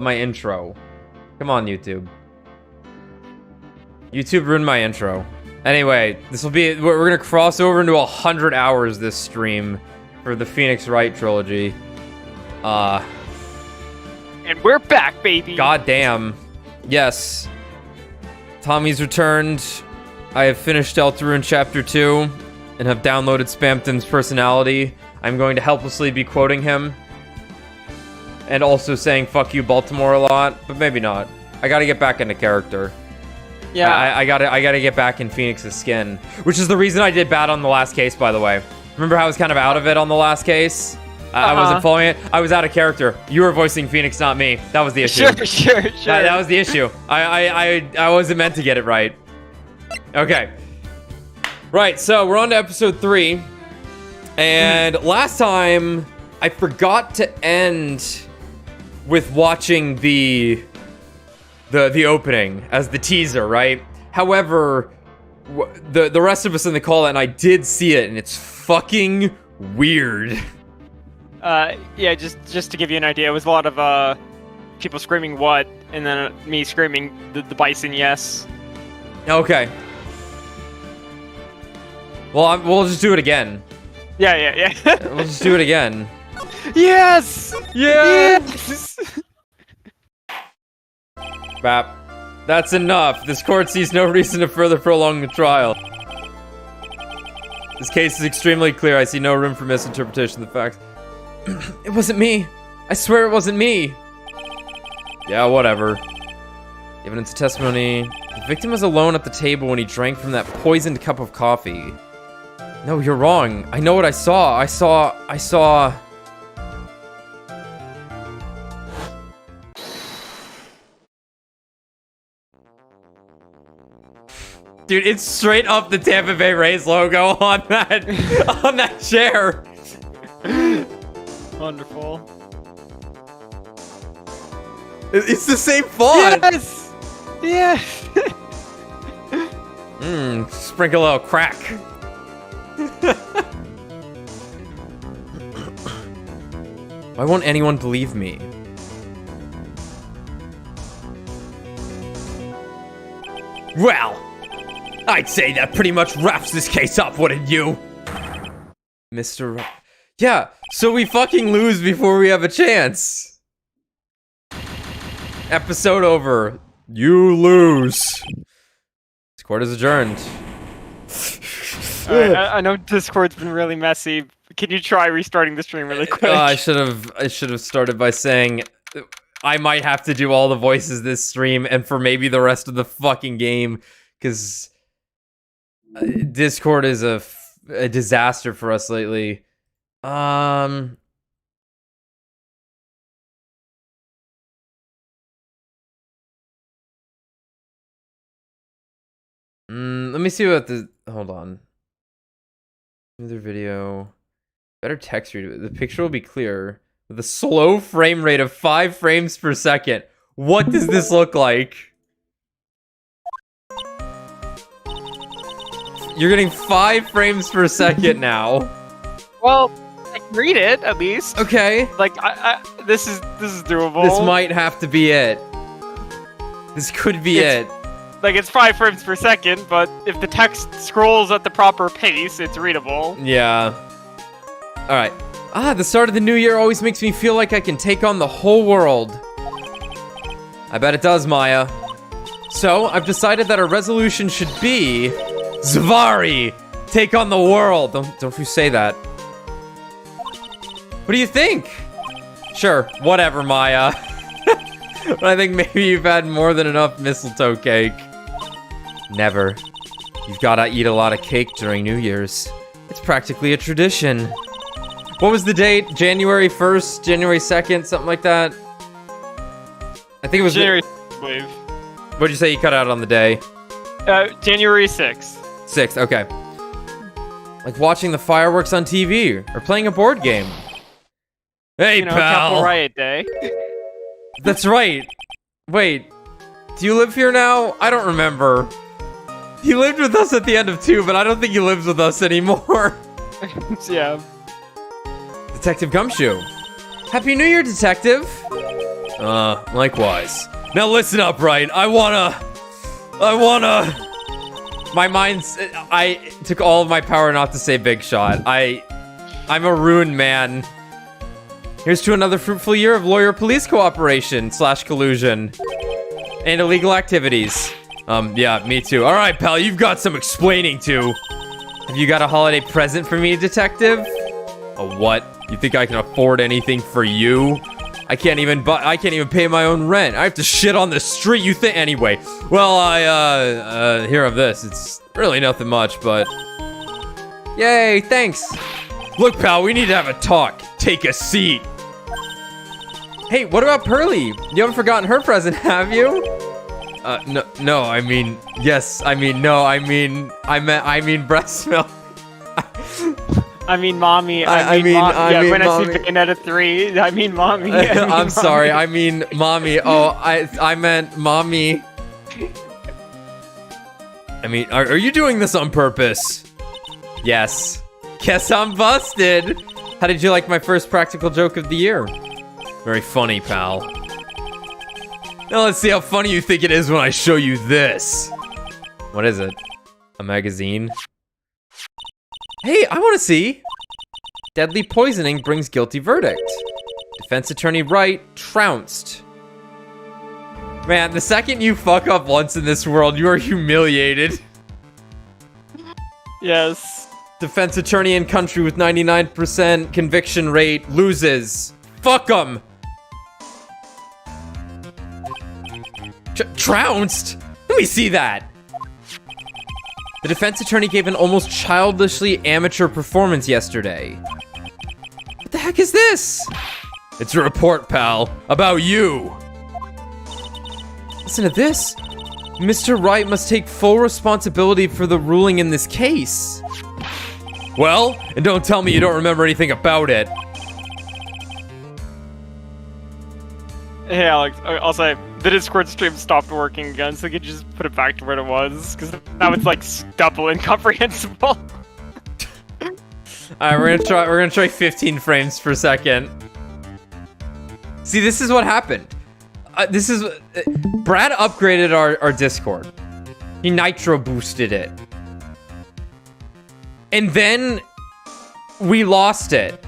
my intro. Come on, YouTube. YouTube ruined my intro. Anyway, this will be... We're gonna cross over into 100 hours this stream for the Phoenix Wright trilogy. And we're back, baby! God damn. Yes. Tommy's returned. I have finished Deltarune Chapter 2 and have downloaded Spamton's personality. I'm going to helplessly be quoting him. And also saying fuck you Baltimore a lot, but maybe not. I gotta get back into character. Yeah. I gotta get back in Phoenix's skin. Which is the reason I did bad on the last case, by the way. Remember how I was kind of out of it on the last case? I wasn't following it. I was out of character. You were voicing Phoenix, not me. That was the issue. Sure. That was the issue. I wasn't meant to get it right. Okay. Right, so we're on to episode 3. And last time, I forgot to end with watching the opening as the teaser, right? However, the rest of us in the call and I did see it, and it's fucking weird. Yeah, just to give you an idea, it was a lot of people screaming what, and then me screaming the bison yes. Okay. Well, we'll just do it again. Yeah. We'll just do it again. Yes! Yes! Bap. That's enough. This court sees no reason to further prolong the trial. This case is extremely clear. I see no room for misinterpretation of the facts. It wasn't me. I swear it wasn't me. Yeah, whatever. Evidence of testimony. The victim was alone at the table when he drank from that poisoned cup of coffee. No, you're wrong. I know what I saw. I saw... Dude, it's straight up the Tampa Bay Rays logo on that chair. Wonderful. It's the same font. Yes! Yes! Sprinkle a little crack. Why won't anyone believe me? Well, I'd say that pretty much wraps this case up, wouldn't you? Mr. Wright. Yeah, so we fucking lose before we have a chance. Episode over. You lose. This court is adjourned. Alright, I know Discord's been really messy. Can you try restarting the stream really quick? I should have started by saying I might have to do all the voices this stream and for maybe the rest of the fucking game, because Discord is a disaster for us lately. Let me see what the... Hold on. Another video. Better text read. The picture will be clearer. With a slow frame rate of 5 frames per second. What does this look like? You're getting 5 frames per second now. Well, I can read it at least. Okay. Like this is doable. This might have to be it. This could be it. Like, it's 5 frames per second, but if the text scrolls at the proper pace, it's readable. Yeah. Alright. The start of the new year always makes me feel like I can take on the whole world. I bet it does, Maya. So, I've decided that our resolution should be... Zvari! Take on the world! Don't you say that. What do you think? Sure, whatever, Maya. But I think maybe you've had more than enough mistletoe cake. Never. You've gotta eat a lot of cake during New Year's. It's practically a tradition. What was the date? January 1st? January 2nd? Something like that? I think it was... January wave. What'd you say you cut out on the day? January 6th. 6th, okay. Like watching the fireworks on TV, or playing a board game. Hey, pal! Capital Riot Day. That's right. Wait, do you live here now? I don't remember. He lived with us at the end of 2, but I don't think he lives with us anymore. Yeah. Detective Gumshoe. Happy New Year, Detective. Likewise. Now listen up, Wright. I wanna... My mind's... I took all of my power not to say big shot. I'm a ruined man. Here's to another fruitful year of lawyer-police cooperation / collusion. And illegal activities. Yeah, me too. Alright, pal, you've got some explaining to. Have you got a holiday present for me, detective? A what? You think I can afford anything for you? I can't even pay my own rent. I have to shit on the street, you think? Anyway, well, I hear of this. It's really nothing much, but... Yay, thanks. Look, pal, we need to have a talk. Take a seat. Hey, what about Pearly? You haven't forgotten her present, have you? No, I mean, yes, I mean, no, I mean breast milk. I mean, mommy. When I see Bayonetta 3, I mean, mommy. I'm sorry, I mean, mommy. Oh, I meant mommy. I mean, are you doing this on purpose? Yes. Guess I'm busted. How did you like my first practical joke of the year? Very funny, pal. Now let's see how funny you think it is when I show you this. What is it? A magazine? Hey, I want to see. Deadly poisoning brings guilty verdict. Defense attorney Wright trounced. Man, the second you fuck up once in this world, you are humiliated. Yes. Defense attorney in country with 99% conviction rate loses. Fuck 'em. Trounced? Let me see that. The defense attorney gave an almost childishly amateur performance yesterday. What the heck is this? It's a report, pal, about you. Listen to this. Mr. Wright must take full responsibility for the ruling in this case. Well, and don't tell me you don't remember anything about it. Hey, Alex, I'll say, the Discord stream stopped working again, so you could just put it back to where it was, because now it's like double incomprehensible. Alright, we're gonna try 15 frames per second. See, this is what happened. Brad upgraded our Discord. He nitro boosted it. And then we lost it.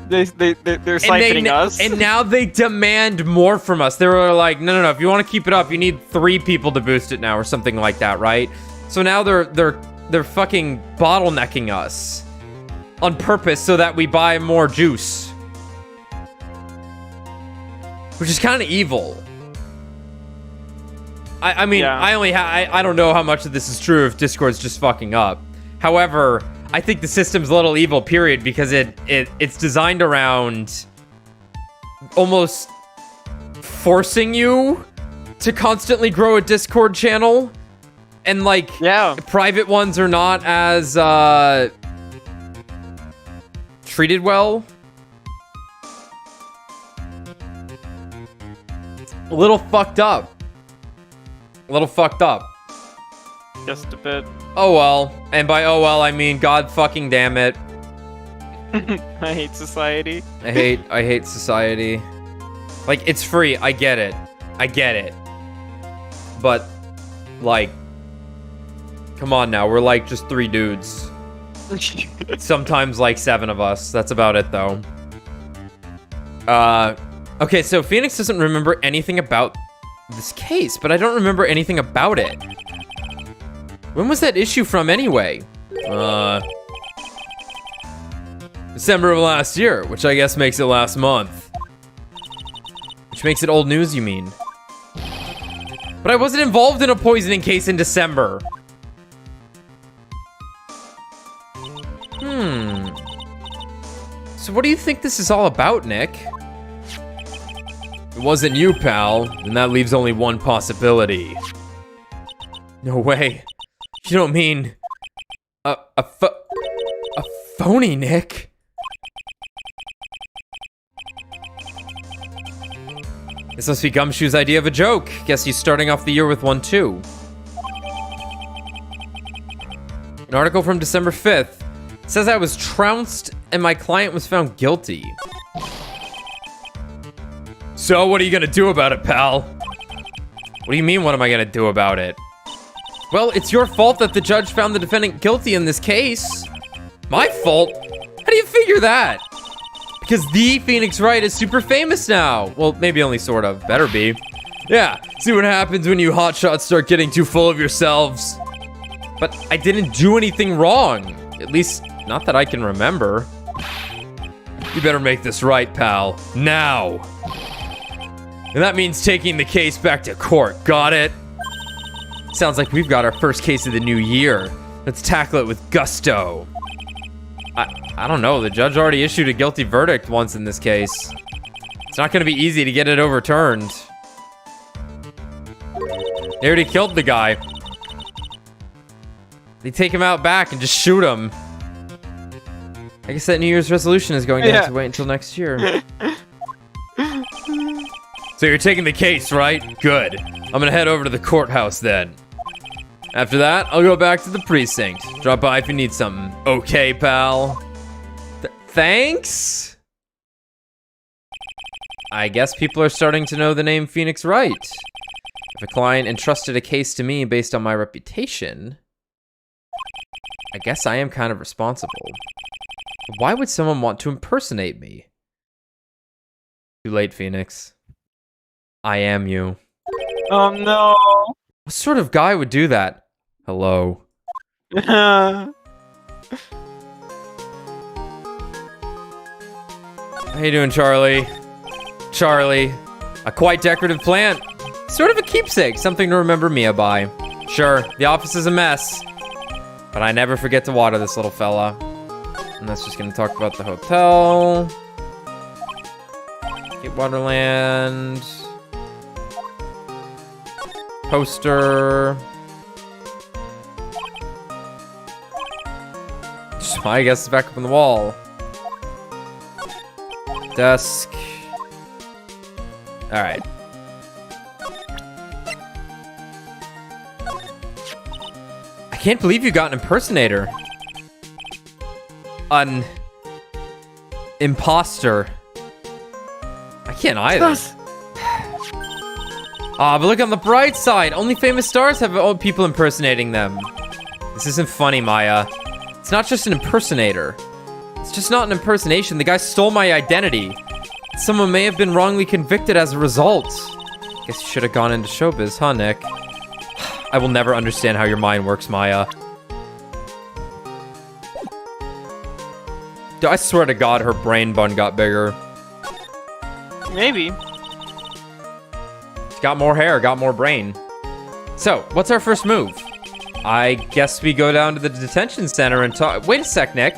They're siphoning us. And now they demand more from us. They were like, no, if you want to keep it up, you need 3 people to boost it now or something like that, right? So now they're fucking bottlenecking us on purpose so that we buy more juice. Which is kind of evil. I mean, yeah. I don't know how much of this is true if Discord's just fucking up. However, I think the system's a little evil, period, because it's designed around almost forcing you to constantly grow a Discord channel. And, like, yeah, private ones are not as treated well. A little fucked up. Just a bit. Oh well. And by oh well, I mean god fucking damn it. I hate society. I hate society. Like, it's free. I get it. But, like, come on now. We're like just 3 dudes. Sometimes like 7 of us. That's about it though. Okay, so Phoenix doesn't remember anything about this case, but I don't remember anything about it. When was that issue from anyway? December of last year, which I guess makes it last month. Which makes it old news, you mean? But I wasn't involved in a poisoning case in December. So what do you think this is all about, Nick? It wasn't you, pal, and that leaves only one possibility. No way. You don't mean... a phony, Nick? This must be Gumshoe's idea of a joke. Guess he's starting off the year with one, too. An article from December 5th says I was trounced and my client was found guilty. So what are you gonna do about it, pal? What do you mean, what am I gonna do about it? Well, it's your fault that the judge found the defendant guilty in this case. My fault? How do you figure that? Because the Phoenix Wright is super famous now. Well, maybe only sort of. Better be. Yeah, see what happens when you hotshots start getting too full of yourselves. But I didn't do anything wrong. At least, not that I can remember. You better make this right, pal. Now. And that means taking the case back to court. Got it? Sounds like we've got our first case of the new year. Let's tackle it with gusto. I don't know. The judge already issued a guilty verdict once in this case. It's not going to be easy to get it overturned. They already killed the guy. They take him out back and just shoot him. I guess that New Year's resolution is going to have to wait until next year. So you're taking the case, right? Good. I'm gonna head over to the courthouse then. After that, I'll go back to the precinct. Drop by if you need something. Okay, pal? Thanks? I guess people are starting to know the name Phoenix Wright. If a client entrusted a case to me based on my reputation, I guess I am kind of responsible. Why would someone want to impersonate me? Too late, Phoenix. I am you. Oh no. What sort of guy would do that? Hello. How you doing, Charlie? Charlie. A quite decorative plant. Sort of a keepsake, something to remember Mia by. Sure, the office is a mess, but I never forget to water this little fella. And that's just gonna talk about the hotel. Get Waterland. Poster. I guess it's back up on the wall. Desk. Alright. I can't believe you got an impersonator. An impostor. I can't either. But look on the bright side. Only famous stars have old people impersonating them. This isn't funny, Maya. It's not just an impersonator. It's just not an impersonation. The guy stole my identity. Someone may have been wrongly convicted as a result. Guess you should have gone into showbiz, huh, Nick? I will never understand how your mind works, Maya. I swear to God, her brain bun got bigger. Maybe. Got more hair, got more brain. So, what's our first move? I guess we go down to the detention center and talk. Wait a sec, Nick.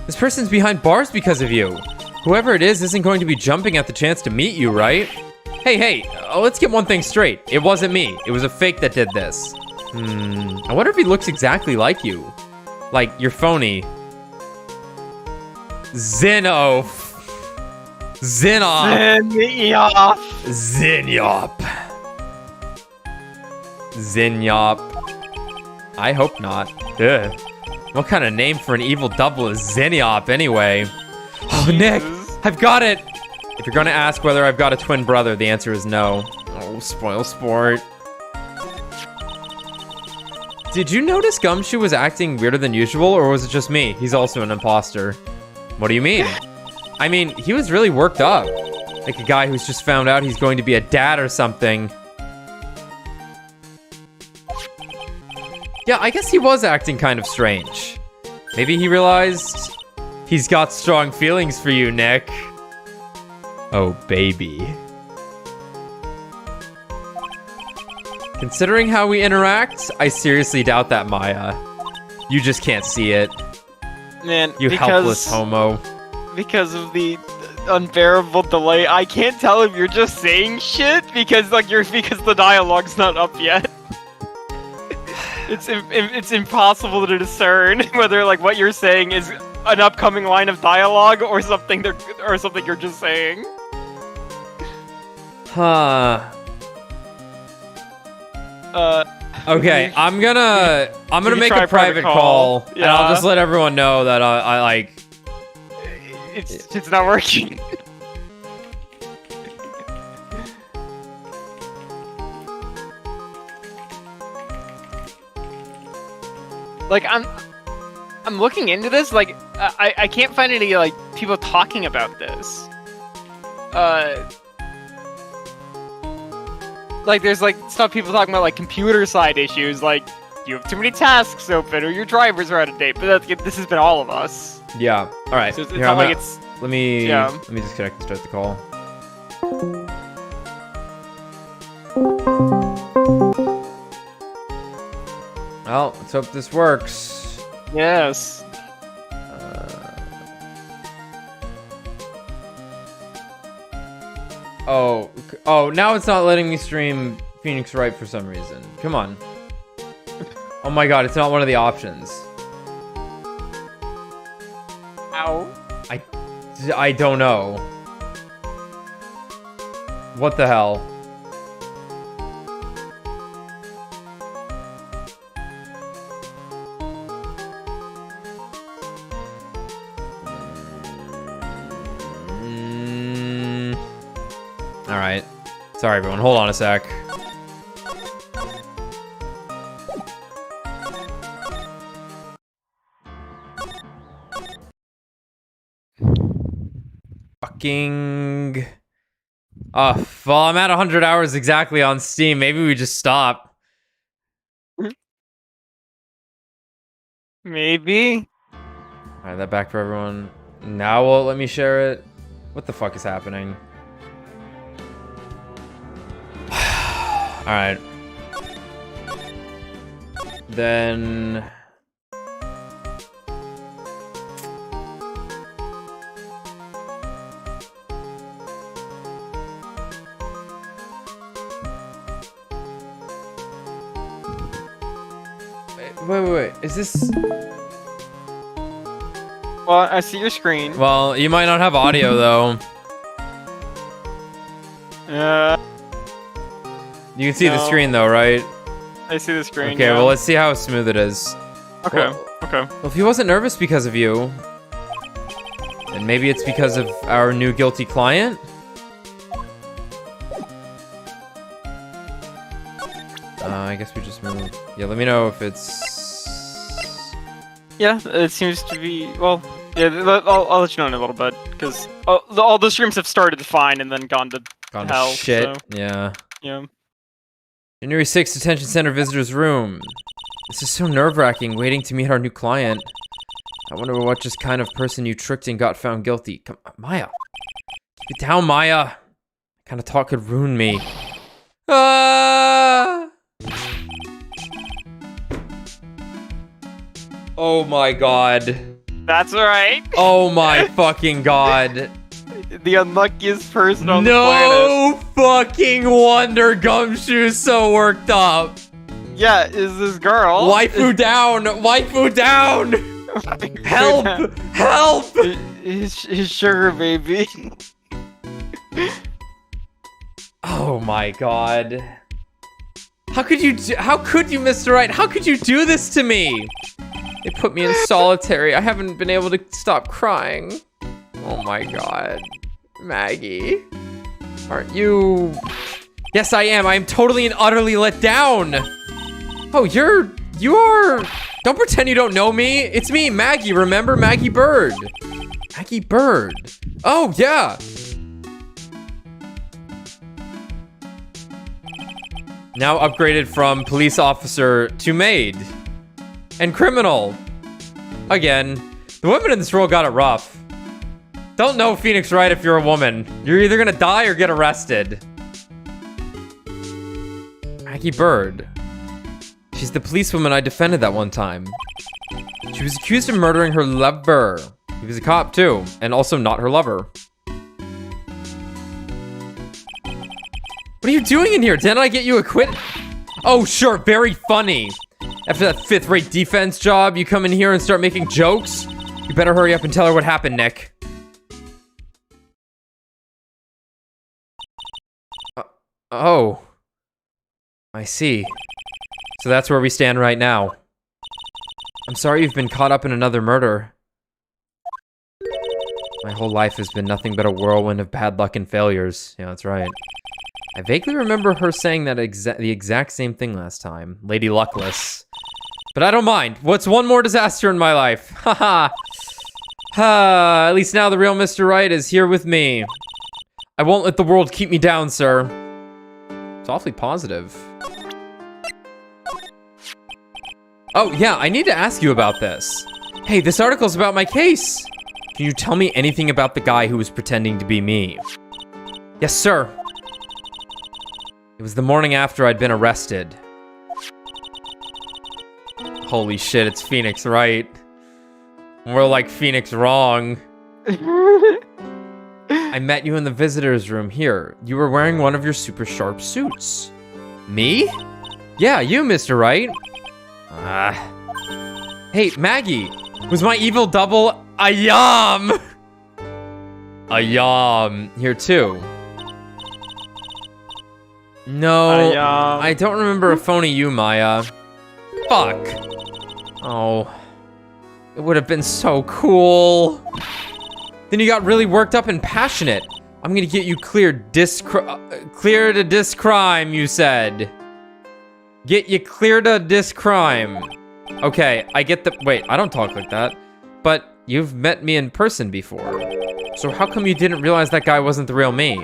This person's behind bars because of you. Whoever it is isn't going to be jumping at the chance to meet you, right? Hey, let's get one thing straight. It wasn't me. It was a fake that did this. I wonder if he looks exactly like you. Like, you're phony. Zinop. Zinyop. I hope not. Ugh. What kind of name for an evil double is Zinyop anyway? Oh, Nick, I've got it. If you're gonna ask whether I've got a twin brother, the answer is no. Oh, spoil sport. Did you notice Gumshoe was acting weirder than usual, or was it just me? He's also an imposter. What do you mean? I mean, he was really worked up. Like a guy who's just found out he's going to be a dad or something. Yeah, I guess he was acting kind of strange. Maybe he realized he's got strong feelings for you, Nick. Oh, baby. Considering how we interact, I seriously doubt that, Maya. You just can't see it. Man, you helpless homo. Because of the unbearable delay, I can't tell if you're just saying shit because the dialogue's not up yet. It's impossible to discern whether what you're saying is an upcoming line of dialogue or something you're just saying. Huh. Okay, I'm gonna make a private call. Yeah. And I'll just let everyone know that I it's not working. Like, I'm looking into this. Like, I can't find any like people talking about this. Like, there's like stuff people talking about, like computer side issues, like you have too many tasks open or your drivers are out of date. But this has been all of us. Yeah. All right. So it's not like it's. Let me Yeah. disconnect and start the call. Well, let's hope this works. Yes. Oh, now it's not letting me stream Phoenix Wright for some reason. Come on. Oh my god, it's not one of the options. Ow. I don't know. What the hell? Alright. Sorry, everyone. Hold on a sec. Fucking... well, I'm at 100 hours exactly on Steam. Maybe we just stop. Maybe. Alright, that back for everyone. Now won't let me share it. What the fuck is happening? Alright. Then... Wait. Is this... Well, I see your screen. Well, you might not have audio, though. You can see the screen, though, right? I see the screen, Okay, well, let's see how smooth it is. Okay, Well, if he wasn't nervous because of you, then maybe it's because of our new guilty client? I guess we just move. Yeah, let me know if it's... Yeah, it seems to be, well, yeah, I'll let you know in a little bit, because all the streams have started fine and then gone to hell, shit. so. Yeah. Yeah. January 6th, Detention Center visitor's room. This is so nerve-wracking, waiting to meet our new client. I wonder what just kind of person you tricked and got found guilty. Come on, Maya. Keep it down, Maya. That kind of talk could ruin me. Ah! Oh my god. That's right. Oh my fucking god. The unluckiest person on the planet. No fucking wonder Gumshoe's so worked up. Yeah, is this girl. Waifu down! Waifu down! Help! Help! His sugar baby. Oh my god. How could you, Mr. Wright? How could you do this to me? They put me in solitary. I haven't been able to stop crying. Oh my god. Maggie. Aren't you... Yes, I am. I am totally and utterly let down. Oh, you are... Don't pretend you don't know me. It's me, Maggie. Remember? Maggie Bird. Maggie Bird. Oh, yeah. Now upgraded from police officer to maid. And criminal. Again, the women in this role got it rough. Don't know Phoenix Wright if you're a woman. You're either gonna die or get arrested. Maggie Bird. She's the policewoman I defended that one time. She was accused of murdering her lover. He was a cop too, and also not her lover. What are you doing in here? Didn't I get you acquitted? Oh, sure, very funny. After that fifth-rate defense job, you come in here and start making jokes? You better hurry up and tell her what happened, Nick. Oh. I see. So that's where we stand right now. I'm sorry you've been caught up in another murder. My whole life has been nothing but a whirlwind of bad luck and failures. Yeah, that's right. I vaguely remember her saying that the exact same thing last time. Lady Luckless. But I don't mind. What's one more disaster in my life? Haha. At least now the real Mr. Wright is here with me. I won't let the world keep me down, sir. It's awfully positive. Oh, yeah, I need to ask you about this. Hey, this article's about my case. Can you tell me anything about the guy who was pretending to be me? Yes, sir. It was the morning after I'd been arrested. Holy shit, it's Phoenix Wright. More like Phoenix Wrong. I met you in the visitor's room here. You were wearing one of your super sharp suits. Me? Yeah, you, Mr. Wright. Hey, Maggie. Was my evil double a yam? A yam. Here, too. No, I don't remember a phony you, Maya. Fuck. Oh. It would have been so cool. Then you got really worked up and passionate. I'm gonna get you cleared clear to dis crime, you said. Get you clear to dis crime. Okay, I get the- wait, I don't talk like that. But you've met me in person before. So how come you didn't realize that guy wasn't the real me?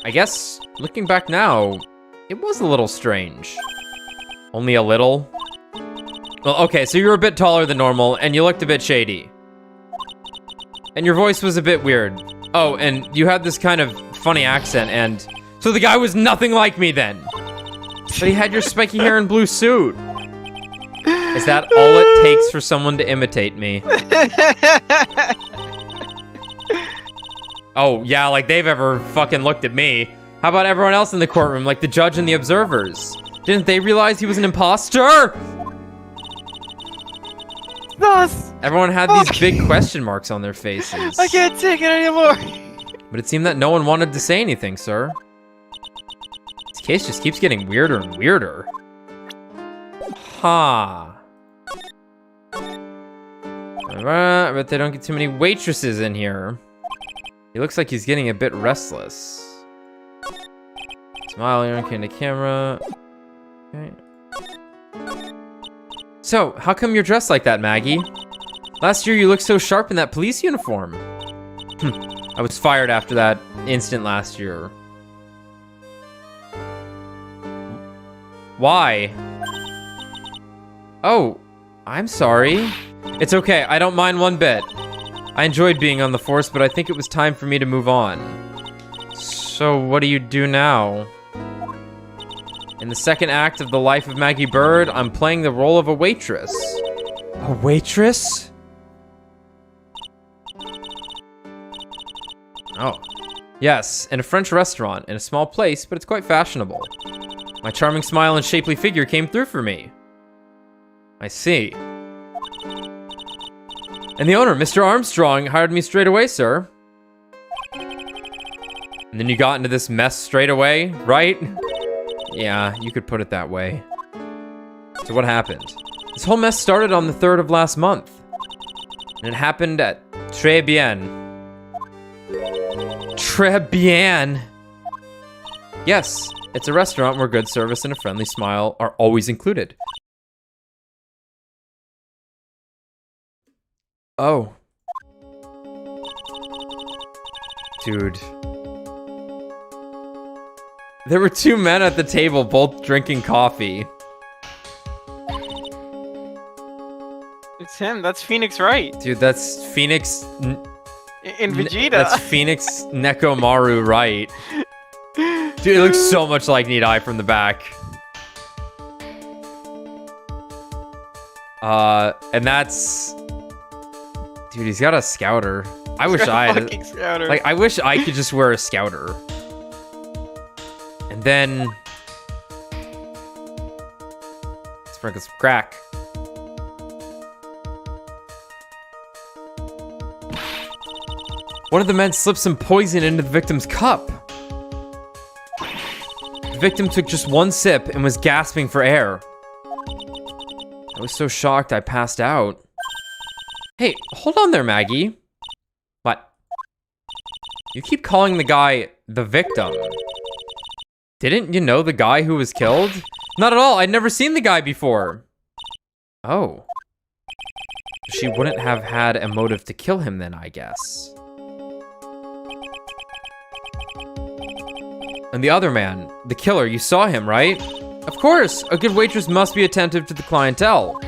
I guess, looking back now, it was a little strange. Only a little? Well, okay, so you were a bit taller than normal, and you looked a bit shady. And your voice was a bit weird. Oh, and you had this kind of funny accent, and... So the guy was nothing like me then! But he had your spiky hair and blue suit. Is that all it takes for someone to imitate me? Oh, yeah, like they've ever fucking looked at me. How about everyone else in the courtroom, like the judge and the observers? Didn't they realize he was an impostor? Thus, everyone had these big question marks on their faces. I can't take it anymore. But it seemed that no one wanted to say anything, sir. This case just keeps getting weirder and weirder. Ha. I bet they don't get too many waitresses in here. He looks like he's getting a bit restless. Smiling, looking at the camera. Okay. So, how come you're dressed like that, Maggie? Last year you looked so sharp in that police uniform. I was fired after that instant last year. Why? Oh, I'm sorry. It's okay, I don't mind one bit. I enjoyed being on the force, but I think it was time for me to move on. So, what do you do now? In the second act of The Life of Maggie Bird, I'm playing the role of a waitress. A waitress? Oh. Yes, in a French restaurant, in a small place, but it's quite fashionable. My charming smile and shapely figure came through for me. I see. And the owner, Mr. Armstrong, hired me straight away, sir. And then you got into this mess straight away, right? Yeah, you could put it that way. So what happened? This whole mess started on the 3rd of last month. And it happened at Très Bien. Très Bien. Yes, it's a restaurant where good service and a friendly smile are always included. Oh. Dude. There were two men at the table, both drinking coffee. It's him. That's Phoenix Wright. Dude, that's Phoenix... In Vegeta. That's Phoenix Nekomaru Wright. Dude, it looks so much like Need Eye from the back. And that's... Dude, he's got a scouter. I wish I had... Scouter. Like, I wish I could just wear a scouter. And then... sprinkle some crack. One of the men slipped some poison into the victim's cup. The victim took just one sip and was gasping for air. I was so shocked I passed out. Hey, hold on there, Maggie. What? You keep calling the guy the victim. Didn't you know the guy who was killed? Not at all. I'd never seen the guy before. Oh. She wouldn't have had a motive to kill him then, I guess. And the other man, the killer, you saw him, right? Of course, a good waitress must be attentive to the clientele.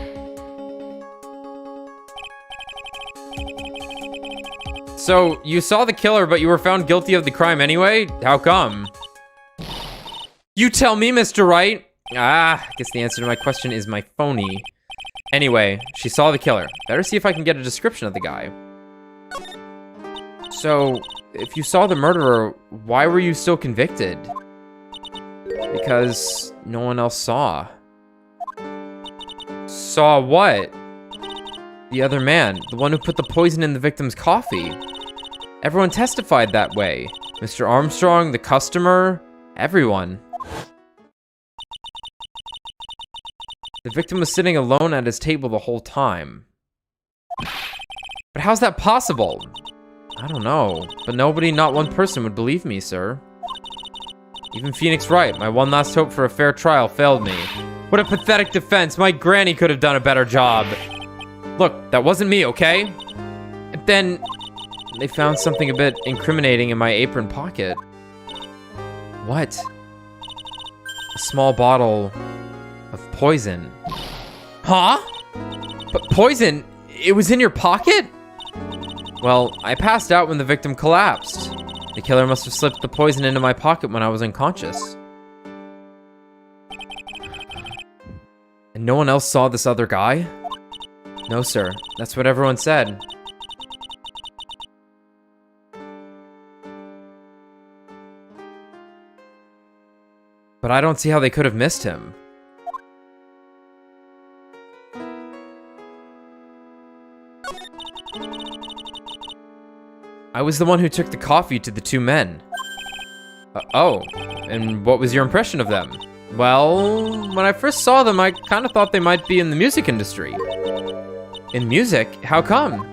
So, you saw the killer, but you were found guilty of the crime anyway? How come? You tell me, Mr. Wright. I guess the answer to my question is my phony. Anyway, she saw the killer. Better see if I can get a description of the guy. So, if you saw the murderer, why were you still convicted? Because no one else saw. Saw what? The other man, the one who put the poison in the victim's coffee. Everyone testified that way. Mr. Armstrong, the customer, everyone. The victim was sitting alone at his table the whole time. But how's that possible? I don't know, but nobody, not one person would believe me, sir. Even Phoenix Wright, my one last hope for a fair trial, failed me. What a pathetic defense. My granny could have done a better job. Look, that wasn't me, okay? And then they found something a bit incriminating in my apron pocket. What? A small bottle of poison. Huh? But poison? It was in your pocket? Well, I passed out when the victim collapsed. The killer must have slipped the poison into my pocket when I was unconscious. And no one else saw this other guy? No, sir. That's what everyone said. But I don't see how they could have missed him. I was the one who took the coffee to the two men. Oh, and what was your impression of them? Well, when I first saw them, I kind of thought they might be in the music industry. In music? How come?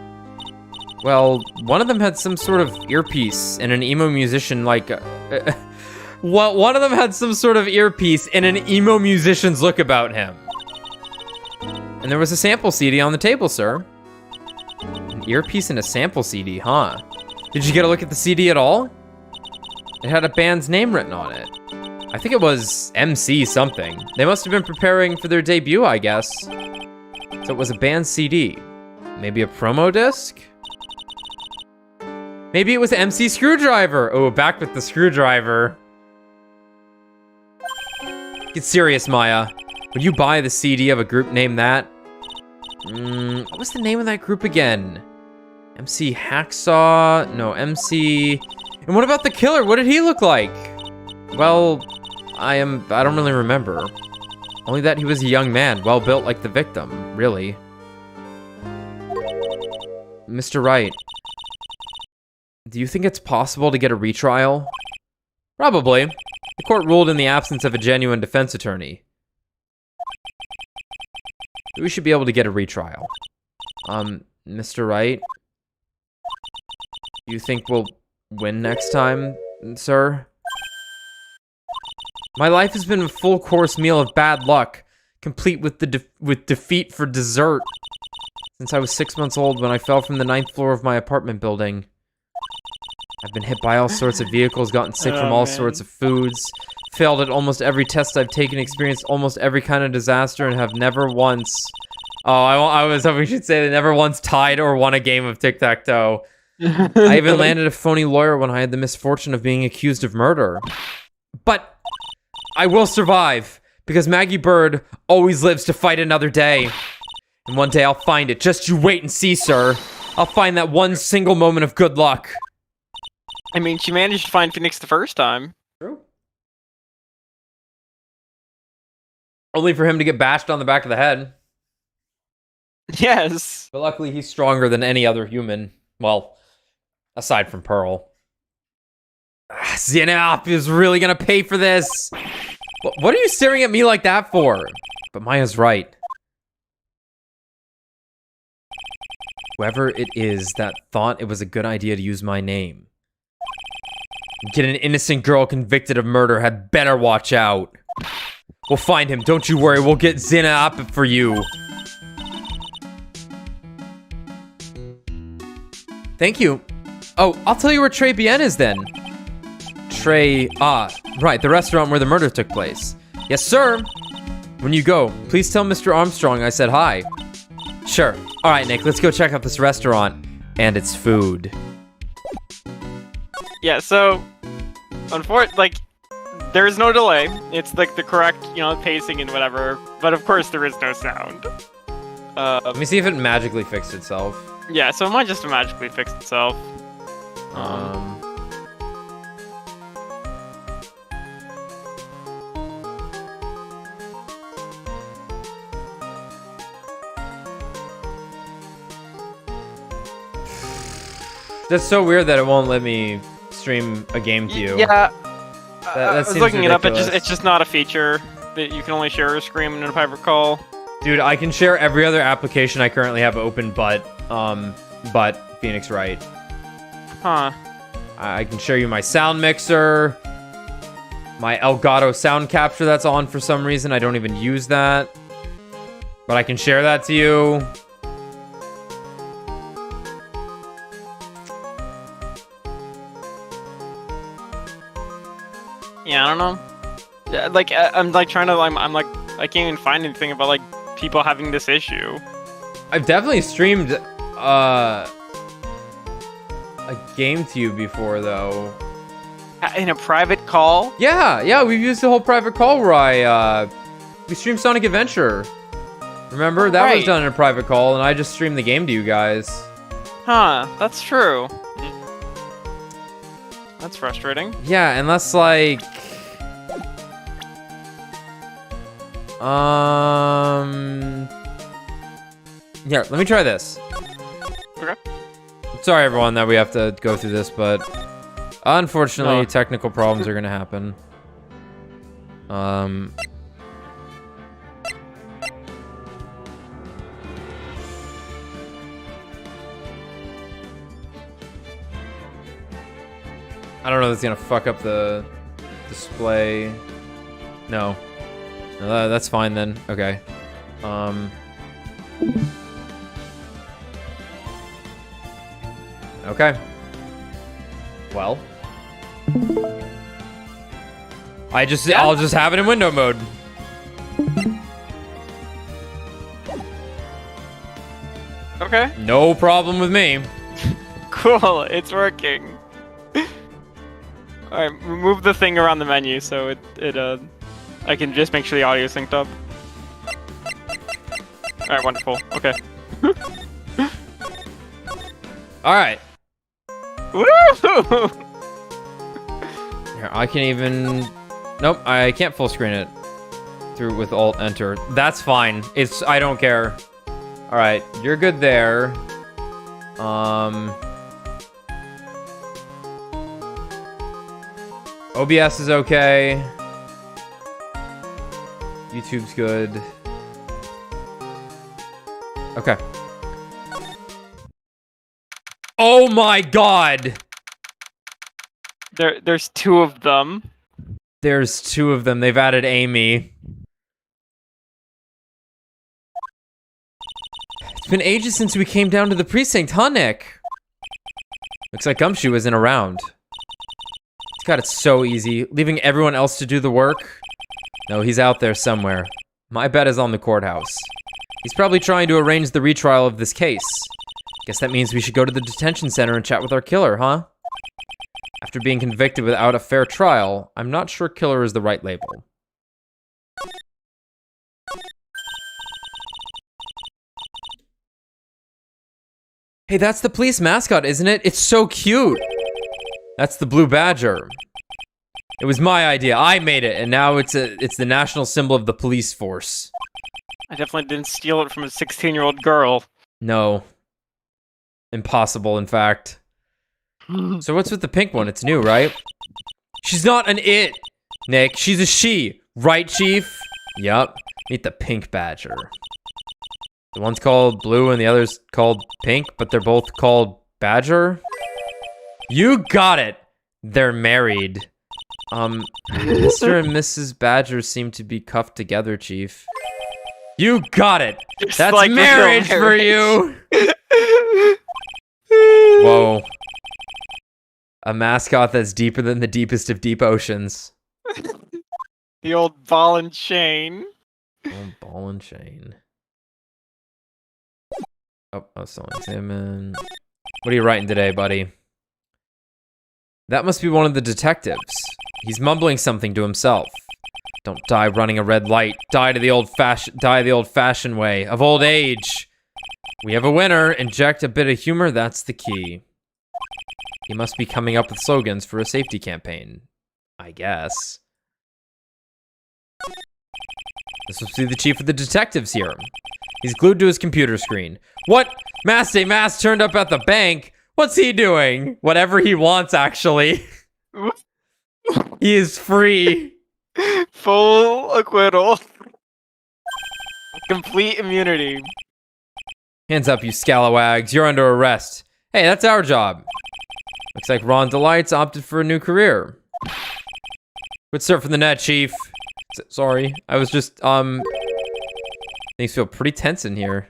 Well, one of them had some sort of earpiece and an emo musician like... well, one of them had some sort of earpiece and an emo musician's look about him. And there was a sample CD on the table, sir. An earpiece and a sample CD, huh? Did you get a look at the CD at all? It had a band's name written on it. I think it was MC something. They must have been preparing for their debut, I guess. So it was a band CD. Maybe a promo disc? Maybe it was MC Screwdriver. Oh, back with the screwdriver. Get serious, Maya. Would you buy the CD of a group named that? What was the name of that group again? MC Hacksaw? No, MC... And what about the killer? What did he look like? Well, I don't really remember. Only that he was a young man, well built like the victim, really. Mr. Wright, do you think it's possible to get a retrial? Probably. The court ruled in the absence of a genuine defense attorney. We should be able to get a retrial. Mr. Wright? You think we'll win next time, sir? My life has been a full course meal of bad luck, complete with defeat for dessert. Since I was 6 months old when I fell from the 9th floor of my apartment building. I've been hit by all sorts of vehicles, gotten sick from all sorts of foods, failed at almost every test I've taken, experienced almost every kind of disaster, and have never once... Oh, I was hoping you should say they never once tied or won a game of tic-tac-toe. I even landed a phony lawyer when I had the misfortune of being accused of murder. But I will survive, because Maggie Bird always lives to fight another day. And one day I'll find it. Just you wait and see, sir. I'll find that one single moment of good luck. I mean, she managed to find Phoenix the first time. True. Only for him to get bashed on the back of the head. Yes. But luckily he's stronger than any other human. Well, aside from Pearl. Xenop is really gonna pay for this. What are you staring at me like that for? But Maya's right. Whoever it is that thought it was a good idea to use my name. Get an innocent girl convicted of murder had better watch out. We'll find him. Don't you worry. We'll get Zina up for you. Thank you. Oh, I'll tell you where Trey Bien is then. Right, the restaurant where the murder took place. Yes, sir. When you go, please tell Mr. Armstrong I said hi. Sure. All right, Nick, let's go check out this restaurant and its food. Yeah, so, like, there is no delay. It's like the correct, pacing and whatever. But of course, there is no sound. Let me see if it magically fixed itself. Yeah, so it might just magically fix itself. That's so weird that it won't let me stream a game to you. Yeah, that I was seems looking ridiculous. it up. It's just not a feature that you can only share a screen in a private call. Dude, I can share every other application I currently have open, but Phoenix Wright. Huh. I can share you my sound mixer, my Elgato sound capture that's on for some reason. I don't even use that, but I can share that to you. Yeah, I don't know. Yeah, like I'm like trying to I can't even find anything about like people having this issue. I've definitely streamed a game to you before though. In a private call? Yeah, we've used the whole private call where we streamed Sonic Adventure. Remember? That was done in a private call and I just streamed the game to you guys. Huh, that's true. That's frustrating. Yeah, unless like here, let me try this. Okay. Sorry everyone that we have to go through this, but unfortunately No. technical problems are gonna happen. I don't know if it's gonna fuck up the display. No, that's fine then. Okay. Okay. Well. I'll just have it in window mode. Okay. No problem with me. Cool, it's working. Alright, move the thing around the menu so I can just make sure the audio is synced up. Alright, wonderful. Okay. Alright. Woo! Here, I can even... Nope, I can't full screen it through with Alt Enter. That's fine. I don't care. Alright, you're good there. OBS is okay. YouTube's good. Okay. Oh my god! There's two of them. There's two of them. They've added Amy. It's been ages since we came down to the precinct, huh, Nick? Looks like Gumshoe isn't around. He's got it so easy, leaving everyone else to do the work. No, he's out there somewhere. My bet is on the courthouse. He's probably trying to arrange the retrial of this case. Guess that means we should go to the detention center and chat with our killer, huh? After being convicted without a fair trial, I'm not sure killer is the right label. Hey, that's the police mascot, isn't it? It's so cute! That's the blue badger. It was my idea. I made it, and now it's the national symbol of the police force. I definitely didn't steal it from a 16-year-old girl. No. Impossible, in fact. So what's with the pink one? It's new, right? She's not an it, Nick. She's a she. Right, Chief? Yup. Meet the pink badger. The one's called blue and the other's called pink, but they're both called badger? You got it. They're married. Mr. and Mrs. Badger seem to be cuffed together, Chief. You got it! Just That's like marriage real for marriage. you! Whoa. A mascot that's deeper than the deepest of deep oceans. The old ball and chain. Old ball and chain. Oh, still examine. What are you writing today, buddy? That must be one of the detectives. He's mumbling something to himself. Don't die running a red light. Die the old-fashioned way of old age. We have a winner. Inject a bit of humor. That's the key. He must be coming up with slogans for a safety campaign. I guess. This must be the chief of the detectives here. He's glued to his computer screen. What? Master Mask turned up at the bank? What's he doing? Whatever he wants, actually. He is free. Full acquittal. Complete immunity. Hands up, you scalawags. You're under arrest. Hey, that's our job. Looks like Ron Delight's opted for a new career. Quit surfing the net, Chief. Sorry, I was just, things feel pretty tense in here.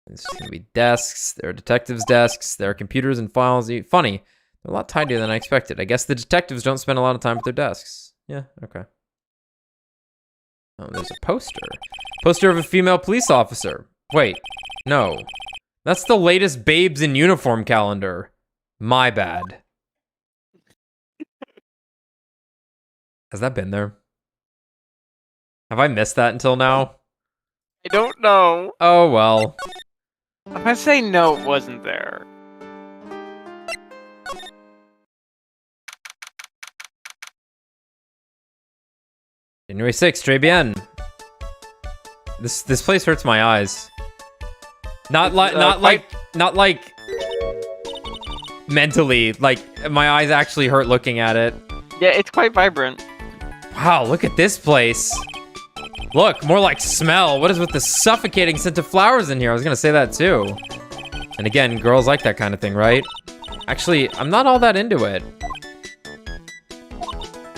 There's gonna be desks, there are detectives' desks, there are computers and files. Funny, they're a lot tidier than I expected. I guess the detectives don't spend a lot of time at their desks. Yeah, okay. Oh, there's a poster. Poster of a female police officer. Wait, no. That's the latest Babes in Uniform calendar. My bad. Has that been there? Have I missed that until now? I don't know. Oh, well. I'm gonna say no, it wasn't there. January 6th, très bien. This place hurts my eyes. Not like mentally. Like, my eyes actually hurt looking at it. Yeah, it's quite vibrant. Wow, look at this place. Look, more like smell. What is with the suffocating scent of flowers in here? I was gonna say that too. And again, girls like that kind of thing, right? Actually, I'm not all that into it.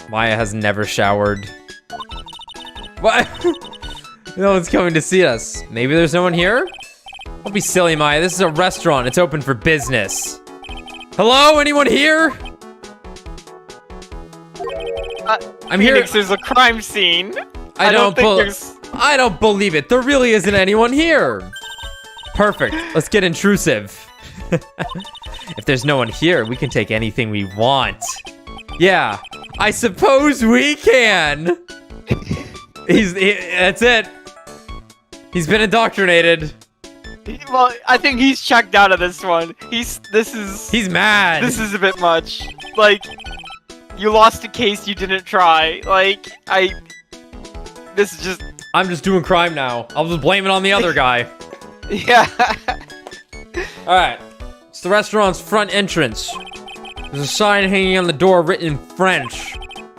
Maya has never showered. What? No one's coming to see us. Maybe there's no one here? Don't be silly, Maya. This is a restaurant. It's open for business. Hello? Anyone here? I'm Phoenix, here. there's a crime scene. I don't there's... believe it. There really isn't anyone here. Perfect. Let's get intrusive. If there's no one here, we can take anything we want. Yeah, I suppose we can. That's it. He's been indoctrinated. Well, I think he's checked out of this one. He's mad. This is a bit much. Like, you lost a case you didn't try. Like, this is just... I'm just doing crime now. I'll just blame it on the other guy. Yeah. Alright. It's the restaurant's front entrance. There's a sign hanging on the door written in French.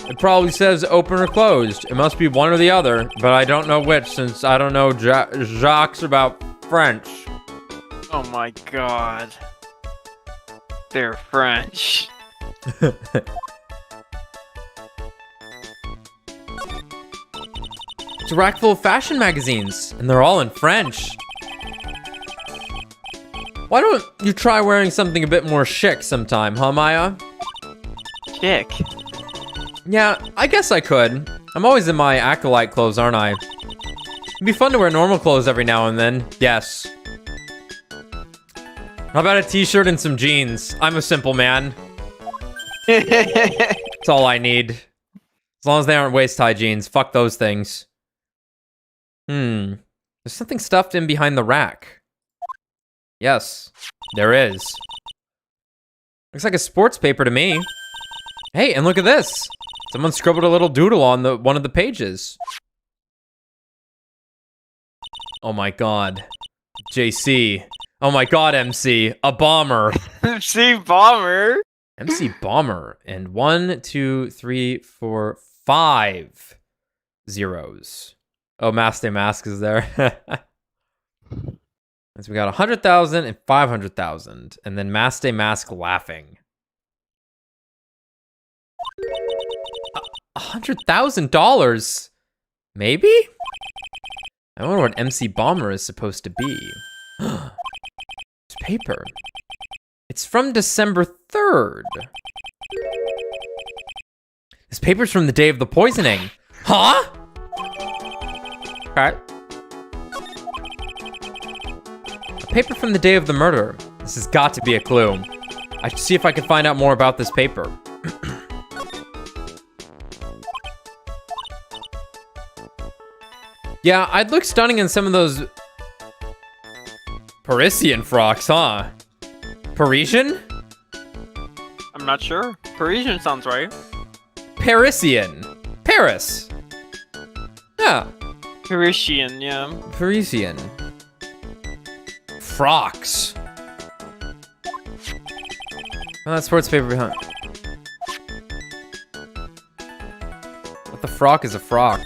It probably says open or closed. It must be one or the other, but I don't know which since I don't know Jacques about French. Oh my god. They're French. It's a rack full of fashion magazines, and they're all in French. Why don't you try wearing something a bit more chic sometime, huh, Maya? Chick. Yeah, I guess I could. I'm always in my acolyte clothes, aren't I? It'd be fun to wear normal clothes every now and then. Yes. How about a t-shirt and some jeans? I'm a simple man. That's all I need. As long as they aren't waist-high jeans. Fuck those things. There's something stuffed in behind the rack. Yes, there is. Looks like a sports paper to me. Hey, and look at this. Someone scribbled a little doodle on one of the pages. Oh my god. JC. Oh my god, MC. A bomber. MC Bomber. MC Bomber. And 1, 2, 3, 4, 5 zeros. Oh, Master Mask is there. So we got 100,000 and 500,000. And then Master Mask laughing. $100,000? Maybe? I wonder what MC Bomber is supposed to be. It's paper. It's from December 3rd. This paper's from the day of the poisoning. Huh? Okay. A paper from the day of the murder. This has got to be a clue. I should see if I can find out more about this paper. Yeah, I'd look stunning in some of those Parisian frocks, huh? Parisian? I'm not sure. Parisian sounds right. Parisian. Paris. Yeah. Parisian, yeah. Parisian. Frocks. Oh, that sports paper behind. What the frock is a frock?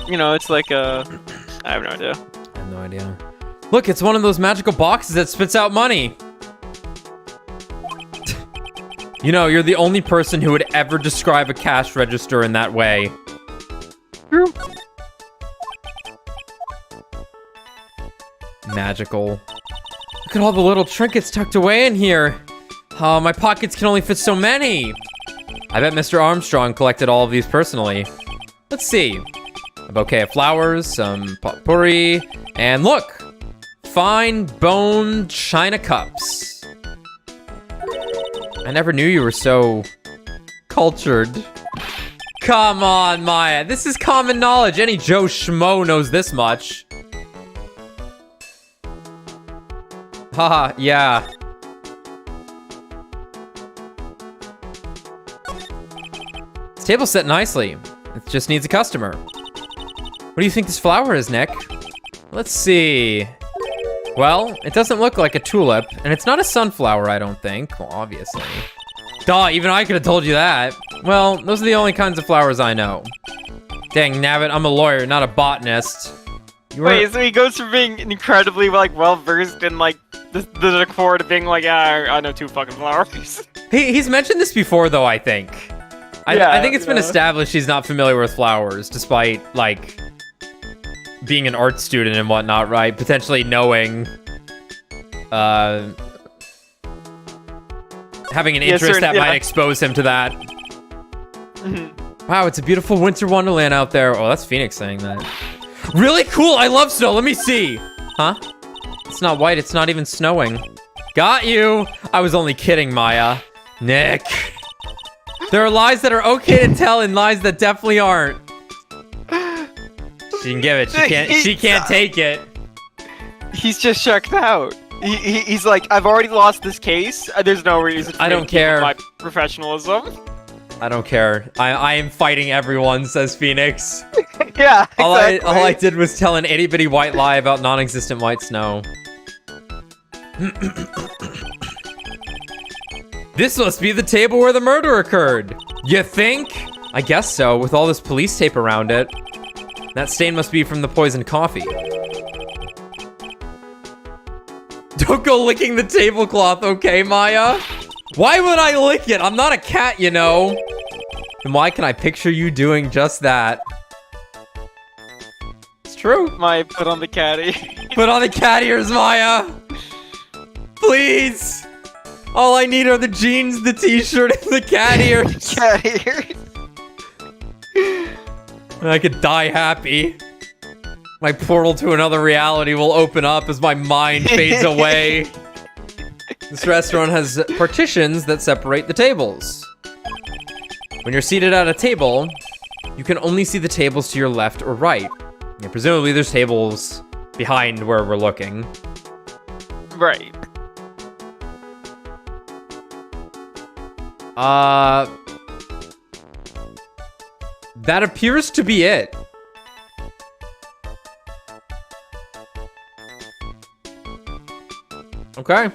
You know, it's like a... I have no idea. I have no idea. Look, it's one of those magical boxes that spits out money. You know, you're the only person who would ever describe a cash register in that way. True. Magical. Look at all the little trinkets tucked away in here. Oh, my pockets can only fit so many. I bet Mr. Armstrong collected all of these personally. Let's see. A bouquet of flowers, some potpourri, and look! Fine bone china cups. I never knew you were so cultured. Come on, Maya. This is common knowledge. Any Joe Schmo knows this much. Haha, yeah. This table's set nicely. It just needs a customer. What do you think this flower is, Nick? Let's see. Well, it doesn't look like a tulip, and it's not a sunflower, I don't think. Well, obviously. Duh, even I could have told you that. Well, those are the only kinds of flowers I know. Dang, nabbit, I'm a lawyer, not a botanist. Wait, so he goes from being incredibly, like, well-versed in, like, the decor to being like, yeah, I know 2 fucking flowers. He's mentioned this before, though, I think. I think it's been established he's not familiar with flowers, despite, like, being an art student and whatnot, right? Potentially knowing, having an interest that might expose him to that. Wow, it's a beautiful winter wonderland out there. Oh, that's Phoenix saying that. Really cool, I love snow, let me see. Huh? It's not white, it's not even snowing. Got you! I was only kidding, Maya. Nick. There are lies that are okay to tell and lies that definitely aren't. She can give it. She can't take it. He's just checked out. He's like, I've already lost this case. There's no reason for I don't care. my professionalism. I don't care. I am fighting everyone, says Phoenix. Yeah, exactly. All I did was tell an itty-bitty white lie about non-existent white snow. This must be the table where the murder occurred. You think? I guess so, with all this police tape around it. That stain must be from the poisoned coffee. Don't go licking the tablecloth, okay, Maya? Why would I lick it? I'm not a cat, you know. And why can I picture you doing just that? It's true. Maya, put on the caddy. Put on the cat ears, Maya. Please. All I need are the jeans, the t-shirt, and the cat ears. Cat ears. I could die happy. My portal to another reality will open up as my mind fades away. This restaurant has partitions that separate the tables. When you're seated at a table, you can only see the tables to your left or right. And presumably there's tables behind where we're looking. Right. That appears to be it. Okay.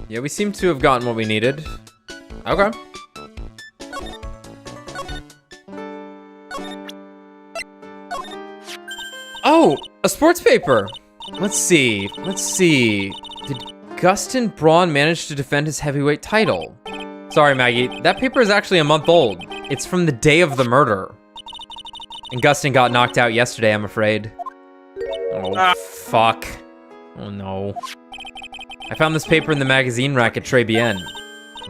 Yeah, we seem to have gotten what we needed. Okay. Oh, a sports paper. Let's see. Augustin Braun managed to defend his heavyweight title. Sorry, Maggie. That paper is actually a month old. It's from the day of the murder. And Gustin got knocked out yesterday, I'm afraid. Oh, fuck. Oh, no. I found this paper in the magazine rack at Très Bien.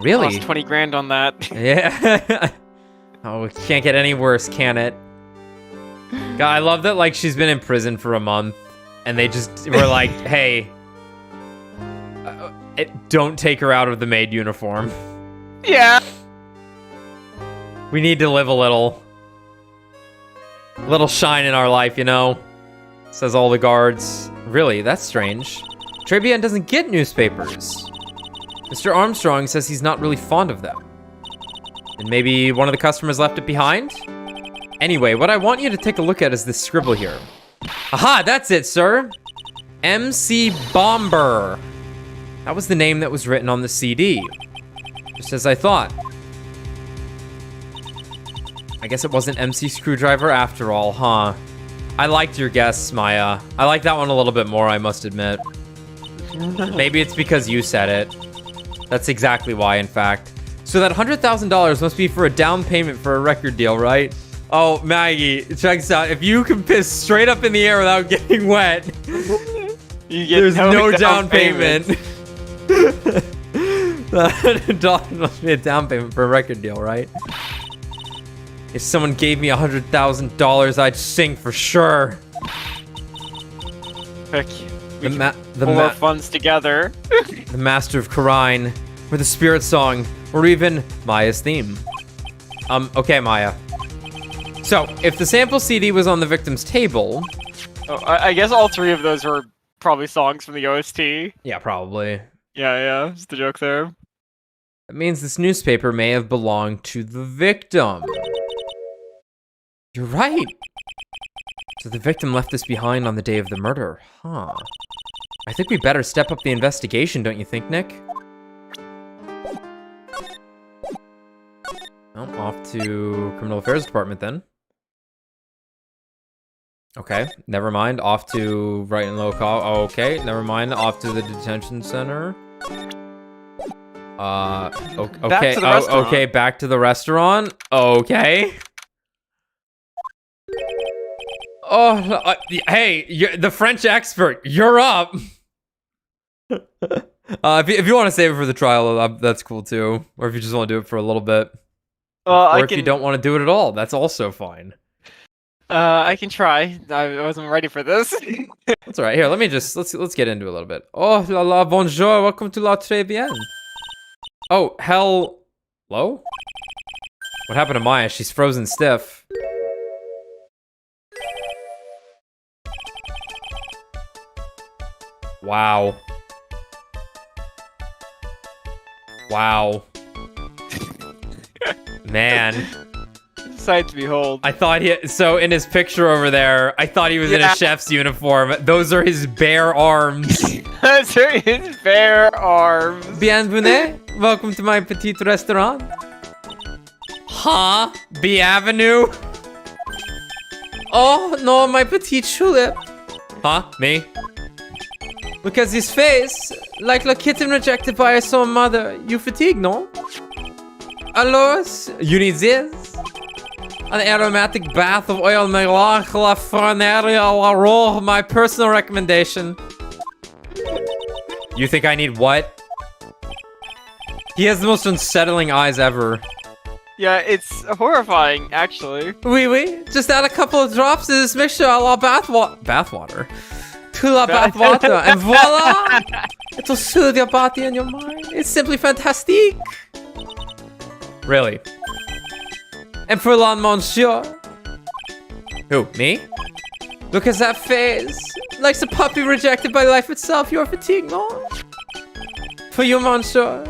Really? Lost 20 grand on that. Yeah. Oh, it can't get any worse, can it? God, I love that, like, she's been in prison for a month, and they just were like, hey, don't take her out of the maid uniform. Yeah. We need to live a little shine in our life, you know? Says all the guards. Really, that's strange. Très Bien doesn't get newspapers. Mr. Armstrong says he's not really fond of them. And maybe one of the customers left it behind? Anyway, what I want you to take a look at is this scribble here. Aha, that's it, sir. MC Bomber. That was the name that was written on the CD. Just as I thought. I guess it wasn't MC Screwdriver after all, huh? I liked your guess, Maya. I like that one a little bit more, I must admit. Maybe it's because you said it. That's exactly why, in fact. So that $100,000 must be for a down payment for a record deal, right? Oh, Maggie, check this out. If you can piss straight up in the air without getting wet, there's no down payment. $100 must be a down payment for a record deal, right? If someone gave me $100,000, I'd sing for sure. Heck, the more funds together. The Master of Karine, or the Spirit Song, or even Maya's theme. Okay, Maya. So, if the sample CD was on the victim's table... Oh, I guess all three of those were probably songs from the OST. Yeah, probably. Yeah, it's the joke there. That means this newspaper may have belonged to the victim. You're right. So the victim left this behind on the day of the murder, huh? I think we better step up the investigation, don't you think, Nick? Well, off to Criminal Affairs Department then. Okay, never mind. Off to Wright and Local. Oh, okay, never mind. Off to the detention center. Okay. Okay, back to the restaurant. Okay. Oh, hey, the French expert, you're up. If you want to save it for the trial, that's cool too. Or if you just want to do it for a little bit. Or if you don't want to do it at all, that's also fine. I can try. I wasn't ready for this. That's all right. Here, let's get into it a little bit. Oh, la bonjour. Welcome to La Très Bien. Oh, hello? What happened to Maya? She's frozen stiff. Wow. Wow. Man. Sight to behold. I thought so in his picture over there, I thought he was in a chef's uniform. Those are his bare arms. Those are his bare arms. Bienvenue. Welcome to my petite restaurant. Huh? B Avenue? Oh, no, my petite tulip. Huh? Me? Look at his face. Like a kitten rejected by its own mother. You fatigue, no? Alors, you need this? An aromatic bath of oil Melach La Fernaria La Roll, my personal recommendation. You think I need what? He has the most unsettling eyes ever. Yeah, it's horrifying, actually. Oui. Just add a couple of drops of this mixture a la bathwater. To la bathwater, and voila! It will soothe your body and your mind. It's simply fantastic. Really? And for la monsieur. Who, me? Look at that face. Like a puppy rejected by life itself. You're fatigued, no? For you, monsieur,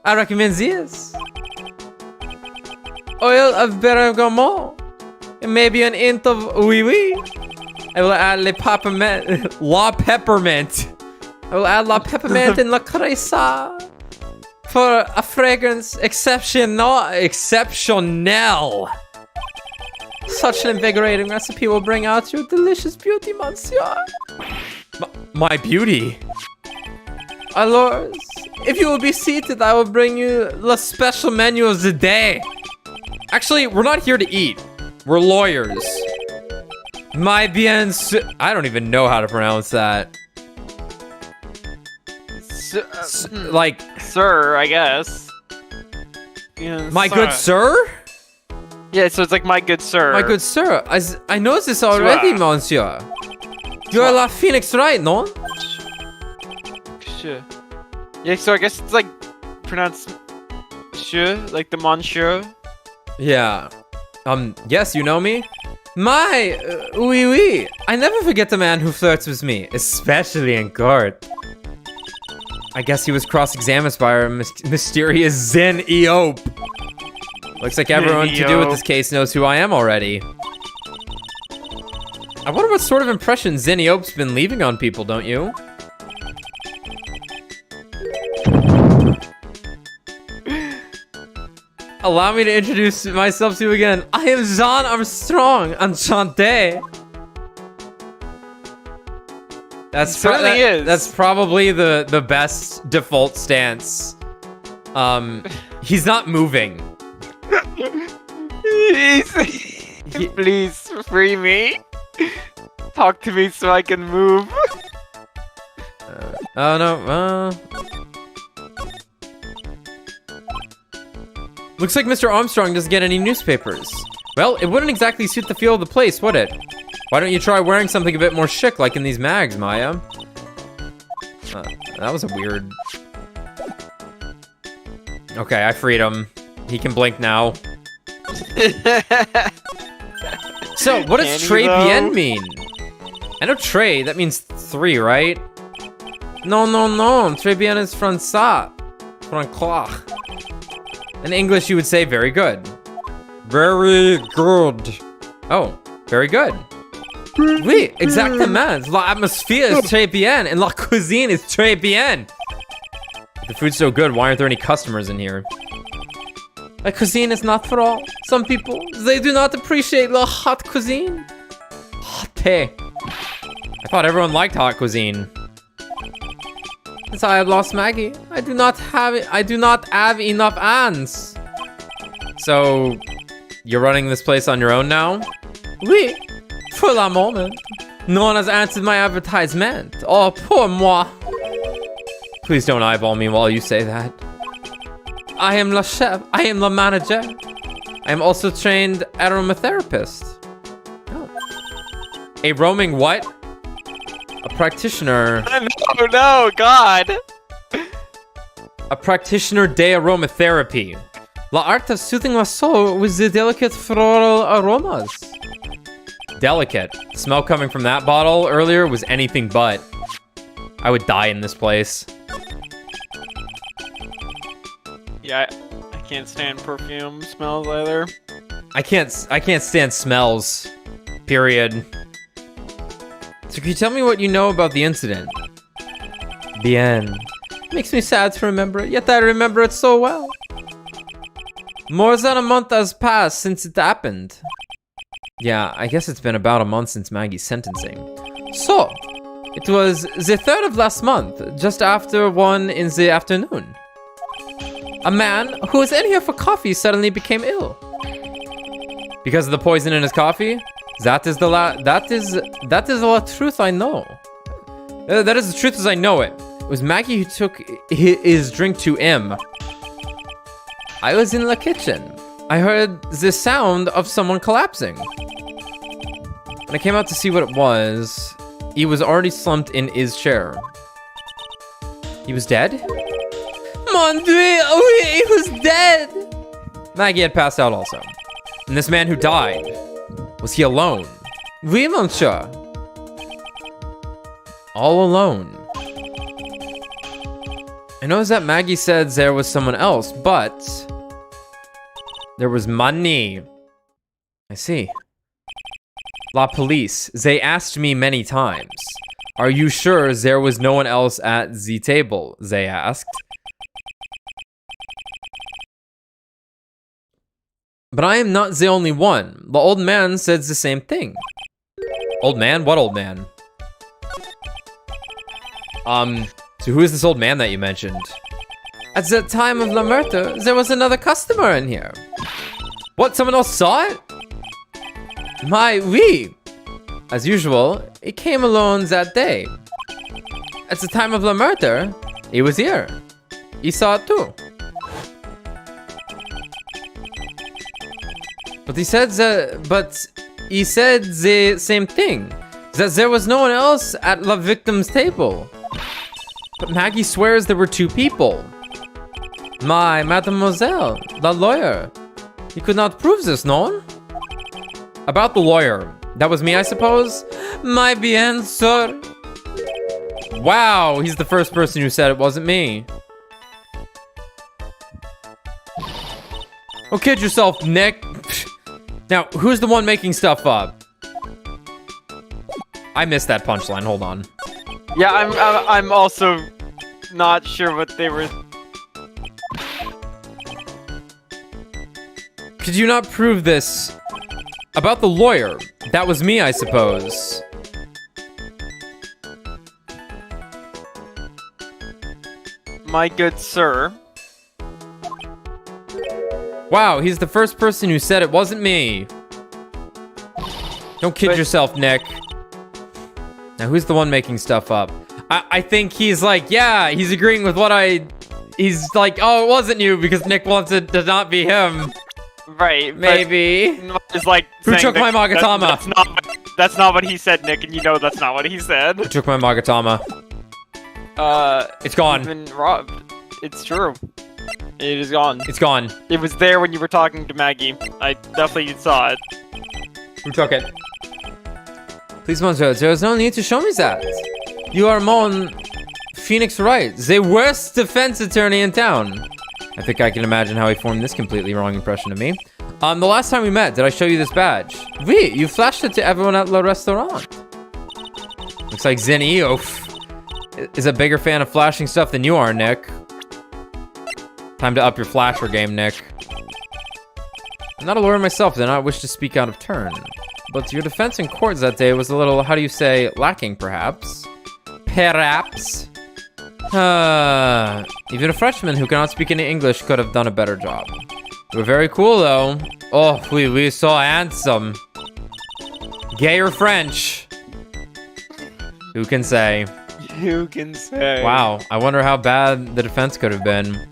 I recommend this. Oil of bergamot. And maybe an hint of oui. I will add la peppermint. I will add la peppermint and la cresa. For a fragrance exceptional. Such an invigorating recipe will bring out your delicious beauty, monsieur. My beauty? Alors, if you will be seated, I will bring you the special menu of the day. Actually, we're not here to eat. We're lawyers. My bien, I don't even know how to pronounce that. Like, sir, I guess. Yeah, my good sir? Yeah, so it's like my good sir. My good sir, I know this already, monsieur. You're La Phoenix, right, no? Sure. Yeah, so I guess it's like pronounced sure, like the monsieur. Yeah. Yes, you know me? My, oui, oui. I never forget the man who flirts with me, especially in court. I guess he was cross-examined by our mysterious Zen Eope. Looks like everyone to do with this case knows who I am already. I wonder what sort of impression Zen Eope's been leaving on people, don't you? Allow me to introduce myself to you again. I am Jean Armstrong. Enchanté. That's probably the best default stance. He's not moving. Please free me. Talk to me so I can move. Oh no. Looks like Mr. Armstrong doesn't get any newspapers. Well, it wouldn't exactly suit the feel of the place, would it? Why don't you try wearing something a bit more chic, like in these mags, Maya? That was a weird... Okay, I freed him. He can blink now. So, what does très bien mean? I know très, that means 3, right? No, très bien is français. Francois. In English, you would say very good. Very good. Oh, very good. Oui, exactement. L'atmosphere is très bien, and la cuisine is très bien. If the food's so good, why aren't there any customers in here? La cuisine is not for all. Some people, they do not appreciate la hot cuisine. Hot tea. I thought everyone liked hot cuisine. Since I have lost Maggie, I do not have enough hands. So, you're running this place on your own now? Oui, for the moment. No one has answered my advertisement. Oh, pour moi. Please don't eyeball me while you say that. I am the chef. I am the manager. I am also trained aromatherapist. Oh. A roaming what? A practitioner. Oh no, God! A practitioner de aromatherapy. La art of soothing my soul with the delicate floral aromas. Delicate. The smell coming from that bottle earlier was anything but. I would die in this place. Yeah, I can't stand perfume smells either. I can't stand smells. Period. So can you tell me what you know about the incident? Bien. Makes me sad to remember it, yet I remember it so well. More than a month has passed since it happened. Yeah, I guess it's been about a month since Maggie's sentencing. So, it was the 3rd of last month, just after 1 in the afternoon. A man who was in here for coffee suddenly became ill. Because of the poison in his coffee? That is the truth I know. That is the truth as I know it. It was Maggie who took his drink to him. I was in the kitchen. I heard the sound of someone collapsing. When I came out to see what it was, he was already slumped in his chair. He was dead? Mon Dieu, oh, he was dead! Maggie had passed out also. And this man who died, was he alone? Oui, monsieur. All alone. I know that Maggie said there was someone else, but there was money. I see. La police, they asked me many times. Are you sure there was no one else at the table? They asked. But I am not the only one. The old man said the same thing. Old man? What old man? So who is this old man that you mentioned? At the time of the murder, there was another customer in here. What, someone else saw it? Oui. As usual, he came alone that day. At the time of the murder, he was here. He saw it too. But he said the same thing. That there was no one else at the victim's table. But Maggie swears there were two people. Mademoiselle, the lawyer. He could not prove this, no? About the lawyer. That was me, I suppose? My bien, sir. Wow, he's the first person who said it wasn't me. Oh, kid yourself, Nick. Now, who's the one making stuff up? I missed that punchline. Hold on. Yeah, I'm also not sure what they were. Could you not prove this? About the lawyer. That was me, I suppose. My good sir. Wow, he's the first person who said it wasn't me. Don't kid yourself, Nick. Now, who's the one making stuff up? I think he's like, yeah, he's agreeing with what he's like, oh, it wasn't you because Nick wants it to not be him. Right. Maybe. It's like who took my Magatama? That's not what he said, Nick, and you know that's not what he said. Who took my Magatama? It's gone. Been robbed. It's true. It is gone. It's gone. It was there when you were talking to Maggie. I definitely saw it. Who took it? Please, monsieur, there is no need to show me that. You are Mon Phoenix Wright, the worst defense attorney in town. I think I can imagine how he formed this completely wrong impression of me. The last time we met, did I show you this badge? Oui, you flashed it to everyone at Le Restaurant. Looks like Zen Eof is a bigger fan of flashing stuff than you are, Nick. Time to up your flasher game, Nick. I'm not a lawyer myself, then I wish to speak out of turn. But your defense in court that day was a little, how do you say, lacking, perhaps? Perhaps. Even a freshman who cannot speak any English could have done a better job. You were very cool, though. Oh, we so handsome. Gay or French? Who can say? Who can say? Wow, I wonder how bad the defense could have been.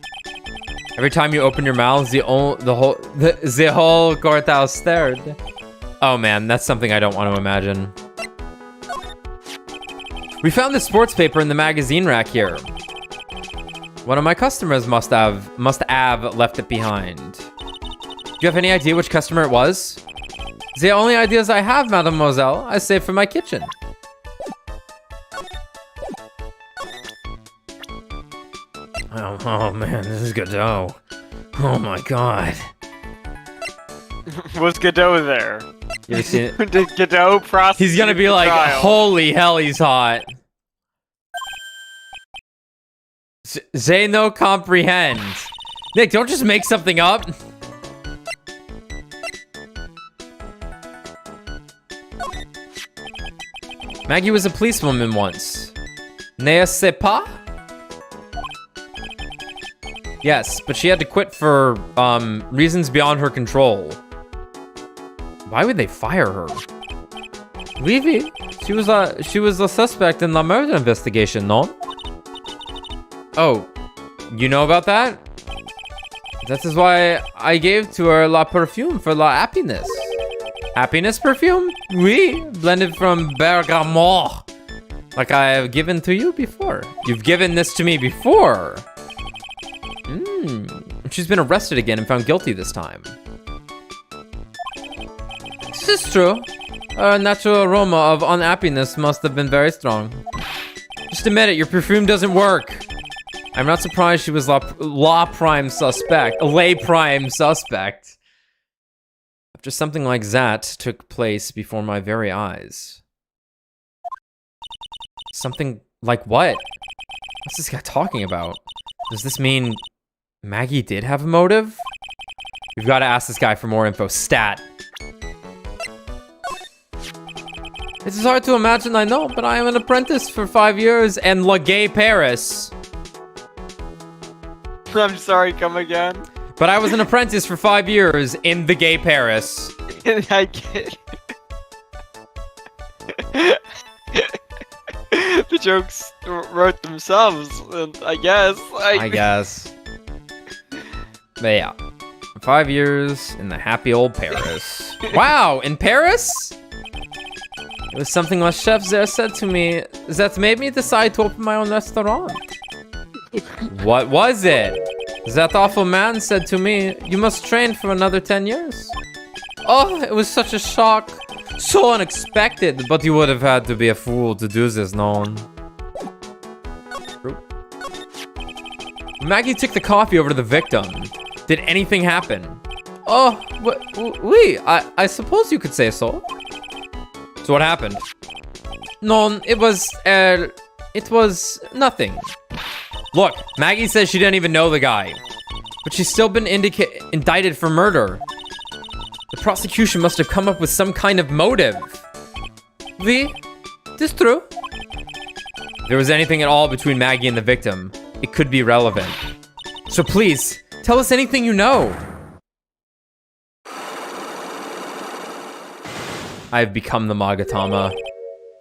Every time you open your mouth, the whole courthouse stared. Oh man, that's something I don't want to imagine. We found this sports paper in the magazine rack here. One of my customers must have left it behind. Do you have any idea which customer it was? The only ideas I have, mademoiselle, I saved for my kitchen. Oh man, this is Kudo. Oh my god. Was Kudo there? You ever seen it? Did Kudo prosecute? He's gonna be like, trial? Holy hell, he's hot. They no comprehend. Nick, don't just make something up. Maggie was a policewoman once. N'est-ce pas? Yes, but she had to quit for, reasons beyond her control. Why would they fire her? Oui, she was a suspect in the murder investigation, no? Oh, you know about that? That is why I gave to her la perfume for la happiness. Happiness perfume? Oui, blended from bergamot. Like I have given to you before. You've given this to me before. She's been arrested again and found guilty this time. This is true. Her natural aroma of unhappiness must have been very strong. Just admit it, your perfume doesn't work. I'm not surprised she was lay prime suspect. After something like that took place before my very eyes. Something like what? What's this guy talking about? Does this mean Maggie did have a motive? We've got to ask this guy for more info. Stat. It's hard to imagine, I know, but I am an apprentice for 5 years in La Gay Paris. I'm sorry, come again. But I was an apprentice for 5 years in the Gay Paris. I get the jokes wrote themselves, and I guess. I guess. But yeah. 5 years in the happy old Paris. Wow, in Paris? It was something my chef there said to me that made me decide to open my own restaurant. What was it? That awful man said to me, you must train for another 10 years. Oh, it was such a shock. So unexpected, but you would have had to be a fool to do this, no? Maggie took the coffee over to the victim. Did anything happen? Oh, oui, I suppose you could say so. So what happened? No, it was nothing. Look, Maggie says she didn't even know the guy, but she's still been indicted for murder. The prosecution must have come up with some kind of motive. Oui, this true. If there was anything at all between Maggie and the victim, it could be relevant. So please, tell us anything you know. I've become the Magatama.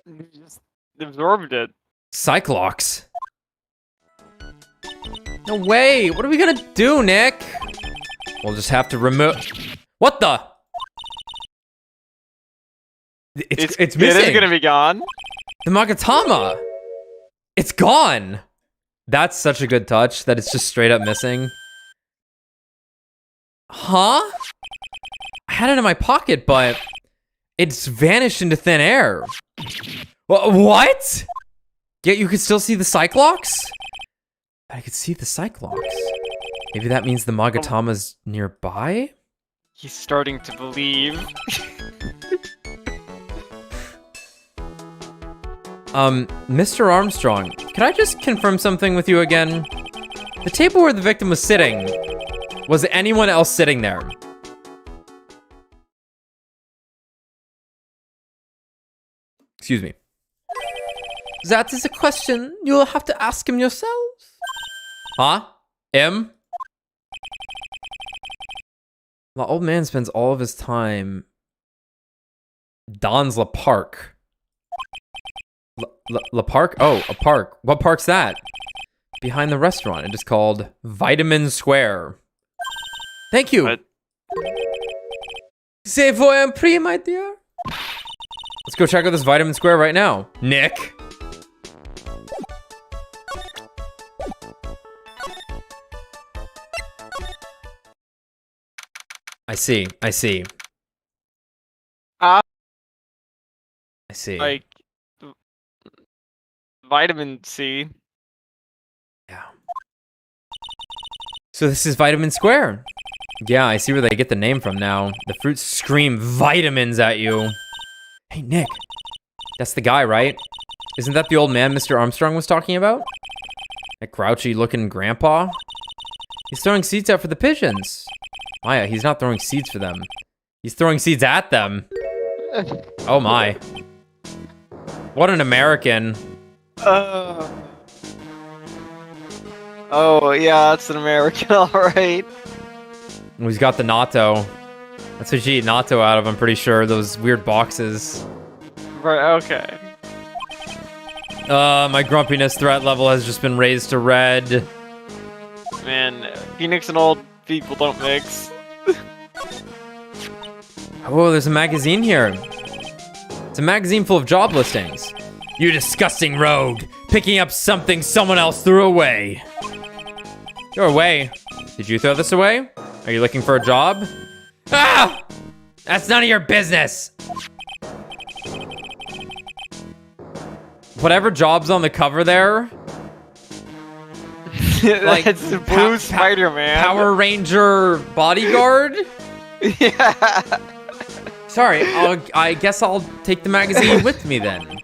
You just absorbed it. Cyclops. No way! What are we gonna do, Nick? We'll just have to remove... What the? It's missing. It is gonna be gone. The Magatama! It's gone! That's such a good touch that it's just straight up missing. Huh? I had it in my pocket, but it's vanished into thin air. What? Yet you could still see the Cyclops? I could see the Cyclops. Maybe that means the Magatama's nearby? He's starting to believe. Mr. Armstrong, can I just confirm something with you again? The table where the victim was sitting, was anyone else sitting there? Excuse me. That is a question you'll have to ask him yourselves. Huh? M? The old man spends all of his time... Don's La Park. La Park? Oh, a park. What park's that? Behind the restaurant. It is called Vitamin Square. Thank you. What? C'est vous un prix, my dear? Let's go check out this Vitamin Square right now. Nick. I see. I see. I see. Like vitamin C. Yeah. So this is Vitamin Square. Yeah, I see where they get the name from now. The fruits scream vitamins at you. Hey, Nick. That's the guy, right? Isn't that the old man Mr. Armstrong was talking about? That grouchy-looking grandpa? He's throwing seeds out for the pigeons. Maya, he's not throwing seeds for them. He's throwing seeds at them. Oh, my. What an American. Oh, yeah, that's an American, alright. He's got the natto. That's what you eat natto out of, I'm pretty sure. Those weird boxes. Right, okay. My grumpiness threat level has just been raised to red. Man, Phoenix and old people don't mix. Oh, there's a magazine here. It's a magazine full of job listings. You disgusting rogue, picking up something someone else threw away. Throw away? Did you throw this away? Are you looking for a job? Ah! That's none of your business. Whatever job's on the cover there. Like, it's the blue Spider-Man. Power Ranger bodyguard? Yeah. Sorry, I guess I'll take the magazine with me then.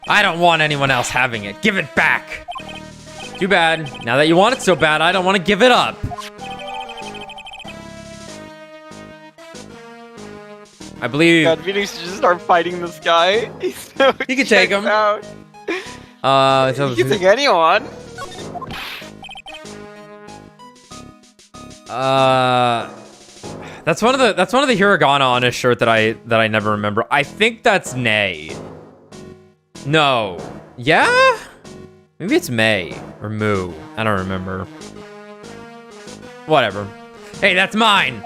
I don't want anyone else having it. Give it back. Too bad. Now that you want it so bad, I don't want to give it up. I believe God, we need to just start fighting this guy. He's so you can take him. out. So, You can take anyone. that's one of the hiragana on his shirt that I never remember. I think that's Nay. No. Yeah? Maybe it's May or Moo. I don't remember. Whatever. Hey, that's mine.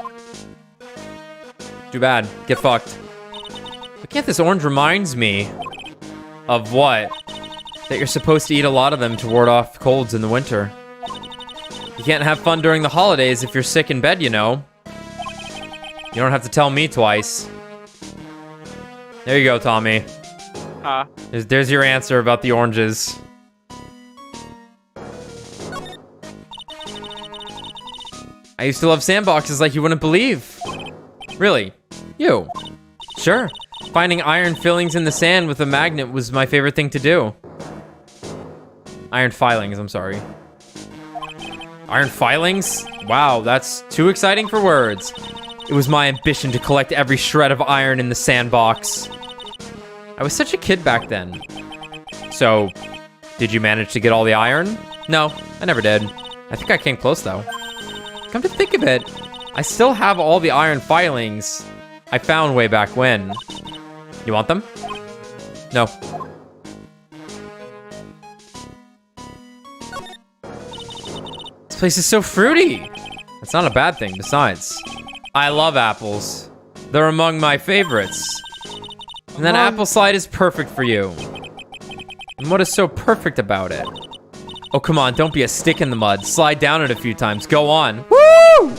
Too bad. Get fucked. But can't this orange reminds me of what? That you're supposed to eat a lot of them to ward off colds in the winter. You can't have fun during the holidays if you're sick in bed, you know. You don't have to tell me twice. There you go, Tommy. There's your answer about the oranges. I used to love sandboxes like you wouldn't believe. Really? You? Sure. Finding iron fillings in the sand with a magnet was my favorite thing to do. Iron filings, I'm sorry. Iron filings? Wow, that's too exciting for words. It was my ambition to collect every shred of iron in the sandbox. I was such a kid back then. So, did you manage to get all the iron? No, I never did. I think I came close though. Come to think of it, I still have all the iron filings I found way back when. You want them? No. This place is so fruity. That's not a bad thing, besides. I love apples. They're among my favorites. And that apple slide is perfect for you. And what is so perfect about it? Oh, come on, don't be a stick in the mud. Slide down it a few times. Go on. Woo!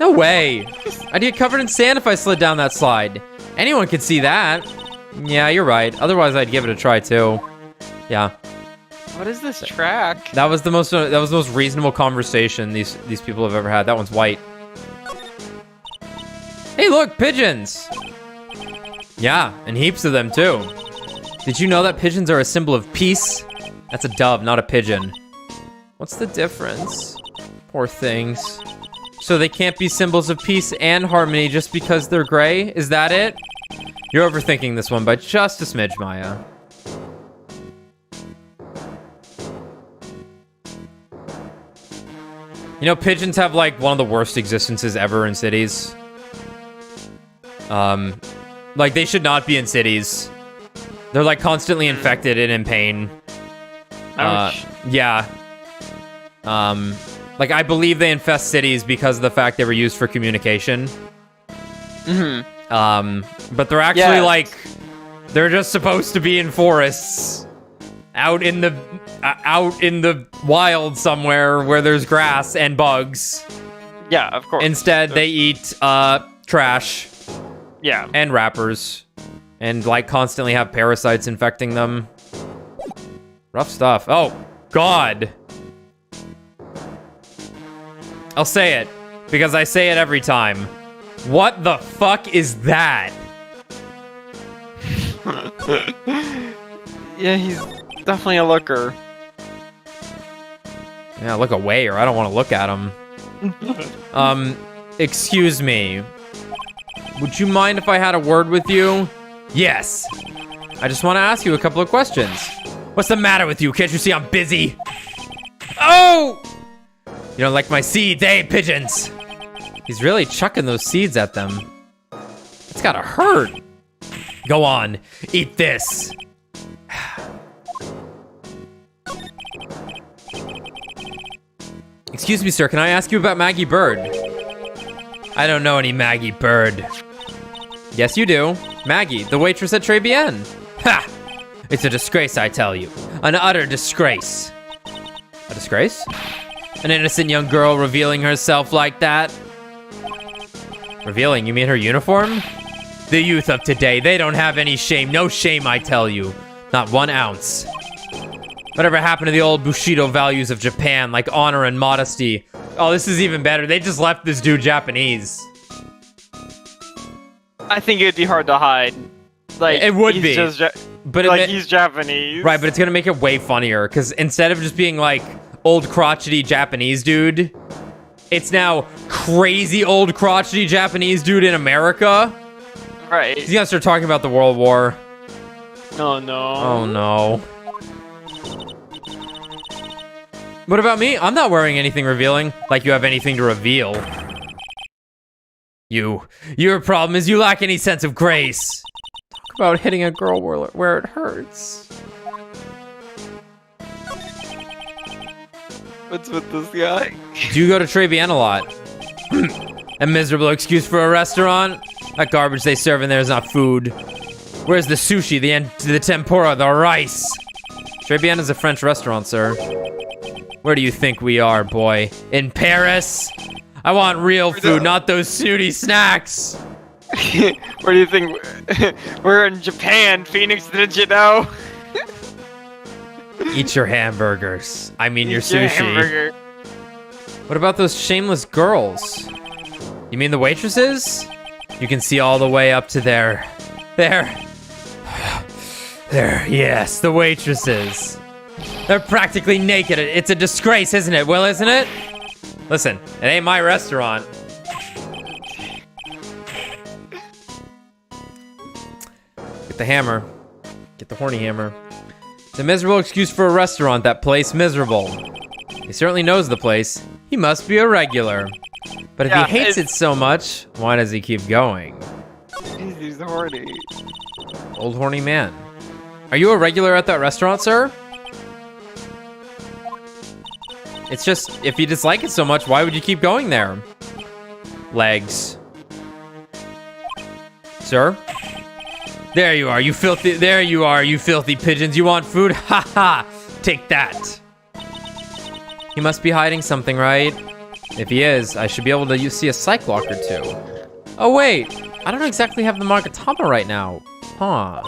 No way. I'd get covered in sand if I slid down that slide. Anyone could see that. Yeah, you're right. Otherwise, I'd give it a try too. Yeah. What is this track? That was the most reasonable conversation these people have ever had. That one's white. Hey, look, pigeons. Yeah, and heaps of them too. Did you know that pigeons are a symbol of peace? That's a dove, not a pigeon. What's the difference? Poor things. So they can't be symbols of peace and harmony just because they're gray? Is that it? You're overthinking this one by just a smidge, Maya. You know, pigeons have like one of the worst existences ever in cities. Like they should not be in cities. They're like constantly infected and in pain. Yeah. Like I believe they infest cities because of the fact they were used for communication. But they're actually like, they're just supposed to be in forests, out in the wild somewhere where there's grass and bugs. Yeah, of course. Instead, they eat trash. Yeah. And wrappers, and like constantly have parasites infecting them. Rough stuff. Oh, God. I'll say it, because I say it every time. What the fuck is that? Yeah, he's definitely a looker. Yeah, look away, or I don't want to look at him. Excuse me. Would you mind if I had a word with you? Yes. I just want to ask you a couple of questions. What's the matter with you? Can't you see I'm busy? Oh! You don't like my seeds, eh, pigeons? He's really chucking those seeds at them. It's gotta hurt. Go on, eat this. Excuse me, sir, can I ask you about Maggie Bird? I don't know any Maggie Bird. Yes, you do. Maggie, the waitress at Très Bien. Ha! It's a disgrace, I tell you. An utter disgrace. A disgrace? An innocent young girl revealing herself like that? Revealing? You mean her uniform? The youth of today, they don't have any shame. No shame, I tell you. Not 1 ounce. Whatever happened to the old Bushido values of Japan, like honor and modesty? Oh, this is even better. They just left this dude Japanese. I think it'd be hard to hide. Like it would be, but like he's Japanese, right? But it's gonna make it way funnier because instead of just being like old crotchety Japanese dude, it's now crazy old crotchety Japanese dude in America. Right. He's gonna start talking about the World War. Oh no. Oh no. What about me? I'm not wearing anything revealing. Like you have anything to reveal. Your problem is you lack any sense of grace. Talk about hitting a girl where it hurts. What's with this guy? Do you go to Trebian a lot? A miserable excuse for a restaurant? That garbage they serve in there is not food. Where's the sushi, the tempura, the rice? Trebian is a French restaurant, sir. Where do you think we are, boy? In Paris? I want real food, not those snooty snacks. Where do you think we're in Japan? Phoenix, didn't you know? Eat your hamburgers. I mean your Eat your sushi. hamburger. What about those shameless girls? You mean the waitresses? You can see all the way up to there. There, yes, the waitresses. They're practically naked. It's a disgrace, isn't it, Will, isn't it? Listen, it ain't my restaurant. Get the hammer. Get the horny hammer. It's a miserable excuse for a restaurant, that place miserable. He certainly knows the place. He must be a regular. But if he hates it so much, why does he keep going? He's horny. Old horny man. Are you a regular at that restaurant, sir? It's just, if you dislike it so much, why would you keep going there? Legs. Sir? There you are, you filthy pigeons. You want food? Ha ha! Take that. He must be hiding something, right? If he is, I should be able to see a psych lock or two. Oh wait, I don't exactly have the Magatama right now. Huh.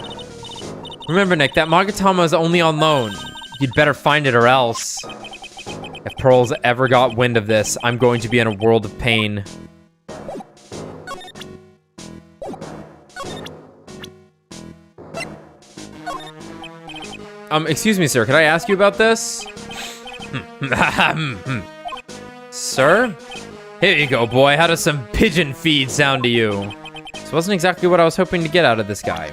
Remember, Nick, that Magatama is only on loan. You'd better find it or else. If Pearl's ever got wind of this, I'm going to be in a world of pain. Excuse me, sir, could I ask you about this? Sir? Here you go, boy. How does some pigeon feed sound to you? This wasn't exactly what I was hoping to get out of this guy.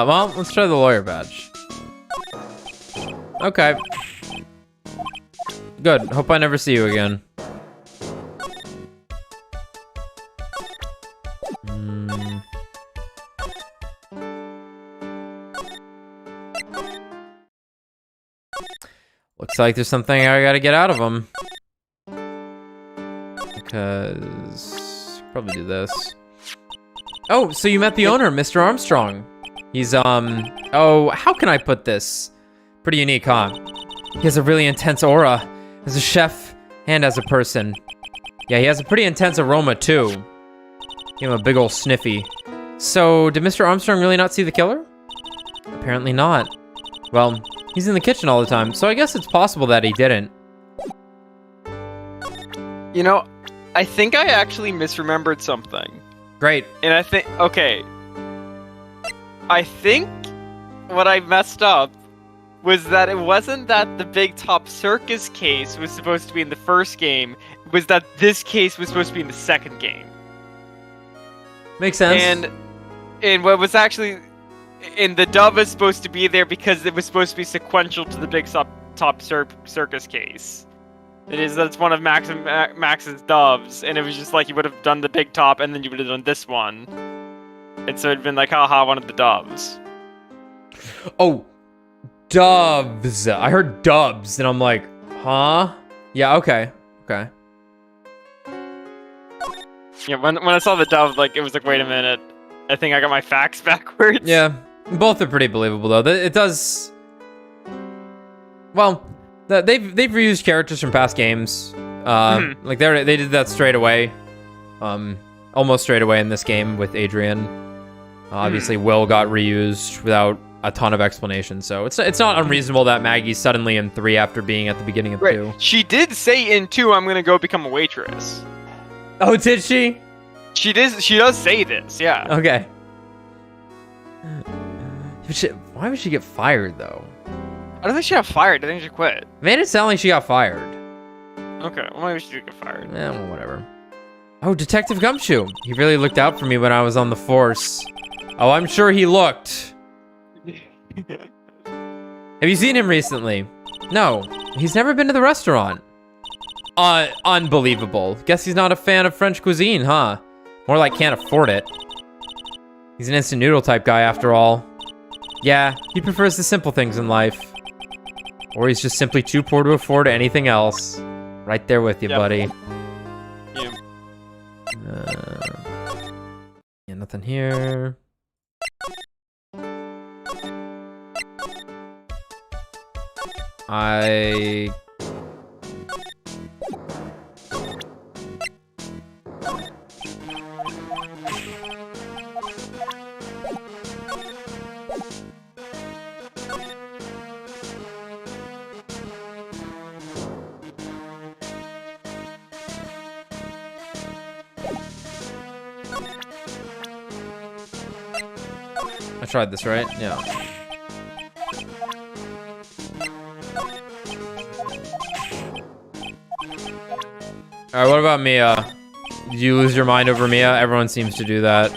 Well, let's try the lawyer badge. Okay. Good. Hope I never see you again. Looks like there's something I gotta get out of him. Because... probably do this. Oh, so you met the owner, Mr. Armstrong. He's, oh, how can I put this? Pretty unique, huh? He has a really intense aura as a chef and as a person. Yeah, he has a pretty intense aroma, too. Give him a big ol' sniffy. So, did Mr. Armstrong really not see the killer? Apparently not. Well, he's in the kitchen all the time, so I guess it's possible that he didn't. You know, I think I actually misremembered something. Great. And I think, okay. I think what I messed up was that it wasn't that the Big Top Circus case was supposed to be in the first game, it was that this case was supposed to be in the second game. Makes sense. And what was actually... And the dove is supposed to be there because it was supposed to be sequential to the Big Top Circus case. That's one of Max's doves, and it was just like you would have done the Big Top and then you would have done this one. And so it'd been like, haha, one of the doves. Oh, doves. I heard dubs, and I'm like, huh? Yeah, okay. Okay. Yeah, when I saw the dove, like, it was like, wait a minute. I think I got my facts backwards. Yeah, both are pretty believable, though. It does... Well, they've reused characters from past games. Like, they did that straight away. Almost straight away in this game with Adrian. Obviously, Will got reused without a ton of explanation, so it's not unreasonable that Maggie's suddenly in 3 after being at the beginning of 2. She did say in 2, I'm gonna go become a waitress. Oh, did she? She does say this, yeah. Okay. Why would she get fired, though? I don't think she got fired. I think she quit. Made it sound like she got fired. Okay, well, maybe she did get fired. Well, whatever. Oh, Detective Gumshoe. He really looked out for me when I was on the force. Oh, I'm sure he looked. Have you seen him recently? No, he's never been to the restaurant. Unbelievable. Guess he's not a fan of French cuisine, huh? More like can't afford it. He's an instant noodle type guy after all. Yeah, he prefers the simple things in life. Or he's just simply too poor to afford anything else. Right there with you, buddy. Yeah. Yeah, nothing here. I tried this, right? Yeah. Alright, what about Mia? Did you lose your mind over Mia? Everyone seems to do that.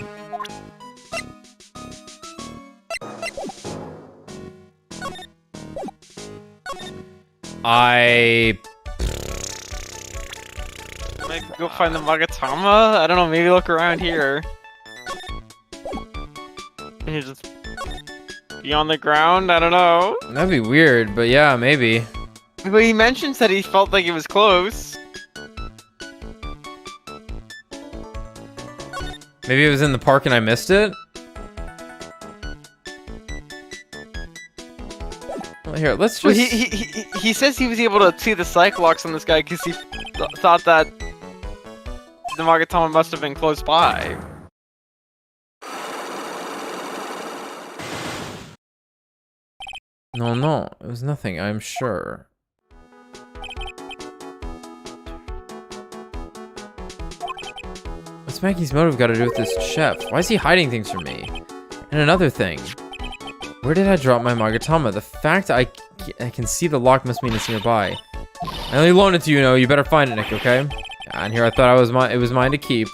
Maybe go find the Magatama? I don't know, maybe look around here. Can you just be on the ground? I don't know. That'd be weird, but yeah, maybe. But he mentions that he felt like it was close. Maybe it was in the park and I missed it? Well, here, let's just... Well, he says he was able to see the Cyclops on this guy because he thought that the Magatama must have been close by. No, it was nothing, I'm sure. What's Maggie's motive got to do with this chef? Why is he hiding things from me? And another thing. Where did I drop my Magatama? The fact I can see the lock must mean it's nearby. I only loaned it to you, you better find it, Nick, okay? And here I thought it was mine to keep.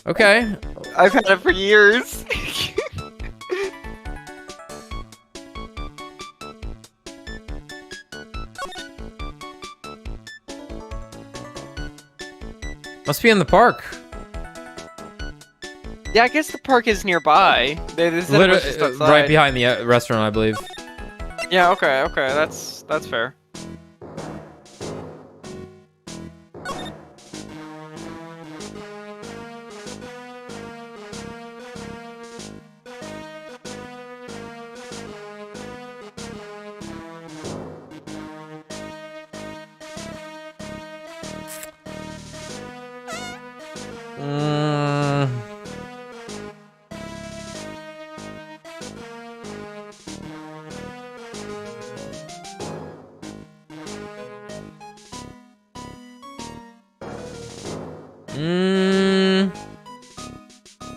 Okay. I've had it for years. Must be in the park. Yeah, I guess the park is nearby. Literally, right behind the restaurant, I believe. Yeah, okay, that's fair.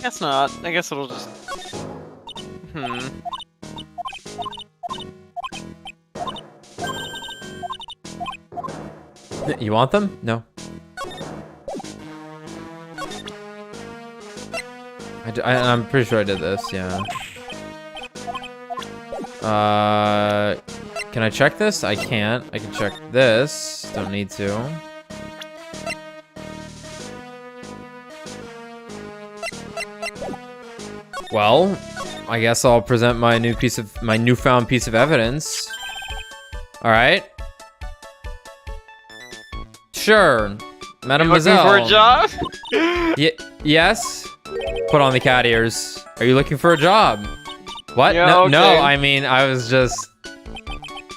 Guess not. I guess it'll just... You want them? No. I'm pretty sure I did this, yeah. Can I check this? I can't. I can check this. Don't need to. Well, I guess I'll present my newfound piece of evidence. All right. Sure, Mademoiselle. Looking for a job? Yes. Put on the cat ears. Are you looking for a job? What? Yeah, no, okay. no. I mean, I was just.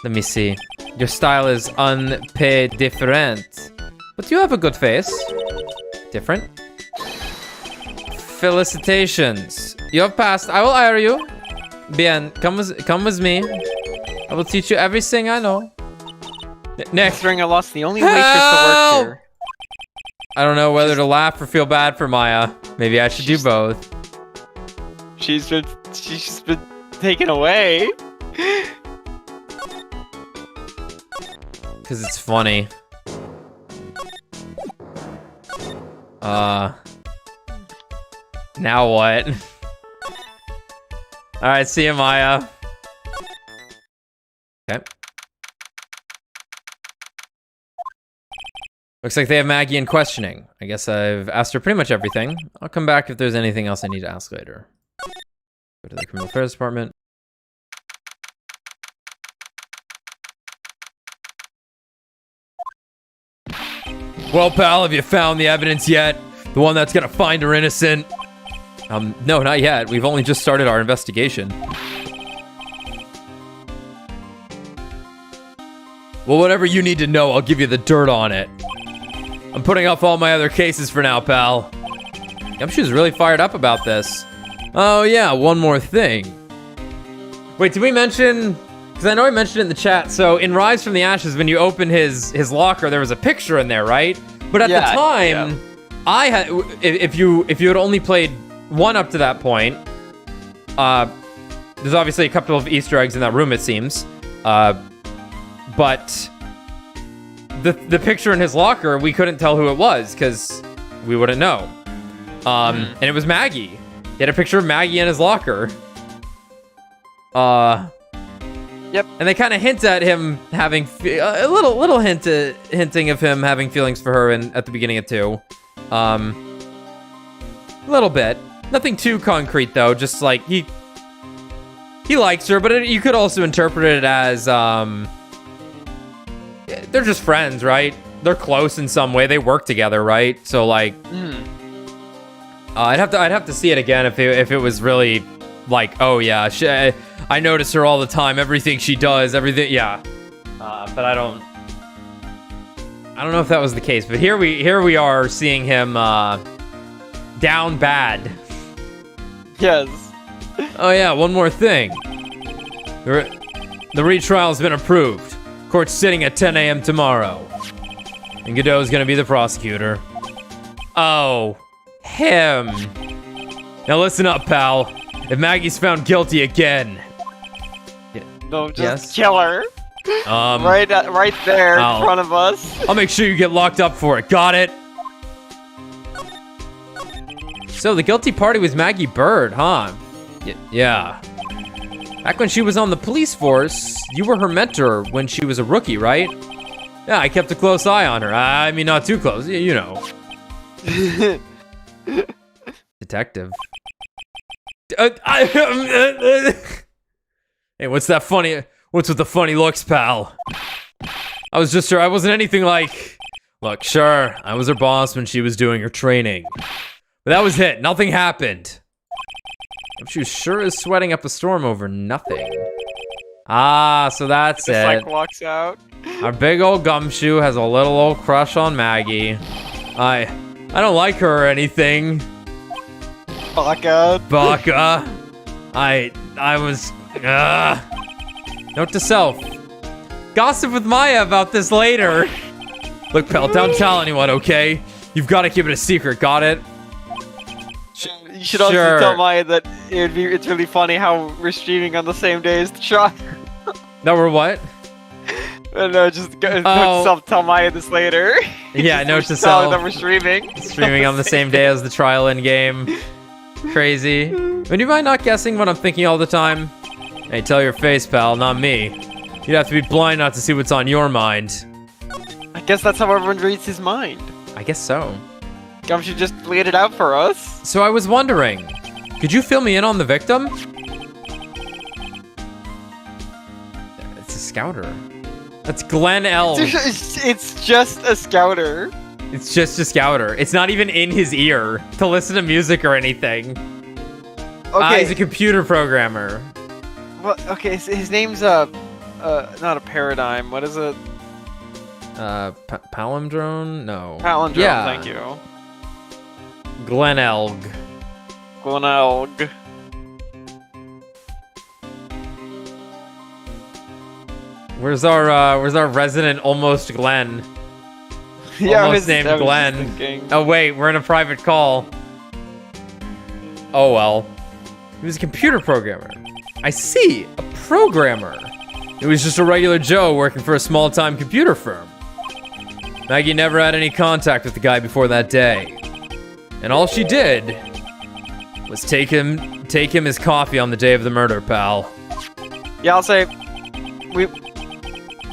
Let me see. Your style is unpaid different, but you have a good face. Different. Felicitations. You have passed. I will hire you. Bien, come with me. I will teach you everything I know. Next. Considering I lost the only waitress to work here. I don't know whether to laugh or feel bad for Maya. Maybe I should do both. She's been taken away. Because it's funny. Now what? Alright, see you, Maya. Okay. Looks like they have Maggie in questioning. I guess I've asked her pretty much everything. I'll come back if there's anything else I need to ask later. Go to the criminal affairs department. Well, pal, have you found the evidence yet? The one that's gonna find her innocent? No, not yet. We've only just started our investigation. Well, whatever you need to know, I'll give you the dirt on it. I'm putting off all my other cases for now, pal. Gumshoe's really fired up about this. Oh yeah, one more thing. Wait, did we mention... Because I know I mentioned it in the chat. So in Rise from the Ashes, when you open his locker, there was a picture in there, right? But at the time, I had... If you had only played one up to that point, there's obviously a couple of Easter eggs in that room, it seems. But the picture in his locker, we couldn't tell who it was because we wouldn't know. And it was Maggie. He had a picture of Maggie in his locker. Yep. And they kind of hint at him having a little hinting of him having feelings for her at the beginning of 2. A little bit. Nothing too concrete though. Just like he likes her, but you could also interpret it as they're just friends, right? They're close in some way. They work together, right? So like, I'd have to see it again if it was really like, oh yeah, I notice her all the time. Everything she does, everything, yeah. But I don't know if that was the case. But here we are seeing him down bad. Yes. Oh yeah, one more thing. The retrial's been approved. Court's sitting at 10 a.m. tomorrow. And Kudo's gonna be the prosecutor. Oh, him. Now listen up, pal. If Maggie's found guilty again... No, just kill her. Right there in front of us. I'll make sure you get locked up for it. Got it? So the guilty party was Maggie Bird, huh? Yeah. Back when she was on the police force, you were her mentor when she was a rookie, right? Yeah, I kept a close eye on her. I mean, not too close, you know. Detective. Hey, what's that funny? What's with the funny looks, pal? I was just sure I wasn't anything like... Look, sure, I was her boss when she was doing her training. But that was it. Nothing happened. She sure is sweating up a storm over nothing. Ah, so that's it. Like walks out. Our big old Gumshoe has a little old crush on Maggie. I don't like her or anything. Baka. I was... Note to self. Gossip with Maya about this later. Look, pal, don't tell anyone, okay? You've got to keep it a secret, got it? You should also tell Maya that it's really funny how we're streaming on the same day as the trial. No, we're what? No, just note to self, tell Maya this later. Yeah, note to self. That we're streaming. Streaming on the same day as the trial in game. Crazy. Would you mind not guessing what I'm thinking all the time? Hey, tell your face, pal, not me. You'd have to be blind not to see what's on your mind. I guess that's how everyone reads his mind. I guess so. Gumshoe just laid it out for us. So I was wondering, could you fill me in on the victim? It's a scouter. That's Glenn L. It's just a scouter. It's just a scouter. It's not even in his ear to listen to music or anything. Okay. He's a computer programmer. Well, okay, so his name's not a paradigm. What is it? Palindrome? No. Palindrome. Yeah. Thank you. Glenn Elg. Glenn Elg. Where's our resident almost Glenn? Almost named Glenn. Oh wait, we're in a private call. Oh well. He was a computer programmer. I see, a programmer. It was just a regular Joe working for a small-time computer firm. Maggie never had any contact with the guy before that day. And all she did was take him his coffee on the day of the murder, pal. Yeah, I'll say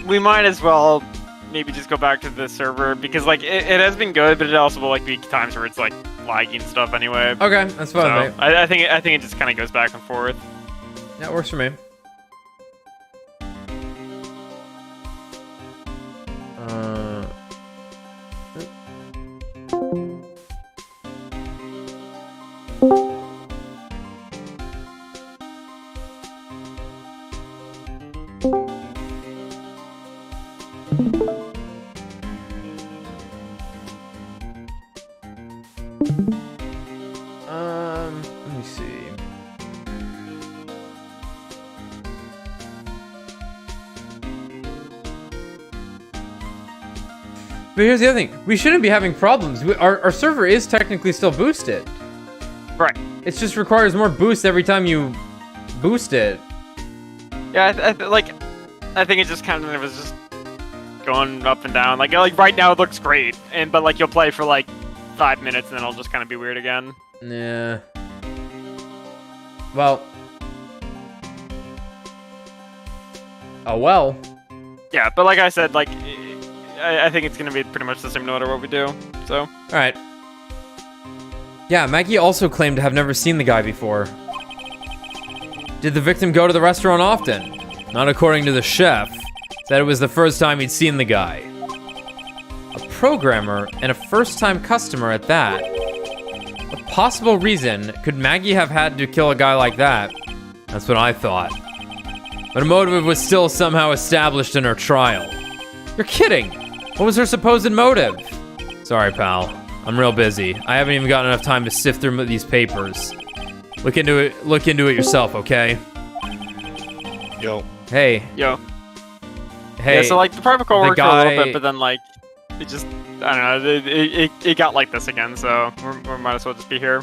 we might as well maybe just go back to the server because like it has been good, but it also will like be times where it's like lagging stuff anyway. Okay, that's fine. So, Mate. I think it just kind of goes back and forth. That works for me. Let me see. But here's the other thing. We shouldn't be having problems. Our server is technically still boosted. Right. It just requires more boost every time you boost it. Yeah, I think it just kind of was just going up and down. Like right now it looks great, but like you'll play for like 5 minutes and then it'll just kind of be weird again. Yeah. Well. Oh well. Yeah, but like I said, like I think it's gonna be pretty much the same no matter what we do. So. All right. Yeah, Maggie also claimed to have never seen the guy before. Did the victim go to the restaurant often? Not according to the chef. Said it was the first time he'd seen the guy. A programmer and a first-time customer at that. What possible reason could Maggie have had to kill a guy like that? That's what I thought. But a motive was still somehow established in her trial. You're kidding! What was her supposed motive? Sorry, pal. I'm real busy. I haven't even got enough time to sift through these papers. Look into it yourself, okay? Yo. Hey. Yo. Hey. Yeah, so like the private call worked for a guy... little bit, but then like it just I don't know, it got like this again, so we might as well just be here.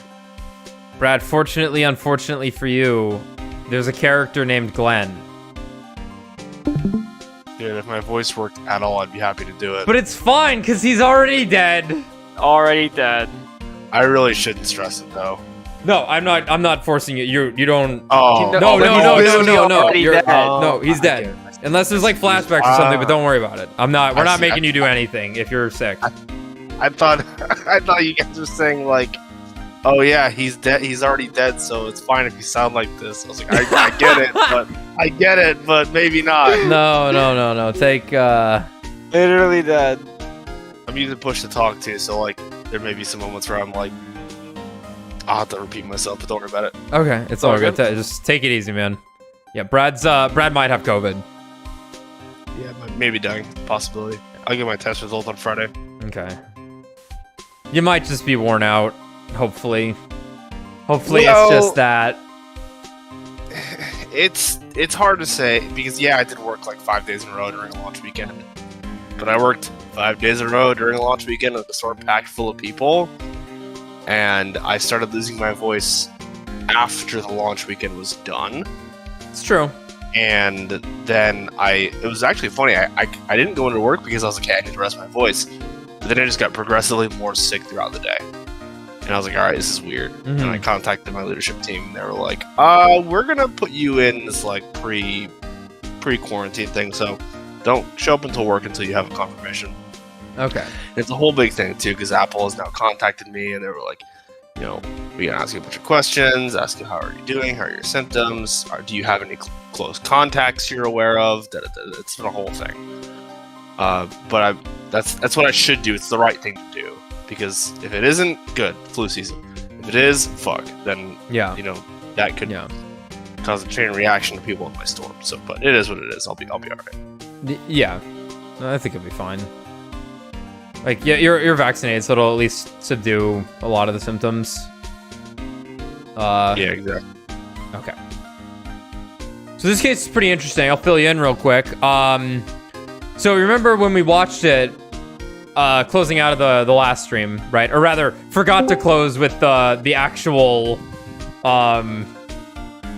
Brad, unfortunately for you, there's a character named Glenn. Dude, if my voice worked at all, I'd be happy to do it. But it's fine, because he's already dead. Already dead. I really shouldn't stress it, though. No, I'm not forcing you. You don't... Oh. No. Dead. No, he's dead. Unless there's like flashbacks or something, but don't worry about it. We're not making you do anything if you're sick. I thought you guys were saying like, oh yeah, he's dead. He's already dead, so it's fine if you sound like this. I was like, I get it, but maybe not. No. Take Literally dead. I'm using push to talk too, so like there may be some moments where I'm like, I'll have to repeat myself, but don't worry about it. Okay, it's all good. Just take it easy, man. Yeah, Brad might have COVID. Yeah, maybe dying. Possibility. I'll get my test result on Friday. Okay. You might just be worn out. Hopefully it's just that. It's hard to say because yeah, I did work like 5 days in a row during a launch weekend. But I worked 5 days in a row during a launch weekend with a store packed full of people, and I started losing my voice after the launch weekend was done. It's true. And then it was actually funny. I didn't go into work because I was like, hey, I need to rest my voice. But then I just got progressively more sick throughout the day. And I was like, all right, this is weird. And I contacted my leadership team, and they were like, we're going to put you in this like pre-quarantine thing. So don't show up until work until you have a confirmation. Okay. It's a whole big thing too, because Apple has now contacted me, and they were like, you know, we're gonna ask you a bunch of questions, ask you how are you doing, how are your symptoms, do you have any close contacts you're aware of? It's been a whole thing. But that's what I should do. It's the right thing to do, because if it isn't, good, flu season. If it is, fuck. Then you know that could cause a chain reaction to people in my store. So, but it is what it is. I'll be all right. Yeah, I think it'll be fine. Like, yeah, you're vaccinated, so it'll at least subdue a lot of the symptoms. Yeah, exactly. Okay. So this case is pretty interesting. I'll fill you in real quick. So remember when we watched it, closing out of the last stream, right? Or rather, forgot to close with the actual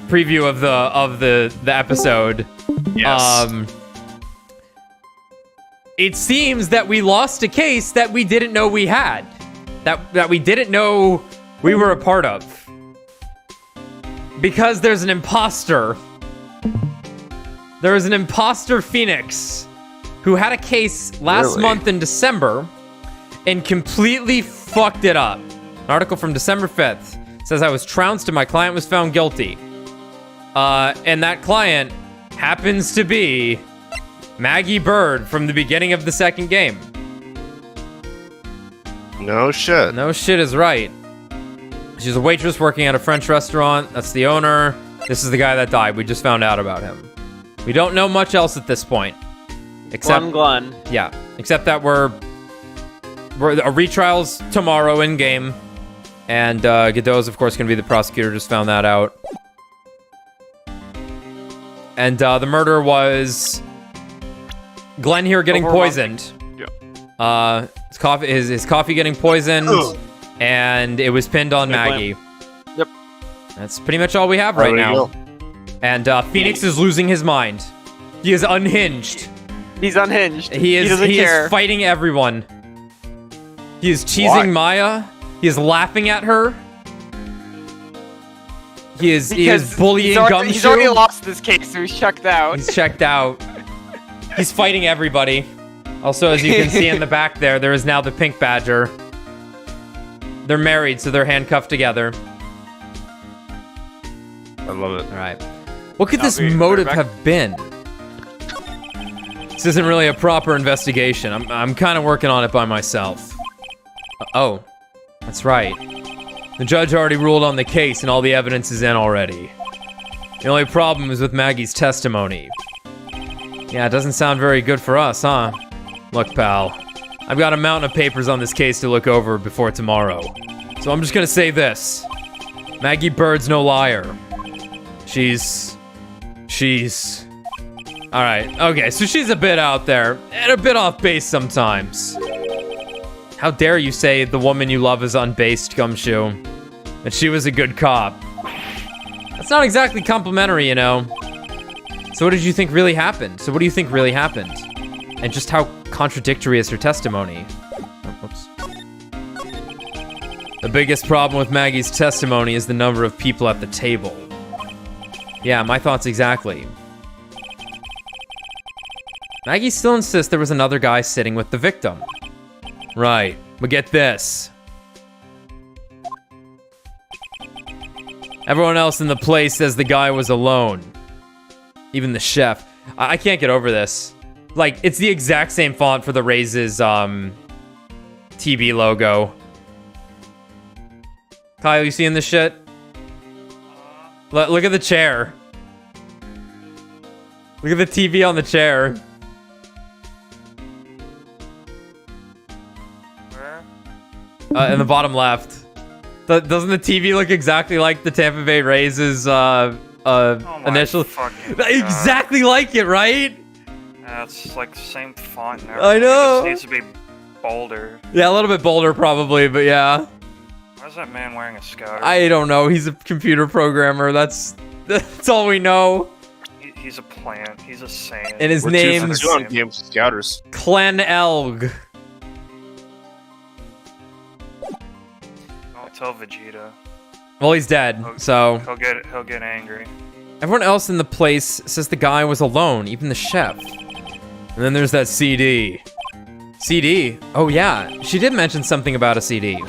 preview of the episode. Yes. It seems that we lost a case that we didn't know we had, that we didn't know we were a part of, because there's an impostor. There is an impostor Phoenix who had a case last month in December and completely fucked it up. An article from December 5th says, I was trounced and my client was found guilty. And that client happens to be Maggie Bird from the beginning of the second game. No shit. No shit is right. She's a waitress working at a French restaurant. That's the owner. This is the guy that died. We just found out about him. We don't know much else at this point. Except Glenn. Yeah, except that we're a retrial's tomorrow in game, and Kudo's of course going to be the prosecutor. Just found that out, and the murder was Glenn here getting poisoned. Yeah. His coffee getting poisoned, and it was pinned on Maggie. Yep. That's pretty much all we have right now. And Phoenix is losing his mind. He is unhinged. He's unhinged. He is fighting everyone. He is cheesing Maya. He is laughing at her. He is bullying Gumshoe. He's already lost this case, so he's checked out. He's checked out. He's fighting everybody. Also, as you can see in the back there is now the pink badger. They're married, so they're handcuffed together. I love it. All right. What could this motive have been? This isn't really a proper investigation. I'm kind of working on it by myself. Oh, that's right. The judge already ruled on the case and all the evidence is in already. The only problem is with Maggie's testimony. Yeah, it doesn't sound very good for us, huh? Look, pal, I've got a mountain of papers on this case to look over before tomorrow. So I'm just gonna say this. Maggie Bird's no liar. She's... Alright, okay, so she's a bit out there, and a bit off base sometimes. How dare you say the woman you love is unbased, Gumshoe? That she was a good cop. That's not exactly complimentary, you know. So what did you think really happened? So what do you think really happened? And just how contradictory is her testimony? Oh, whoops. The biggest problem with Maggie's testimony is the number of people at the table. Yeah, my thoughts exactly. Maggie still insists there was another guy sitting with the victim. Right, but get this. Everyone else in the place says the guy was alone. Even the chef. I can't get over this. Like, it's the exact same font for the Raze's TV logo. Kyle, you seeing this shit? Look at the chair. Look at the TV on the chair. Where? In the bottom left. Doesn't the TV look exactly like the Tampa Bay Rays' initial? Exactly like it, right? Yeah, it's like the same font and I know. It just needs to be bolder. Yeah, a little bit bolder probably, but yeah. Why is that man wearing a scouter? I don't know. He's a computer programmer. That's all we know. He's a plant. He's a saint. And his name's on games with Scouters. Clen Elg. Don't tell Vegeta. Well, he's dead, so He'll get angry. everyone else in the place says the guy was alone, even the chef. And then there's that CD. CD? Oh yeah, she did mention something about a CD.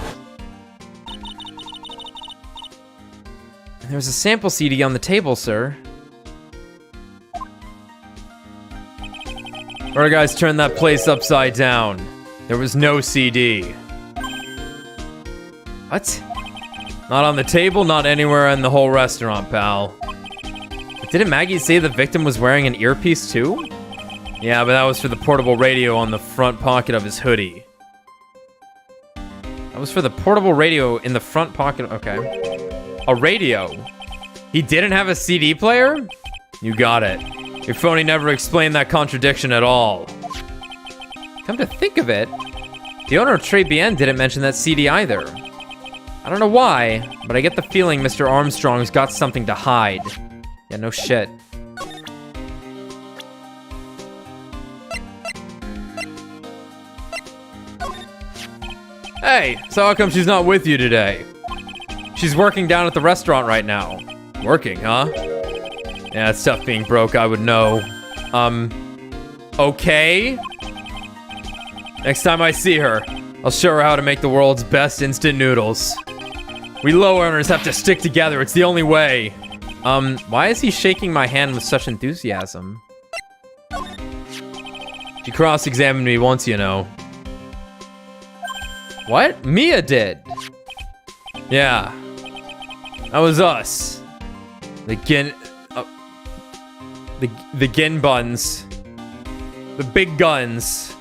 There's a sample CD on the table, sir. Alright guys, turn that place upside down. There was no CD. What? Not on the table, not anywhere in the whole restaurant, pal. But didn't Maggie say the victim was wearing an earpiece too? Yeah, but that was for the portable radio on the front pocket of his hoodie. That was for the portable radio in the front pocket. Okay. A radio? He didn't have a CD player? You got it. Your phony never explained that contradiction at all. Come to think of it, The owner of Très Bien didn't mention that CD either. I don't know why, but I get the feeling Mr. Armstrong's got something to hide. Yeah, no shit. Hey, so how come she's not with you today? She's working down at the restaurant right now. Working, huh? Yeah, it's tough being broke, I would know. Okay? Next time I see her, I'll show her how to make the world's best instant noodles. We low earners have to stick together, it's the only way. Why is he shaking my hand with such enthusiasm? She cross-examined me once, you know. What? Mia did. Yeah. That was us. The Gin buns. The big guns.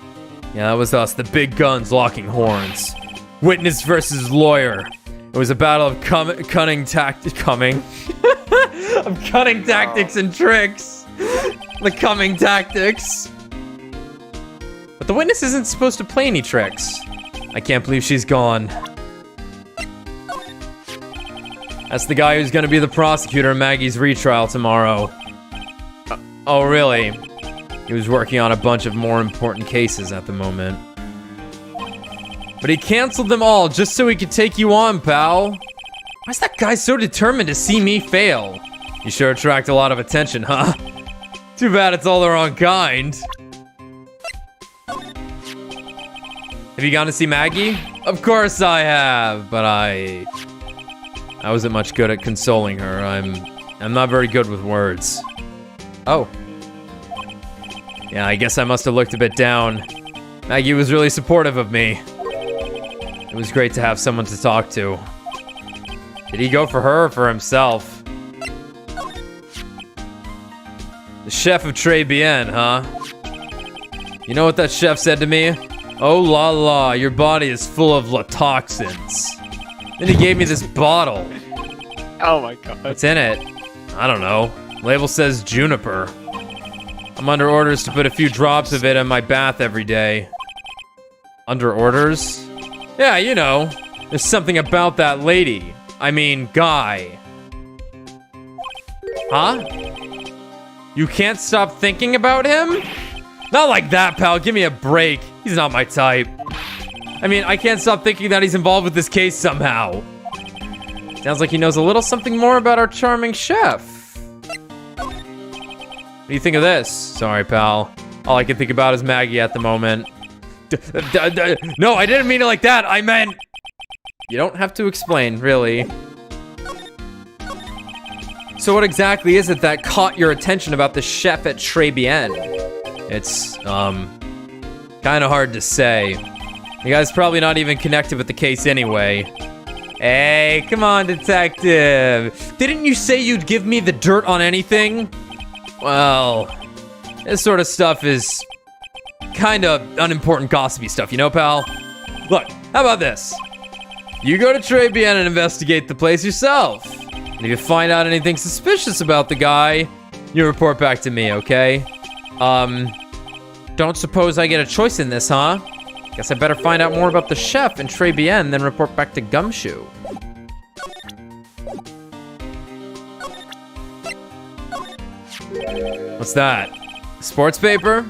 Yeah, that was us. The big guns locking horns. Witness versus lawyer. It was a battle of cunning tactics and tricks. The coming tactics. But the witness isn't supposed to play any tricks. I can't believe she's gone. That's the guy who's gonna be the prosecutor in Maggie's retrial tomorrow. Oh, really? He was working on a bunch of more important cases at the moment. But he canceled them all just so he could take you on, pal. Why's that guy so determined to see me fail? You sure attract a lot of attention, huh? Too bad it's all the wrong kind. Have you gone to see Maggie? Of course I have, but I wasn't much good at consoling her. I'm not very good with words. Oh. Yeah, I guess I must have looked a bit down. Maggie was really supportive of me. It was great to have someone to talk to. Did he go for her or for himself? The chef of Très Bien, huh? You know what that chef said to me? Oh la la, your body is full of toxins. Then he gave me this bottle. Oh my god. What's in it? I don't know. Label says juniper. I'm under orders to put a few drops of it in my bath every day. Under orders? Yeah, you know. There's something about that lady. I mean, guy. Huh? You can't stop thinking about him? Not like that, pal. Give me a break. He's not my type. I mean, I can't stop thinking that he's involved with this case somehow. Sounds like he knows a little something more about our charming chef. What do you think of this? Sorry, pal. All I can think about is Maggie at the moment. No, I didn't mean it like that. I meant... You don't have to explain, really. So what exactly is it that caught your attention about the chef at Très Bien? It's, kind of hard to say. You guys probably not even connected with the case anyway. Hey, come on, detective. Didn't you say you'd give me the dirt on anything? Well, this sort of stuff is kind of unimportant gossipy stuff, you know, pal? Look, how about this? You go to Très Bien and investigate the place yourself. And if you find out anything suspicious about the guy, you report back to me, okay? Don't suppose I get a choice in this, huh? Guess I better find out more about the chef in Très Bien, then report back to Gumshoe. What's that? Sports paper?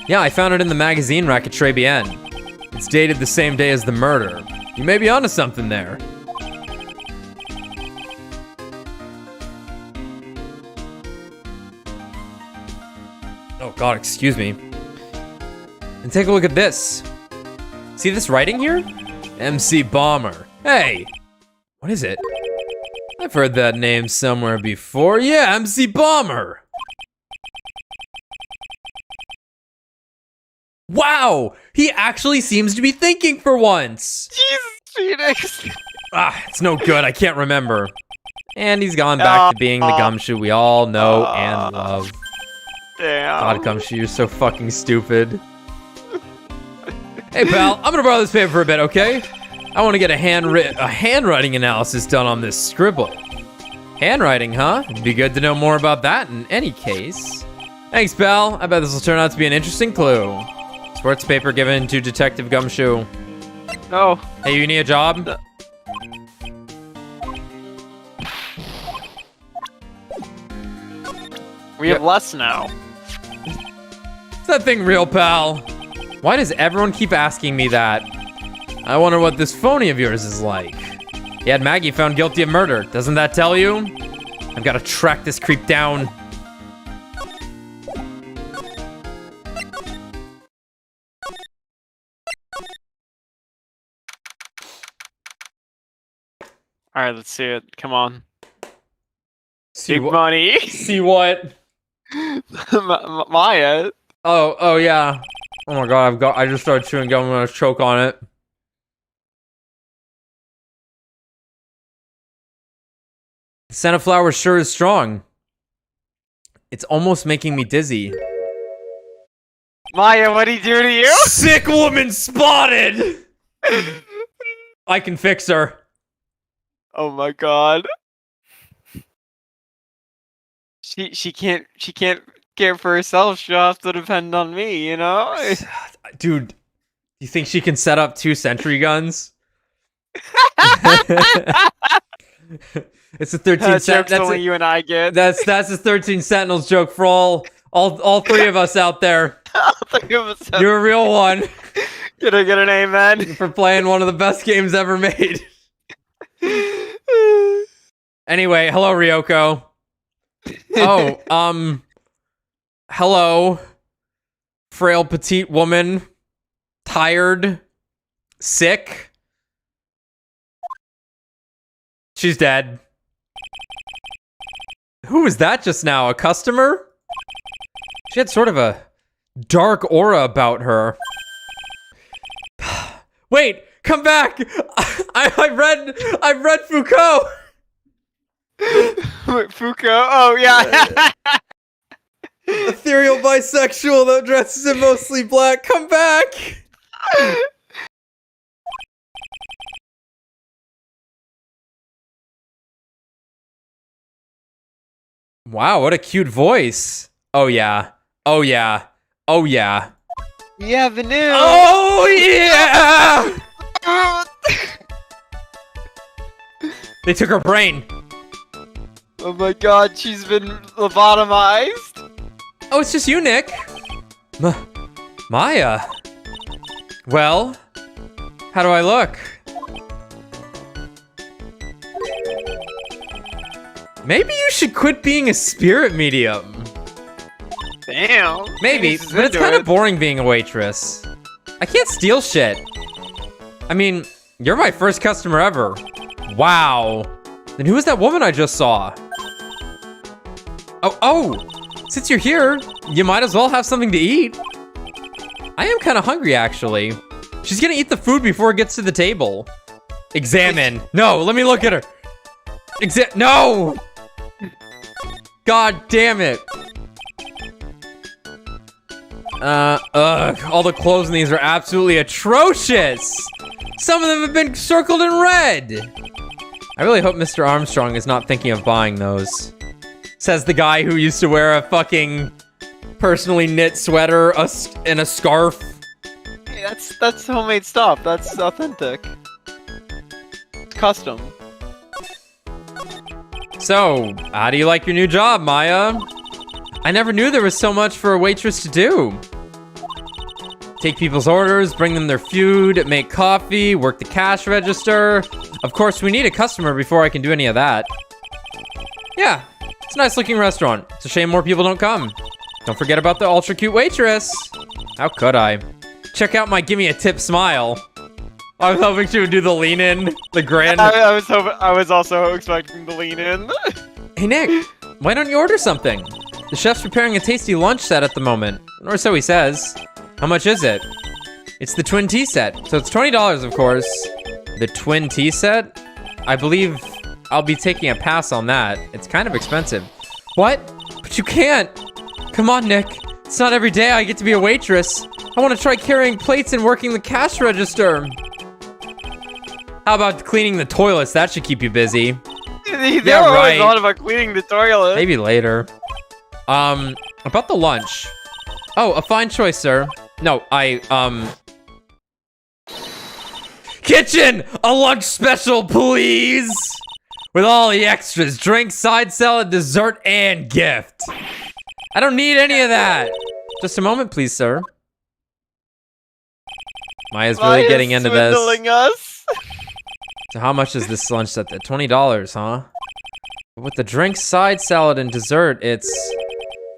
Yeah, I found it in the magazine rack at Très Bien. It's dated the same day as the murder. You may be onto something there. Oh god, excuse me. And take a look at this. See this writing here? MC Bomber. Hey! What is it? I've heard that name somewhere before. Yeah, MC Bomber! Wow! He actually seems to be thinking for once! Jesus, Phoenix! Ah, it's no good, I can't remember. And he's gone back to being the Gumshoe we all know and love. Damn. God, Gumshoe, you're so fucking stupid. Hey, pal, I'm gonna borrow this paper for a bit, okay? I want to get a handwriting analysis done on this scribble. Handwriting, huh? It'd be good to know more about that in any case. Thanks, pal. I bet this will turn out to be an interesting clue. Sports paper given to Detective Gumshoe. No. Hey, you need a job? We have less now. Is that thing real, pal? Why does everyone keep asking me that? I wonder what this phony of yours is like. He had Maggie found guilty of murder. Doesn't that tell you? I've got to track this creep down. All right, let's see it. Come on. See Big what? money. See what? Maya. Oh yeah. Oh my god, I just started chewing gum. I'm gonna choke on it. The scent of flower sure is strong. It's almost making me dizzy. Maya, what'd he do to you? Sick woman spotted! I can fix her. Oh my god. She can't care for herself. She'll have to depend on me, you know? Dude, you think she can set up 2 sentry guns? It's a 13 That cent. joke's only you and I get. That's a 13 Sentinels joke for all 3 of us out there. You're a real one Can I get an amen? for playing one of the best games ever made. Anyway, hello Ryoko. Oh, hello, frail petite woman, tired, sick. She's dead. Who was that just now? A customer? She had sort of a dark aura about her. Wait, come back! I've read Foucault. Foucault? Oh, yeah. Ethereal bisexual that dresses in mostly black. Come back! Wow, what a cute voice. Oh yeah. Oh yeah. Oh yeah. Yeah, Vanille. Oh yeah! They took her brain. Oh my god, she's been lobotomized. Oh, it's just you, Nick. Maya. Well, how do I look? Maybe you should quit being a spirit medium. Damn. Maybe, but it's kind of boring being a waitress. I can't steal shit. I mean, you're my first customer ever. Wow. Then who was that woman I just saw? Oh, since you're here, you might as well have something to eat. I am kind of hungry, actually. She's gonna eat the food before it gets to the table. Examine. No, let me look at her. No! God damn it. All the clothes in these are absolutely atrocious. Some of them have been circled in red. I really hope Mr. Armstrong is not thinking of buying those. Says the guy who used to wear a fucking personally knit sweater and a scarf. Hey, that's homemade stuff. That's authentic. It's custom. So, how do you like your new job, Maya? I never knew there was so much for a waitress to do. Take people's orders, bring them their food, make coffee, work the cash register. Of course, we need a customer before I can do any of that. Yeah, it's a nice looking restaurant. It's a shame more people don't come. Don't forget about the ultra cute waitress. How could I? Check out my gimme a tip smile. I was hoping she would do the lean in, the grand. I was also expecting to lean in. Hey Nick, why don't you order something? The chef's preparing a tasty lunch set at the moment, or so he says. How much is it? It's the twin tea set, so it's $20 of course. The twin tea set? I believe I'll be taking a pass on that. It's kind of expensive. What? But you can't. Come on, Nick. It's not every day I get to be a waitress. I want to try carrying plates and working the cash register. How about cleaning the toilets? That should keep you busy. There were always a lot about cleaning the toilet. Maybe later. About the lunch. Oh, a fine choice, sir. No, Kitchen! A lunch special, please! With all the extras, drink, side salad, dessert, and gift. I don't need any of that. Just a moment, please, sir. Maya's really getting into this. Swindling us. So how much is this lunch set? $20, huh? With the drink, side salad, and dessert, it's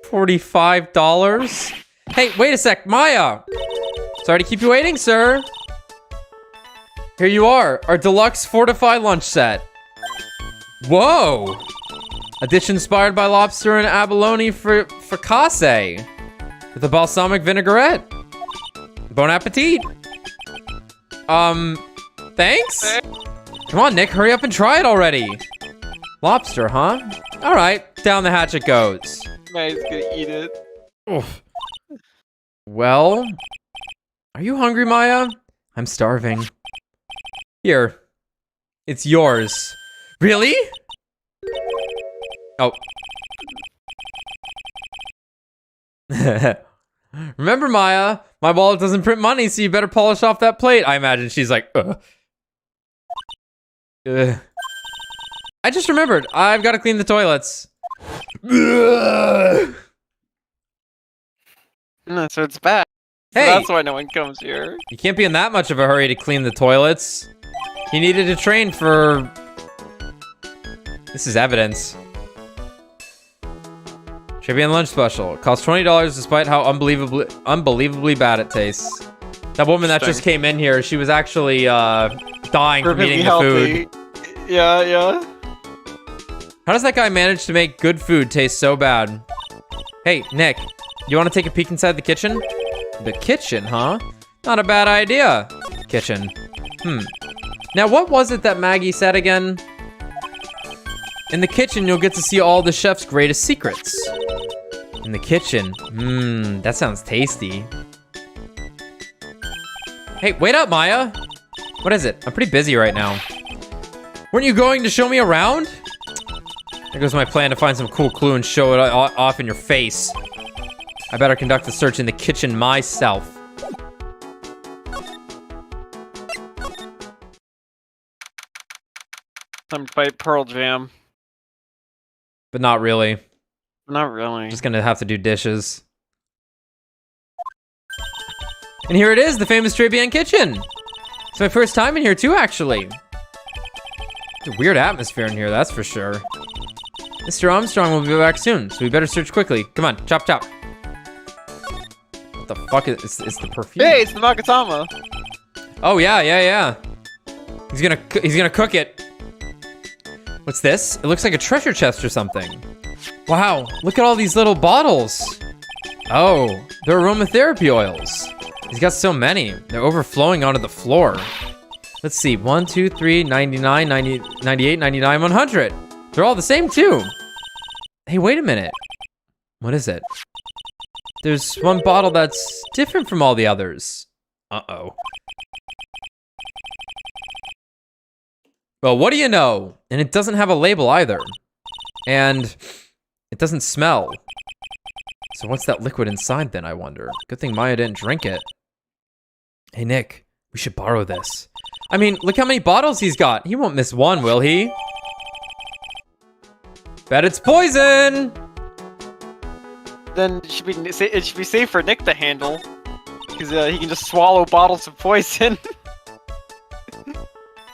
$45. Hey, wait a sec, Maya! Sorry to keep you waiting, sir. Here you are, our deluxe fortified lunch set. Whoa! A dish inspired by lobster and abalone fricassee with a balsamic vinaigrette. Bon appetit. Thanks? Come on, Nick, hurry up and try it already. Lobster, huh? All right, down the hatch it goes. Maid's gonna eat it. Oof. Well, are you hungry, Maya? I'm starving. Here, it's yours. Really? Oh. Remember, Maya, my wallet doesn't print money, so you better polish off that plate. I imagine she's like, ugh. Ugh. I just remembered, I've got to clean the toilets. No, so it's bad. So Hey! that's why no one comes here. You can't be in that much of a hurry to clean the toilets. He needed to train for... This is evidence. Tribune lunch special. It costs $20 despite how unbelievably bad it tastes. That woman that just came in here, she was actually dying from eating the food. Yeah, yeah. How does that guy manage to make good food taste so bad? Hey, Nick, you want to take a peek inside the kitchen? The kitchen, huh? Not a bad idea. Kitchen. Now, what was it that Maggie said again? In the kitchen, you'll get to see all the chef's greatest secrets. In the kitchen. That sounds tasty. Hey, wait up, Maya. What is it? I'm pretty busy right now. Weren't you going to show me around? There goes my plan to find some cool clue and show it off in your face. I better conduct the search in the kitchen myself. Time to fight Pearl Jam. But not really. Not really. Just gonna have to do dishes. And here it is, the famous Tribune kitchen. It's my first time in here too, actually. It's a weird atmosphere in here, that's for sure. Mr. Armstrong will be back soon, so we better search quickly. Come on, chop chop. What the fuck is it's the perfume? Hey, it's the Makatama. Oh yeah. He's gonna cook it. What's this? It looks like a treasure chest or something. Wow, look at all these little bottles. Oh, they're aromatherapy oils. He's got so many. They're overflowing onto the floor. Let's see, 1, 2, 3, 99, 90, 98, 99, 100. They're all the same too. Hey, wait a minute. What is it? There's one bottle that's different from all the others. Uh-oh. Well, what do you know? And it doesn't have a label either. And it doesn't smell. So what's that liquid inside then, I wonder? Good thing Maya didn't drink it. Hey, Nick, we should borrow this. I mean, look how many bottles he's got. He won't miss one, will he? Bet it's poison! Then it should be safe for Nick to handle. Because he can just swallow bottles of poison.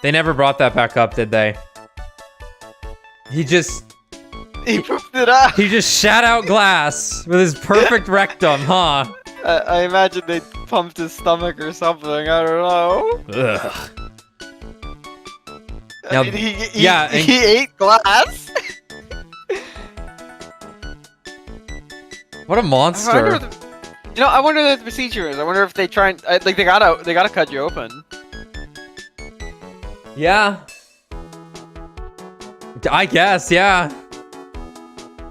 They never brought that back up, did they? He pooped it out. He just shat out glass with his perfect rectum, huh? I imagine they pumped his stomach or something. I don't know. Ugh. I mean, he ate glass. What a monster. I wonder what the procedure is. I wonder if they try and they gotta cut you open. Yeah. I guess, yeah.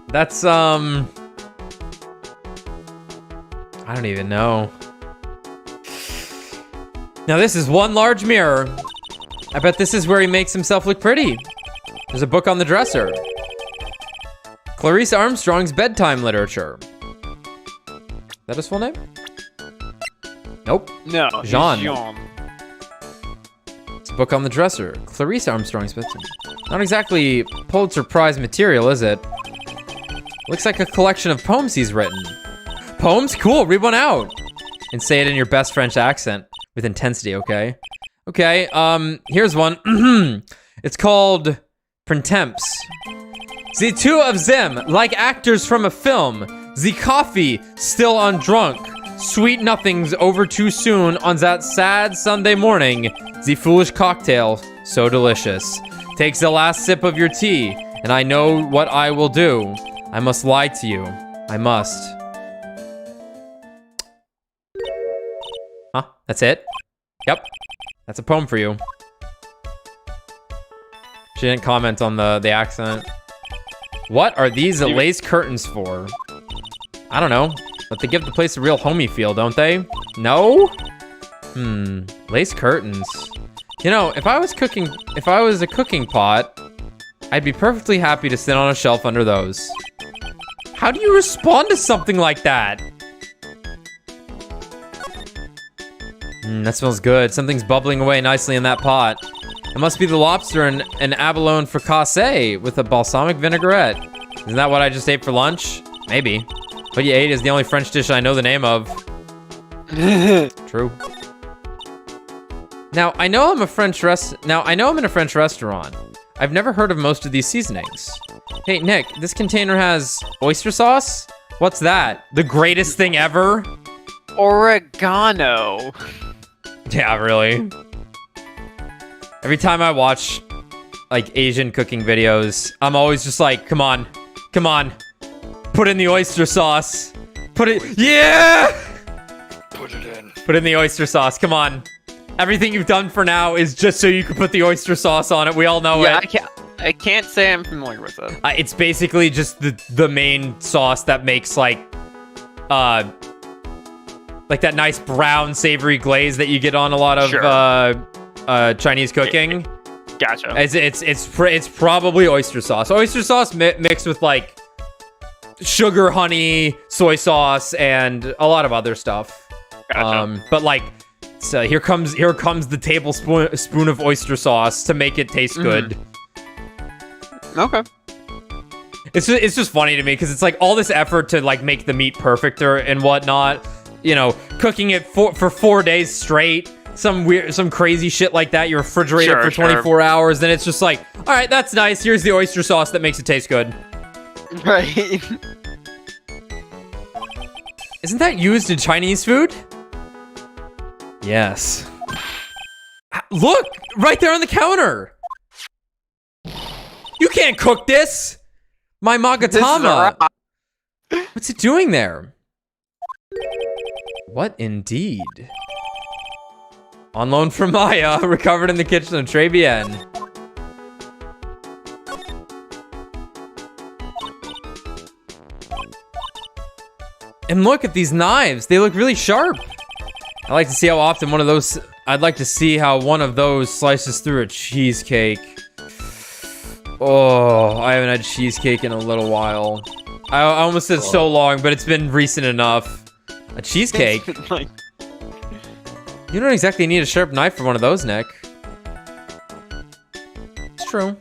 That's, I don't even know. Now this is one large mirror. I bet this is where he makes himself look pretty. There's a book on the dresser. Clarice Armstrong's bedtime literature. Is that his full name? Nope. No. Jean. Jean. It's a book on the dresser. Clarice Armstrong's bedtime. Not exactly Pulitzer Prize material, is it? Looks like a collection of poems he's written. Poems? Cool, read one out. And say it in your best French accent. With intensity, okay? Okay, here's one. It's called Printemps. The two of them, like actors from a film. The coffee, still undrunk. Sweet nothings over too soon on that sad Sunday morning. The foolish cocktail, so delicious. Takes the last sip of your tea, and I know what I will do. I must lie to you. I must. Huh? That's it? Yep. That's a poem for you. She didn't comment on the accent. What are these lace curtains for? I don't know. But they give the place a real homey feel, don't they? No? Lace curtains. You know, if I was a cooking pot, I'd be perfectly happy to sit on a shelf under those. How do you respond to something like that? That smells good. Something's bubbling away nicely in that pot. It must be the lobster and an abalone fricassee with a balsamic vinaigrette. Isn't that what I just ate for lunch? Maybe. What you ate is the only French dish I know the name of. True. Now, I know I'm in a French restaurant. I've never heard of most of these seasonings. Hey, Nick, this container has oyster sauce? What's that? The greatest thing ever? Oregano. Yeah, really. Every time I watch, like, Asian cooking videos, I'm always just like, come on. Come on. Put in the oyster sauce. Put it... Yeah! Put it in. Put in the oyster sauce. Come on. Everything you've done for now is just so you can put the oyster sauce on it. We all know it. I can't say I'm familiar with it. It's basically just the main sauce that makes, like that nice brown savory glaze that you get on a lot of Chinese cooking. Gotcha. It's probably oyster sauce. Oyster sauce mixed with like sugar, honey, soy sauce, and a lot of other stuff. Gotcha. But like, so here comes the tablespoon of oyster sauce to make it taste good. Okay. It's just funny to me because it's like all this effort to like make the meat perfect and whatnot. You know, cooking it for 4 days straight. Some crazy shit like that. You refrigerate it for 24 hours. Then it's just like, all right, that's nice. Here's the oyster sauce that makes it taste good. Right. Isn't that used in Chinese food? Yes. Look, right there on the counter. You can't cook this. My Magatama. What's it doing there? What indeed? On loan from Maya, recovered in the kitchen of Très Bien. And look at these knives. They look really sharp. I'd like to see how one of those slices through a cheesecake. Oh, I haven't had cheesecake in a little while. I almost said so long, but it's been recent enough. A cheesecake? You don't exactly need a sharp knife for one of those, Nick. It's true.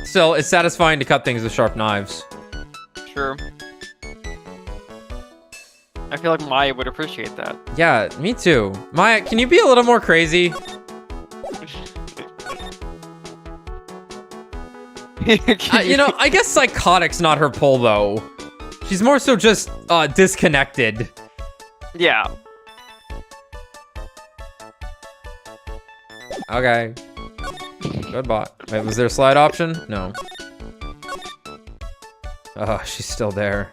Still, it's satisfying to cut things with sharp knives. Sure. I feel like Maya would appreciate that. Yeah, me too. Maya, can you be a little more crazy? You know, I guess psychotic's not her pull, though. She's more so just disconnected. Yeah. Okay. Goodbye. Wait, was there a slide option? No. Oh, she's still there.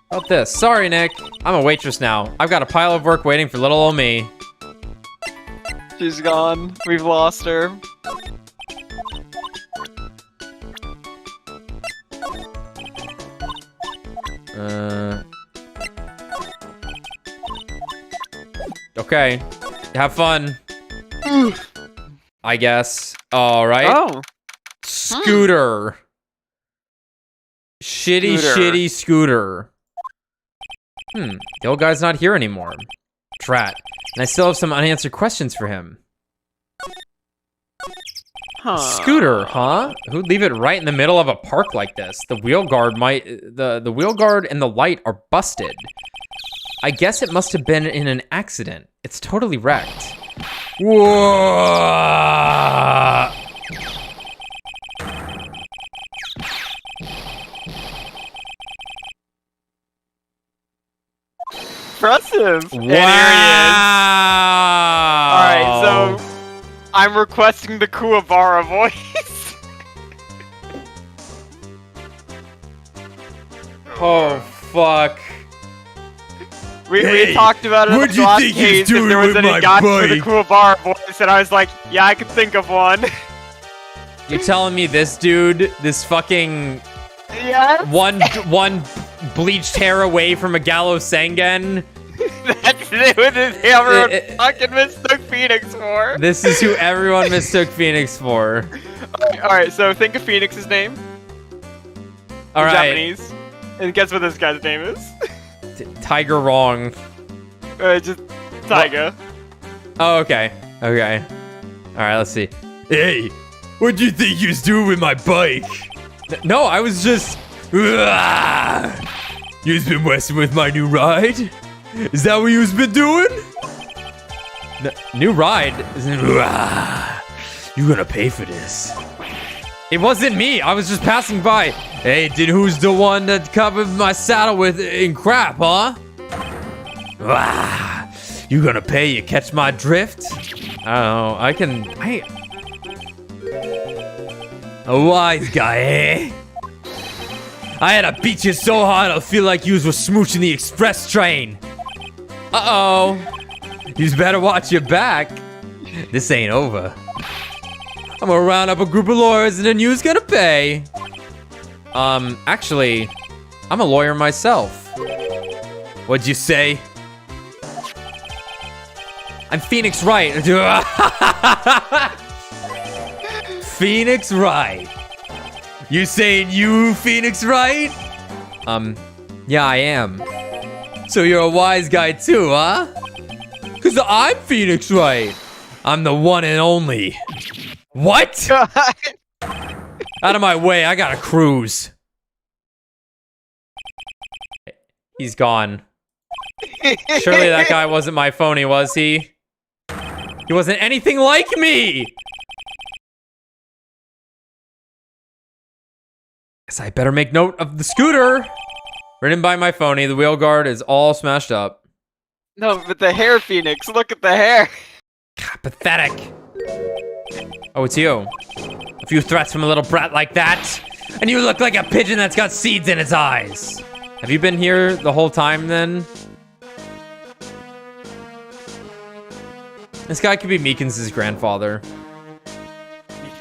About this. Sorry, Nick. I'm a waitress now. I've got a pile of work waiting for little old me. She's gone. We've lost her. Okay. Have fun. I guess. All right. Oh. Scooter. Shitty scooter. The old guy's not here anymore. Drat. And I still have some unanswered questions for him. Huh. Scooter, huh? Who'd leave it right in the middle of a park like this? The wheel guard might... The wheel guard and the light are busted. I guess it must have been in an accident. It's totally wrecked. Whoa! Impressive. Wow! And here he is. Alright, so I'm requesting the Kuwabara voice. Oh, fuck. We Hey, talked about it in what'd the you last think you was case if doing there was with any my guy for the bike? Kuwabara voice, and I was like, yeah, I could think of one. You're telling me this dude, this fucking Yes. one bleached hair away from a Gallo Sengen? That's what everyone fucking mistook Phoenix for. This is who everyone mistook Phoenix for. Alright, so think of Phoenix's name. All right, Japanese. And guess what this guy's name is? Tiger wrong. Just Taiga. Oh, okay. Okay. All right, let's see. Hey, what'd you think you was doing with my bike? No, I was just... You've been messing with my new ride? Is that what you've been doing? New ride? You're gonna pay for this. It wasn't me. I was just passing by. Hey, then who's the one that covered my saddle with in crap, huh? You gonna pay? You catch my drift? I don't know. A wise guy, eh? I had to beat you so hard I'll feel like you were smooching the express train. Uh-oh. You better watch your back. This ain't over. I'm gonna round up a group of lawyers and then you's gonna pay. Actually, I'm a lawyer myself. What'd you say? I'm Phoenix Wright. Phoenix Wright. You saying you Phoenix Wright? Yeah, I am. So you're a wise guy too, huh? Cause I'm Phoenix Wright. I'm the one and only. What? Out of my way, I gotta cruise. He's gone. Surely that guy wasn't my phony, was he? He wasn't anything like me! Guess I better make note of the scooter. Ridden by my phony, the wheel guard is all smashed up. No, but the hair, Phoenix. Look at the hair. God, pathetic. Oh, it's you. A few threats from a little brat like that, and you look like a pigeon that's got seeds in its eyes. Have you been here the whole time, then? This guy could be Meekins' grandfather.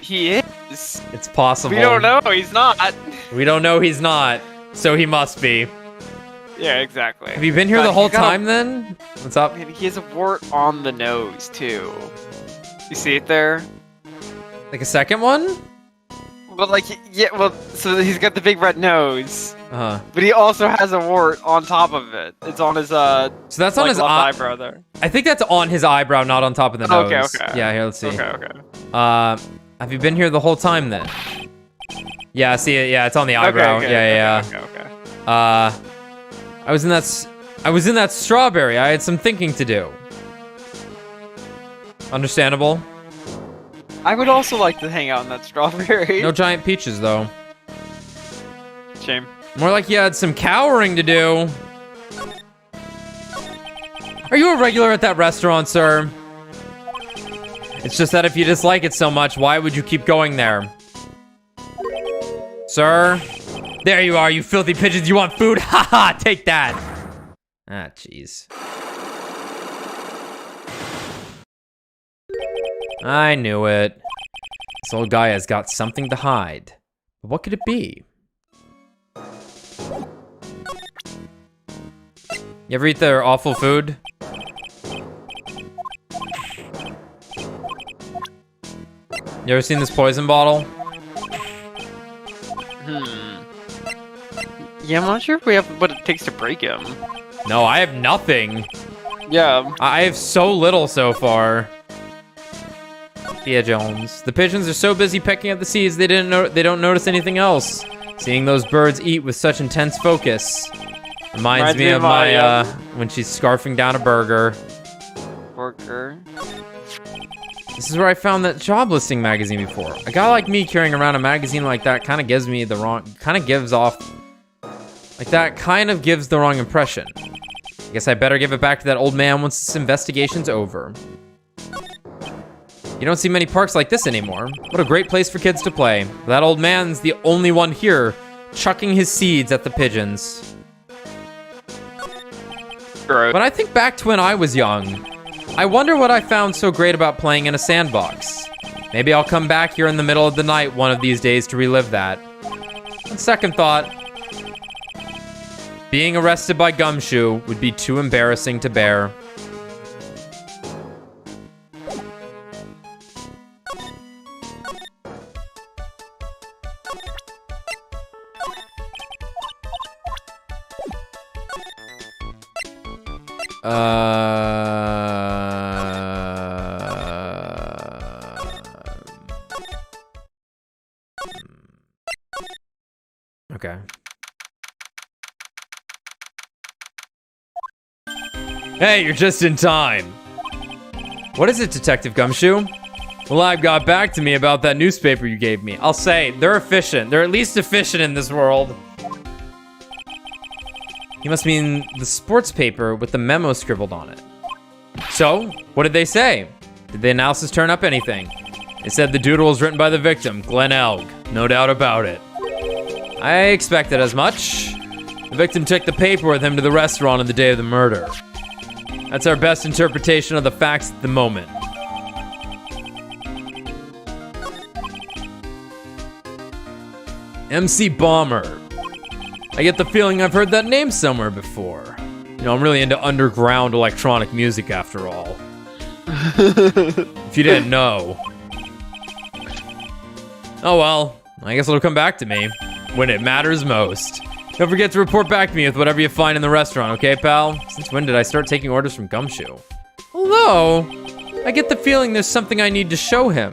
He is. It's possible. We don't know. He's not. We don't know he's not, so he must be. Yeah, exactly. Have you been here God, the whole he's got time, then? What's up? Man, he has a wart on the nose, too. You see it there? Like a second one? But like, yeah, well, so he's got the big red nose, Uh-huh. but he also has a wart on top of it. It's on his, So that's on like, his left eye. eyebrow there. I think that's on his eyebrow, not on top of the nose. Okay, okay. Yeah, here, let's see. Okay. Have you been here the whole time, then? Yeah, see it. Yeah, it's on the eyebrow. Okay, yeah. okay. I was in that strawberry. I had some thinking to do. Understandable. I would also like to hang out in that strawberry. No giant peaches, though. Shame. More like you had some cowering to do. Are you a regular at that restaurant, sir? It's just that if you dislike it so much, why would you keep going there? Sir? There you are, you filthy pigeons. You want food? Haha, take that. Ah, jeez. I knew it. This old guy has got something to hide. But what could it be? You ever eat their awful food? You ever seen this poison bottle? Yeah, I'm not sure if we have what it takes to break him. No, I have nothing. Yeah. I have so little so far. Thea Jones. The pigeons are so busy pecking at the seeds they don't notice anything else. Seeing those birds eat with such intense focus reminds me of my when she's scarfing down a burger. This is where I found that job listing magazine before. A guy like me carrying around a magazine like that kind of gives the wrong impression. I guess I better give it back to that old man once this investigation's over. You don't see many parks like this anymore. What a great place for kids to play. That old man's the only one here, chucking his seeds at the pigeons. Right. When I think back to when I was young, I wonder what I found so great about playing in a sandbox. Maybe I'll come back here in the middle of the night one of these days to relive that. On second thought, being arrested by Gumshoe would be too embarrassing to bear. Okay. Hey, you're just in time. What is it, Detective Gumshoe? The lab got back to me about that newspaper you gave me. I'll say, they're efficient. They're at least efficient in this world. You must mean the sports paper with the memo scribbled on it. So, what did they say? Did the analysis turn up anything? They said the doodle was written by the victim, Glenn Elg. No doubt about it. I expected as much. The victim took the paper with him to the restaurant on the day of the murder. That's our best interpretation of the facts at the moment. MC Bomber. I get the feeling I've heard that name somewhere before. You know, I'm really into underground electronic music after all. If you didn't know. Oh well, I guess it'll come back to me when it matters most. Don't forget to report back to me with whatever you find in the restaurant, okay, pal? Since when did I start taking orders from Gumshoe? Although, I get the feeling there's something I need to show him.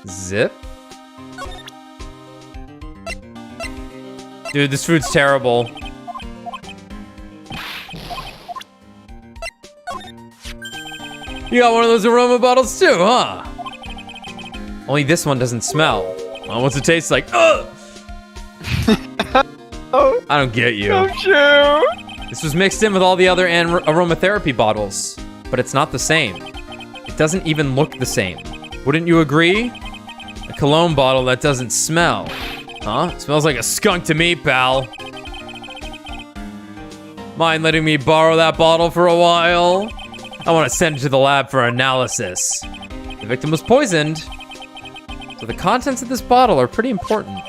Zip? Dude, this food's terrible. You got one of those aroma bottles too, huh? Only this one doesn't smell. Well, what's it taste like? Ugh! I don't get you. This was mixed in with all the other aromatherapy bottles, but it's not the same. It doesn't even look the same. Wouldn't you agree? A cologne bottle that doesn't smell. Huh? It smells like a skunk to me, pal. Mind letting me borrow that bottle for a while? I want to send it to the lab for analysis. The victim was poisoned, so the contents of this bottle are pretty important.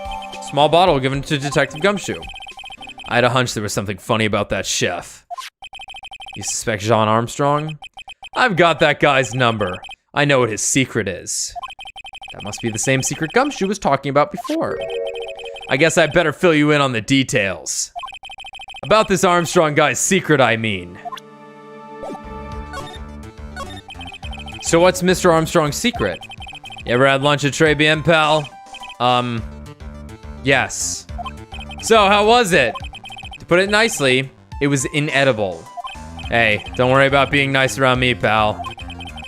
Small bottle given to Detective Gumshoe. I had a hunch there was something funny about that chef. You suspect Jean Armstrong? I've got that guy's number. I know what his secret is. That must be the same secret Gumshoe was talking about before. I guess I better fill you in on the details. About this Armstrong guy's secret, I mean. So what's Mr. Armstrong's secret? You ever had lunch at Très Bien, pal? Yes. So, how was it? To put it nicely, it was inedible. Hey, don't worry about being nice around me, pal.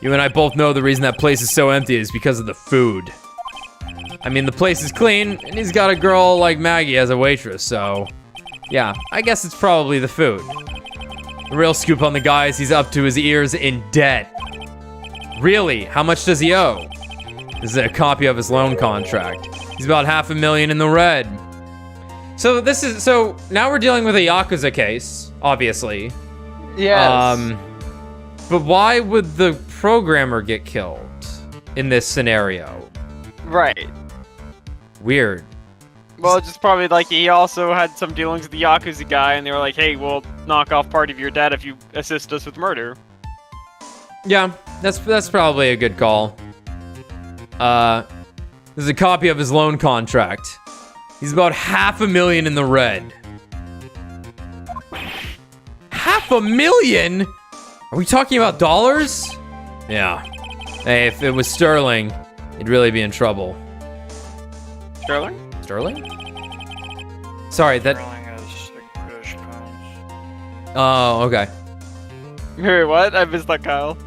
You and I both know the reason that place is so empty is because of the food. I mean, the place is clean, and he's got a girl like Maggie as a waitress, so... yeah, I guess it's probably the food. The real scoop on the guy is he's up to his ears in debt. Really? How much does he owe? This is a copy of his loan contract. He's about $500,000 in the red. So now we're dealing with a Yakuza case, obviously. Yes. But why would the programmer get killed in this scenario? Right. Weird. Well, it's just probably like he also had some dealings with the Yakuza guy, and they were like, hey, we'll knock off part of your debt if you assist us with murder. Yeah, that's probably a good call. There's a copy of his loan contract. He's about $500,000 in the red. 500,000? Are we talking about dollars? Yeah. Hey, if it was sterling, you'd really be in trouble. Sterling? Sterling? Sorry, that... Sterling is like British pounds. Oh, okay. Wait, what? I missed that, Kyle.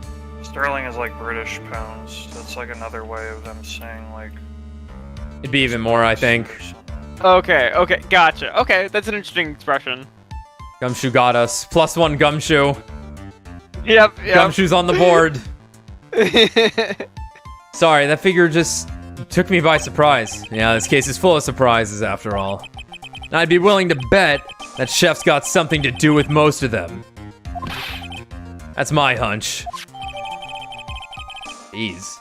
Sterling is like British pounds. That's like another way of them saying like. It'd be even more, I think. or something. Okay, gotcha. Okay, that's an interesting expression. Gumshoe got us. +1 Gumshoe. Yep. Gumshoe's on the board. Sorry, that figure just took me by surprise. Yeah, this case is full of surprises after all. And I'd be willing to bet that Chef's got something to do with most of them. That's my hunch. Jeez.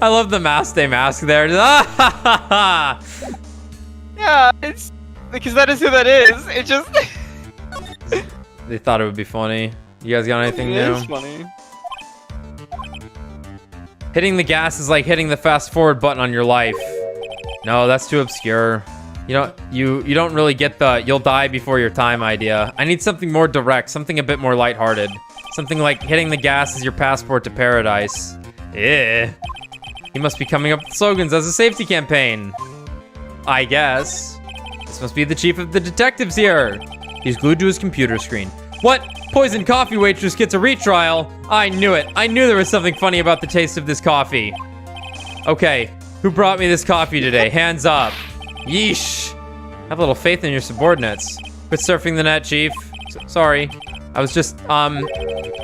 I love the mask they mask there. Yeah, it's because that is who that is. It just They thought it would be funny. You guys got anything it new? is funny. Hitting the gas is like hitting the fast forward button on your life. No, that's too obscure. You don't really get the you'll die before your time idea. I need something more direct, something a bit more lighthearted. Something like hitting the gas is your passport to paradise. Eh. He must be coming up with slogans as a safety campaign. I guess. This must be the chief of the detectives here. He's glued to his computer screen. What? Poison coffee waitress gets a retrial? I knew it. I knew there was something funny about the taste of this coffee. Okay, who brought me this coffee today? Hands up. Yeesh. Have a little faith in your subordinates. Quit surfing the net, chief. Sorry. I was just,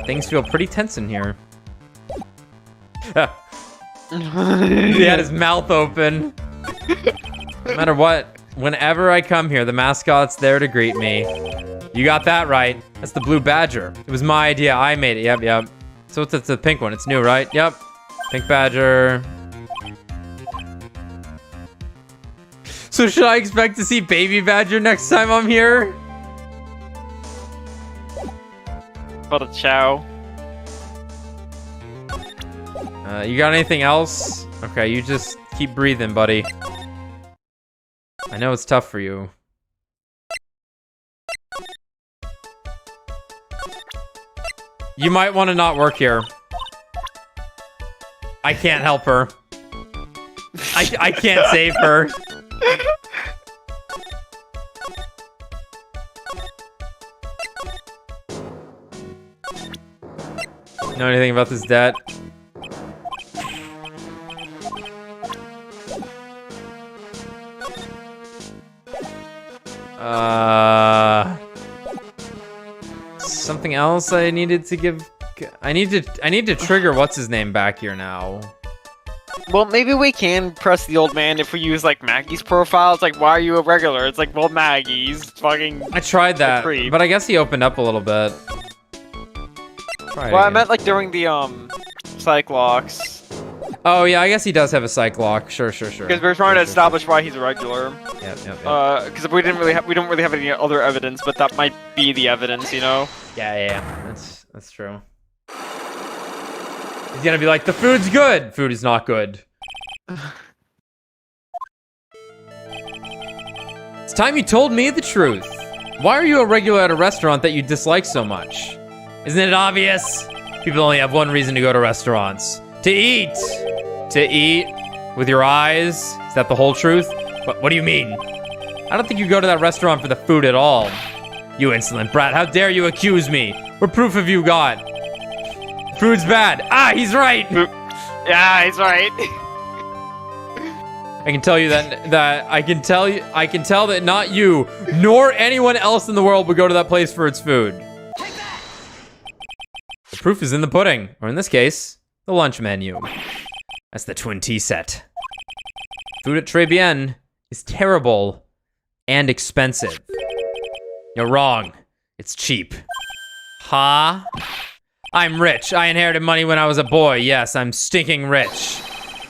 things feel pretty tense in here. He had his mouth open. No matter what, whenever I come here, the mascot's there to greet me. You got that right. That's the blue badger. It was my idea. I made it. Yep. So it's the pink one. It's new, right? Yep. Pink badger. So should I expect to see baby badger next time I'm here? What a chow. You got anything else? Okay, you just keep breathing, buddy. I know it's tough for you. You might want to not work here. I can't help her. I can't save her. Know anything about this debt? Something else I needed to give. I need to trigger what's his name back here now. Well, maybe we can press the old man if we use like Maggie's profile. It's like, why are you a regular? It's like, well, Maggie's fucking. I tried that, creep. but I guess he opened up a little bit. Try it Well, I again. meant like during the psych locks. Oh yeah, I guess he does have a psych lock. Sure. Because we're trying to establish why he's a regular. Yep. Because we don't really have any other evidence, but that might be the evidence, you know. Yeah. That's true. He's gonna be like, the food's good. Food is not good. It's time you told me the truth. Why are you a regular at a restaurant that you dislike so much? Isn't it obvious? People only have one reason to go to restaurants. To eat. To eat with your eyes. Is that the whole truth? What do you mean? I don't think you go to that restaurant for the food at all. You insolent brat, how dare you accuse me? What proof have you got? Food's bad. Ah, he's right. Yeah, he's right. I can tell you that I can tell that not you nor anyone else in the world would go to that place for its food. The proof is in the pudding, or in this case, the lunch menu. That's the twin tea set. Food at Très Bien is terrible and expensive. You're wrong. It's cheap. Ha? I'm rich. I inherited money when I was a boy. Yes, I'm stinking rich.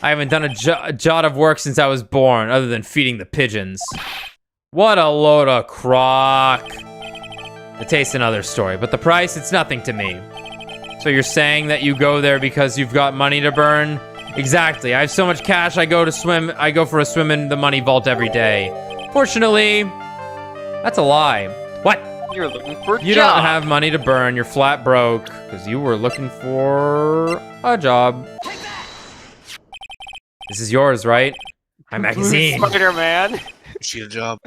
I haven't done a jot of work since I was born, other than feeding the pigeons. What a load of crock. The taste's another story, but the price, it's nothing to me. So you're saying that you go there because you've got money to burn? Exactly. I have so much cash, I go for a swim in the money vault every day. Fortunately, that's a lie. What? You're looking for a You job. don't have money to burn. You're flat broke because you were looking for a job. This is yours, right? My magazine. Spider-Man. She a job.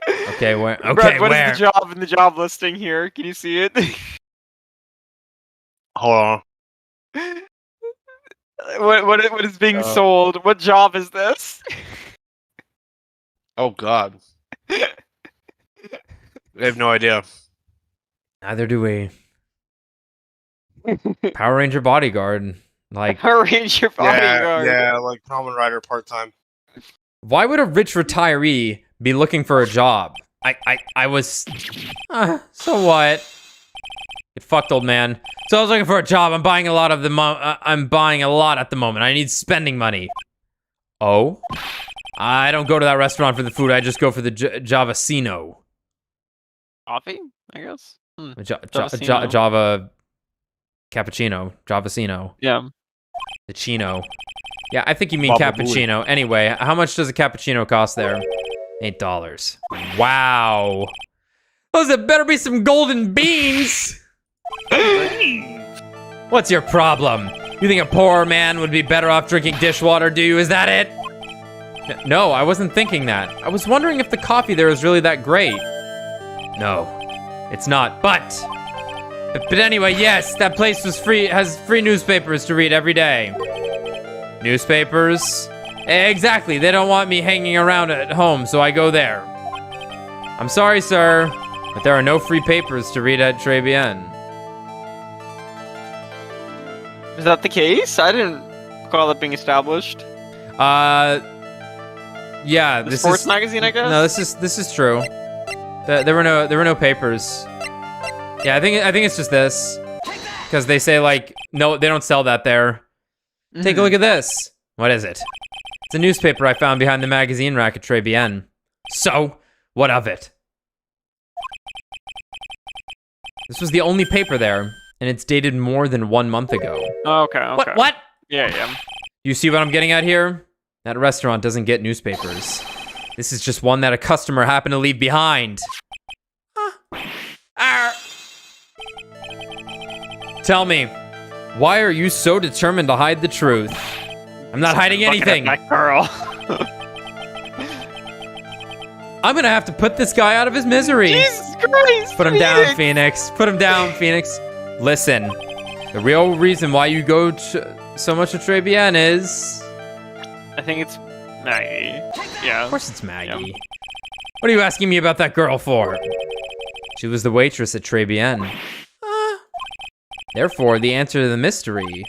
Okay, where? Okay, Brett, what where? is the job in the job listing here? Can you see it? Hold on. What is being sold? What job is this? Oh God. I have no idea. Neither do we. Power Ranger bodyguard. Like, Power Ranger bodyguard. Yeah, like Common Rider part-time. why would a rich retiree be looking for a job? I was. So what? Get fucked, old man. So I was looking for a job. I'm buying a lot of the I'm buying a lot at the moment. I need spending money. Oh? I don't go to that restaurant for the food. I just go for the Javasino. Coffee, I guess. Java cappuccino. Javasino. Yeah. The chino. Yeah, I think you mean Baba cappuccino. Anyway, how much does a cappuccino cost there? $8. Wow. Those better be some golden beans. What's your problem? You think a poor man would be better off drinking dishwater, do you? Is that it? No, I wasn't thinking that. I was wondering if the coffee there is really that great. No, it's not. But anyway, yes, that place was has free newspapers to read every day. Newspapers? Exactly, they don't want me hanging around at home, so I go there. I'm sorry, sir, but there are no free papers to read at Trebian. Is that the case? I didn't recall it being established. Yeah, The this sports is magazine, I guess. no, this is true. There were no papers. Yeah, I think it's just this, because they say like no, they don't sell that there. Take a look at this. What is it? It's a newspaper I found behind the magazine rack at Trebian. So, what of it? This was the only paper there, and it's dated more than 1 month ago. Oh, okay. What? Yeah. You see what I'm getting at here? That restaurant doesn't get newspapers. This is just one that a customer happened to leave behind. Tell me, why are you so determined to hide the truth? I'm not hiding anything. That girl. I'm gonna have to put this guy out of his misery. Jesus Christ! Put him down, Phoenix. Put him down, Phoenix. Listen, the real reason why you go so much to Trebian is... I think it's Maggie. Yeah. Of course it's Maggie. Yeah. What are you asking me about that girl for? She was the waitress at Trebian. Therefore, the answer to the mystery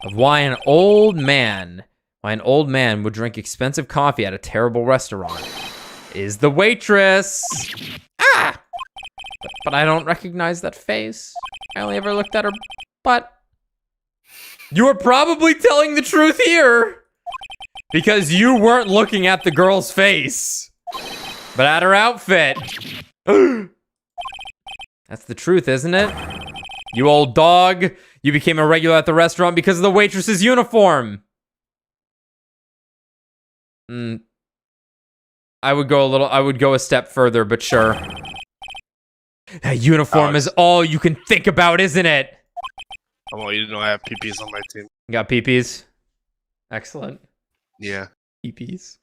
of why an old man would drink expensive coffee at a terrible restaurant is the waitress. But I don't recognize that face. I only ever looked at her butt. You are probably telling the truth here, because you weren't looking at the girl's face, but at her outfit. That's the truth, isn't it? You old dog. You became a regular at the restaurant because of the waitress's uniform. I would go a step further, but sure. That uniform is all you can think about, isn't it? I want you to know I have PPs on my team. You got peepees? Excellent. Yeah. Peepees.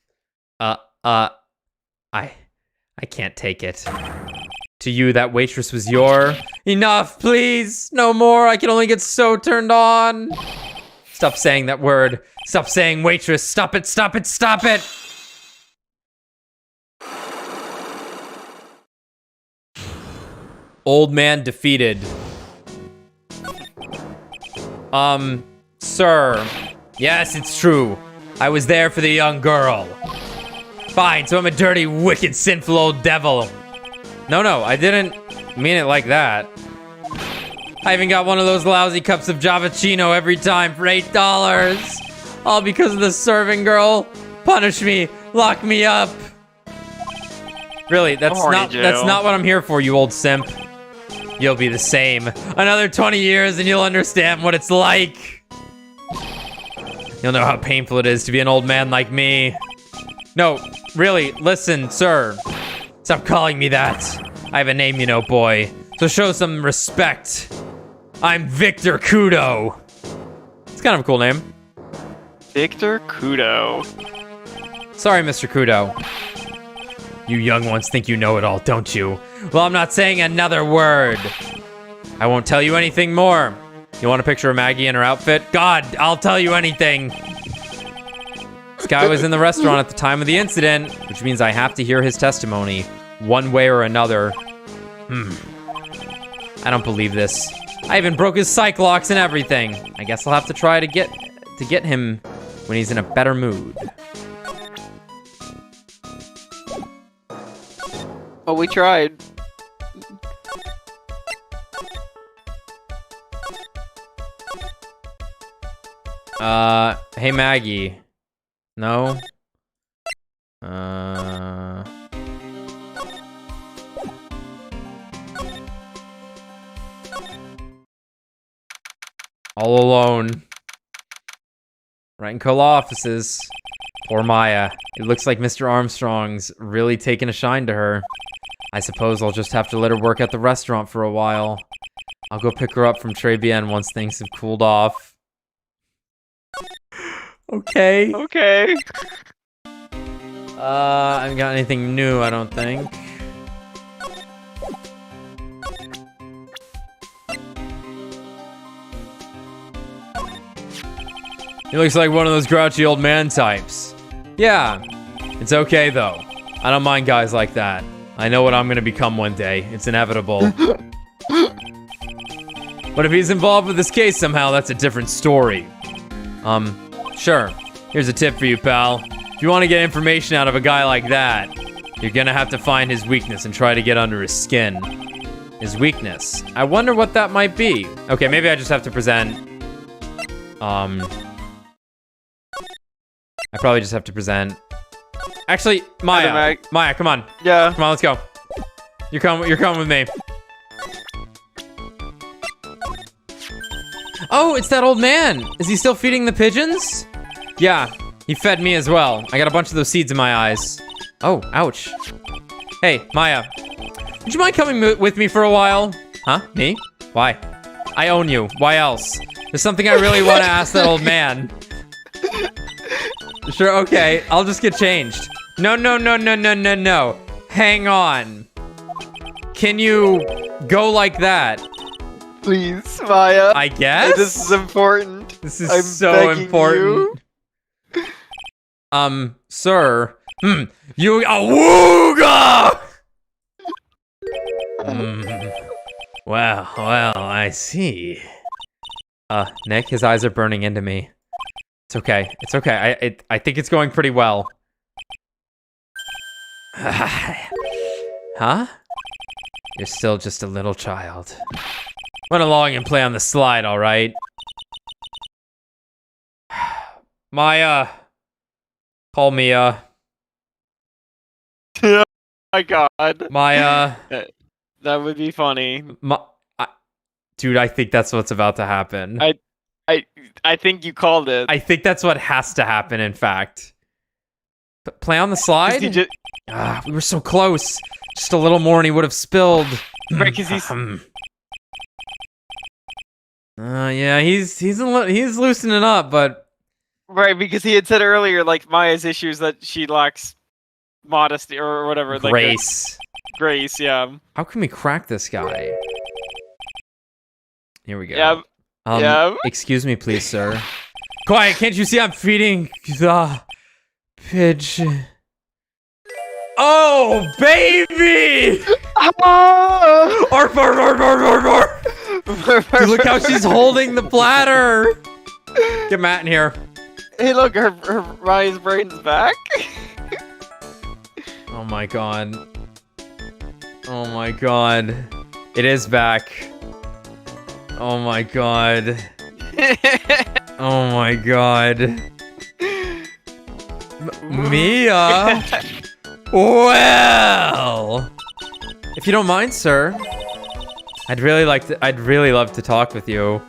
I can't take it. To you, that waitress was your... Enough, please! No more, I can only get so turned on! Stop saying that word. Stop saying waitress. Stop it, stop it, stop it! Old man defeated. Sir. Yes, it's true. I was there for the young girl. Fine, so I'm a dirty, wicked, sinful old devil. No, I didn't mean it like that. I even got one of those lousy cups of Javachino every time for $8. All because of the serving girl. Punish me, lock me up. Really, that's not what I'm here for, you old simp. You'll be the same. Another 20 years and you'll understand what it's like. You'll know how painful it is to be an old man like me. No, really, listen, sir. Stop calling me that. I have a name, you know, boy. So show some respect. I'm Victor Kudo. It's kind of a cool name. Victor Kudo. Sorry, Mr. Kudo. You young ones think you know it all, don't you? Well, I'm not saying another word. I won't tell you anything more. You want a picture of Maggie in her outfit? God, I'll tell you anything. This guy was in the restaurant at the time of the incident, which means I have to hear his testimony, one way or another. I don't believe this. I even broke his psych locks and everything. I guess I'll have to try to get him when he's in a better mood. Oh, we tried. Hey Maggie. No? All alone. Right in Cola offices. Poor Maya. It looks like Mr. Armstrong's really taken a shine to her. I suppose I'll just have to let her work at the restaurant for a while. I'll go pick her up from Très Bien once things have cooled off. Okay. Okay. I haven't got anything new, I don't think. He looks like one of those grouchy old man types. Yeah, it's okay though. I don't mind guys like that. I know what I'm gonna become one day. It's inevitable. But if he's involved with this case somehow, that's a different story. Sure. Here's a tip for you, pal. If you want to get information out of a guy like that, you're gonna have to find his weakness and try to get under his skin. His weakness. I wonder what that might be. Okay, maybe I just have to present... I probably just have to present... Actually, Maya. Maya, come on. Yeah. Come on, let's go. You're coming with me. Oh, it's that old man. Is he still feeding the pigeons? Yeah, he fed me as well. I got a bunch of those seeds in my eyes. Oh, ouch. Hey, Maya. Would you mind coming with me for a while? Huh? Me? Why? I own you. Why else? There's something I really want to ask that old man. Sure, okay. I'll just get changed. No. Hang on. Can you go like that? Please, Maya. I guess? This is important. This is I'm so important. You. Sir. You awooga! Well, I see. Nick, his eyes are burning into me. It's okay. It's okay. I think it's going pretty well. Huh? You're still just a little child. Run along and play on the slide, all right? Call me, Oh my god. Maya. That would be funny. Dude, I think that's what's about to happen. I think you called it. I think that's what has to happen, in fact. Play on the slide? We were so close. Just a little more and he would have spilled. Right, because he's... yeah, he's loosening up, but... Right, because he had said earlier, like, Maya's issues that she lacks modesty or whatever. Grace. Like, grace, yeah. How can we crack this guy? Here we go. Yeah. Excuse me, please, sir. Quiet, can't you see I'm feeding the pigeon? Oh, baby! Arf, arf, arf, arf, arf, arf. Look how she's holding the platter. Get Matt in here. Hey, look, her Maya's brain's back. Oh my god. Oh my god. It is back. Oh my god. Oh my god. Mia? Well, if you don't mind, sir, I'd really love to talk with you.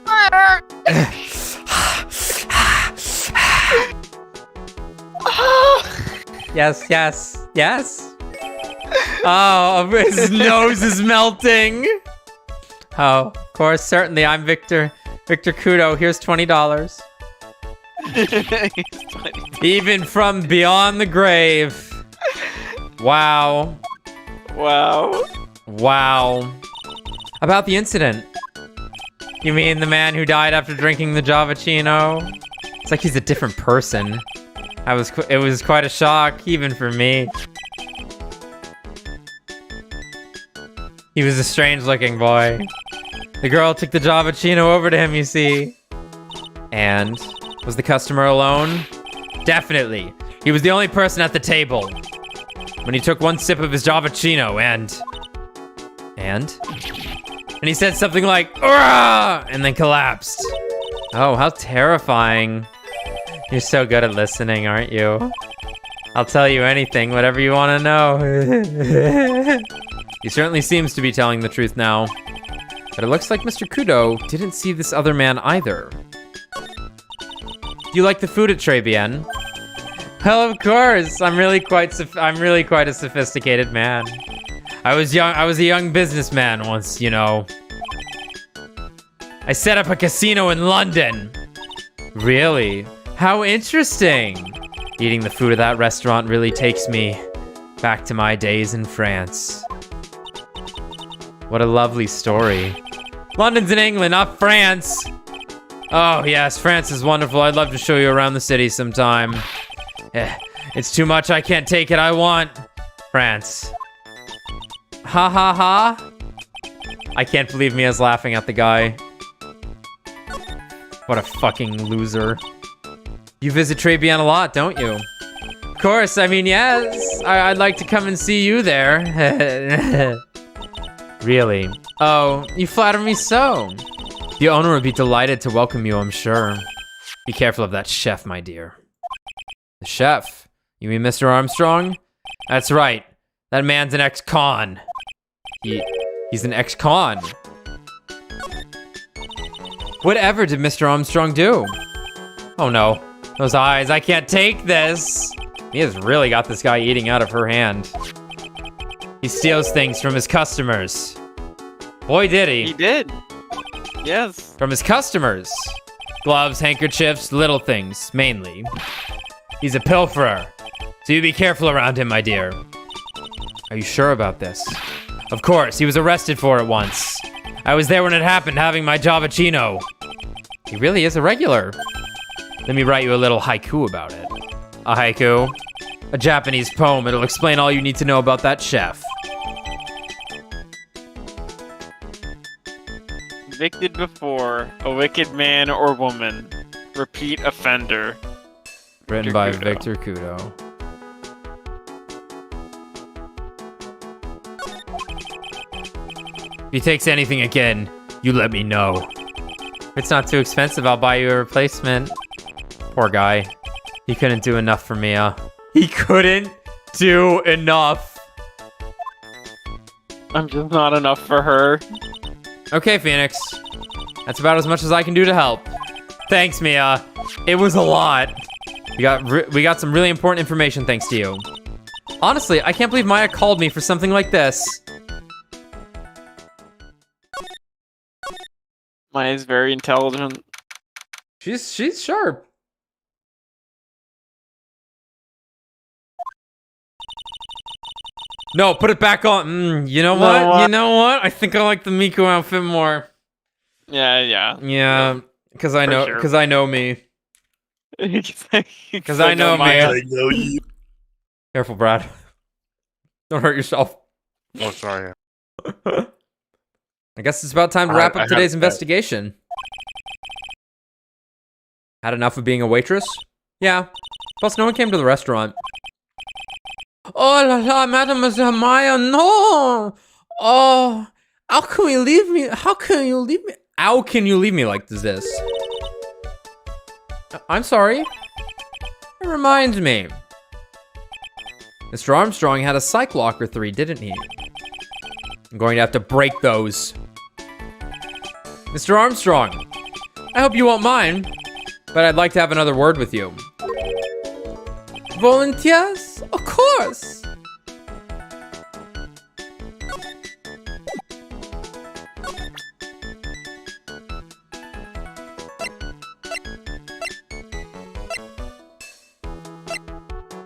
Yes, yes, yes. Oh, his nose is melting. Oh, of course, certainly. I'm Victor Kudo. Here's $20. Even from beyond the grave. Wow. Wow. Wow. About the incident. You mean the man who died after drinking the Javachino? It's like he's a different person. It was quite a shock, even for me. He was a strange-looking boy. The girl took the Javachino over to him, you see. And was the customer alone? Definitely. He was the only person at the table. When he took one sip of his Javachino and he said something like, "Urgh!" and then collapsed. Oh, how terrifying. You're so good at listening, aren't you? I'll tell you anything, whatever you want to know. He certainly seems to be telling the truth now. But it looks like Mr. Kudo didn't see this other man either. Do you like the food at Trebian? Well, of course. I'm really quite a sophisticated man. I was a young businessman once, you know. I set up a casino in London. Really? How interesting. Eating the food of that restaurant really takes me back to my days in France. What a lovely story. London's in England, not France. Oh, yes, France is wonderful. I'd love to show you around the city sometime. It's too much. I can't take it. I want France. Ha ha ha. I can't believe Mia's laughing at the guy. What a fucking loser. You visit Trebian a lot, don't you? Of course, I mean, yes. I'd like to come and see you there. Really? Oh, you flatter me so. The owner would be delighted to welcome you, I'm sure. Be careful of that chef, my dear. The chef? You mean Mr. Armstrong? That's right. That man's an ex-con. He's an ex-con. Whatever did Mr. Armstrong do? Oh no. Those eyes, I can't take this. Mia's really got this guy eating out of her hand. He steals things from his customers. Boy, did he. He did. Yes. From his customers. Gloves, handkerchiefs, little things, mainly. He's a pilferer. So you be careful around him, my dear. Are you sure about this? Of course, he was arrested for it once. I was there when it happened, having my Javachino. He really is a regular. Let me write you a little haiku about it. A haiku? A Japanese poem. It'll explain all you need to know about that chef. Convicted before, a wicked man or woman. Repeat offender. Written by Victor Kudo. If he takes anything again, you let me know. If it's not too expensive, I'll buy you a replacement. Poor guy. He couldn't do enough for Mia. He couldn't do enough. I'm just not enough for her. Okay, Phoenix. That's about as much as I can do to help. Thanks, Mia. It was a lot. We got some really important information thanks to you. Honestly, I can't believe Maya called me for something like this. Maya's very intelligent. She's sharp. No, put it back on. You know what? You know what? I think I like the Miku outfit more. Yeah. Yeah, because I know, sure. because I know me. Because I know me. I know you. Careful, Brad. Don't hurt yourself. Oh, sorry. I guess it's about time to wrap up today's investigation. Had enough of being a waitress? Yeah. Plus, no one came to the restaurant. Oh la la, Mademoiselle Maya, no! Oh, how can you leave me? How can you leave me? How can you leave me like this? I'm sorry. It reminds me. Mr. Armstrong had a Psych Locker 3, didn't he? I'm going to have to break those. Mr. Armstrong, I hope you won't mind, but I'd like to have another word with you. Volunteers? Of course!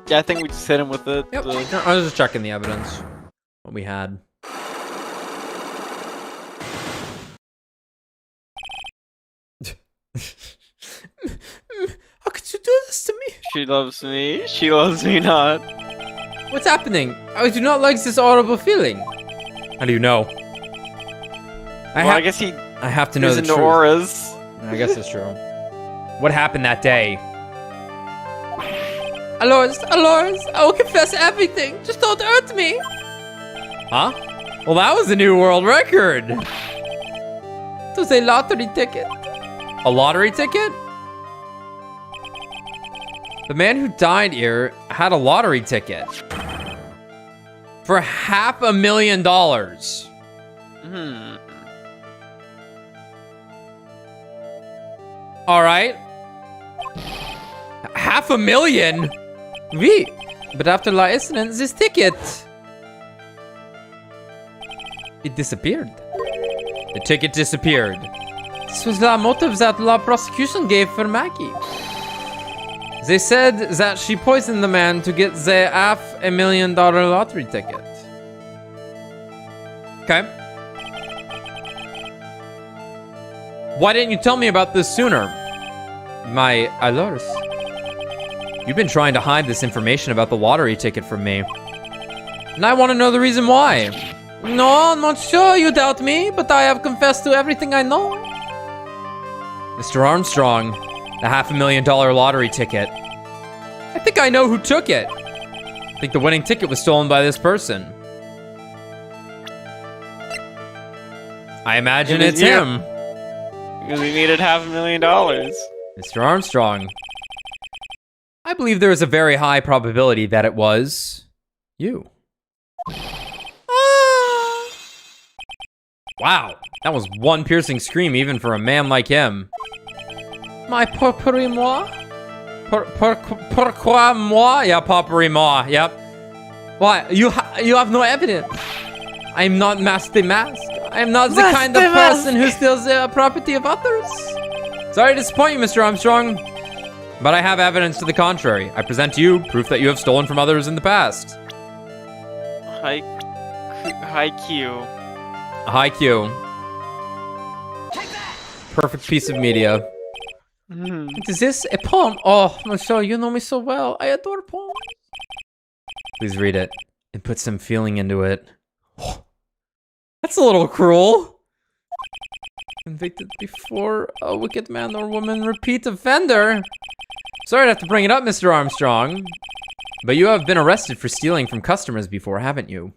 Yeah, I think we just hit him with it. Yep. I was just checking the evidence. What we had. How could you do this to me? She loves me. She loves me not. What's happening? I do not like this horrible feeling. How do you know? I guess he I have to know is the into truth. auras. I guess that's true. What happened that day? Alors, I will confess everything. Just don't hurt me. Huh? Well, that was a new world record. It was a lottery ticket. A lottery ticket? The man who died here had a lottery ticket. For $500,000. All right. $500,000? Oui. But after la incident, this ticket... It disappeared. The ticket disappeared. This was the motive that the prosecution gave for Maggie. They said that she poisoned the man to get the $500,000 lottery ticket. Okay. Why didn't you tell me about this sooner? My alors. You've been trying to hide this information about the lottery ticket from me. And I want to know the reason why. No, I'm not sure you doubt me, but I have confessed to everything I know. Mr. Armstrong, the $500,000 lottery ticket. I think I know who took it. I think the winning ticket was stolen by this person. I imagine it's him. Because he needed $500,000. Mr. Armstrong. I believe there is a very high probability that it was you. Wow, that was one piercing scream even for a man like him. My pourquoi moi? Pourquoi moi? Yeah, pourquoi moi, yep. Why? You have no evidence. I'm not Master Mask. I'm not the kind of person who steals the property of others. Sorry to disappoint you, Mr. Armstrong, but I have evidence to the contrary. I present to you proof that you have stolen from others in the past. High Q. High Q. Perfect piece of media. Is this a poem? Oh, Monsieur, you know me so well. I adore poems. Please read it and put some feeling into it. That's a little cruel. Convicted before a wicked man or woman, repeat offender. Sorry to have to bring it up, Mr. Armstrong, but you have been arrested for stealing from customers before, haven't you?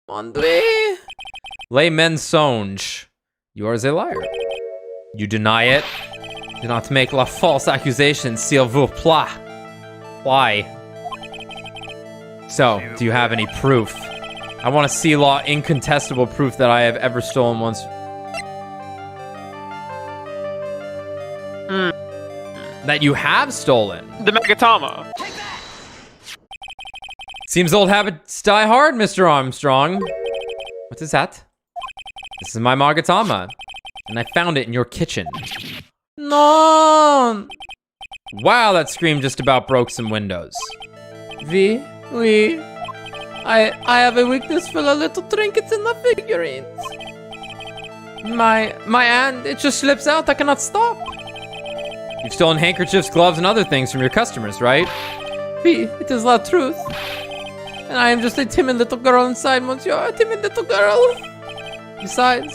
Andre? Les mensonges. You are a liar. You deny it. Do not make la false accusation, s'il vous plaît. Why? So, do you have any proof? I want to see law incontestable proof that I have ever stolen once. That you have stolen. The Magatama. Seems old habits die hard, Mr. Armstrong. What is that? This is my Magatama, and I found it in your kitchen. No! Wow, that scream just about broke some windows. Oui. I have a weakness for the little trinkets and the figurines. My hand, it just slips out. I cannot stop. You've stolen handkerchiefs, gloves, and other things from your customers, right? Oui, it is the truth. And I am just a timid little girl inside, monsieur. A timid little girl. Besides,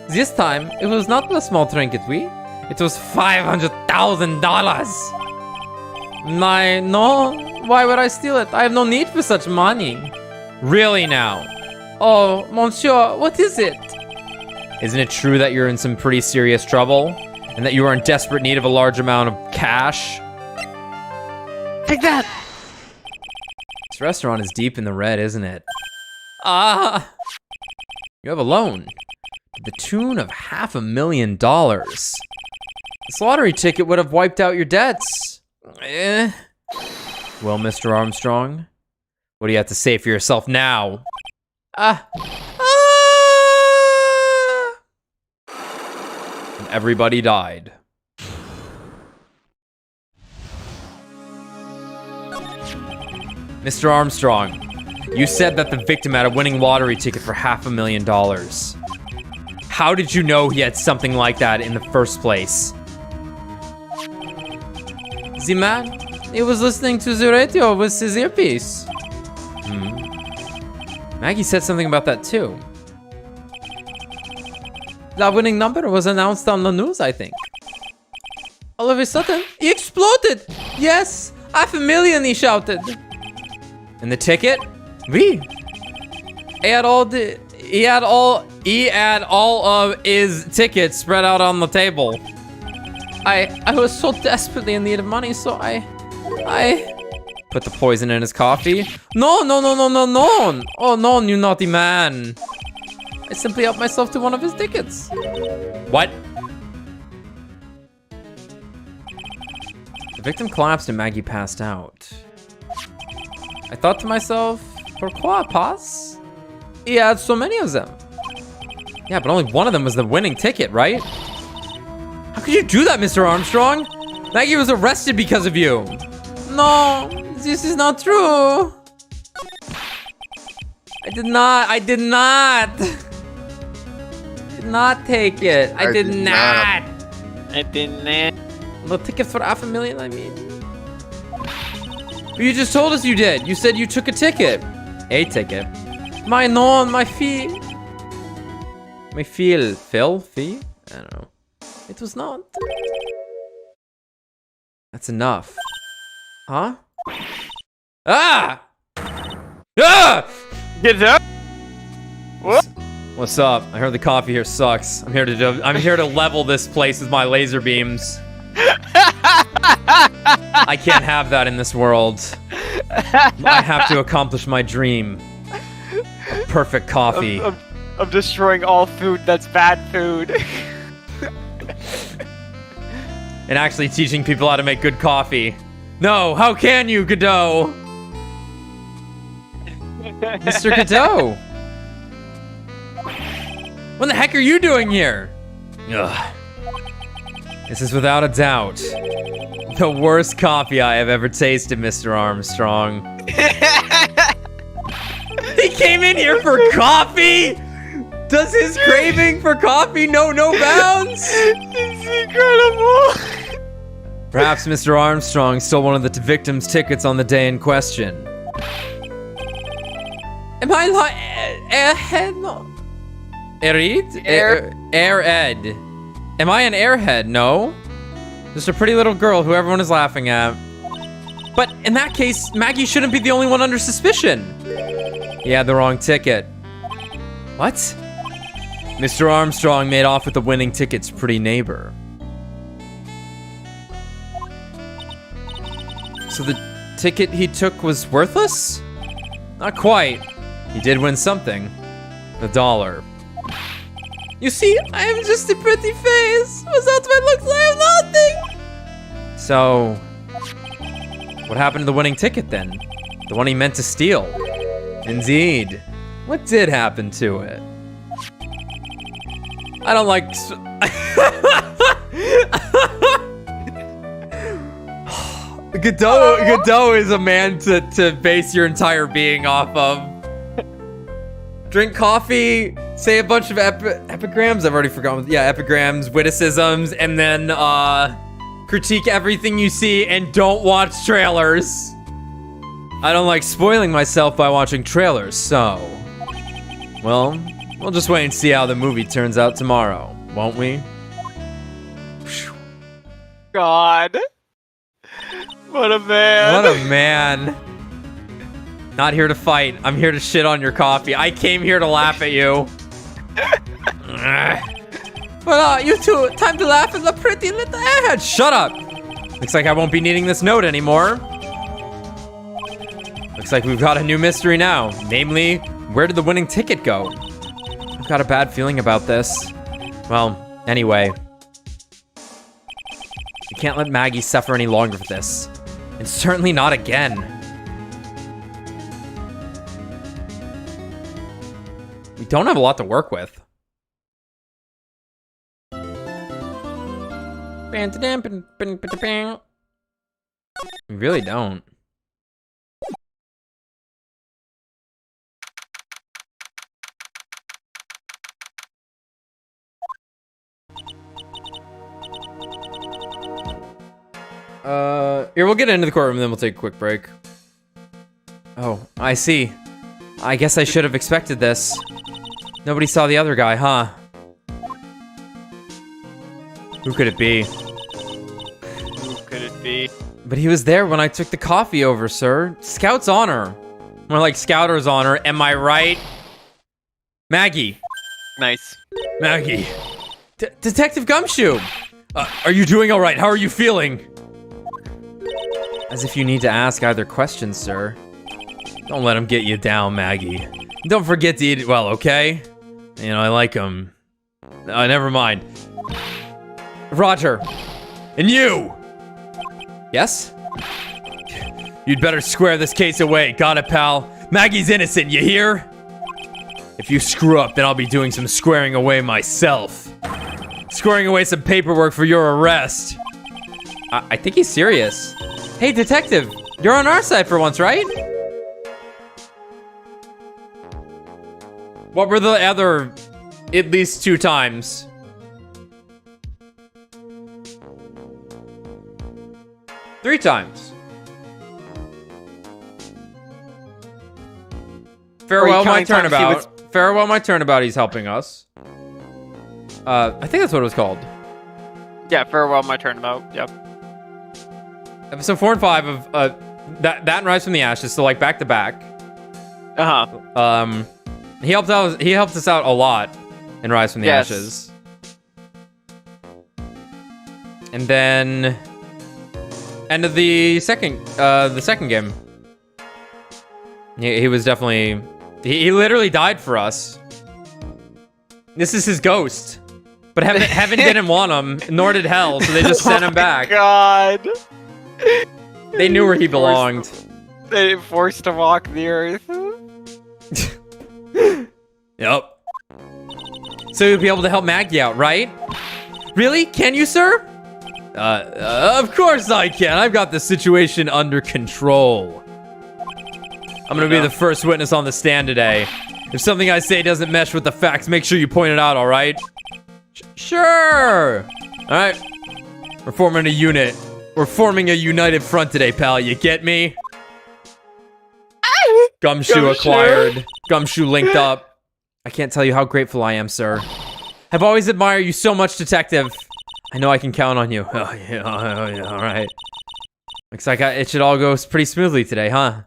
this time, it was not a small trinket, oui? It was $500,000. No. Why would I steal it? I have no need for such money. Really now? Oh, monsieur, what is it? Isn't it true that you're in some pretty serious trouble? And that you are in desperate need of a large amount of cash? Take that! This restaurant is deep in the red, isn't it? Ah! You have a loan. the tune of $500,000. This lottery ticket would have wiped out your debts. Well, Mr. Armstrong, what do you have to say for yourself now? And everybody died. Mr. Armstrong, you said that the victim had a winning lottery ticket for $500,000. How did you know he had something like that in the first place? The man, he was listening to the radio with his earpiece. Maggie said something about that too. The winning number was announced on the news, I think. All of a sudden, he exploded. Yes, $500,000, he shouted. And the ticket? He had all of his tickets spread out on the table. I was so desperately in need of money, so I put the poison in his coffee. No. Oh no, you naughty man. I simply helped myself to one of his tickets. What? The victim collapsed and Maggie passed out. I thought to myself, pourquoi pas? He had so many of them. Yeah, but only one of them was the winning ticket, right? How could you do that, Mr. Armstrong? Maggie was arrested because of you. No, this is not true. I did not take it. I did not. The ticket for $500,000, I mean. But you just told us you did. You said you took a ticket. A ticket. My fee. My fee? I don't know. It was not. That's enough. Huh? Ah! Ah! Get up! What? What's up? I heard the coffee here sucks. I'm here to level this place with my laser beams. I can't have that in this world. I have to accomplish my dream. A perfect coffee. I'm destroying all food that's bad food. And actually teaching people how to make good coffee. No, how can you, Kudo? Mr. Kudo! What the heck are you doing here? Ugh. This is without a doubt the worst coffee I have ever tasted, Mr. Armstrong. He came in here for coffee? Does his craving for coffee know no bounds? It's incredible. Perhaps Mr. Armstrong stole one of the victim's tickets on the day in question. Am I airhead? No. Airhead. Am I an airhead? No. Just a pretty little girl who everyone is laughing at. But in that case, Maggie shouldn't be the only one under suspicion. He had the wrong ticket. What? Mr. Armstrong made off with the winning ticket's pretty neighbor. So the ticket he took was worthless? Not quite. He did win something. $1. You see, I am just a pretty face. Without my looks, I am nothing. So, what happened to the winning ticket then? The one he meant to steal? Indeed. What did happen to it? I don't like... Kudo is a man to base your entire being off of. Drink coffee, say a bunch of epigrams. I've already forgotten. Yeah, epigrams, witticisms, and then critique everything you see and don't watch trailers. I don't like spoiling myself by watching trailers, so... Well, we'll just wait and see how the movie turns out tomorrow, won't we? God. What a man. What a man. Not here to fight. I'm here to shit on your coffee. I came here to laugh at you. Well, you two, time to laugh at the pretty little airhead. Shut up. Looks like I won't be needing this note anymore. Looks like we've got a new mystery now. Namely, where did the winning ticket go? I've got a bad feeling about this. Well, anyway. We can't let Maggie suffer any longer for this. And certainly not again. We don't have a lot to work with. We really don't. Here, we'll get into the courtroom, then we'll take a quick break. Oh, I see. I guess I should have expected this. Nobody saw the other guy, huh? Who could it be? Who could it be? But he was there when I took the coffee over, sir. Scout's honor. More like Scouter's honor, am I right? Maggie. Nice. Maggie. Detective Gumshoe! Are you doing alright? How are you feeling? As if you need to ask either question, sir. Don't let him get you down, Maggie. Don't forget to eat it well, okay? You know, I like him. Never mind. Roger. And you! Yes? You'd better square this case away. Got it, pal? Maggie's innocent, you hear? If you screw up, then I'll be doing some squaring away myself. Squaring away some paperwork for your arrest. I think he's serious. Hey, detective, you're on our side for once, right? What were the other at least 2 times? Three times. Farewell, my turnabout. Farewell, my turnabout. He's helping us. I think that's what it was called. Yeah, farewell, my turnabout. Yep. Episode 4 and 5 of that and Rise from the Ashes. So like back to back. He helped us out a lot in Rise from the Ashes. And then end of the second game. He was definitely he literally died for us. This is his ghost. But heaven didn't want him, nor did hell, so they just sent him back. God. They knew where he belonged. They forced to walk the earth. Yep. So you'll be able to help Maggie out, right? Really? Can you, sir? Of course I can. I've got the situation under control. I'm gonna be the first witness on the stand today. If something I say doesn't mesh with the facts, make sure you point it out, alright? Sure! Alright. We're forming a unit. We're forming a united front today, pal. You get me? Gumshoe acquired. Gumshoe linked up. I can't tell you how grateful I am, sir. I've always admired you so much, detective. I know I can count on you. Oh, yeah, alright. Looks like it should all go pretty smoothly today, huh?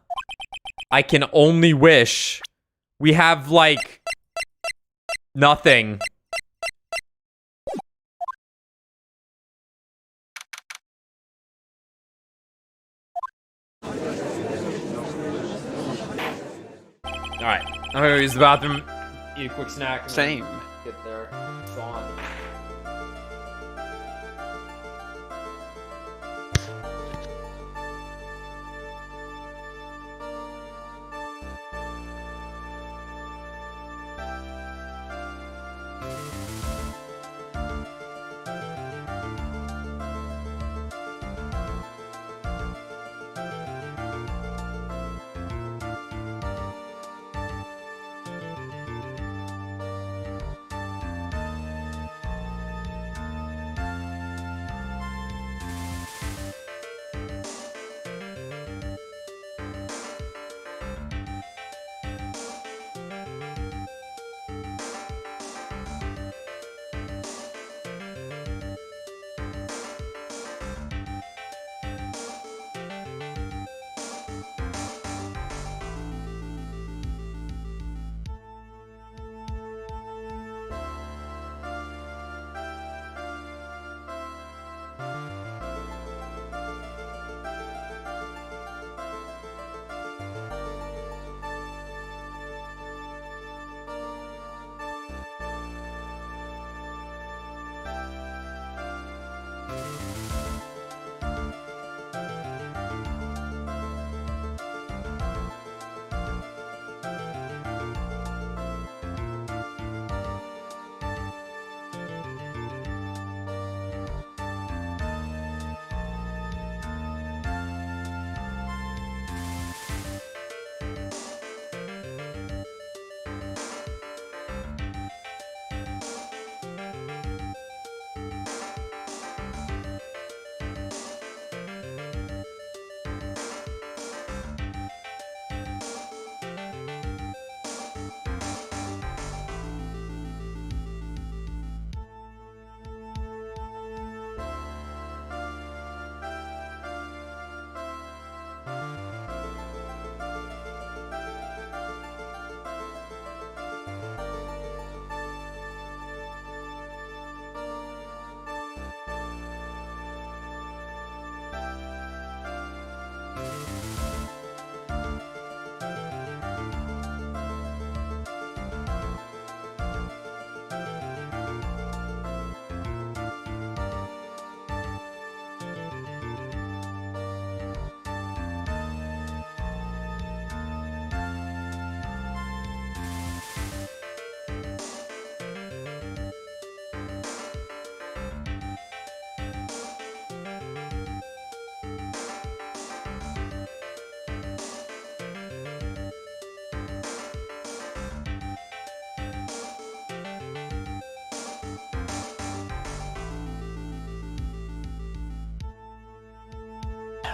I can only wish we have, like, nothing. Alright, I'm gonna use the bathroom, eat a quick snack. And Same. Get there. It's on.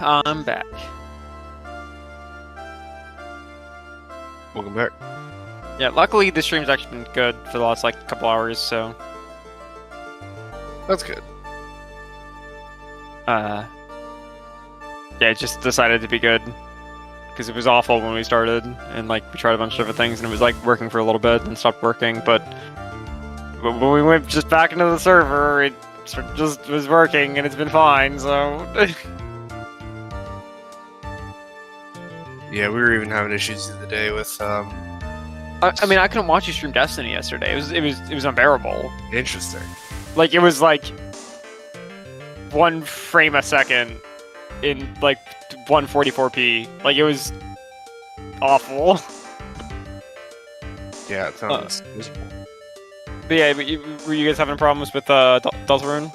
I'm back. Welcome back. Yeah, luckily the stream's actually been good for the last like couple hours, so That's good. yeah, it just decided to be good because it was awful when we started, and like we tried a bunch of different things, and it was like working for a little bit and stopped working, but when we went just back into the server, it just was working, and it's been fine. So Yeah, we were even having issues the other day with I mean, I couldn't watch you stream Destiny yesterday. It was unbearable. interesting. Like it was like 1 frame a second in like 144p. Like it was awful. Yeah, it sounds miserable. But yeah, were you guys having problems with Deltarune?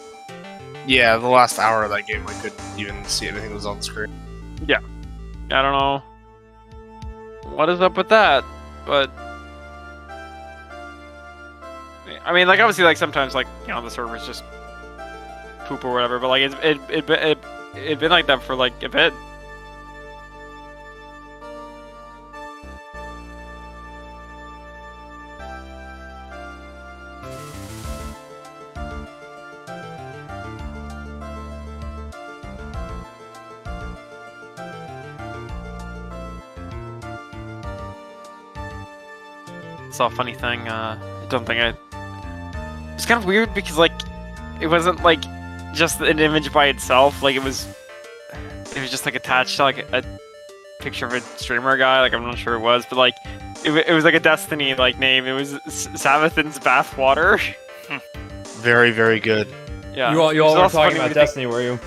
Yeah, the last hour of that game, I couldn't even see anything that was on the screen. I don't know what is up with that, but I mean, like obviously, like sometimes, like you know, the servers just poop or whatever. But like it been like that for like a bit. Saw a funny thing. I don't think I. It's kind of weird because like it wasn't like just an image by itself. Like it was just like attached to like a picture of a streamer guy. Like I'm not sure it was, but like it was like a Destiny like name. It was Sabathin's bathwater. Very, very good. Yeah. You all It was were also talking funny about when you think- Destiny, were you?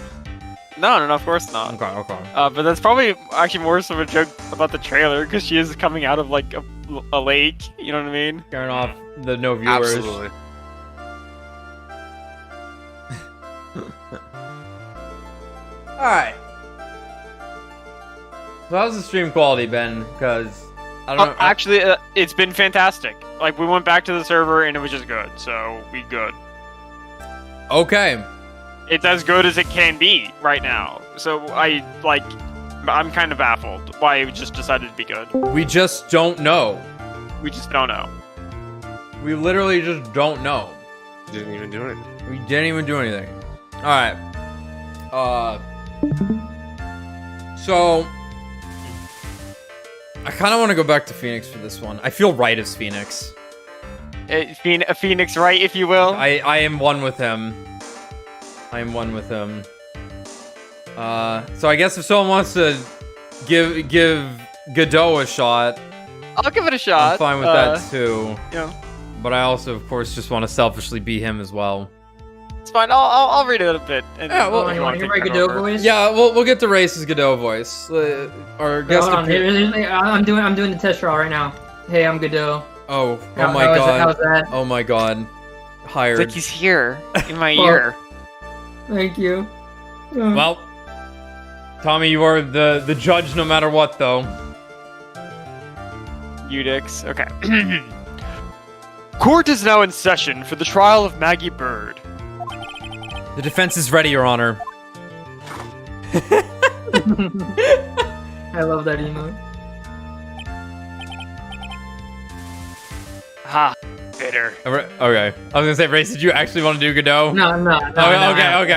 No, of course not. Okay. But that's probably actually more so a joke about the trailer because she is coming out of like a lake. You know what I mean? Scaring off the no viewers. Absolutely. Alright. So how's the stream quality been? Because I don't know. Actually, it's been fantastic. Like we went back to the server and it was just good. So we good. Okay. It's as good as it can be right now. So I'm kind of baffled why it just decided to be good. We just don't know. We just don't know. We literally just don't know. Didn't even do anything. We didn't even do anything. Alright. So I kind of want to go back to Phoenix for this one. I feel right as Phoenix. A Phoenix, right, if you will. I am one with him. I am one with him. So I guess if someone wants to give Godot a shot, I'll give it a shot. I'm fine with that too. Yeah, But I also, of course, just want to selfishly be him as well. it's fine. I'll read it a bit. And Yeah, well, if you want to take hear my that Godot over. voice? Yeah, we'll get to Race's Godot voice. Or guest Hold on, appear- I'm doing the test trial right now. Hey, I'm Godot. Oh How- my how's god. that? Oh my god. It's Hired. like he's here in my Well, ear. Thank you. Well, Tommy, you are the judge no matter what, though. Udix. Okay. Court is now in session for the trial of Maggie Bird. The defense is ready, Your Honor. I love that emote. Ha. Bitter. Okay. I was gonna say, Race, did you actually want to do Godot? No. Okay.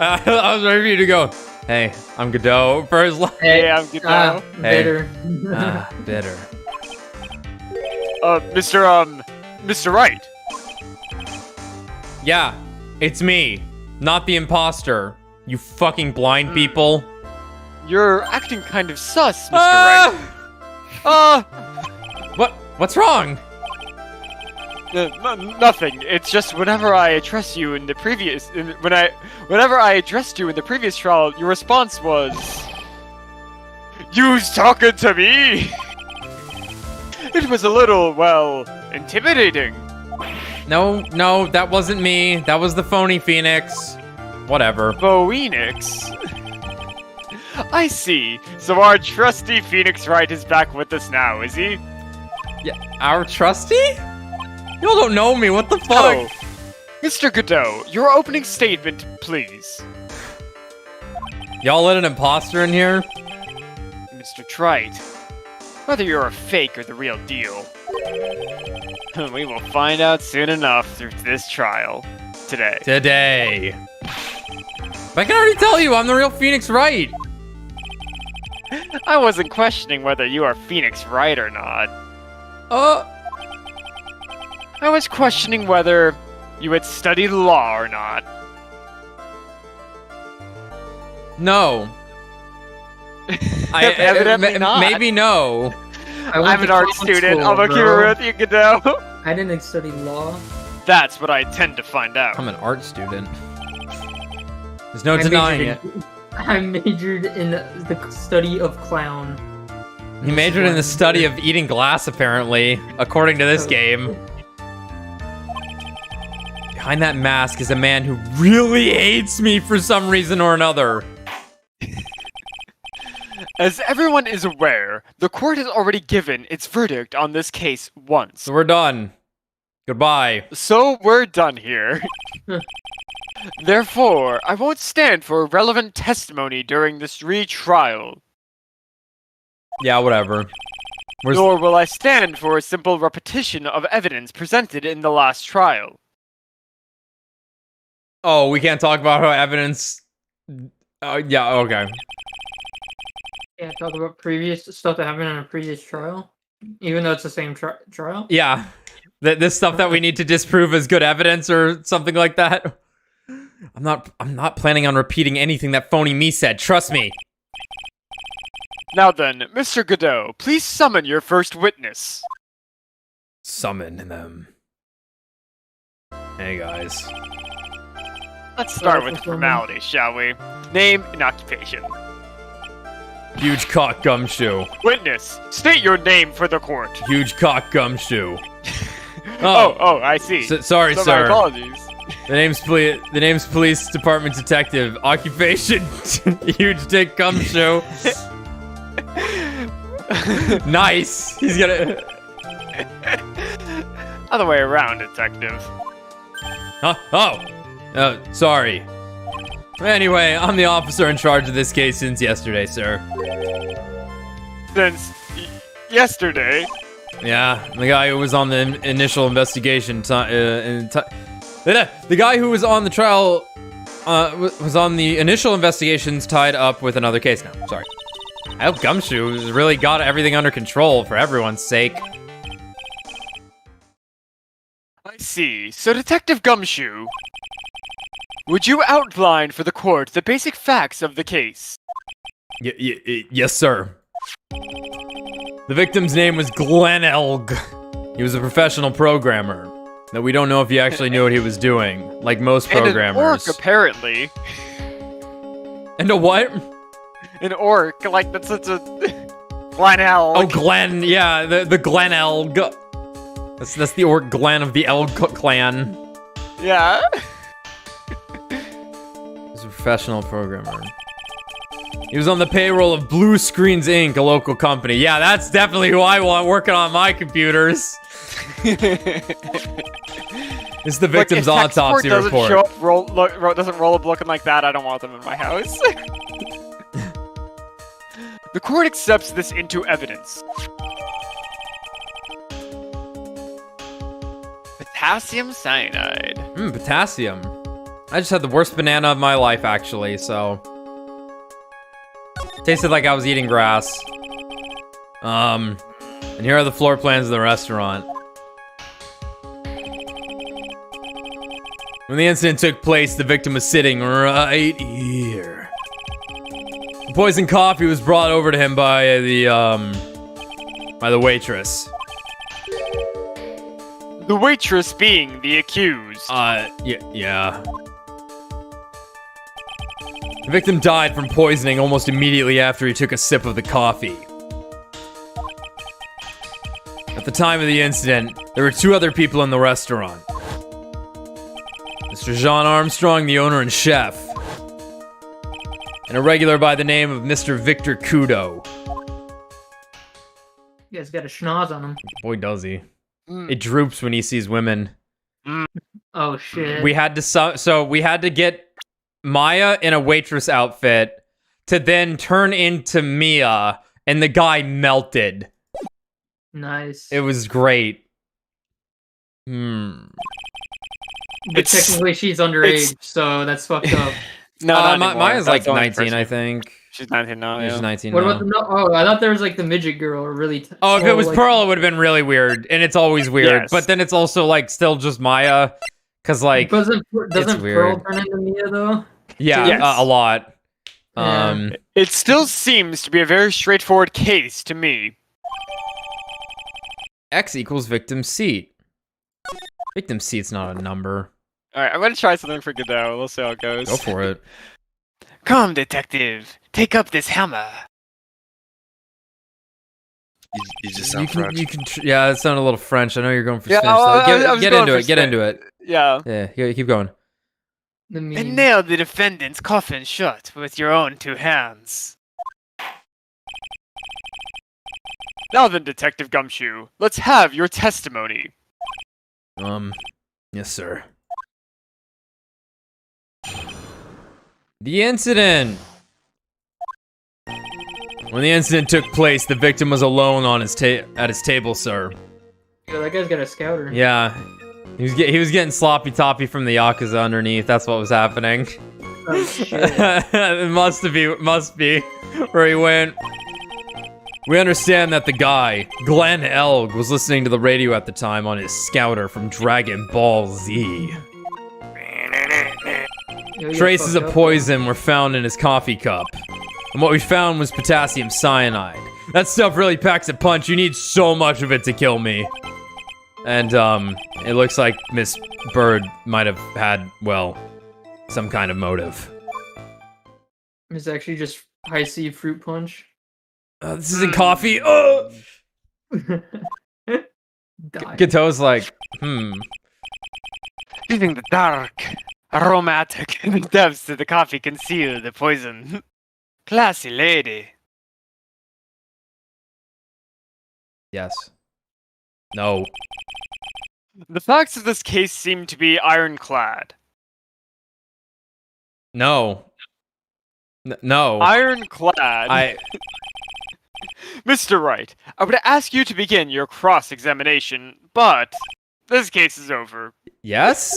I was ready for you to go. Hey, I'm Godot for his life. Hey, I'm Godot. Hey. bitter. Bitter. Mr. Wright. Yeah, it's me, not the impostor. You fucking blind people. You're acting kind of sus, Mr. Ah! Wright. What's wrong? Nothing. It's just whenever I addressed you in the previous trial, your response was, "You's talking to me." It was a little, well, intimidating. No, that wasn't me. That was the phony Phoenix. Whatever. Phoenix. I see. So our trusty Phoenix Wright is back with us now, is he? Yeah, our trusty? Y'all don't know me. What the fuck? Oh, Mr. Godot, your opening statement, please. Y'all let an imposter in here? Mr. Wright, whether you're a fake or the real deal, we will find out soon enough through this trial. Today. I can already tell you, I'm the real Phoenix Wright. I wasn't questioning whether you are Phoenix Wright or not. I was questioning whether you had studied law or not. No. Evidently not. Maybe no. I'm an art student. I'm a cure with you, Kudo. I didn't study law. That's what I tend to find out. I'm an art student. There's no denying it. I majored in the study of clown. He majored in the study of eating glass, apparently, according to this game. Behind that mask is a man who really hates me for some reason or another. As everyone is aware, the court has already given its verdict on this case once. So we're done. Goodbye. So we're done here. Therefore, I won't stand for relevant testimony during this retrial. Yeah, whatever. Nor will I stand for a simple repetition of evidence presented in the last trial. Oh, we can't talk about how evidence... yeah, okay. Yeah, talk about previous stuff that happened in a previous trial, even though it's the same trial. Yeah. This stuff that we need to disprove as good evidence or something like that. I'm not planning on repeating anything that phony me said, trust me. Now then, Mr. Kudo, please summon your first witness. Summon them. Hey guys. Let's start with the formalities, shall we? Name and occupation. Huge cock gumshoe. Witness, state your name for the court. Huge cock gumshoe. Oh, I see. Sorry, so sir. My apologies. The name's police department detective. Occupation, huge dick gumshoe. Nice. He's gonna. Other way around, detective. Huh? Oh, sorry. Anyway, I'm the officer in charge of this case since yesterday, sir. Since yesterday? Yeah, the guy who was on the initial investigation. The guy who was on the trial was on the initial investigations tied up with another case now. Sorry. I hope Gumshoe has really got everything under control for everyone's sake. I see. So, Detective Gumshoe, would you outline for the court the basic facts of the case? Yes, sir. The victim's name was Glenn Elg. He was a professional programmer. That we don't know if he actually knew what he was doing, like most programmers. And an orc, apparently. And a what? An orc, like that's such a Glenn Elg. Oh, Glenn, yeah, the Glenn Elg. That's the orc Glenn of the Elg clan. Yeah. He's a professional programmer. He was on the payroll of Blue Screens Inc., a local company. Yeah, that's definitely who I want working on my computers. It's the victim's autopsy report. Doesn't roll up looking like that. I don't want them in my house. The court accepts this into evidence. Potassium cyanide. Potassium. I just had the worst banana of my life, actually, so... Tasted like I was eating grass. And here are the floor plans of the restaurant. When the incident took place, the victim was sitting right here. The poisoned coffee was brought over to him by the waitress. The waitress being the accused. Yeah. The victim died from poisoning almost immediately after he took a sip of the coffee. At the time of the incident, there were two other people in the restaurant. Mr. John Armstrong, the owner and chef, and a regular by the name of Mr. Victor Kudo. You guys got a schnoz on him. Boy, does he. It droops when he sees women. Oh, shit. We had to get Maya in a waitress outfit, to then turn into Mia, and the guy melted. Nice. It was great. But technically, she's underage, so that's fucked up. No, not anymore. Maya's like That's only 19, I first- think. She's 19 now. Yeah, Yeah. she's 19 What now. about the no? Oh, I thought there was like the midget girl, or really. Oh, if it was like, Pearl, it would have been really weird, and it's always weird. Yes. But then it's also like still just Maya, because like doesn't Pearl weird. turn into Mia though? yeah, Yes. a lot. Yeah. It still seems to be a very straightforward case to me. X equals victim seat. Victim seat's not a number. All right, I'm gonna try something for Kudo. We'll see how it goes. Go for it. Come, detective, take up this hammer. You just sound French. Yeah, that sounded a little French. I know you're going for Yeah, Spanish. I Though. was Get going into for it. Get Span- into it. Yeah. Yeah, keep going. The meme. And nail the defendant's coffin shut with your own two hands. Now then, Detective Gumshoe, let's have your testimony. Yes, sir. The incident. When the incident took place, the victim was alone on his at his table, sir. Yo, that guy's got a scouter. Yeah, he was getting sloppy toppy from the Yakuza underneath. That's what was happening. Oh, shit. It must be where he went. We understand that the guy, Glenn Elg, was listening to the radio at the time on his scouter from Dragon Ball Z. Yo, you Traces fucked of up. poison were found in his coffee cup. And what we found was potassium cyanide. That stuff really packs a punch. You need so much of it to kill me. And, it looks like Miss Bird might have had, well, some kind of motive. It's actually just high C fruit punch. This isn't coffee. Oh! Die. Gato's like, Using the dark, aromatic depths of the coffee conceal the poison. Classy lady. Yes. No. The facts of this case seem to be ironclad. No. No. Ironclad. Mr. Wright, I would ask you to begin your cross-examination, but this case is over. Yes?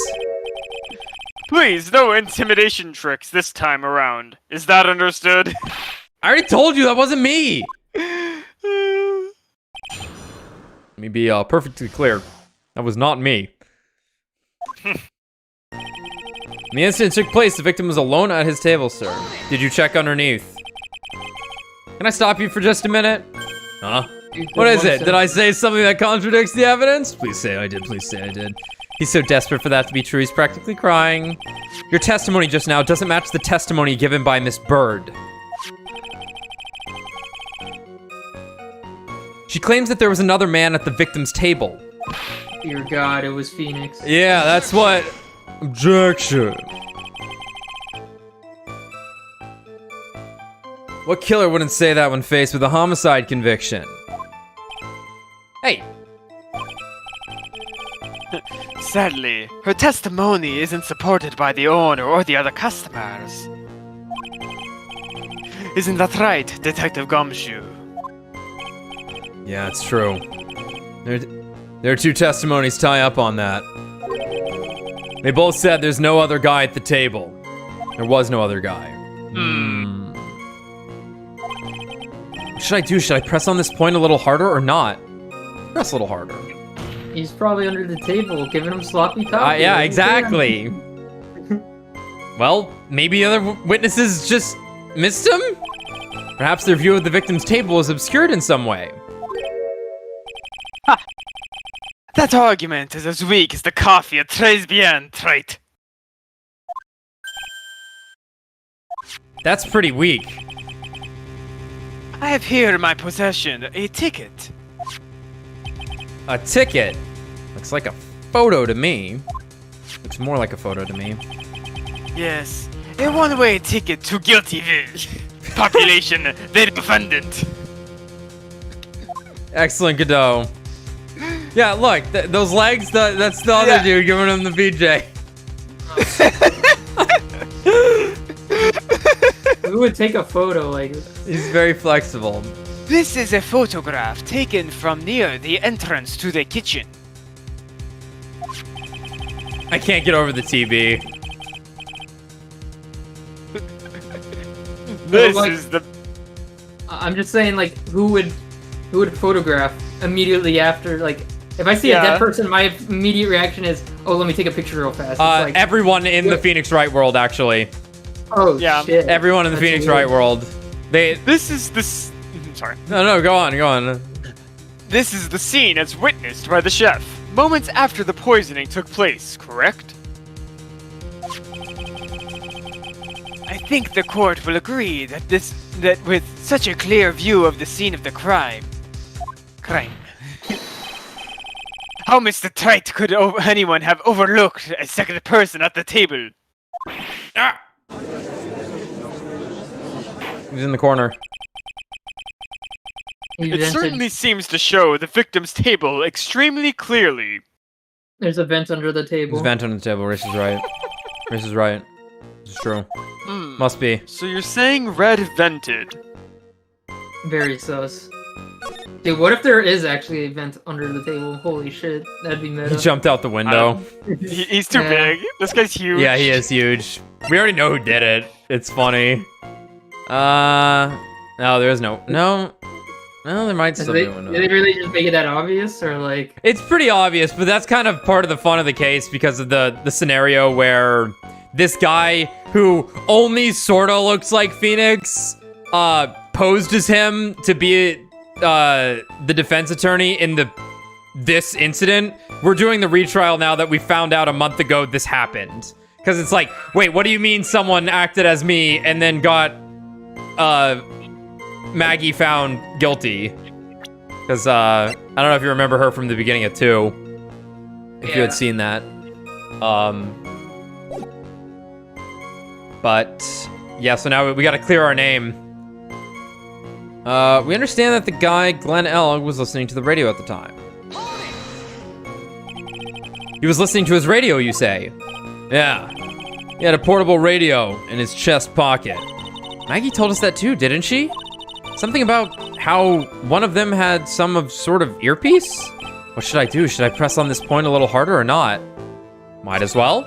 Please, no intimidation tricks this time around. Is that understood? I already told you that wasn't me! Let me be perfectly clear. That was not me. When the incident took place, the victim was alone at his table, sir. Did you check underneath? Can I stop you for just a minute? Huh? What is it? Did I say something that contradicts the evidence? Please say I did, please say I did. He's so desperate for that to be true, he's practically crying. Your testimony just now doesn't match the testimony given by Miss Bird. She claims that there was another man at the victim's table. Dear God, it was Phoenix. Yeah, that's what... Objection. What killer wouldn't say that when faced with a homicide conviction? Hey, Sadly, her testimony isn't supported by the owner or the other customers. Isn't that right, Detective Gumshoe? yeah, it's true. There are two testimonies tie up on that. They both said there's no other guy at the table. There was no other guy. What should I do? Should I press on this point a little harder or not? Press a little harder. He's probably under the table, giving him sloppy top. Yeah, exactly. Well, maybe other witnesses just missed him? Perhaps their view of the victim's table is obscured in some way. That argument is as weak as the coffee at Tres Bien, right? That's pretty weak. I have here in my possession a ticket. A ticket? Looks like a photo to me. Looks more like a photo to me. Yes, a one-way ticket to Guiltyville. Population, the defendant. Excellent, Kudo. Yeah, look, those legs, that's the other dude giving him the BJ. We would take a photo like? He's very flexible. This is a photograph taken from near the entrance to the kitchen. I can't get over the TB. This like- is the. I'm just saying, like, who would photograph immediately after? Like, if I see a Yeah. dead person, my immediate reaction is, oh, let me take a picture real fast. It's like, Everyone in the Phoenix Wright world, actually. oh Yeah. shit. Everyone in the That's Phoenix weird. Wright world. This is the. Sorry. No, go on. This is the scene as witnessed by the chef. Moments after the poisoning took place, correct? I think the court will agree that with such a clear view of the scene of the crime. How Mr. Trite could anyone have overlooked a second person at the table? Ah! He's in the corner. He It vented. certainly seems to show the victim's table extremely clearly. There's a vent under the table. There's a vent on the table. Race is right. Race is right. It's true. Hmm. Must be. So you're saying red vented? Very sus. Dude, what if there is actually a vent under the table? Holy shit, that'd be He meta. jumped out the window. He's too Yeah. big. This guy's huge. Yeah, he is huge. We already know who did it. It's funny. No, there is no. No, there might Did still they, be one. did they really just make it that obvious, or like? It's pretty obvious, but that's kind of part of the fun of the case because of the scenario where this guy who only sort of looks like Phoenix posed as him to be the defense attorney in this incident. We're doing the retrial now that we found out a month ago this happened. Because it's like, wait, what do you mean someone acted as me and then got Maggie found guilty? Because I don't know if you remember her from the beginning of 2. If you had Yeah. seen that. But yeah, so now we got to clear our name. We understand that the guy, Glenn L., was listening to the radio at the time. He was listening to his radio, you say? Yeah. He had a portable radio in his chest pocket. Maggie told us that too, didn't she? Something about how one of them had some sort of earpiece? What should I do? Should I press on this point a little harder or not? Might as well.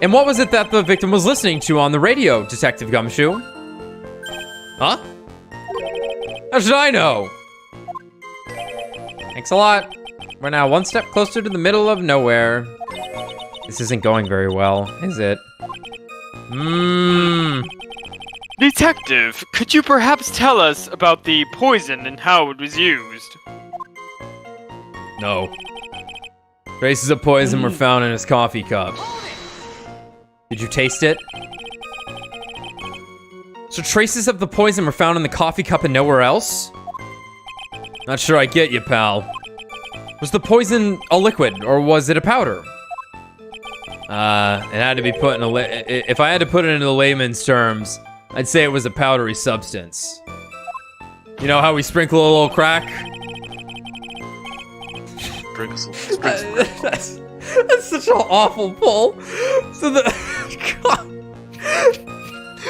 And what was it that the victim was listening to on the radio, Detective Gumshoe? Huh? How should I know? Thanks a lot. We're now one step closer to the middle of nowhere. This isn't going very well, is it? Detective, could you perhaps tell us about the poison and how it was used? No. Traces of poison were found in his coffee cup. Did you taste it? So traces of the poison were found in the coffee cup and nowhere else? Not sure I get you, pal. Was the poison a liquid, or was it a powder? It had to be put in if I had to put it into the layman's terms, I'd say it was a powdery substance. You know how we sprinkle a little crack? That's such an awful pull. So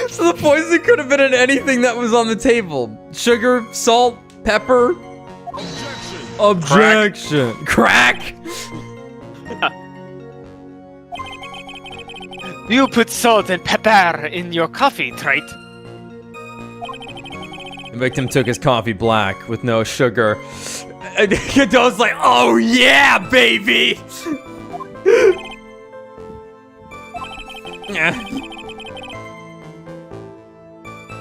so the poison could have been in anything that was on the table. Sugar, salt, pepper. Objection. Crack. You put salt and pepper in your coffee, Trite. The victim took his coffee black with no sugar. And Kudo's like, oh yeah, baby!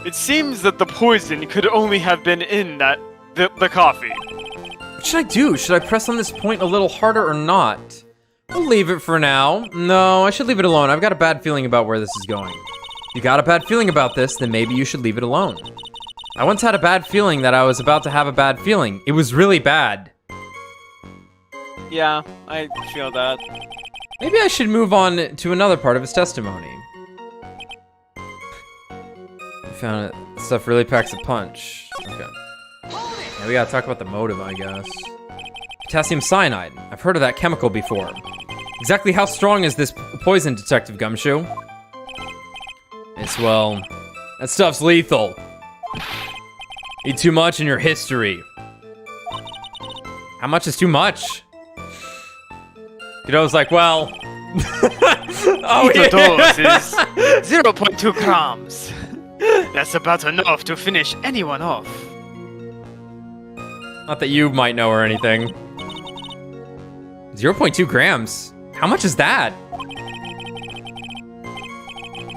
It seems that the poison could only have been in the coffee. What should I do? Should I press on this point a little harder or not? We'll leave it for now. No, I should leave it alone. I've got a bad feeling about where this is going. You got a bad feeling about this, then maybe you should leave it alone. I once had a bad feeling that I was about to have a bad feeling. It was really bad. Yeah, I feel that. Maybe I should move on to another part of his testimony. I found it. Stuff really packs a punch. Okay. Yeah, we gotta talk about the motive, I guess. Potassium cyanide. I've heard of that chemical before. Exactly how strong is this poison, Detective Gumshoe? It's, well, That stuff's lethal. Eat too much in your history. How much is too much? Kudo's like, well... oh, Each of those is 0.2 grams. That's about enough to finish anyone off. Not that you might know or anything. 0.2 grams? How much is that?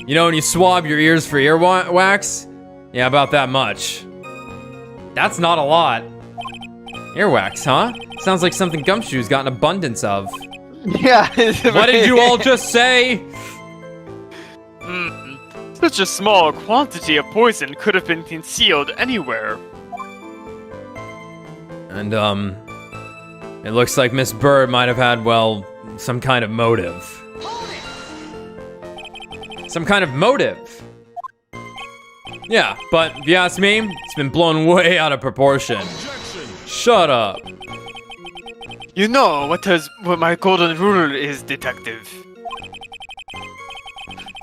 You know when you swab your ears for earwax? Yeah, about that much. That's not a lot. Earwax, huh? Sounds like something Gumshoe's got an abundance of. Yeah. What did you all just say? Such a small quantity of poison could have been concealed anywhere. And, it looks like Miss Bird might have had, well, some kind of motive. Some kind of motive. Yeah, but if you ask me, it's been blown way out of proportion. Shut up. You know what my golden rule is, detective.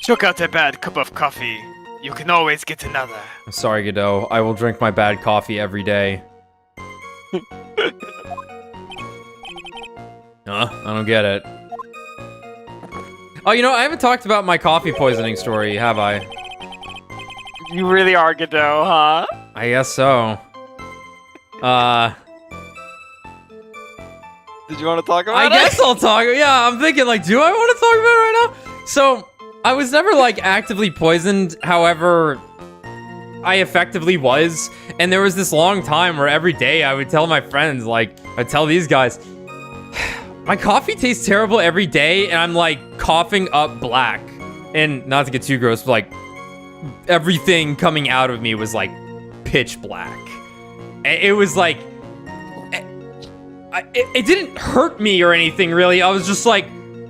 Chuck out a bad cup of coffee. You can always get another. I'm sorry, Kudo. I will drink my bad coffee every day. Huh? I don't get it. Oh, you know, I haven't talked about my coffee poisoning story, have I? You really are Kudo, huh? I guess so. Did you want to talk about I it? guess I'll talk. Yeah, I'm thinking, like, do I want to talk about it right now? So, I was never, like, actively poisoned. However, I effectively was. And there was this long time where every day I would tell my friends, like, I'd tell these guys, my coffee tastes terrible every day, and I'm, like, coughing up black. And not to get too gross, but, like, everything coming out of me was, like, pitch black. It was, like... It didn't hurt me or anything, really. I was just like,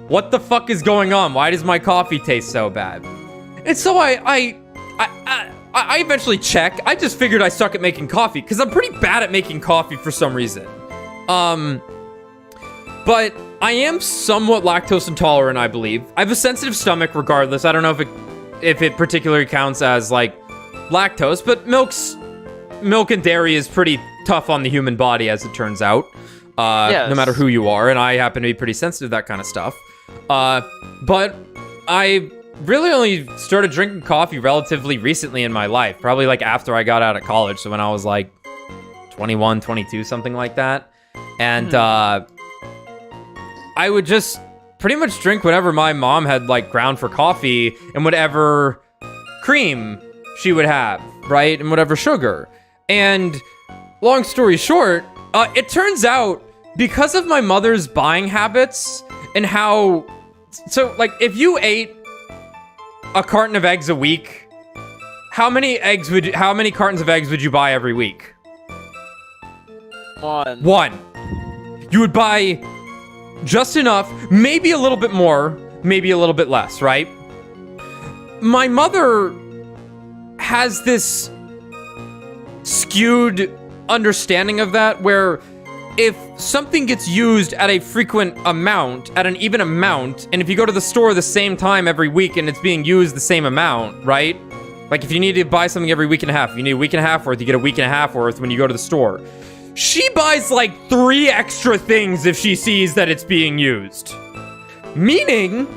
what the fuck is going on? Why does my coffee taste so bad? And so I eventually checked. I just figured I suck at making coffee, because I'm pretty bad at making coffee for some reason. But I am somewhat lactose intolerant, I believe. I have a sensitive stomach regardless. I don't know if it particularly counts as, like, lactose, but milk and dairy is pretty tough on the human body, as it turns out. Yes. No matter who you are, and I happen to be pretty sensitive to that kind of stuff. But I really only started drinking coffee relatively recently in my life, probably like after I got out of college, so when I was like 21, 22, something like that. And I would just pretty much drink whatever my mom had like ground for coffee and whatever cream she would have, right? And whatever sugar. And long story short, it turns out, because of my mother's buying habits and how... So, like, if you ate a carton of eggs a week, how many cartons of eggs would you buy every week? One. You would buy just enough, maybe a little bit more, maybe a little bit less, right? My mother has this skewed understanding of that, where if something gets used at a frequent amount, at an even amount, and if you go to the store the same time every week and it's being used the same amount, right? Like if you need to buy something every week and a half, if you need a week and a half worth, you get a week and a half worth when you go to the store. She buys like 3 extra things if she sees that it's being used. Meaning,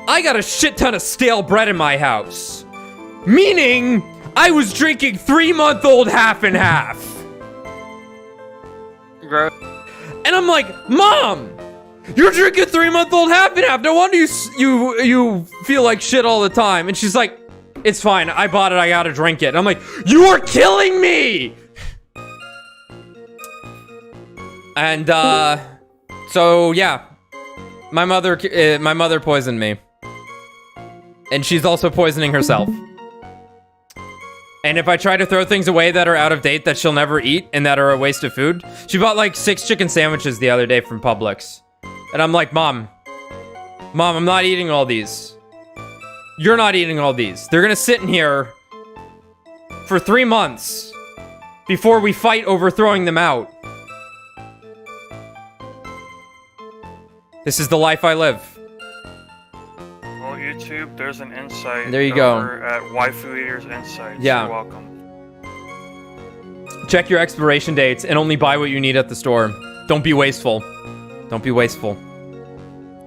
I got a shit ton of stale bread in my house. Meaning, I was drinking 3-month-old half and half. And I'm like, Mom, you're drinking 3-month-old half and half. No wonder you feel like shit all the time. And she's like, it's fine. I bought it. I gotta drink it. And I'm like, you are killing me. And so yeah, my mother poisoned me, and she's also poisoning herself. And if I try to throw things away that are out of date that she'll never eat and that are a waste of food, she bought like 6 chicken sandwiches the other day from Publix. And I'm like, Mom, I'm not eating all these. You're not eating all these. They're gonna sit in here for 3 months before we fight over throwing them out. This is the life I live. Well, you YouTube, there's an insight. There you go. over at Waifu Eater's Insights. Yeah. You're welcome. Check your expiration dates and only buy what you need at the store. Don't be wasteful. Don't be wasteful.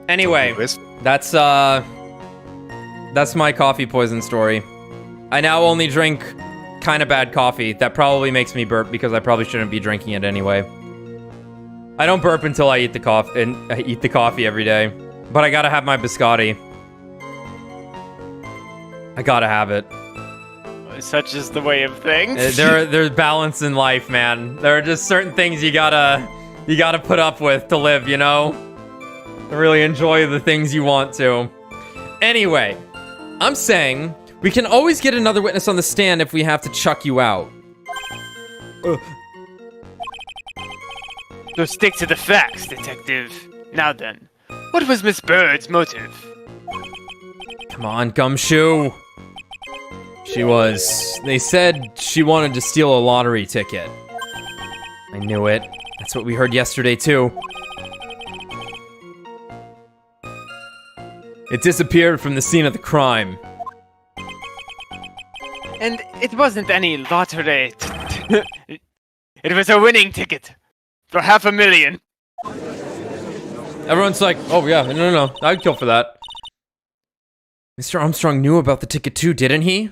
Anyway, that's my coffee poison story. I now only drink kind of bad coffee. That probably makes me burp because I probably shouldn't be drinking it anyway. I don't burp until I eat the coffee and I eat the coffee every day. But I gotta have my biscotti. I gotta have it. Such is the way of things. There's balance in life, man. There are just certain things you gotta put up with to live, you know? Really enjoy the things you want to. Anyway, I'm saying we can always get another witness on the stand if we have to chuck you out. So stick to the facts, detective. Now then, what was Miss Bird's motive? Come on, Gumshoe. They said she wanted to steal a lottery ticket. I knew it. That's what we heard yesterday, too. It disappeared from the scene of the crime. And it wasn't any lottery. It was a winning ticket. For $500,000. Everyone's like, oh yeah, no, I'd kill for that. Mr. Armstrong knew about the ticket too, didn't he?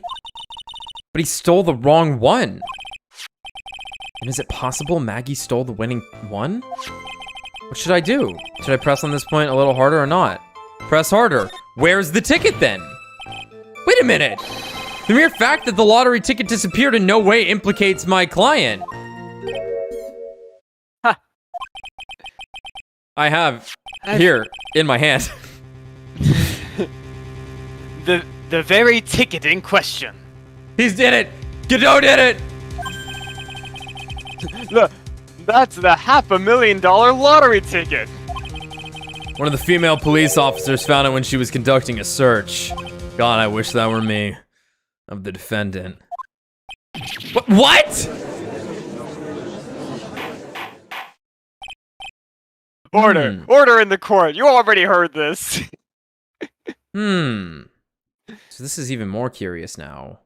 But he stole the wrong one. And is it possible Maggie stole the winning one? What should I do? Should I press on this point a little harder or not? Press harder. Where's the ticket then? Wait a minute. The mere fact that the lottery ticket disappeared in no way implicates my client. Huh. I have here in my hand. The very ticket in question. He's did it. Kudo did it. Look, that's the $500,000 lottery ticket. One of the female police officers found it when she was conducting a search. God, I wish that were me. Of the defendant. What? Order! Order in the court! You already heard this! So this is even more curious now.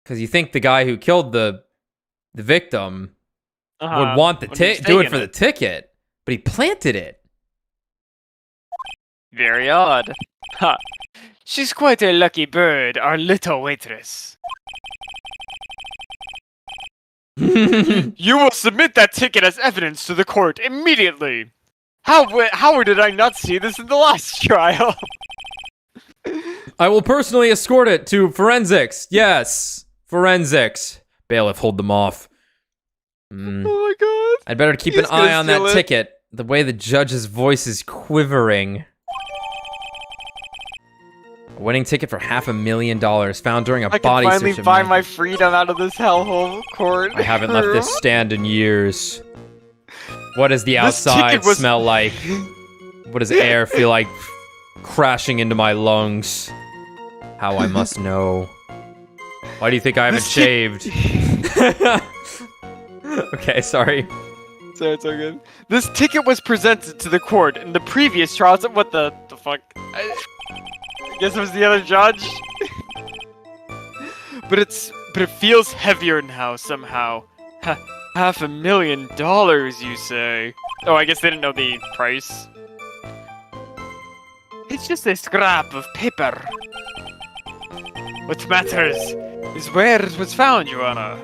Because you think the guy who killed the victim would want the do it for the ticket, but he planted it. Very odd. Ha! She's quite a lucky bird, our little waitress. You will submit that ticket as evidence to the court immediately! How did I not see this in the last trial? I will personally escort it to forensics. Yes, forensics. Bailiff, hold them off. Oh my god. I'd better keep an eye on that ticket. The way the judge's voice is quivering. A winning ticket for $500,000 found during a body search. I can finally find my freedom out of this hellhole court. I haven't left this stand in years. What does the outside smell like? What does air feel like crashing into my lungs? How I must know. Why do you think I haven't shaved? Okay, sorry. Sorry, it's so good. This ticket was presented to the court in the previous trial. What the fuck? I guess it was the other judge. but it feels heavier now somehow. $500,000, you say? Oh, I guess they didn't know the price. It's just a scrap of paper. What matters is where it was found, Your Honor.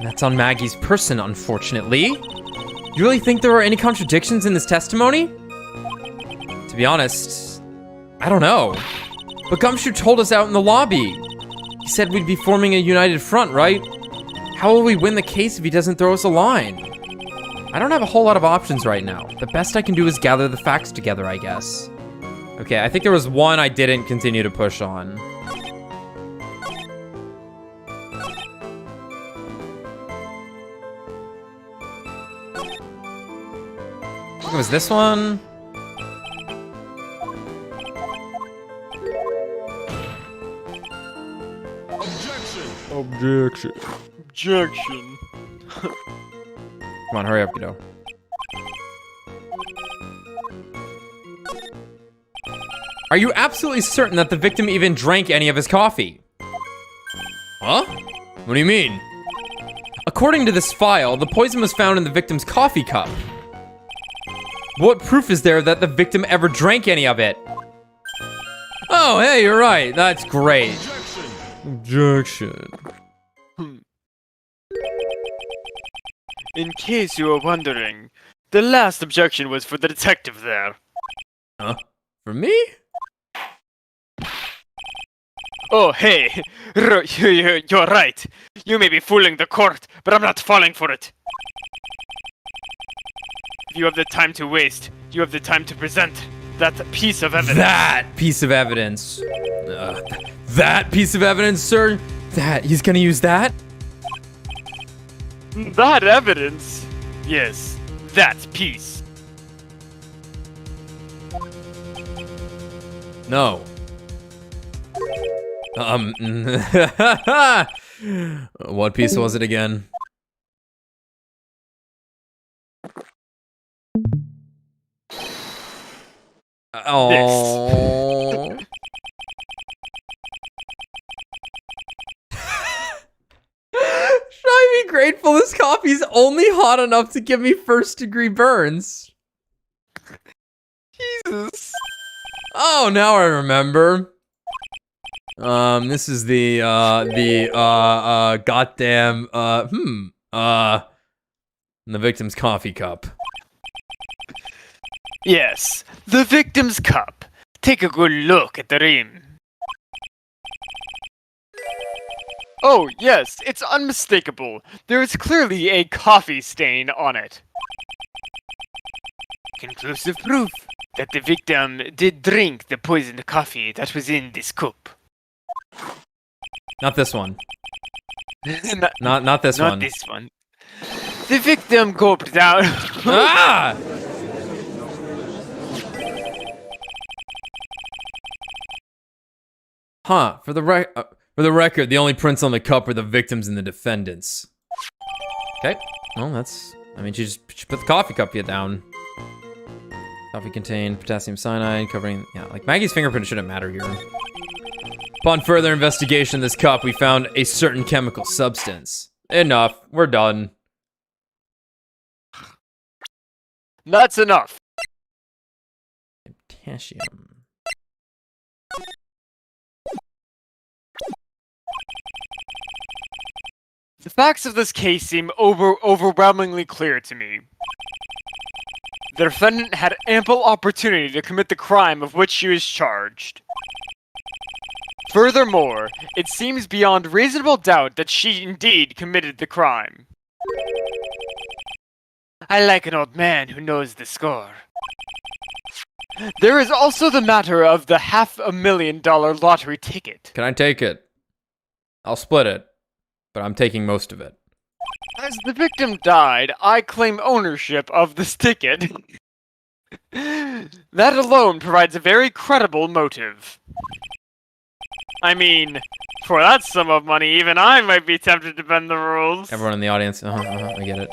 That's on Maggie's person, unfortunately. You really think there are any contradictions in this testimony? To be honest, I don't know. But Gumshoe told us out in the lobby. He said we'd be forming a united front, right? How will we win the case if he doesn't throw us a line? I don't have a whole lot of options right now. The best I can do is gather the facts together, I guess. Okay, I think there was one I didn't continue to push on. I think it was this one. Objection. Objection. Come on, hurry up, Kudo. Are you absolutely certain that the victim even drank any of his coffee? Huh? What do you mean? According to this file, the poison was found in the victim's coffee cup. What proof is there that the victim ever drank any of it? Oh, hey, you're right. That's great. Objection. In case you were wondering, the last objection was for the detective there. Huh? For me? Oh, hey, you're right. You may be fooling the court, but I'm not falling for it. If you have the time to waste, you have the time to present that piece of evidence. That piece of evidence. That piece of evidence, sir? That, he's gonna use that? That evidence? Yes, that piece. No. What piece was it again? Oh. Should I be grateful this coffee's only hot enough to give me first-degree burns? Jesus. Oh, now I remember. This is the goddamn, the victim's coffee cup. Yes, the victim's cup. Take a good look at the rim. Oh, yes, it's unmistakable. There is clearly a coffee stain on it. Conclusive proof that the victim did drink the poisoned coffee that was in this cup. Not this one. not, Not this one. Not this one. The victim gulped down. Ah! Huh, for the record, the only prints on the cup are the victims and the defendants. Okay, well that's, I mean, she put the coffee cup down. Coffee contained potassium cyanide covering, yeah, like Maggie's fingerprint shouldn't matter here. Upon further investigation of this cup, we found a certain chemical substance. Enough, we're done. That's enough. Potassium. The facts of this case seem overwhelmingly clear to me. The defendant had ample opportunity to commit the crime of which she was charged. Furthermore, it seems beyond reasonable doubt that she indeed committed the crime. I like an old man who knows the score. There is also the matter of the $500,000 lottery ticket. Can I take it? I'll split it, but I'm taking most of it. As the victim died, I claim ownership of this ticket. That alone provides a very credible motive. I mean, for that sum of money, even I might be tempted to bend the rules. Everyone in the audience, I get it.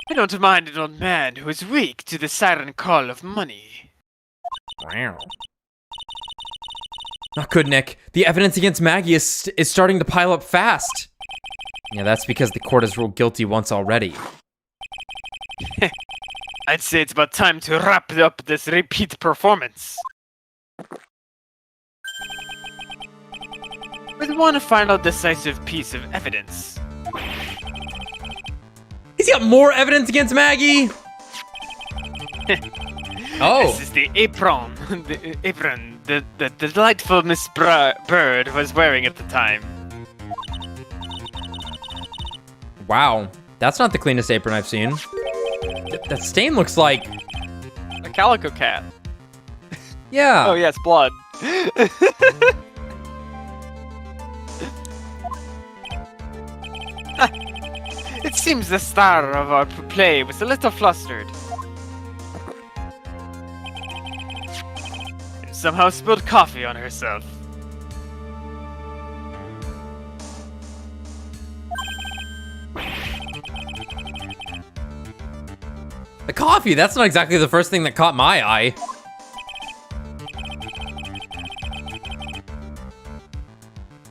I don't mind an old man who is weak to the siren call of money. Wow. Not good, Nick. The evidence against Maggie is starting to pile up fast. Yeah, that's because the court has ruled guilty once already. I'd say it's about time to wrap up this repeat performance. With one final decisive piece of evidence. He's got more evidence against Maggie! Oh! This is the apron, the delightful Miss Bird was wearing at the time. Wow, that's not the cleanest apron I've seen. That stain looks like... A calico cat. Yeah. Oh yes, blood. It seems the star of our play was a little flustered. And somehow spilled coffee on herself. The coffee, that's not exactly the first thing that caught my eye.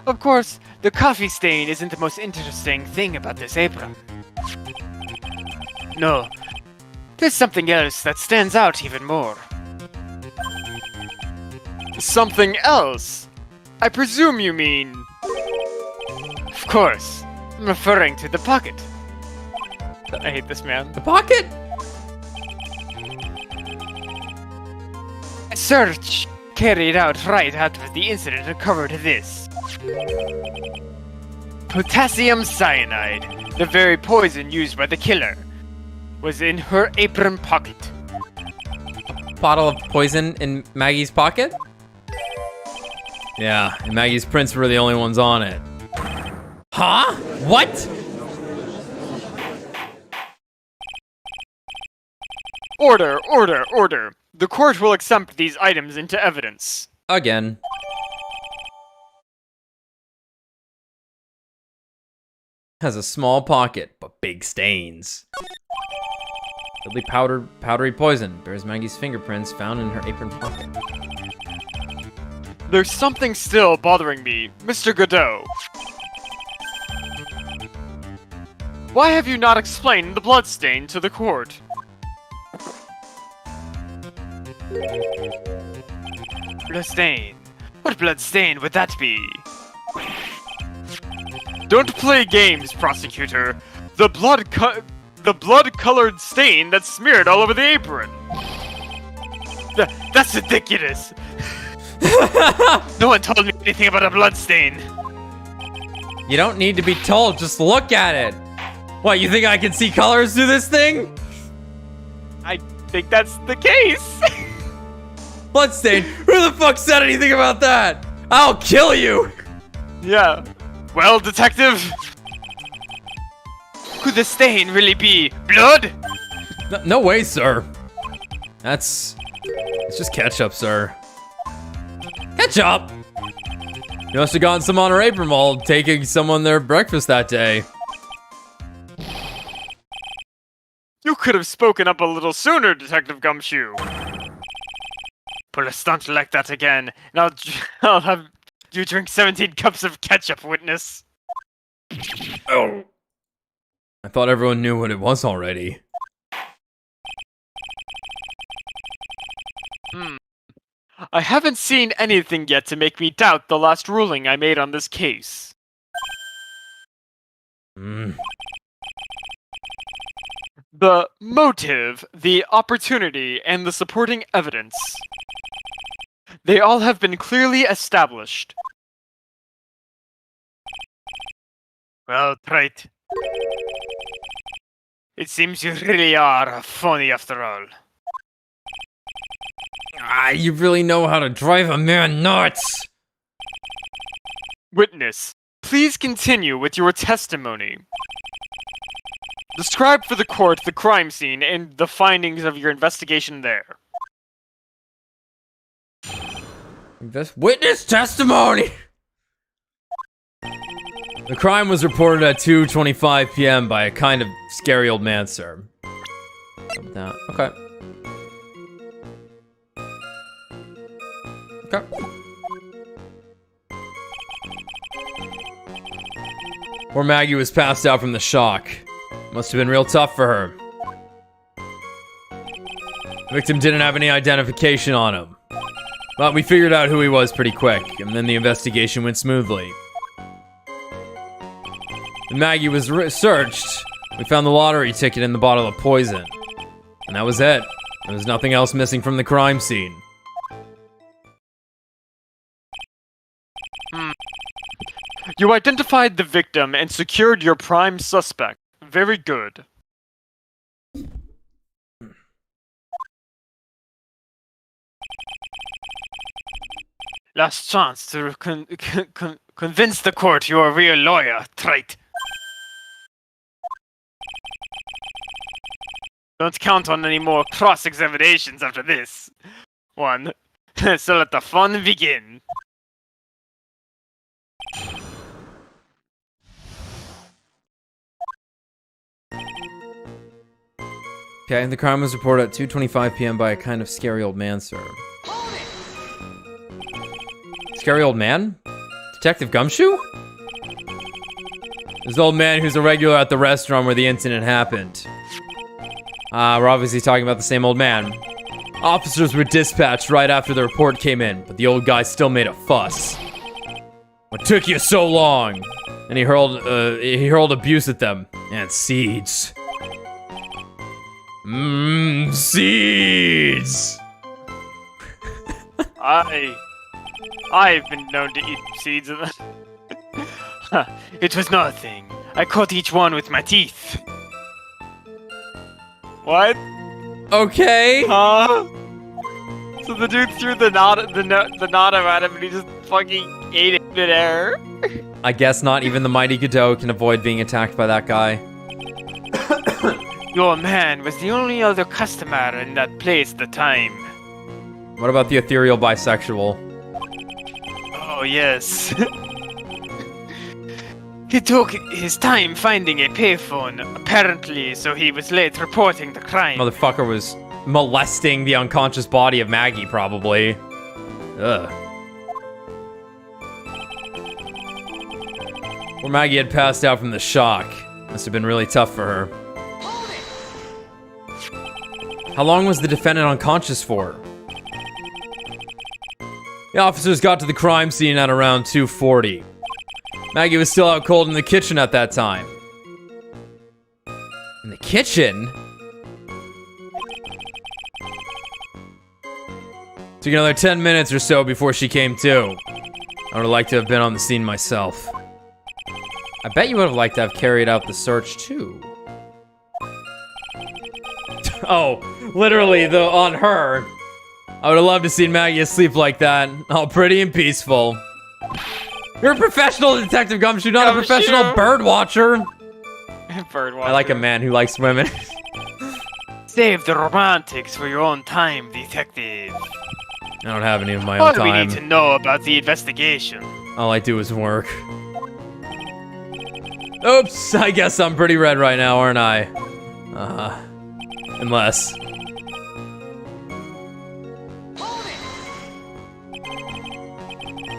Of course, the coffee stain isn't the most interesting thing about this apron. No, there's something else that stands out even more. Something else? I presume you mean... Of course, I'm referring to the pocket. I hate this man. The pocket? A search carried out right after the incident uncovered this. Potassium cyanide, the very poison used by the killer, was in her apron pocket. Bottle of poison in Maggie's pocket? Yeah, and Maggie's prints were the only ones on it. Huh? What? Order, order, order. The court will accept these items into evidence. Again. Has a small pocket, but big stains. Deadly powdery poison bears Maggie's fingerprints found in her apron pocket. There's something still bothering me, Mr. Kudo. Why have you not explained the bloodstain to the court? Bloodstain? What bloodstain would that be? Don't play games, prosecutor. The blood-colored stain that's smeared all over the apron. That's ridiculous. No one told me anything about a bloodstain. You don't need to be told, just look at it. What, you think I can see colors through this thing? I think that's the case. Bloodstain? Who the fuck said anything about that? I'll kill you! Yeah. Well, detective, could the stain really be blood? No way, sir. It's just ketchup, sir. Ketchup? You must have gotten some on her apron while taking someone their breakfast that day. You could have spoken up a little sooner, Detective Gumshoe. Pull a stunt like that again, and I'll have you drink 17 cups of ketchup, witness. Oh. I thought everyone knew what it was already. I haven't seen anything yet to make me doubt the last ruling I made on this case. The motive, the opportunity, and the supporting evidence. They all have been clearly established. Well, Wright. It seems you really are funny after all. You really know how to drive a man nuts! Witness, please continue with your testimony. Describe for the court the crime scene and the findings of your investigation there. Witness testimony! The crime was reported at 2:25 p.m. by a kind of scary old man, sir. Okay. Okay. Poor Maggie was passed out from the shock. Must have been real tough for her. The victim didn't have any identification on him. But we figured out who he was pretty quick, and then the investigation went smoothly. When Maggie was searched, we found the lottery ticket in the bottle of poison. And that was it. There was nothing else missing from the crime scene. You identified the victim and secured your prime suspect. Very good. Last chance to convince the court you're a real lawyer, Wright. Don't count on any more cross-examinations after this one. So let the fun begin. Okay, the crime was reported at 2:25 p.m. by a kind of scary old man, sir. Scary old man? Detective Gumshoe? This old man who's a regular at the restaurant where the incident happened. We're obviously talking about the same old man. Officers were dispatched right after the report came in, but the old guy still made a fuss. What took you so long? And he hurled abuse at them. And seeds. Seeds! I've been known to eat seeds of them. It was nothing. I caught each one with my teeth. What? Okay. Huh? So the dude threw the natto at him and he just fucking ate it in midair. I guess not even the mighty Kudo can avoid being attacked by that guy. Your man was the only other customer in that place at the time. What about the ethereal bisexual? Oh, yes. He took his time finding a payphone, apparently, so he was late reporting the crime. Motherfucker was molesting the unconscious body of Maggie, probably. Ugh. Or Maggie had passed out from the shock. Must have been really tough for her. How long was the defendant unconscious for? The officers got to the crime scene at around 2:40. Maggie was still out cold in the kitchen at that time. In the kitchen? Took another 10 minutes or so before she came to. I would have liked to have been on the scene myself. I bet you would have liked to have carried out the search too. Oh, literally, on her. I would have loved to see Maggie asleep like that. All pretty and peaceful. You're a professional, Detective Gumshoe, not a professional bird watcher. Bird watcher. I like a man who likes women. Save the romantics for your own time, detective. I don't have any of my What own do we time. need to know about the investigation? All I do is work. Oops, I guess I'm pretty red right now, aren't I? Unless...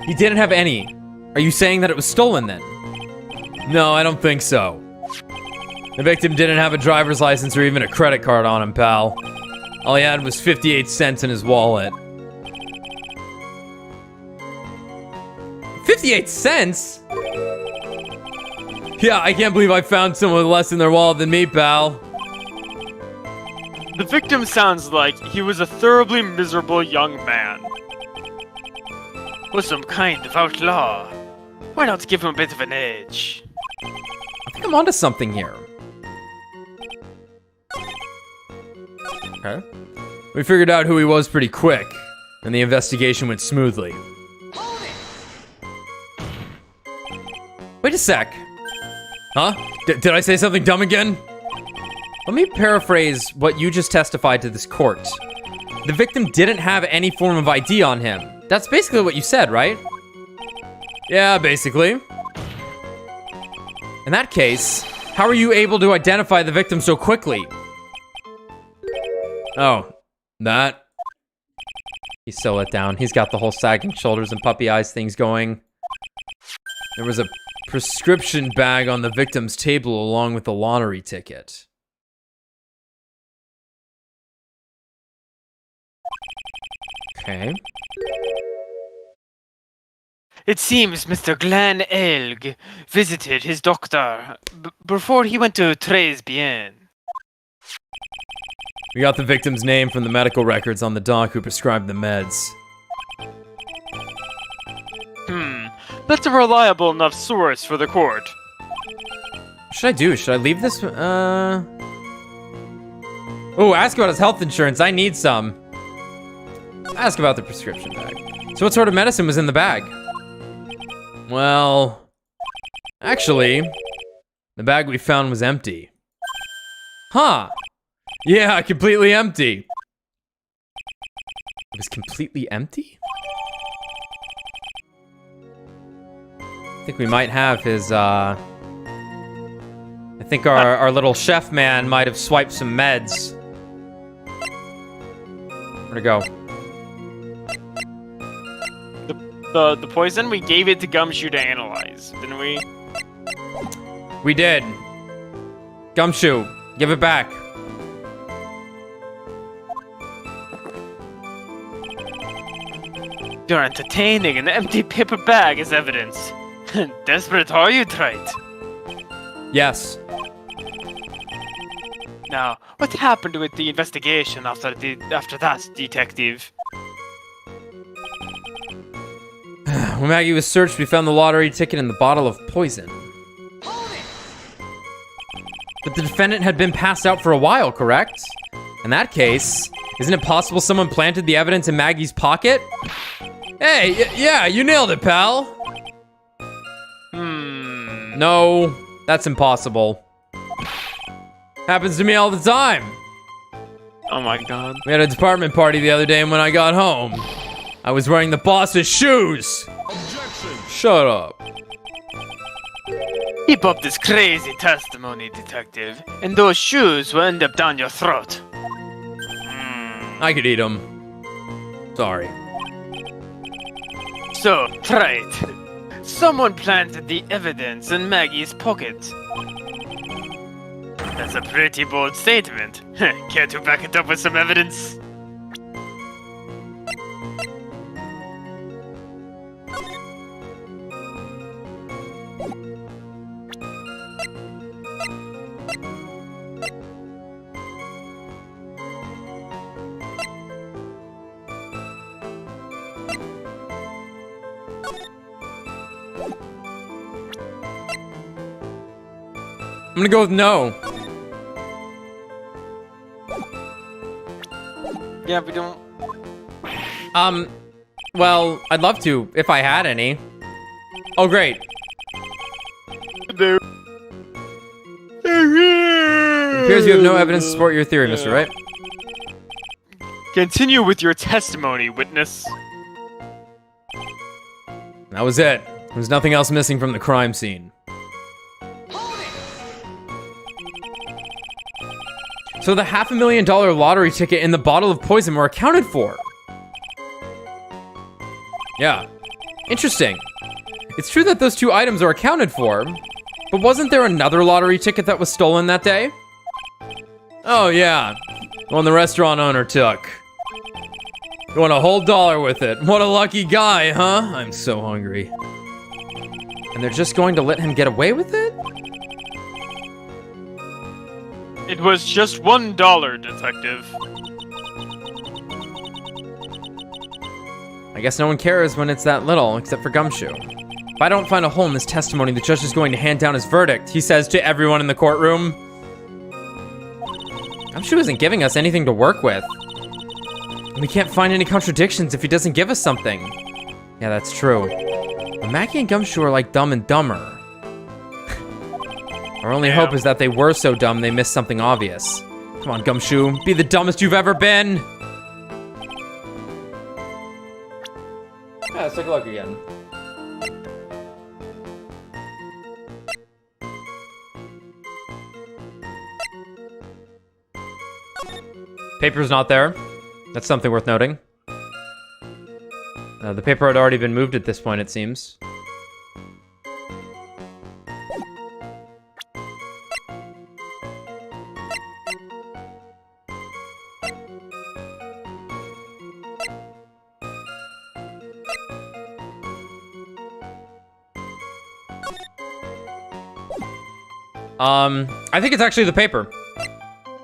He didn't have any. Are you saying that it was stolen then? No, I don't think so. The victim didn't have a driver's license or even a credit card on him, pal. All he had was 58 cents in his wallet. 58 cents? Yeah, I can't believe I found someone with less in their wallet than me, pal. The victim sounds like he was a thoroughly miserable young man. Was some kind of outlaw. Why not give him a bit of an edge? I think I'm onto something here. Okay. We figured out who he was pretty quick, and the investigation went smoothly. Wait a sec. Huh? Did I say something dumb again? Let me paraphrase what you just testified to this court. The victim didn't have any form of ID on him. That's basically what you said, right? Yeah, basically. In that case, how are you able to identify the victim so quickly? Oh, that. He's so let down. He's got the whole sagging shoulders and puppy eyes things going. There was a prescription bag on the victim's table along with the lottery ticket. Okay. It seems Mr. Glenn Elg visited his doctor before he went to Tres Bien. We got the victim's name from the medical records on the doc who prescribed the meds. That's a reliable enough source for the court. What should I do? Should I leave this? Oh, ask about his health insurance. I need some. Ask about the prescription bag. So what sort of medicine was in the bag? Well, actually, the bag we found was empty. Huh. Yeah, completely empty. It was completely empty? I think we might have his, I think our little chef man might have swiped some meds. Where'd it go? The poison, we gave it to Gumshoe to analyze, didn't we? We did. Gumshoe, give it back. You're entertaining an empty paper bag as evidence. Desperate are you, Wright? Yes. Now, what happened with the investigation after that, detective? When Maggie was searched, we found the lottery ticket in the bottle of poison. But the defendant had been passed out for a while, correct? In that case, isn't it possible someone planted the evidence in Maggie's pocket? Hey, yeah, you nailed it, pal. No, that's impossible. Happens to me all the time. Oh my god. We had a department party the other day, and when I got home, I was wearing the boss's shoes. Objection. Shut up. Keep up this crazy testimony, detective, and those shoes will end up down your throat. I could eat them. Sorry. So, Wright, someone planted the evidence in Maggie's pocket. That's a pretty bold statement. Care to back it up with some evidence? I'm gonna go with no. Yeah, we don't... Well, I'd love to, if I had any. Oh, great. There. It appears you have no evidence to support your theory, Mr. Wright. Continue with your testimony, witness. That was it. There was nothing else missing from the crime scene. So the $500,000 lottery ticket and the bottle of poison were accounted for. Yeah. Interesting. It's true that those two items are accounted for, but wasn't there another lottery ticket that was stolen that day? Oh yeah, the one the restaurant owner took. You want a whole dollar with it. What a lucky guy, huh? I'm so hungry. And they're just going to let him get away with it? It was just $1, detective. I guess no one cares when it's that little, except for Gumshoe. If I don't find a hole in this testimony, the judge is going to hand down his verdict, he says to everyone in the courtroom. Gumshoe isn't giving us anything to work with. And we can't find any contradictions if he doesn't give us something. Yeah, that's true. But Maggie and Gumshoe are like Dumb and Dumber. Our only hope is that they were so dumb they missed something obvious. Come on, Gumshoe, be the dumbest you've ever been! Yeah, let's take a look again. Paper's not there. That's something worth noting. The paper had already been moved at this point, it seems. I think it's actually the paper.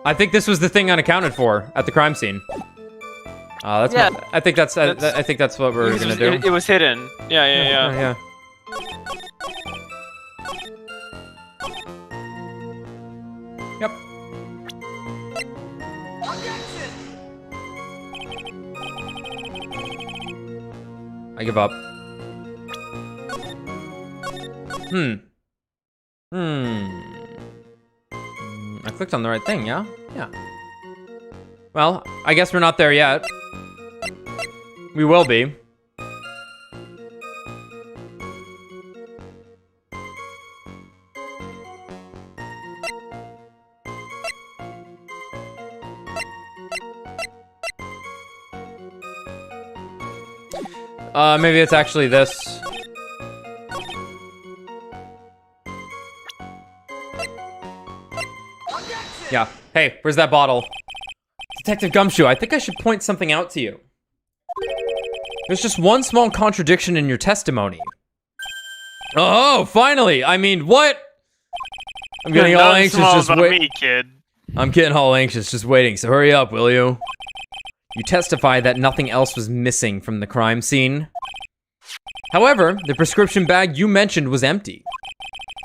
I think this was the thing unaccounted for at the crime scene. That's Yeah. I think that's what we're gonna do. It was hidden. Yeah. Yeah. Yep. I give up. I clicked on the right thing, yeah? Yeah. Well, I guess we're not there yet. We will be. Maybe it's actually this. Yeah. Hey, where's that bottle? Detective Gumshoe, I think I should point something out to you. There's just one small contradiction in your testimony. Oh, finally! I mean, what? I'm getting all anxious just wait. I'm getting all anxious just waiting, so hurry up, will you? You testify that nothing else was missing from the crime scene. However, the prescription bag you mentioned was empty.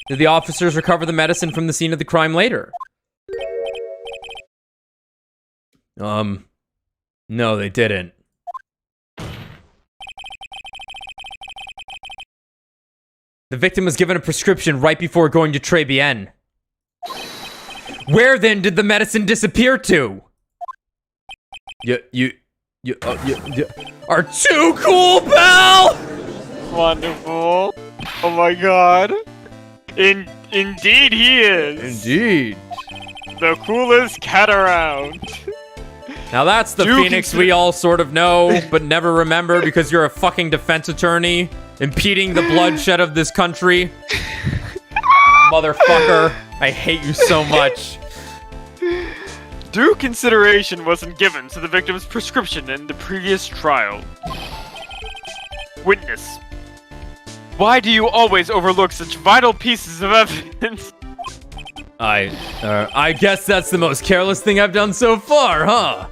Did the officers recover the medicine from the scene of the crime later? No, they didn't. The victim was given a prescription right before going to Très Bien. Where then did the medicine disappear to? You are too cool, pal! Wonderful. Oh my god. Indeed he is. Indeed. The coolest cat around. Now that's the Phoenix we all sort of know, but never remember because you're a fucking defense attorney, impeding the bloodshed of this country. Motherfucker. I hate you so much. Due consideration wasn't given to the victim's prescription in the previous trial. Witness. Why do you always overlook such vital pieces of evidence? I guess that's the most careless thing I've done so far, huh?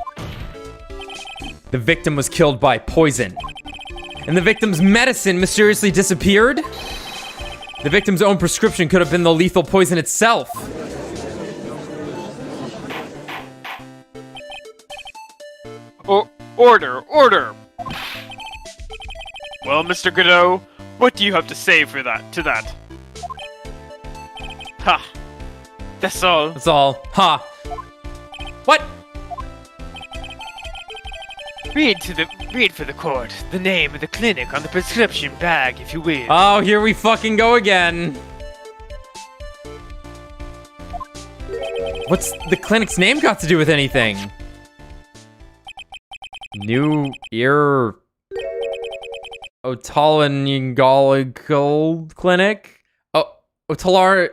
The victim was killed by poison. And the victim's medicine mysteriously disappeared? The victim's own prescription could have been the lethal poison itself. Order! Well, Mr. Kudo, what do you have to say to that? Ha! That's all. That's all. Ha! What? Read for the court the name of the clinic on the prescription bag, if you will. Oh, here we fucking go again. What's the clinic's name got to do with anything? New Ear Otolaryngological Clinic? Oh, Otolaryngological.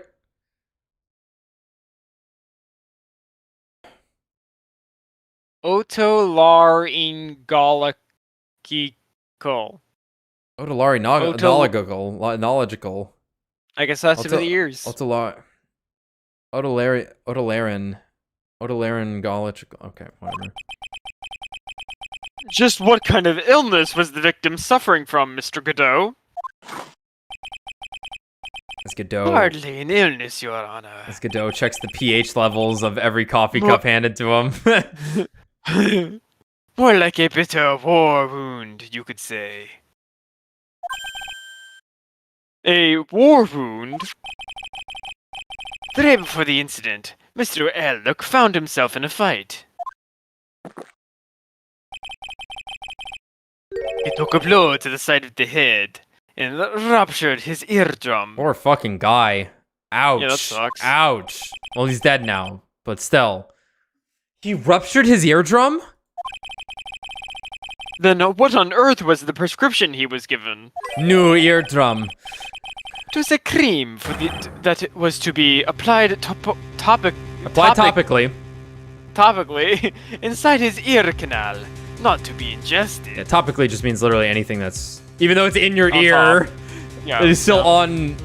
Otolaryngological. I guess that's for the ears. Otolaryngological. Okay, whatever. Just what kind of illness was the victim suffering from, Mr. Kudo? As Godot. Hardly an illness, Your Honor. As Godot checks the pH levels of every coffee cup handed to him. More like a bitter war wound, you could say. A war wound? The day before the incident, Mr. Ellick found himself in a fight. He took a blow to the side of the head and ruptured his eardrum. Poor fucking guy. Ouch. Yeah, that sucks. Ouch. Well, he's dead now, but still. He ruptured his eardrum? Then what on earth was the prescription he was given? New eardrum. It was a cream that was to be applied topically. Topically inside his ear canal, not to be ingested. Yeah, topically just means literally anything that's, even though it's in your On ear, yeah, it is still on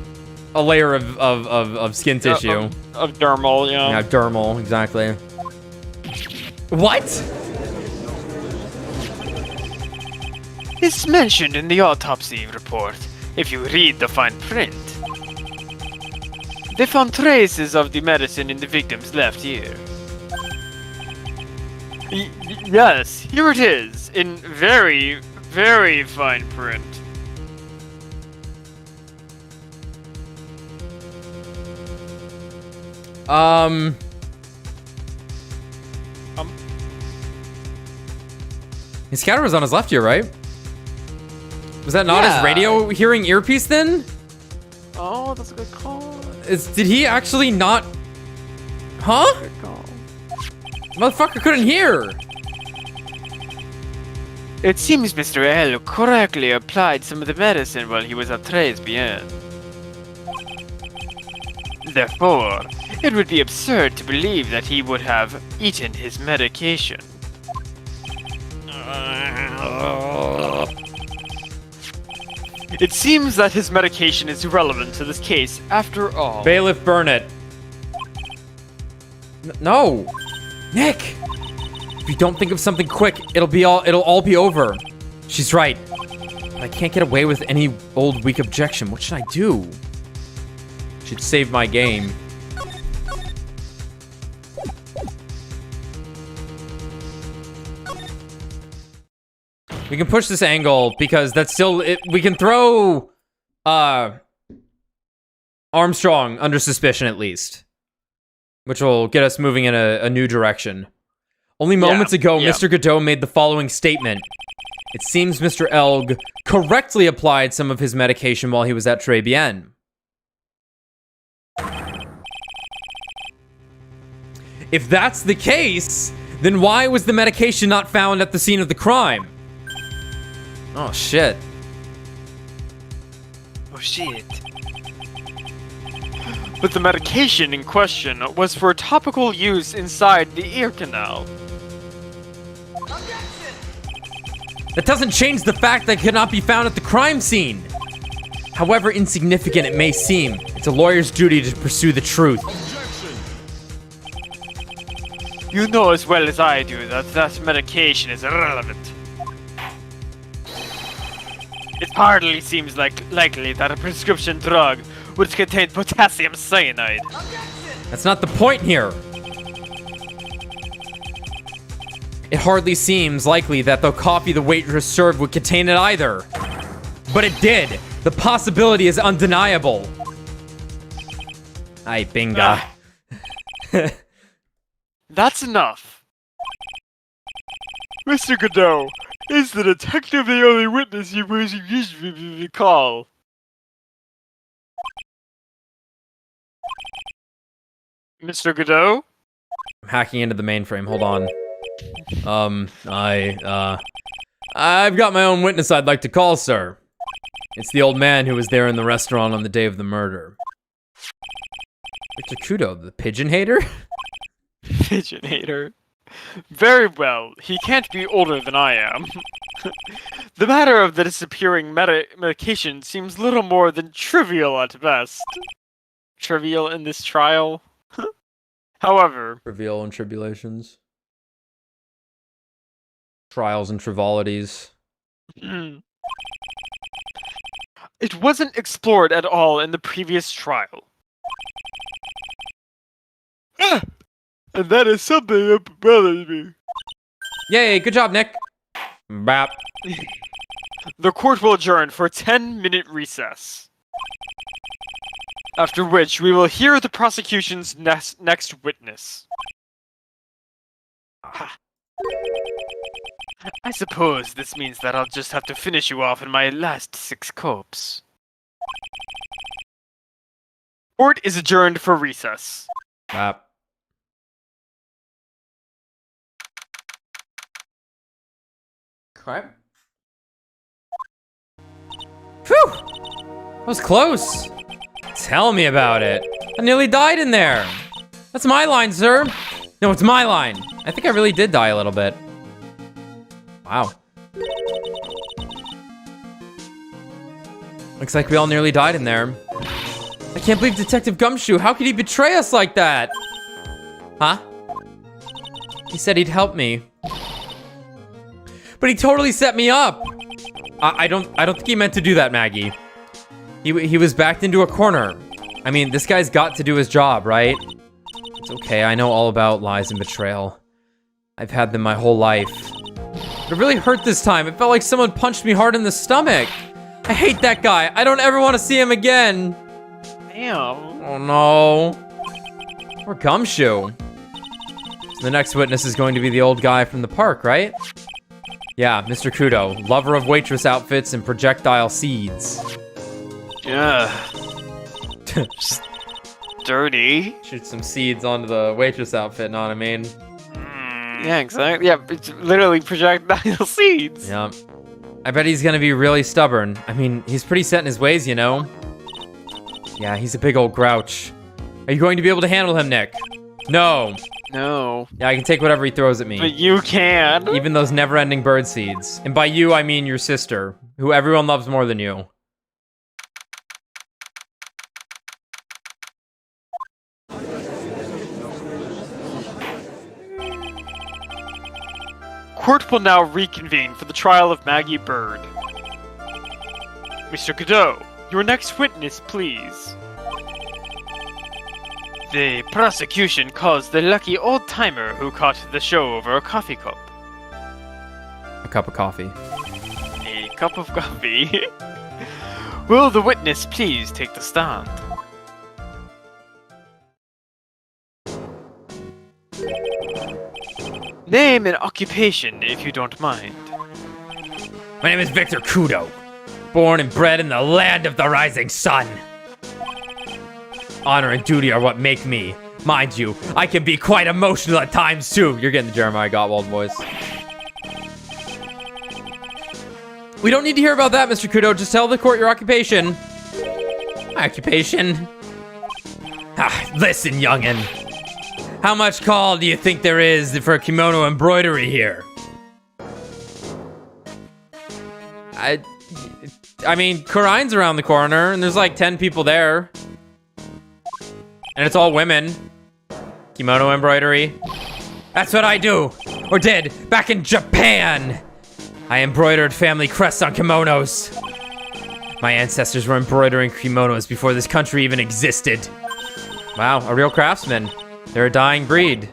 a layer of skin tissue. Of dermal, yeah. Yeah, dermal, exactly. What? It's mentioned in the autopsy report, if you read the fine print. They found traces of the medicine in the victim's left ear. Yes, here it is, in very, very fine print. His scatter was on his left ear, right? Was that not his radio hearing earpiece then? Oh, that's a good call. Did he actually not? Huh? Good call. Motherfucker couldn't hear. It seems Mr. L correctly applied some of the medicine while he was at Tres Bien. Therefore, it would be absurd to believe that he would have eaten his medication. It seems that his medication is irrelevant to this case after all. Bailiff, burn it. No! Nick! If you don't think of something quick, it'll all be over. She's right. But I can't get away with any old weak objection. What should I do? Should save my game. We can push this angle because that's still we can throw Armstrong under suspicion at least, which will get us moving in a new direction. Only moments ago, Mr. Kudo made the following statement. It seems Mr. Elg correctly applied some of his medication while he was at Très Bien. If that's the case, then why was the medication not found at the scene of the crime? Oh, shit. Oh shit. But the medication in question was for topical use inside the ear canal. That doesn't change the fact that it could not be found at the crime scene. However insignificant it may seem, it's a lawyer's duty to pursue the truth. You know as well as I do that that medication is irrelevant. It hardly seems likely that a prescription drug would contain potassium cyanide. That's not the point here. It hardly seems likely that the coffee the waitress served would contain it either. But it did. The possibility is undeniable. Ay, binga. That's enough. Mr. Kudo, is the detective the only witness you recall? Mr. Kudo? I'm hacking into the mainframe. Hold on. I've got my own witness I'd like to call, sir. It's the old man who was there in the restaurant on the day of the murder. Mr. Kudo, the pigeon hater? Pigeon hater. Very well, he can't be older than I am. The matter of the disappearing medication seems little more than trivial at best. Trivial in this trial? However... Trivial and tribulations. Trials and frivolities. It wasn't explored at all in the previous trial. And that is something that bothers me. Yay, good job, Nick. Bap. The court will adjourn for a 10-minute recess. After which, we will hear the prosecution's next witness. I suppose this means that I'll just have to finish you off in my last 6 copes. Court is adjourned for recess. Bap. Okay. Phew! That was close. Tell me about it. I nearly died in there. That's my line, sir. No, it's my line. I think I really did die a little bit. Wow. Looks like we all nearly died in there. I can't believe Detective Gumshoe. How could he betray us like that? Huh? He said he'd help me. But he totally set me up. I don't think he meant to do that, Maggie. He was backed into a corner. I mean, this guy's got to do his job, right? It's okay, I know all about lies and betrayal. I've had them my whole life. But it really hurt this time. It felt like someone punched me hard in the stomach. I hate that guy. I don't ever want to see him again. Damn. Oh no. Poor Gumshoe. The next witness is going to be the old guy from the park, right? Yeah, Mr. Kudo, lover of waitress outfits and projectile seeds. Yeah. Dirty. Shoot some seeds onto the waitress outfit, know what I mean? Yeah, exactly. Yeah, it's literally projectile seeds. Yeah. I bet he's gonna be really stubborn. I mean, he's pretty set in his ways, you know? Yeah, he's a big old grouch. Are you going to be able to handle him, Nick? No. No. Yeah, I can take whatever he throws at me. But you can. Even those never-ending bird seeds. And by you, I mean your sister, who everyone loves more than you. Court will now reconvene for the trial of Maggie Bird. Mr. Kudo, your next witness, please. The prosecution calls the lucky old-timer who caught the show over a coffee cup. A cup of coffee. A cup of coffee. Will the witness please take the stand? Name and occupation, if you don't mind. My name is Victor Kudo, born and bred in the land of the rising sun. Honor and duty are what make me. Mind you, I can be quite emotional at times too. You're getting the Jeremiah Gottwald voice. We don't need to hear about that, Mr. Kudo. Just tell the court your occupation. My occupation? Listen, youngin'. How much call do you think there is for kimono embroidery here? I mean, Kurain's around the corner, and there's like 10 people there. And it's all women. Kimono embroidery. That's what I do, or did, back in Japan. I embroidered family crests on kimonos. My ancestors were embroidering kimonos before this country even existed. Wow, a real craftsman. They're a dying breed.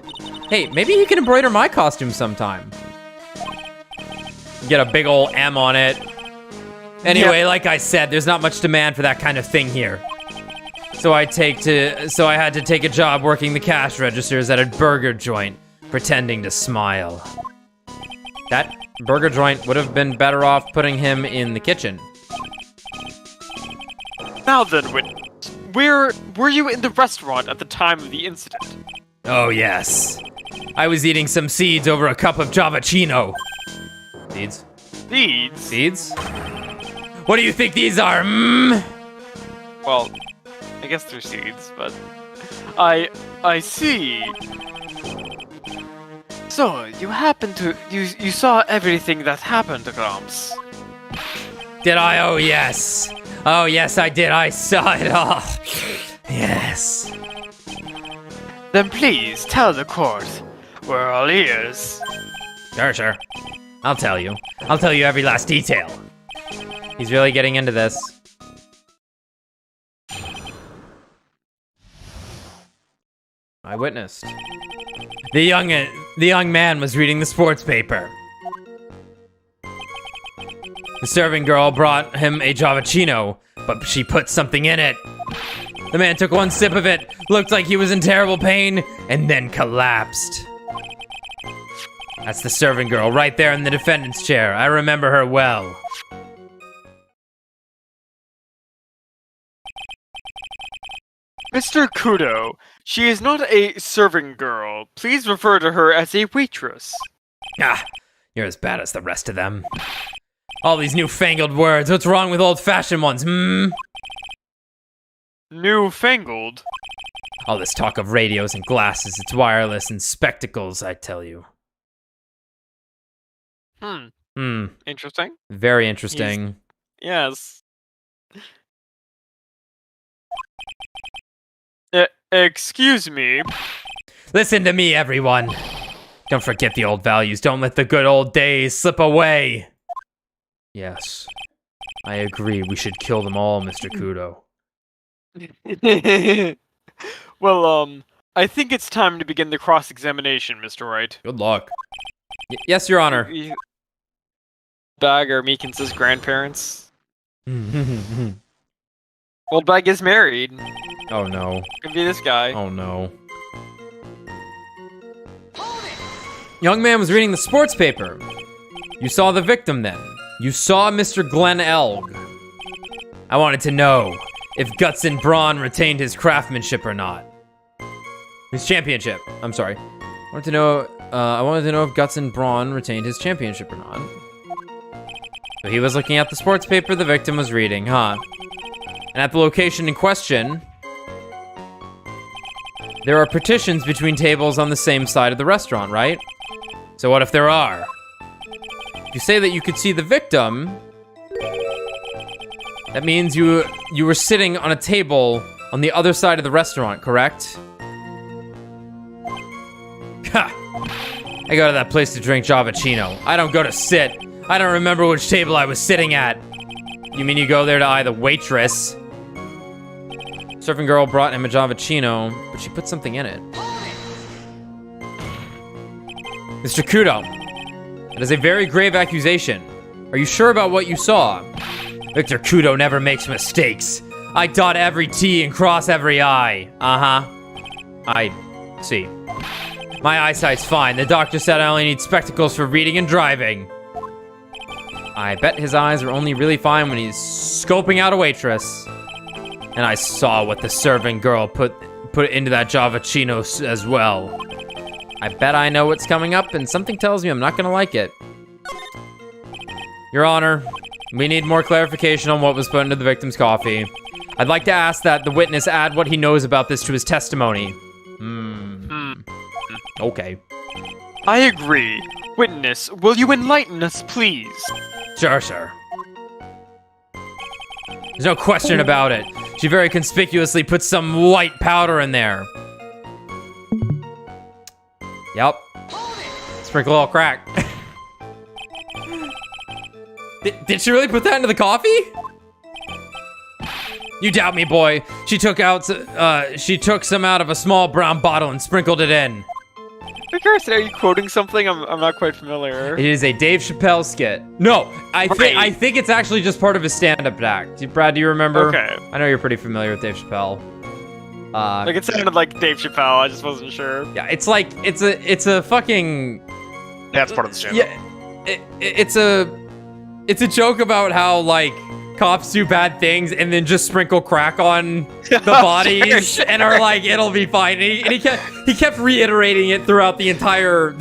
Hey, maybe you can embroider my costume sometime. Get a big old M on it. Anyway, like I said, there's not much demand for that kind of thing here. So I had to take a job working the cash registers at a burger joint, pretending to smile. That burger joint would have been better off putting him in the kitchen. Now then, witness, where were you in the restaurant at the time of the incident? Oh yes. I was eating some seeds over a cup of Javachino. Seeds? Seeds? Seeds? What do you think these are, Well, I guess they're seeds, but... I see. So, you saw everything that happened, Grumps. Did I? Oh yes. Oh yes, I did. I saw it all. Yes. Then please tell the court. We're all ears. Sure. I'll tell you. I'll tell you every last detail. He's really getting into this. I witnessed. The young man was reading the sports paper. The serving girl brought him a Javachino, but she put something in it. The man took one sip of it, looked like he was in terrible pain, and then collapsed. That's the serving girl right there in the defendant's chair. I remember her well. Mr. Kudo, she is not a serving girl. Please refer to her as a waitress. Ah, you're as bad as the rest of them. All these newfangled words. What's wrong with old-fashioned ones, Newfangled? All this talk of radios and glasses, it's wireless and spectacles, I tell you. Interesting. Very interesting. Yes. Excuse me. Listen to me, everyone. Don't forget the old values. Don't let the good old days slip away. Yes. I agree. We should kill them all, Mr. Kudo. Well, I think it's time to begin the cross-examination, Mr. Wright. Good luck. Yes, Your Honor. Bag are Meekins' grandparents. Old Bag is married. Oh no. Could be this guy. Oh no. Young man was reading the sports paper. You saw the victim then. You saw Mr. Glenn Elg. I wanted to know if Guts and Brawn retained his craftsmanship or not. His championship. I'm sorry. I wanted to know I wanted to know if Guts and Braun retained his championship or not. So he was looking at the sports paper the victim was reading, huh? And at the location in question, there are partitions between tables on the same side of the restaurant, right? So what if there are? If you say that you could see the victim, that means you were sitting on a table on the other side of the restaurant, correct? Ha! I go to that place to drink Javachino. I don't go to sit. I don't remember which table I was sitting at. You mean you go there to eye the waitress? Surfing girl brought him a Javachino, but she put something in it. Mr. Kudo, that is a very grave accusation. Are you sure about what you saw? Victor Kudo never makes mistakes. I dot every T and cross every I. Uh-huh. I see. My eyesight's fine. The doctor said I only need spectacles for reading and driving. I bet his eyes are only really fine when he's scoping out a waitress. And I saw what the serving girl put into that Javachino as well. I bet I know what's coming up, and something tells me I'm not gonna like it. Your Honor, we need more clarification on what was put into the victim's coffee. I'd like to ask that the witness add what he knows about this to his testimony. Okay. I agree. Witness, will you enlighten us, please? Sure, sir. There's no question about it. She very conspicuously put some white powder in there. Yep. Sprinkle a little crack. Did she really put that into the coffee? You doubt me, boy. She took some out of a small brown bottle and sprinkled it in. Are you quoting something? I'm not quite familiar. It is a Dave Chappelle skit. No, I think it's actually just part of his stand-up act. Brad, do you remember? Okay. I know you're pretty familiar with Dave Chappelle. Like it sounded like Dave Chappelle. I just wasn't sure. Yeah, it's like it's a fucking. That's part of the channel. Yeah, it's a joke about how like cops do bad things and then just sprinkle crack on the bodies sure. And are like it'll be fine. And he kept reiterating it throughout the entire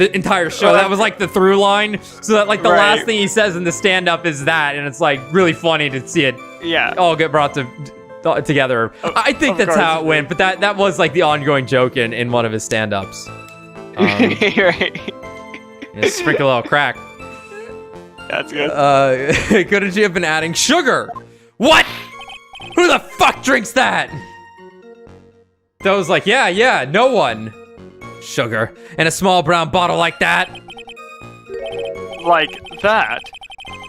show. That was like the through line. So that like the last thing he says in the stand up is that, and it's like really funny to see it. Yeah. All get brought together. I think that's how it went, but that was like the ongoing joke in one of his stand-ups. Right. Yeah, sprinkle a little crack. That's good. Couldn't you have been adding sugar? What? Who the fuck drinks that? That was like, yeah, no one. Sugar in a small brown bottle like that. Like that?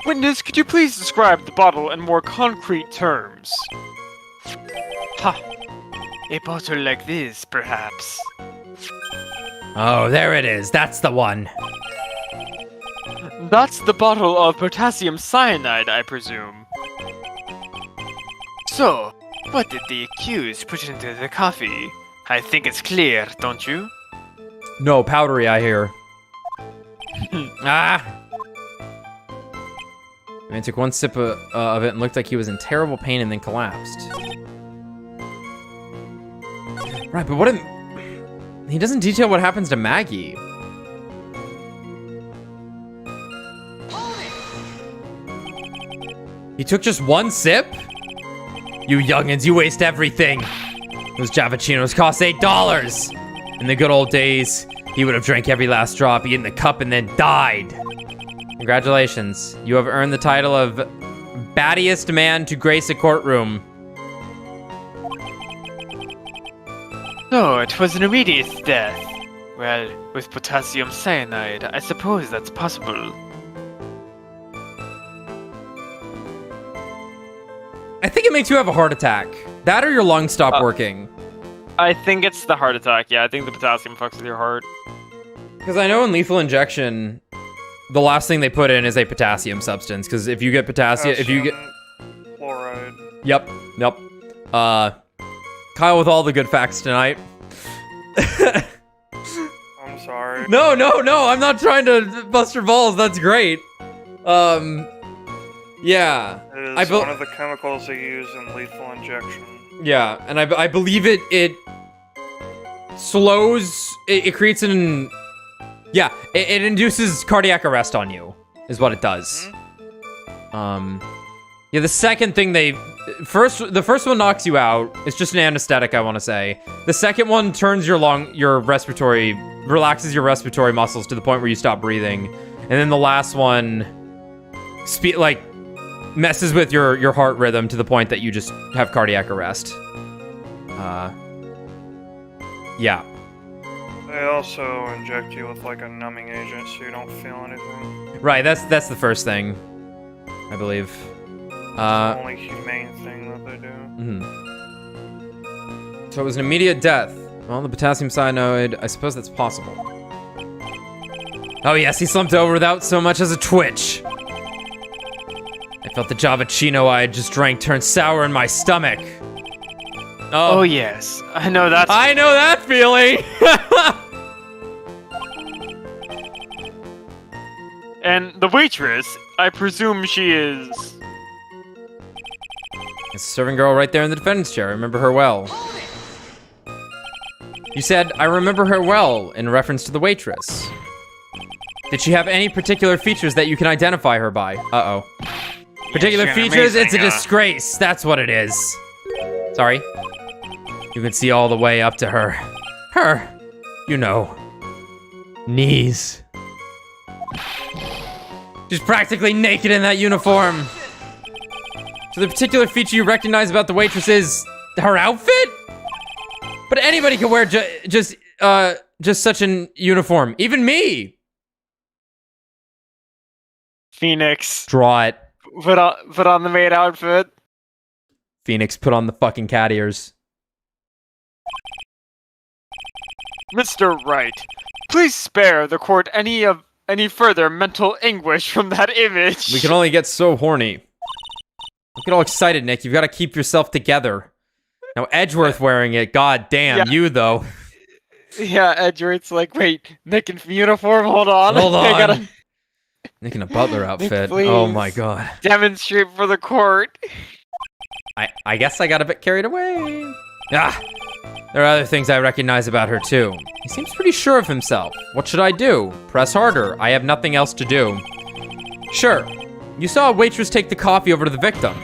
Witness, could you please describe the bottle in more concrete terms? Ha! A bottle like this, perhaps. Oh, there it is. That's the one. That's the bottle of potassium cyanide, I presume. So, what did the accused put into the coffee? I think it's clear, don't you? No, powdery, I hear. Ah! I took one sip of it and looked like he was in terrible pain and then collapsed. Right, but what he doesn't detail what happens to Maggie. He took just one sip? You youngins, you waste everything. Those Javachinos cost $8. In the good old days, he would have drank every last drop, eaten the cup, and then died. Congratulations. You have earned the title of battiest man to grace a courtroom. So, it was an immediate death. Well, with potassium cyanide, I suppose that's possible. I think it makes you have a heart attack. That or your lungs stop working. I think it's the heart attack, yeah. I think the potassium fucks with your heart. Because I know in lethal injection, the last thing they put in is a potassium substance. Because if you get potassium, if you get chloride. Yep. Kyle with all the good facts tonight. I'm sorry. No, I'm not trying to bust your balls. That's great. Yeah. It is one of the chemicals they use in lethal injection. Yeah, and I believe it slows, it creates an Yeah, it induces cardiac arrest on you, is what it does. Yeah, the second thing the first one knocks you out. It's just an anesthetic, I want to say. The second one turns relaxes your respiratory muscles to the point where you stop breathing. And then the last one, messes with your heart rhythm to the point that you just have cardiac arrest. Yeah. They also inject you with like a numbing agent so you don't feel anything. Right, that's the first thing, I believe. It's the only humane thing that they do. So it was an immediate death. Well, the potassium cyanide, I suppose that's possible. Oh yes, he slumped over without so much as a twitch. I felt the Javachino I had just drank turn sour in my stomach. Oh yes, I know that. I know that feeling. And the waitress, I presume she is. It's a serving girl right there in the defendant's chair. I remember her well. You said, I remember her well, in reference to the waitress. Did she have any particular features that you can identify her by? Uh-oh. Particular she's features? amazing, It's a disgrace. That's what it is. Sorry. You can see all the way up to her. You know. Knees. She's practically naked in that uniform. So the particular feature you recognize about the waitress is her outfit? But anybody can wear just such an uniform. Even me. Phoenix. Draw it. Put on the maid outfit. Phoenix, put on the fucking cat ears. Mr. Wright, please spare the court any further mental anguish from that image. We can only get so horny. Don't get all excited, Nick. You've got to keep yourself together. Now, Edgeworth wearing it. God damn, Yeah. you though. Yeah, Edgeworth's like, wait, Nick in uniform? Hold on. Hold I on. gotta Nick in a butler outfit. please. Oh my god. demonstrate for the court. I guess I got a bit carried away. Ah, there are other things I recognize about her too. He seems pretty sure of himself. What should I do? Press harder. I have nothing else to do. Sure, you saw a waitress take the coffee over to the victim.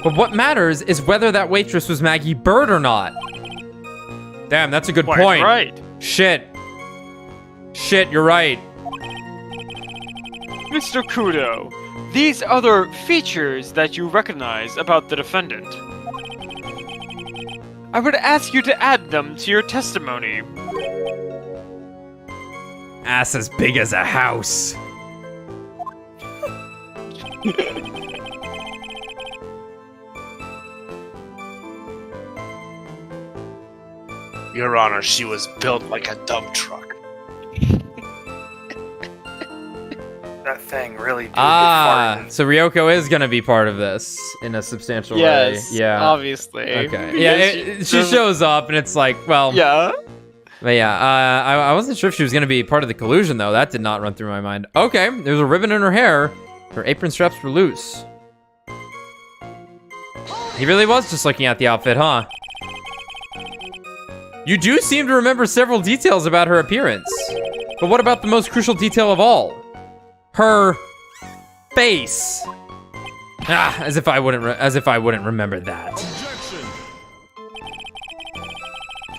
But what matters is whether that waitress was Maggie Bird or not. Damn, that's a good Quite point. right. Shit, you're right. Mr. Kudo, these other features that you recognize about the defendant, I would ask you to add them to your testimony. Ass as big as a house. Your Honor, she was built like a dump truck. That thing really did Ah, get farted. so Ryoko is gonna be part of this in a substantial Yes, way. Yeah. obviously. Okay. Yeah, she shows up and it's like, well. Yeah. But yeah, I wasn't sure if she was gonna be part of the collusion though. That did not run through my mind. Okay, there's a ribbon in her hair. Her apron straps were loose. He really was just looking at the outfit, huh? You do seem to remember several details about her appearance. But what about the most crucial detail of all? Her face. Ah, as if I wouldn't remember that.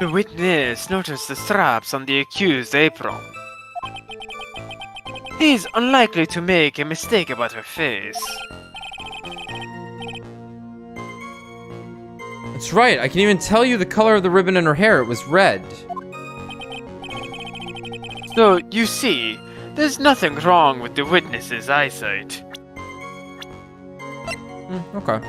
The witness noticed the straps on the accused apron. He is unlikely to make a mistake about her face. That's right, I can even tell you the color of the ribbon in her hair. It was red. So, you see, there's nothing wrong with the witness's eyesight. Okay.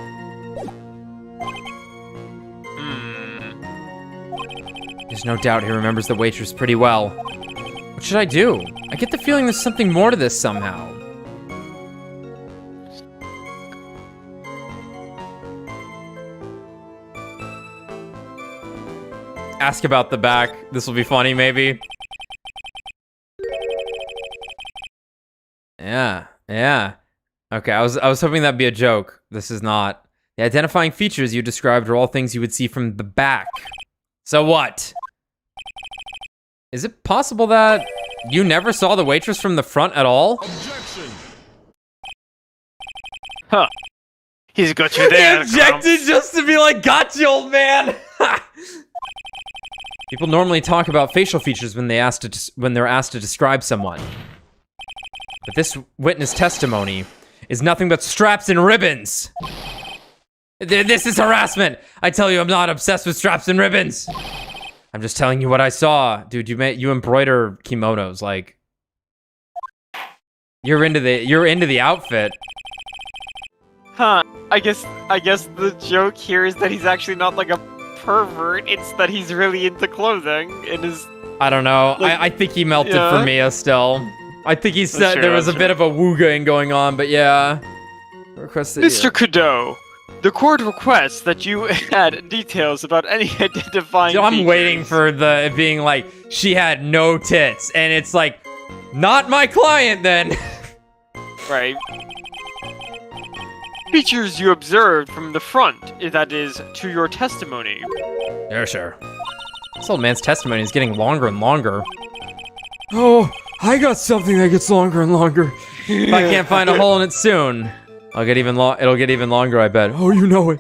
There's no doubt he remembers the waitress pretty well. What should I do? I get the feeling there's something more to this somehow. Ask about the back. This will be funny, maybe. Yeah. Okay, I was hoping that'd be a joke. This is not. The identifying features you described are all things you would see from the back. So what? Is it possible that You never saw the waitress from the front at all? Huh. He's got you there. He objected just to be like, got you, old man. People normally talk about facial features when they're asked to describe someone. But this witness testimony is nothing but straps and ribbons. This is harassment. I tell you, I'm not obsessed with straps and ribbons. I'm just telling you what I saw. Dude, you embroider kimonos, like you're into the outfit. Huh. I guess the joke here is that he's actually not like a pervert. It's that he's really into clothing and is. I don't know. Like, I think he melted for Mia still. I think he said there was a bit of a woogaing going on, but yeah. Mr. Kudo, the court requests that you add details about any identifying So I'm features. waiting for the being like, she had no tits, and it's like, not my client then. Right. Features you observed from the front, that is, to your testimony. Yeah, sure. This old man's testimony is getting longer and longer. Oh, I got something that gets longer and longer. If I can't find a hole in it soon, it'll get even longer, I bet. Oh, you know it.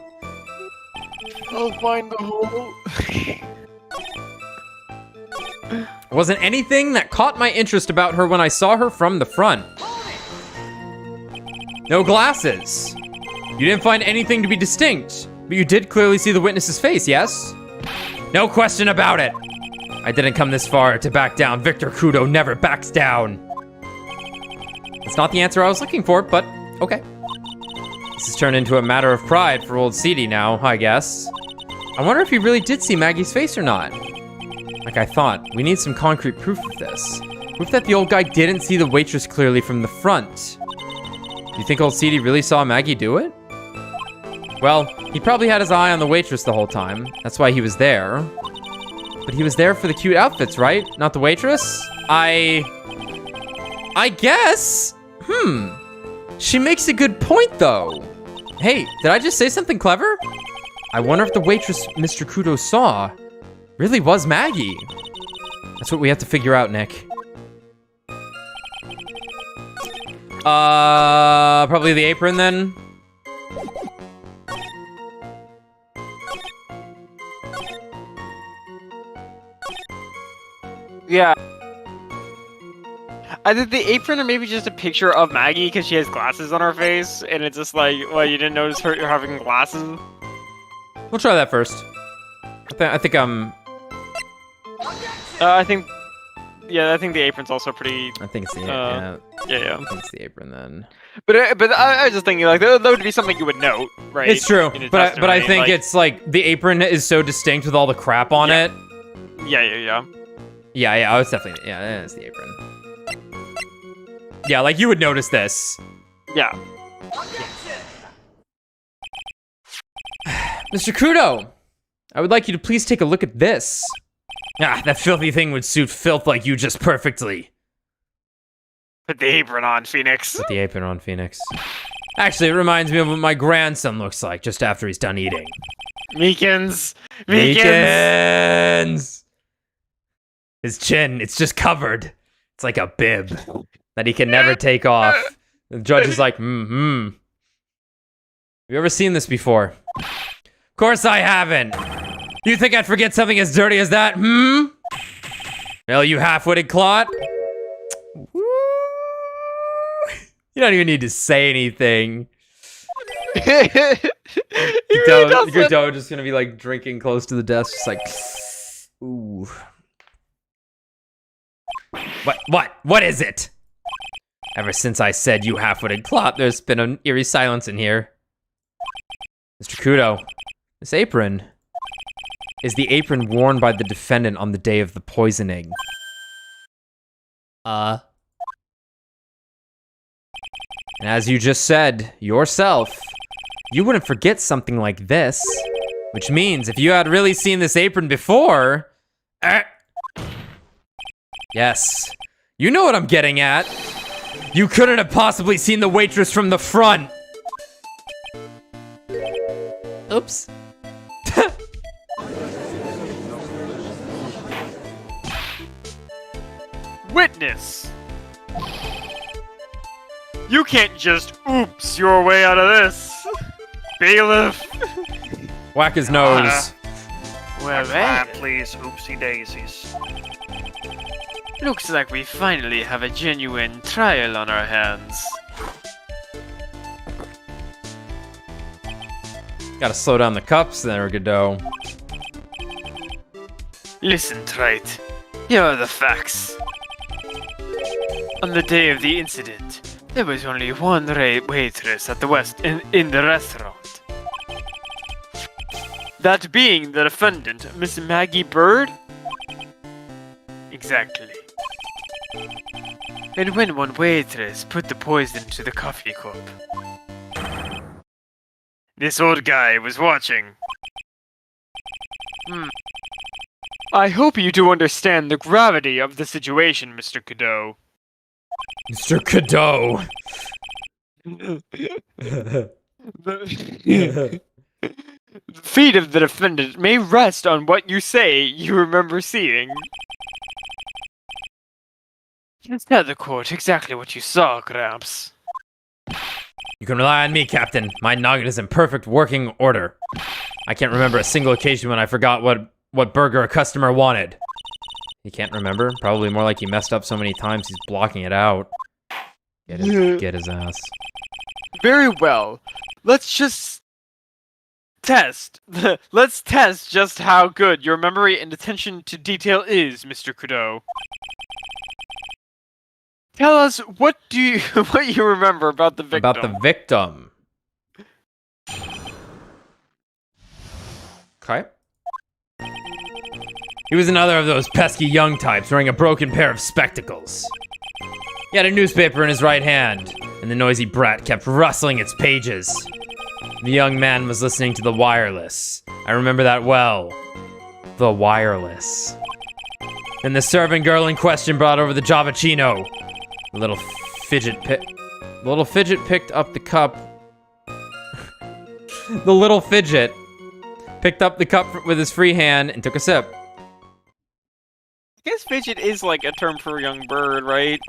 I'll find the hole. Wasn't anything that caught my interest about her when I saw her from the front. No glasses. You didn't find anything to be distinct, but you did clearly see the witness's face, yes? No question about it. I didn't come this far to back down. Victor Kudo never backs down. It's not the answer I was looking for, but okay. This has turned into a matter of pride for old CD now, I guess. I wonder if he really did see Maggie's face or not. Like I thought, we need some concrete proof of this. Proof that the old guy didn't see the waitress clearly from the front. You think old CD really saw Maggie do it? Well, he probably had his eye on the waitress the whole time. That's why he was there. But he was there for the cute outfits, right? Not the waitress? I guess. She makes a good point, though. Hey, did I just say something clever? I wonder if the waitress Mr. Kudo saw really was Maggie. That's what we have to figure out, Nick. Probably the apron then. Yeah. Either the apron or maybe just a picture of Maggie because she has glasses on her face, and it's just like, well, you didn't notice her having glasses? We'll try that first. I think I think the apron's also pretty. I think it's the yeah. I think it's the apron then. But I was just thinking like that would be something you would note, right? It's true, but I think like, it's like the apron is so distinct with all the crap on it. Yeah. Yeah, it's definitely it's the apron. Yeah, like you would notice this. Yeah. Mr. Kudo, I would like you to please take a look at this. Ah, that filthy thing would suit filth like you just perfectly. Put the apron on, Phoenix. Put the apron on, Phoenix. Actually, it reminds me of what my grandson looks like just after he's done eating. Meekins. His chin, it's just covered. It's like a bib that he can never take off. The judge is like, Have you ever seen this before? Of course I haven't. You think I'd forget something as dirty as that, Well, you half-witted clot. You don't even need to say anything. Kudo just gonna be like drinking close to the desk, just like, ooh. What is it? Ever since I said you half-witted clot, there's been an eerie silence in here. Mr. Kudo, this apron is the apron worn by the defendant on the day of the poisoning. And as you just said yourself, you wouldn't forget something like this. Which means if you had really seen this apron before... Yes. You know what I'm getting at. You couldn't have possibly seen the waitress from the front. Oops. witness. You can't just oops your way out of this, bailiff. Whack his nose. Well, Please, oopsie daisies. looks like we finally have a genuine trial on our hands. Gotta slow down the cups there, Kudo. Listen, Wright. Here are the facts. On the day of the incident, there was only one waitress at the in the restaurant. That being the defendant, Miss Maggie Bird? Exactly. And when one waitress put the poison to the coffee cup, this old guy was watching. I hope you do understand the gravity of the situation, Mr. Kudo. Mr. Kudo. The fate of the defendant may rest on what you say you remember seeing. Just tell the court exactly what you saw, Gramps. You can rely on me, Captain. My noggin is in perfect working order. I can't remember a single occasion when I forgot what burger a customer wanted. He can't remember? Probably more like he messed up so many times he's blocking it out. Get his ass. Very well. Let's just test. Let's test just how good your memory and attention to detail is, Mr. Kudo. Tell us what you remember about the victim. About the victim. Okay. He was another of those pesky young types wearing a broken pair of spectacles. He had a newspaper in his right hand, and the noisy brat kept rustling its pages. The young man was listening to the wireless. I remember that well. The wireless. And the servant girl in question brought over the Javachino. The little fidget picked up the cup. The little fidget picked up the cup with his free hand and took a sip. I guess fidget is like a term for a young bird, right?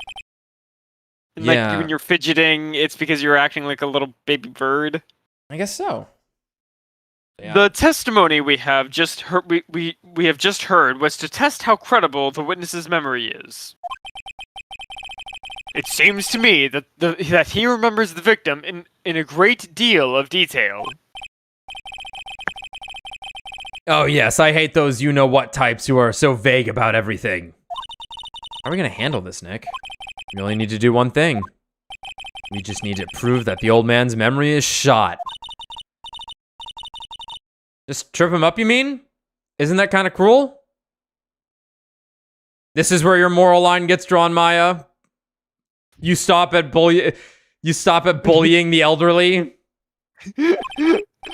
And Yeah. like when you're fidgeting, it's because you're acting like a little baby bird. I guess so. Yeah. The testimony we have just heard, we have just heard was to test how credible the witness's memory is. It seems to me that that he remembers the victim in a great deal of detail. Oh yes, I hate those you-know-what types who are so vague about everything. How are we gonna handle this, Nick? We only need to do one thing. We just need to prove that the old man's memory is shot. Just trip him up, you mean? Isn't that kind of cruel? This is where your moral line gets drawn, Maya. You stop at bullying the elderly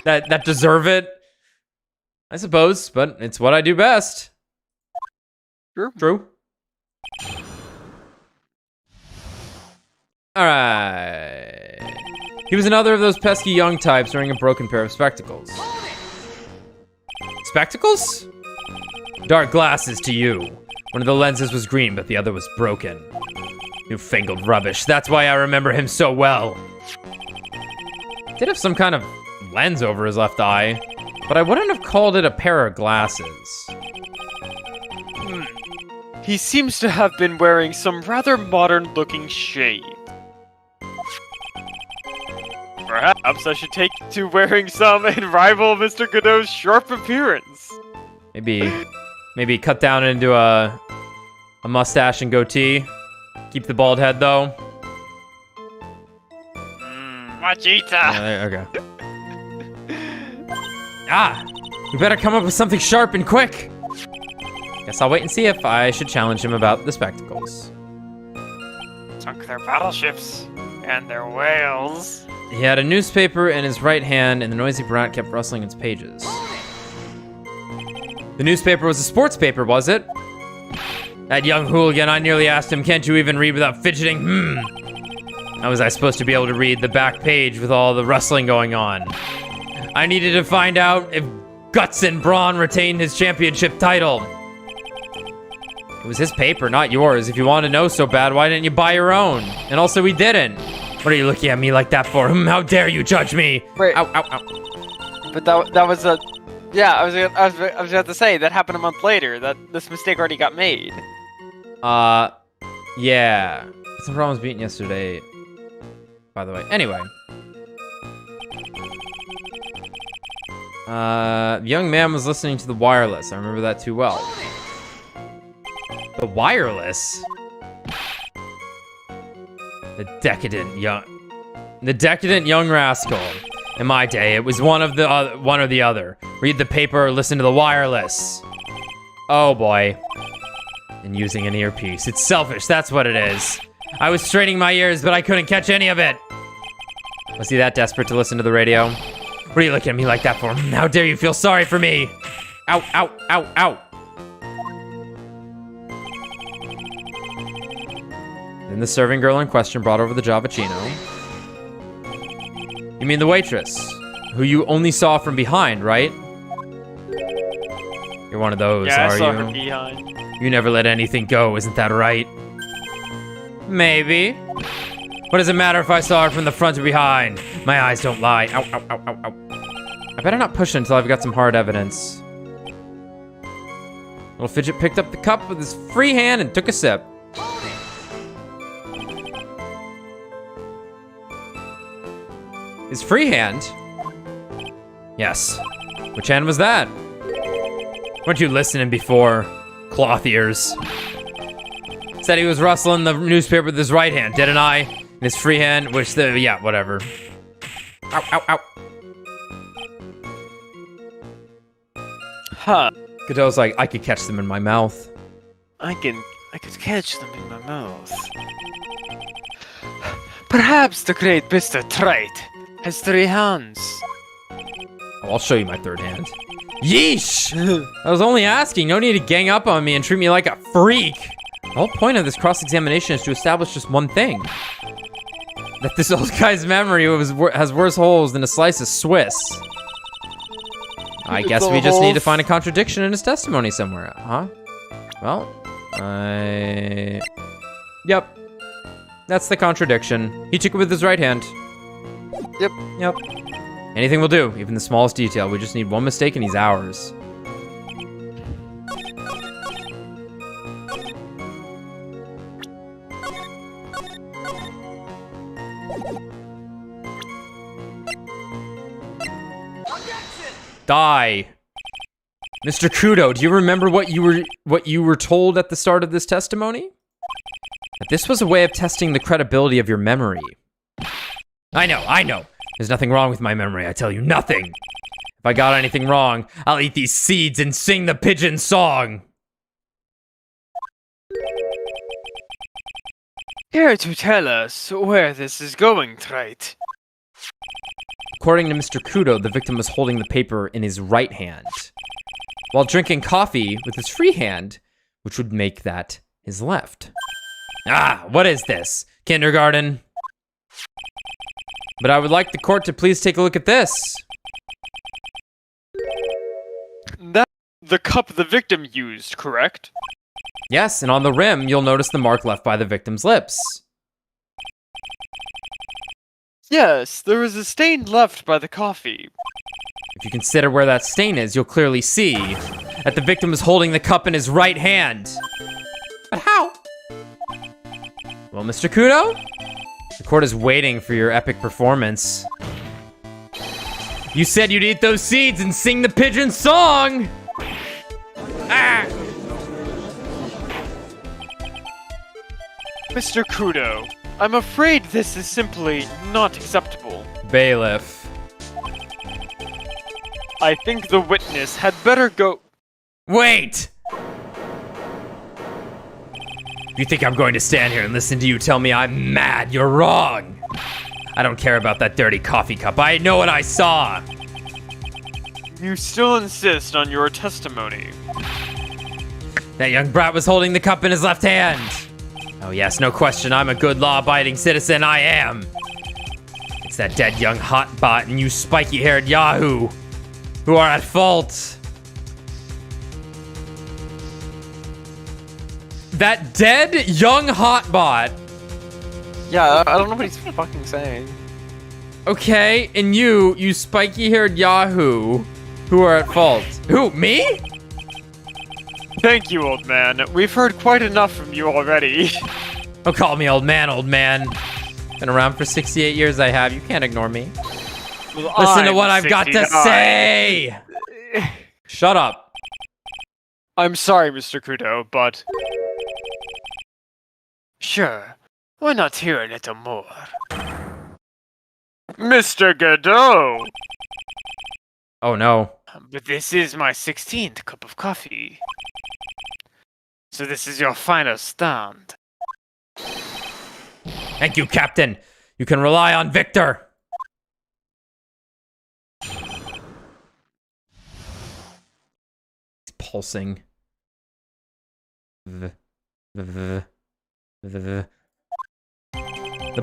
that deserve it. I suppose, but it's what I do best. True. Alright. He was another of those pesky young types wearing a broken pair of spectacles. Spectacles? Dark glasses to you. One of the lenses was green, but the other was broken. Newfangled rubbish. That's why I remember him so well. Did have some kind of lens over his left eye, but I wouldn't have called it a pair of glasses. He seems to have been wearing some rather modern-looking shade. Perhaps I should take to wearing some and rival Mr. Kudo's sharp appearance. Maybe cut down into a mustache and goatee. Keep the bald head though. Machita. Yeah, okay. We better come up with something sharp and quick. Guess I'll wait and see if I should challenge him about the spectacles. Sunk their battleships and their whales. He had a newspaper in his right hand, and the noisy brat kept rustling its pages. The newspaper was a sports paper, was it? That young hooligan, I nearly asked him, can't you even read without fidgeting? How was I supposed to be able to read the back page with all the rustling going on? I needed to find out if Guts and Brawn retained his championship title. It was his paper, not yours. If you wanted to know so bad, why didn't you buy your own? And also, we didn't. What are you looking at me like that for? How dare you judge me? Wait. Ow, ow, ow. But that was a... Yeah, I was about to say, that happened a month later. That this mistake already got made. Yeah. Some problems beaten yesterday, by the way. Anyway. The young man was listening to the wireless. I remember that too well. The wireless? The decadent young rascal. In my day, it was one or the other. Read the paper or listen to the wireless. Oh boy. And using an earpiece. It's selfish, that's what it is. I was straining my ears, but I couldn't catch any of it. Was he that desperate to listen to the radio? What are you looking at me like that for? How dare you feel sorry for me? Ow, ow, ow, ow. Then the serving girl in question brought over the Javachino. You mean the waitress, who you only saw from behind, right? You're one of those, Yeah, are I saw you? her behind. You never let anything go, isn't that right? Maybe. What does it matter if I saw her from the front or behind? My eyes don't lie. Ow, ow, ow, ow, ow. I better not push it until I've got some hard evidence. Little Fidget picked up the cup with his free hand and took a sip. His free hand? Yes. Which hand was that? Weren't you listening before? Cloth ears. Said he was rustling the newspaper with his right hand, didn't I? And his free hand, which yeah, whatever. Ow, ow, ow. Huh. Kudo's like, I could catch them in my mouth. I could catch them in my mouth. Perhaps the great Mr. Wright has 3 hands. Oh, I'll show you my third hand. Yeesh! I was only asking. No need to gang up on me and treat me like a freak. The whole point of this cross-examination is to establish just one thing. That this old guy's memory has worse holes than a slice of Swiss. I guess we just need to find a contradiction in his testimony somewhere, huh? Well, Yep. That's the contradiction. He took it with his right hand. Yep. Anything will do, even the smallest detail. We just need one mistake and he's ours. Die. Mr. Kudo, do you remember what you were told at the start of this testimony? That this was a way of testing the credibility of your memory. I know. There's nothing wrong with my memory, I tell you, nothing. If I got anything wrong, I'll eat these seeds and sing the pigeon song. Care to tell us where this is going, Wright? According to Mr. Kudo, the victim was holding the paper in his right hand, while drinking coffee with his free hand, which would make that his left. Ah, what is this? Kindergarten? But I would like the court to please take a look at this. That's the cup the victim used, correct? Yes, and on the rim, you'll notice the mark left by the victim's lips. Yes, there was a stain left by the coffee. If you consider where that stain is, you'll clearly see that the victim is holding the cup in his right hand. But how? Well, Mr. Kudo? The court is waiting for your epic performance. You said you'd eat those seeds and sing the pigeon song! Ah! Mr. Kudo, I'm afraid this is simply not acceptable. Bailiff. I think the witness had better go... Wait! You think I'm going to stand here and listen to you tell me I'm mad? You're wrong. I don't care about that dirty coffee cup. I know what I saw. You still insist on your testimony. That young brat was holding the cup in his left hand. Oh yes, no question, I'm a good law-abiding citizen, I am. It's that dead young hotbot and you spiky-haired yahoo who are at fault. That dead young hotbot. Yeah, I don't know what he's fucking saying. Okay, and you spiky-haired Yahoo, who are at fault. Who, me? Thank you, old man. We've heard quite enough from you already. Don't call me old man, old man. Been around for 68 years I have. You can't ignore me. Well, Listen to I'm what I've got to 69. say! Shut up. I'm sorry, Mr. Kudo, but... Sure, why not hear a little more? Mr. Godot! Oh no. But this is my 16th cup of coffee. So this is your final stand. Thank you, Captain. You can rely on Victor. He's pulsing. The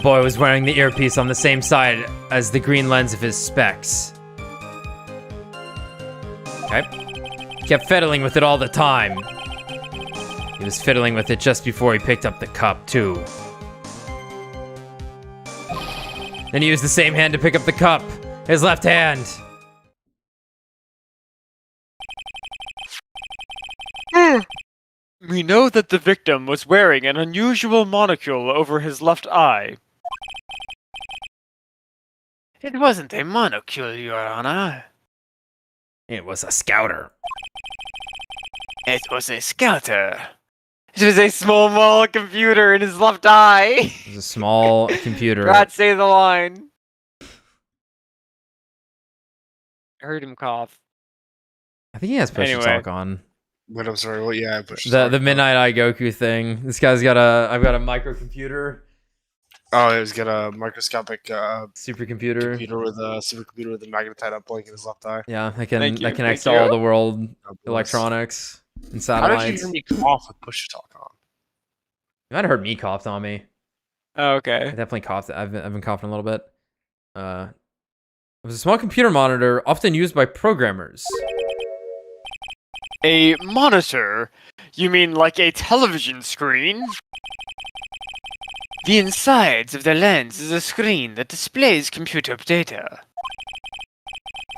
boy was wearing the earpiece on the same side as the green lens of his specs. Okay. Kept fiddling with it all the time. He was fiddling with it just before he picked up the cup, too. Then he used the same hand to pick up the cup. His left hand. We know that the victim was wearing an unusual monocule over his left eye. It wasn't a monocule, Your Honor. It was a scouter. It was a scouter. It was a small computer in his left eye. It was a small computer. God say the line. I heard him cough. I think he has push to Anyway. talk on. But I'm sorry. Well, yeah, I pushed The Midnight Eye Goku thing. This guy's got I've got a microcomputer. Oh, he's got a microscopic Supercomputer. computer with a supercomputer with a magnetite uplink in his left eye. Yeah, that Thank you, connects thank to all you. the world God bless. electronics and How did you satellites. hear me cough with push to talk on? You might have heard me cough, Tommy. Oh, I okay. definitely coughed. I've been coughing a little bit. It was a small computer monitor often used by programmers. A monitor? You mean like a television screen? The insides of the lens is a screen that displays computer data.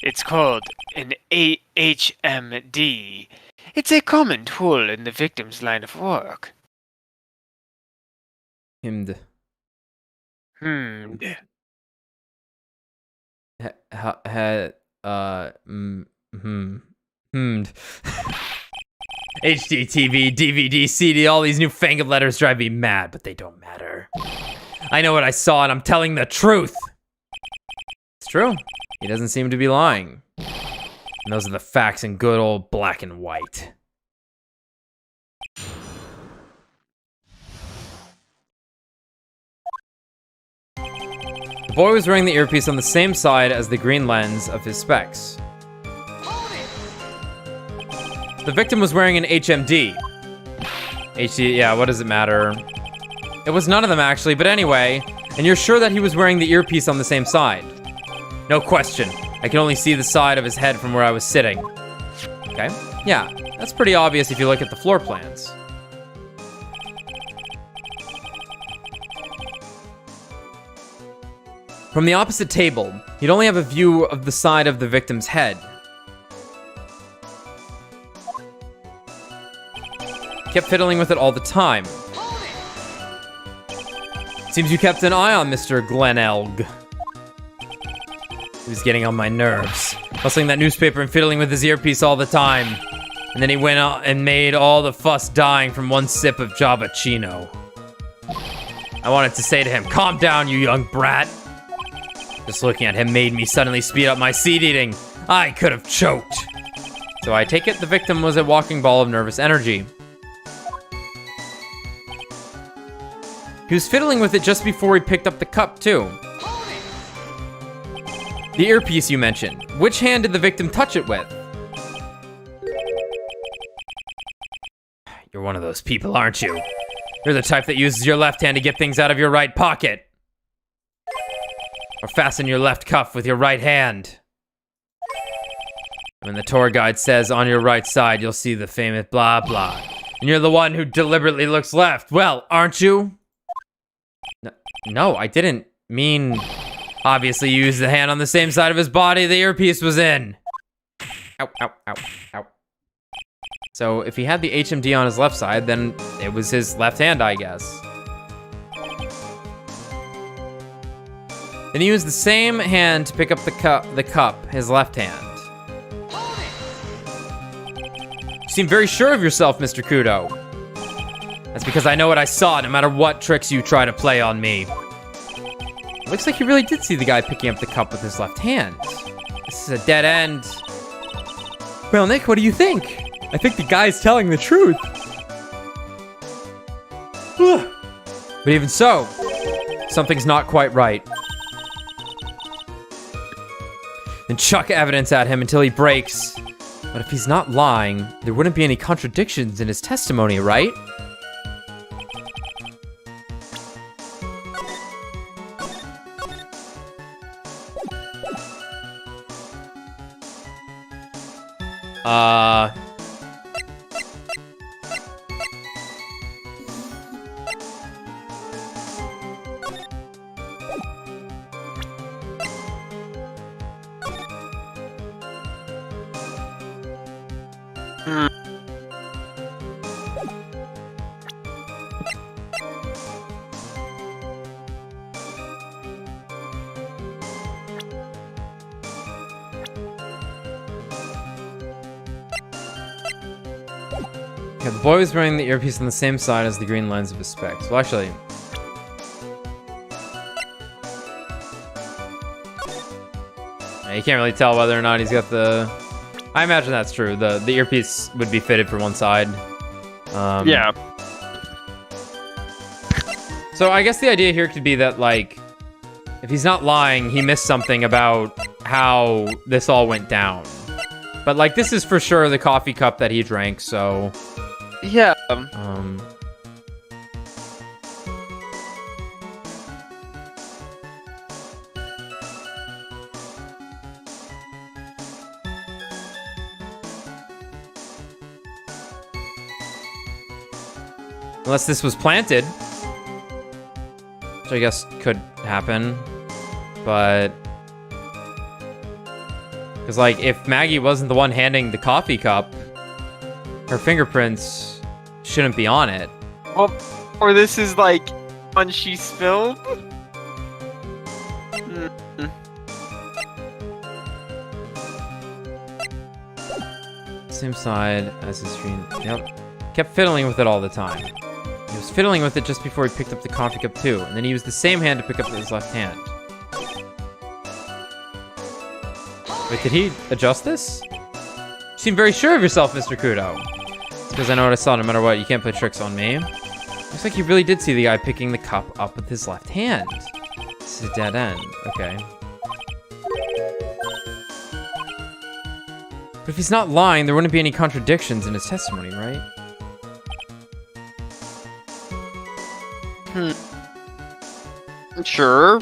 It's called an HMD. It's a common tool in the victim's line of work. Himmed. Hmm. Hmmed. HD, TV, DVD, CD, all these newfangled letters drive me mad, but they don't matter. I know what I saw, and I'm telling the truth. It's true. He doesn't seem to be lying. And those are the facts in good old black and white. The boy was wearing the earpiece on the same side as the green lens of his specs. The victim was wearing an HMD. HD, yeah, what does it matter? It was none of them, actually, but anyway. And you're sure that he was wearing the earpiece on the same side? No question. I can only see the side of his head from where I was sitting. Okay, yeah, that's pretty obvious if you look at the floor plans. From the opposite table, you'd only have a view of the side of the victim's head. Kept fiddling with it all the time. Seems you kept an eye on Mr. Glenelg. He was getting on my nerves. Hustling that newspaper and fiddling with his earpiece all the time. And then he went out and made all the fuss dying from one sip of Javachino. I wanted to say to him, calm down, you young brat. Just looking at him made me suddenly speed up my seed eating. I could have choked. So I take it the victim was a walking ball of nervous energy. He was fiddling with it just before he picked up the cup, too. The earpiece you mentioned. Which hand did the victim touch it with? You're one of those people, aren't you? You're the type that uses your left hand to get things out of your right pocket. Or fasten your left cuff with your right hand. When the tour guide says on your right side, you'll see the famous blah blah. And you're the one who deliberately looks left. Well, aren't you? No, I didn't mean... Obviously, you used the hand on the same side of his body the earpiece was in. Ow, ow, ow, ow. So, if he had the HMD on his left side, then it was his left hand, I guess. Then he used the same hand to pick up the cup, his left hand. You seem very sure of yourself, Mr. Kudo. That's because I know what I saw, no matter what tricks you try to play on me. Looks like you really did see the guy picking up the cup with his left hand. This is a dead end. Well, Nick, what do you think? I think the guy's telling the truth. But even so, something's not quite right. Then chuck evidence at him until he breaks. But if he's not lying, there wouldn't be any contradictions in his testimony, right? Yeah, the boy was wearing the earpiece on the same side as the green lens of his specs. Well, actually... yeah, you can't really tell whether or not he's got the... I imagine that's true. The earpiece would be fitted for one side. Yeah. So I guess the idea here could be that, like, if he's not lying, he missed something about how this all went down. But, like, this is for sure the coffee cup that he drank, so... Yeah. Unless this was planted. Which I guess could happen. But... because, like, if Maggie wasn't the one handing the coffee cup, her fingerprints shouldn't be on it. Well, or this is, like, one she spilled? Same side as his screen. Yep. Kept fiddling with it all the time. He was fiddling with it just before he picked up the coffee cup too, and then he used the same hand to pick up his left hand. Wait, did he adjust this? You seem very sure of yourself, Mr. Kudo. It's because I know what I saw, no matter what. You can't play tricks on me. Looks like you really did see the guy picking the cup up with his left hand. This is a dead end. Okay. But if he's not lying, there wouldn't be any contradictions in his testimony, right? Sure.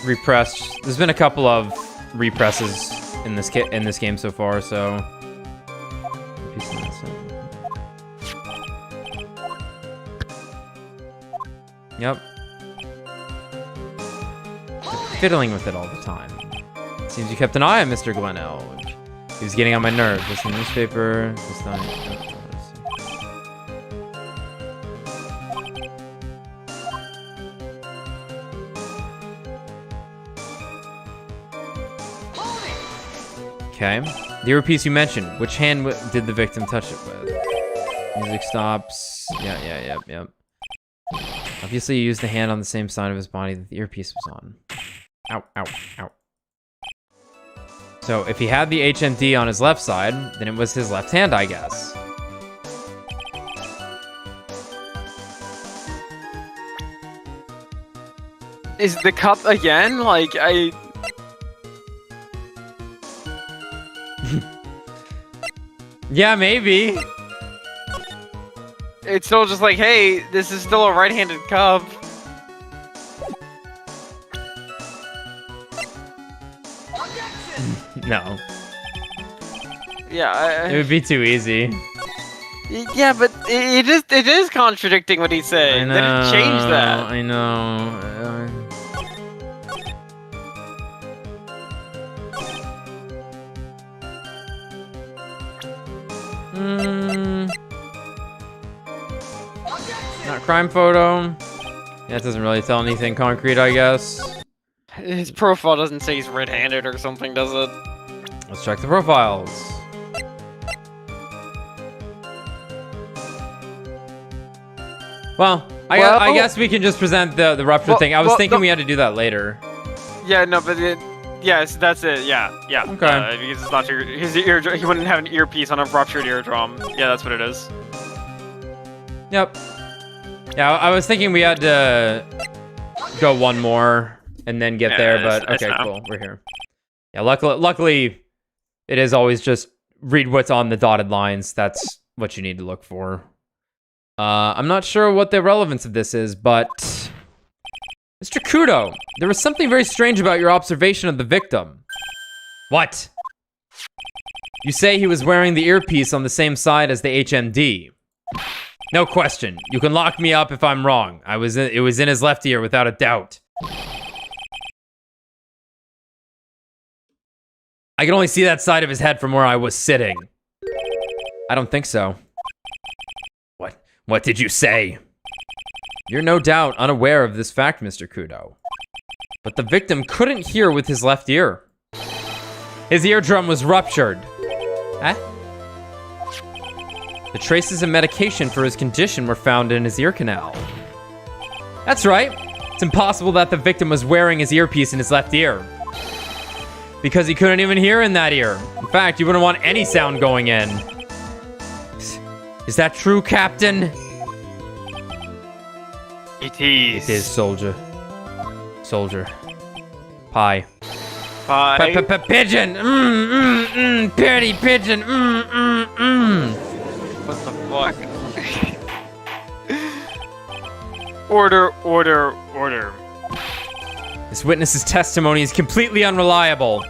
Repressed. There's been a couple of represses in this game so far, so... Yep. Fiddling with it all the time. Seems you kept an eye on Mr. Glenell. He was getting on my nerves. This in the newspaper. This time. Okay. The earpiece you mentioned. Which hand did the victim touch it with? Music stops. Yep. Obviously, you used the hand on the same side of his body that the earpiece was on. Ow, ow, ow. So, if he had the HMD on his left side, then it was his left hand, I guess. Is the cup again? Like, Yeah, maybe. It's still just like, hey, this is still a right-handed cup. No. Yeah. It would be too easy. Yeah, but it is contradicting what he's saying. They didn't change that. I know. Not crime photo. Yeah, it doesn't really tell anything concrete, I guess. His profile doesn't say he's red-handed or something, does it? Let's check the profiles. Well, I guess we can just present the rupture thing. I was thinking we had to do that later. Yeah, no, but yes, that's it. Yeah. Okay. Because it's not his eardrum. He wouldn't have an earpiece on a ruptured eardrum. Yeah, that's what it is. Yep. Yeah, I was thinking we had to go one more and then get there, but okay, cool. We're here. Yeah, luckily, it is always just read what's on the dotted lines. That's what you need to look for. I'm not sure what the relevance of this is, but Mr. Kudo, there was something very strange about your observation of the victim. What? You say he was wearing the earpiece on the same side as the HMD. No question. You can lock me up if I'm wrong. It was in his left ear without a doubt. I can only see that side of his head from where I was sitting. I don't think so. What did you say? You're no doubt unaware of this fact, Mr. Kudo. But the victim couldn't hear with his left ear. His eardrum was ruptured. Huh? The traces of medication for his condition were found in his ear canal. That's right. It's impossible that the victim was wearing his earpiece in his left ear. Because he couldn't even hear in that ear. In fact, you wouldn't want any sound going in. Is that true, Captain? It is. It is, soldier. Soldier. Pie. Pie. Pigeon! Pretty pigeon! What the fuck? Order. This witness's testimony is completely unreliable.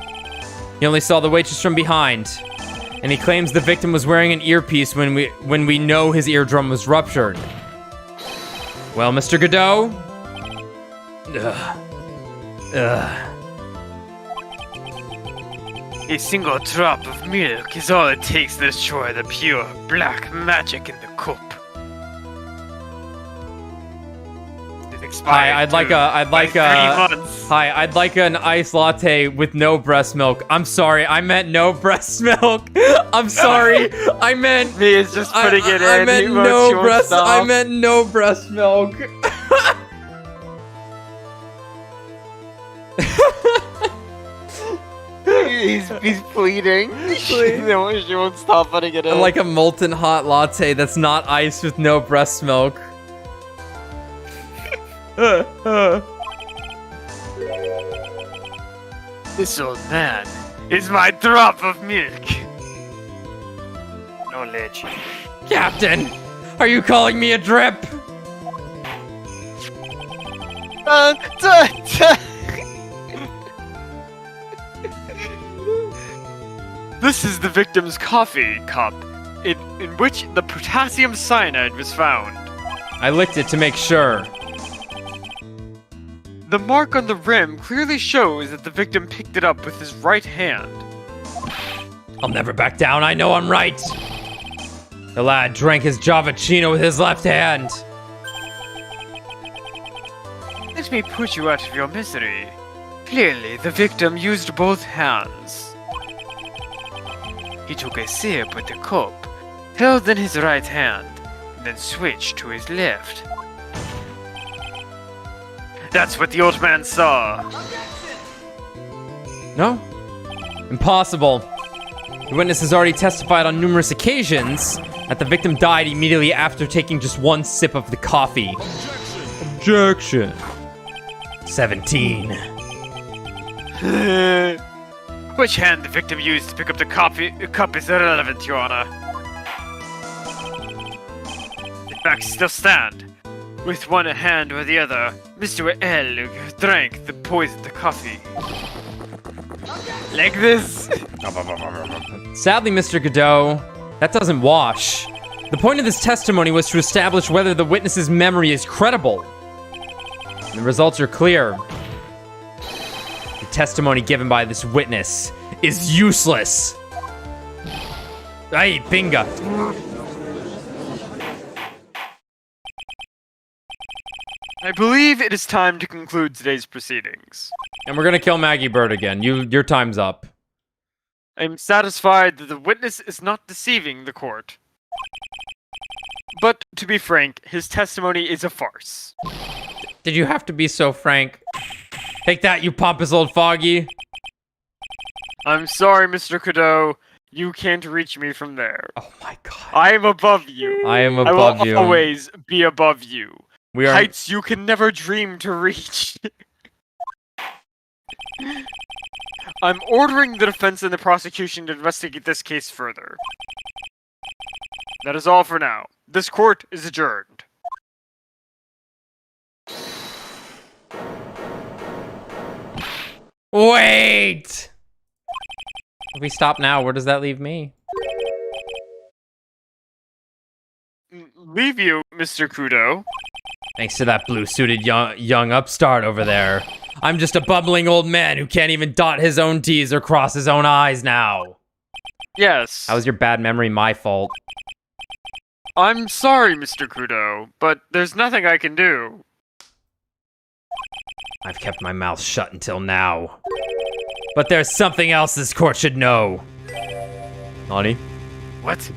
He only saw the waitress from behind. And he claims the victim was wearing an earpiece when we know his eardrum was ruptured. Well, Mr. Godot? A single drop of milk is all it takes to destroy the pure black magic in the cup. Hi, I'd like an iced latte with no breast milk. I'm sorry, I meant no breast milk. I'm sorry, I meant me is just putting it in. I meant no breast. I meant no breast milk. he's pleading. She won't stop putting it in. I like a molten hot latte that's not iced with no breast milk. This old man is my drop of milk. No leche. Captain, are you calling me a drip? This is the victim's coffee cup, in which the potassium cyanide was found. I licked it to make sure. The mark on the rim clearly shows that the victim picked it up with his right hand. I'll never back down, I know I'm right. The lad drank his Javachino with his left hand. Let me put you out of your misery. Clearly, the victim used both hands. He took a sip with the cup, held in his right hand, and then switched to his left. That's what the old man saw. No? Impossible. The witness has already testified on numerous occasions that the victim died immediately after taking just one sip of the coffee. Objection. 17. Which hand the victim used to pick up the cup is irrelevant, Your Honor. The facts still stand. With one hand or the other, Mr. L drank the coffee. Like this. Sadly, Mr. Kudo, that doesn't wash. The point of this testimony was to establish whether the witness's memory is credible. The results are clear. The testimony given by this witness is useless. Ay, pinga. I believe it is time to conclude today's proceedings. And we're gonna kill Maggie Bird again. Your time's up. I'm satisfied that the witness is not deceiving the court. But, to be frank, his testimony is a farce. Did you have to be so frank? Take that, you pompous old foggy. I'm sorry, Mr. Kudo. You can't reach me from there. Oh my god. I am above you. I am I above will you. always be above you. We are. Heights you can never dream to reach. I'm ordering the defense and the prosecution to investigate this case further. That is all for now. This court is adjourned. Wait! If we stop now, where does that leave me? Leave you, Mr. Kudo. Thanks to that blue-suited young upstart over there. I'm just a bubbling old man who can't even dot his own T's or cross his own I's now. Yes. How was your bad memory my fault? I'm sorry, Mr. Kudo, but there's nothing I can do. I've kept my mouth shut until now. But there's something else this court should know. Nani? What?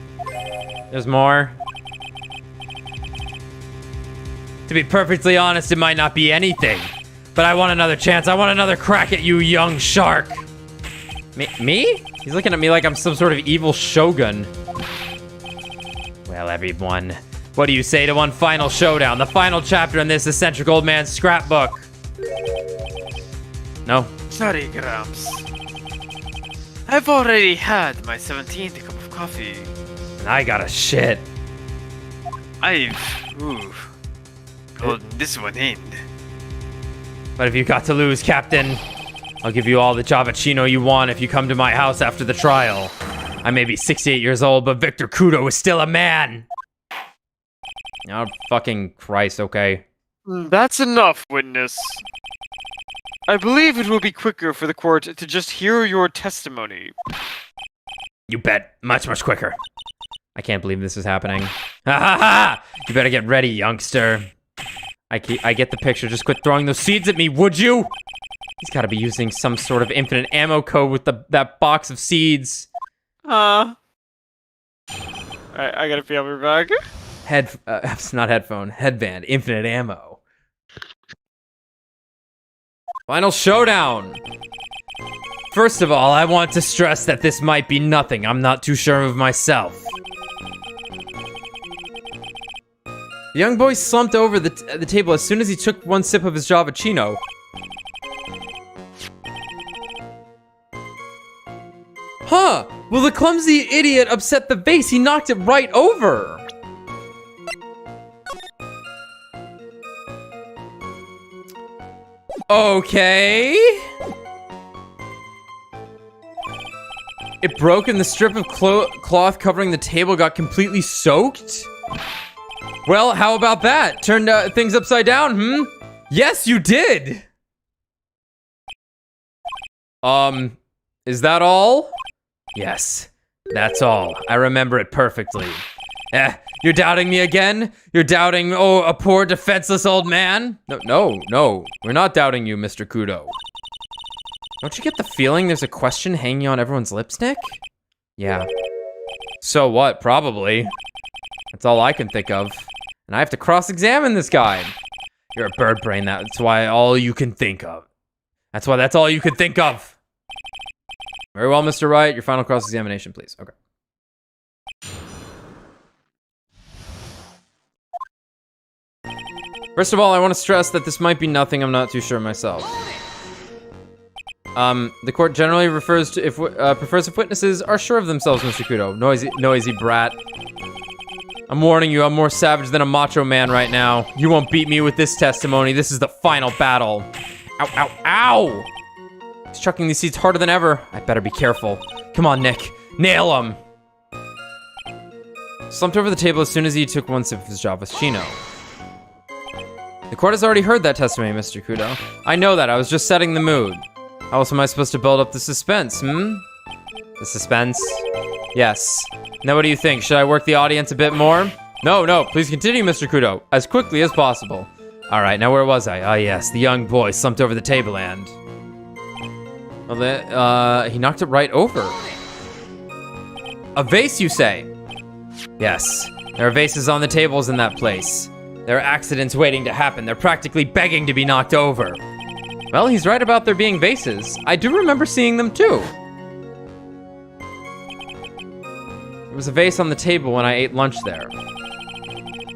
There's more. To be perfectly honest, it might not be anything. But I want another chance. I want another crack at you, young shark. Me? He's looking at me like I'm some sort of evil shogun. Well, everyone, what do you say to one final showdown? The final chapter in this eccentric old man's scrapbook. No? Sorry, Gramps. I've already had my 17th cup of coffee. And I got a shit. Gotten this one in. But if you got to lose, Captain, I'll give you all the Javachino you want if you come to my house after the trial. I may be 68 years old, but Victor Kudo is still a man. Oh, fucking Christ, okay. That's enough, witness. I believe it will be quicker for the court to just hear your testimony. You bet. Much, much quicker. I can't believe this is happening. Ha ha ha! You better get ready, youngster. I get the picture. Just quit throwing those seeds at me, would you? He's got to be using some sort of infinite ammo code with that box of seeds. Alright, I gotta be over back. It's not headphone. Headband. Infinite ammo. Final showdown. First of all, I want to stress that this might be nothing. I'm not too sure of myself. The young boy slumped over the table as soon as he took one sip of his Javachino. Huh! Well, the clumsy idiot upset the vase. He knocked it right over. Okay. It broke and the strip of cloth covering the table got completely soaked? Well, how about that? Turned things upside down, Yes, you did! Is that all? Yes, that's all. I remember it perfectly. You're doubting me again? You're doubting, a poor defenseless old man? No, we're not doubting you, Mr. Kudo. Don't you get the feeling there's a question hanging on everyone's lipstick? Yeah. So what? Probably. That's all I can think of. And I have to cross-examine this guy. You're a bird brain, that's why all you can think of. That's all you could think of. Very well, Mr. Wright. Your final cross-examination, please. Okay. First of all, I want to stress that this might be nothing. I'm not too sure myself. The court generally prefers if witnesses are sure of themselves, Mr. Kudo. Noisy brat. I'm warning you, I'm more savage than a macho man right now. You won't beat me with this testimony. This is the final battle. Ow, ow, ow! He's chucking these seats harder than ever. I better be careful. Come on, Nick. Nail him! Slumped over the table as soon as he took one sip of his Javascino. The court has already heard that testimony, Mr. Kudo. I know that. I was just setting the mood. How else am I supposed to build up the suspense, The suspense? Yes. Now what do you think? Should I work the audience a bit more? No. Please continue, Mr. Kudo. As quickly as possible. Alright, now where was I? Ah, yes. The young boy slumped over the table and... Well, he knocked it right over. A vase, you say? Yes. There are vases on the tables in that place. There are accidents waiting to happen. They're practically begging to be knocked over. Well, he's right about there being vases. I do remember seeing them too. There was a vase on the table when I ate lunch there.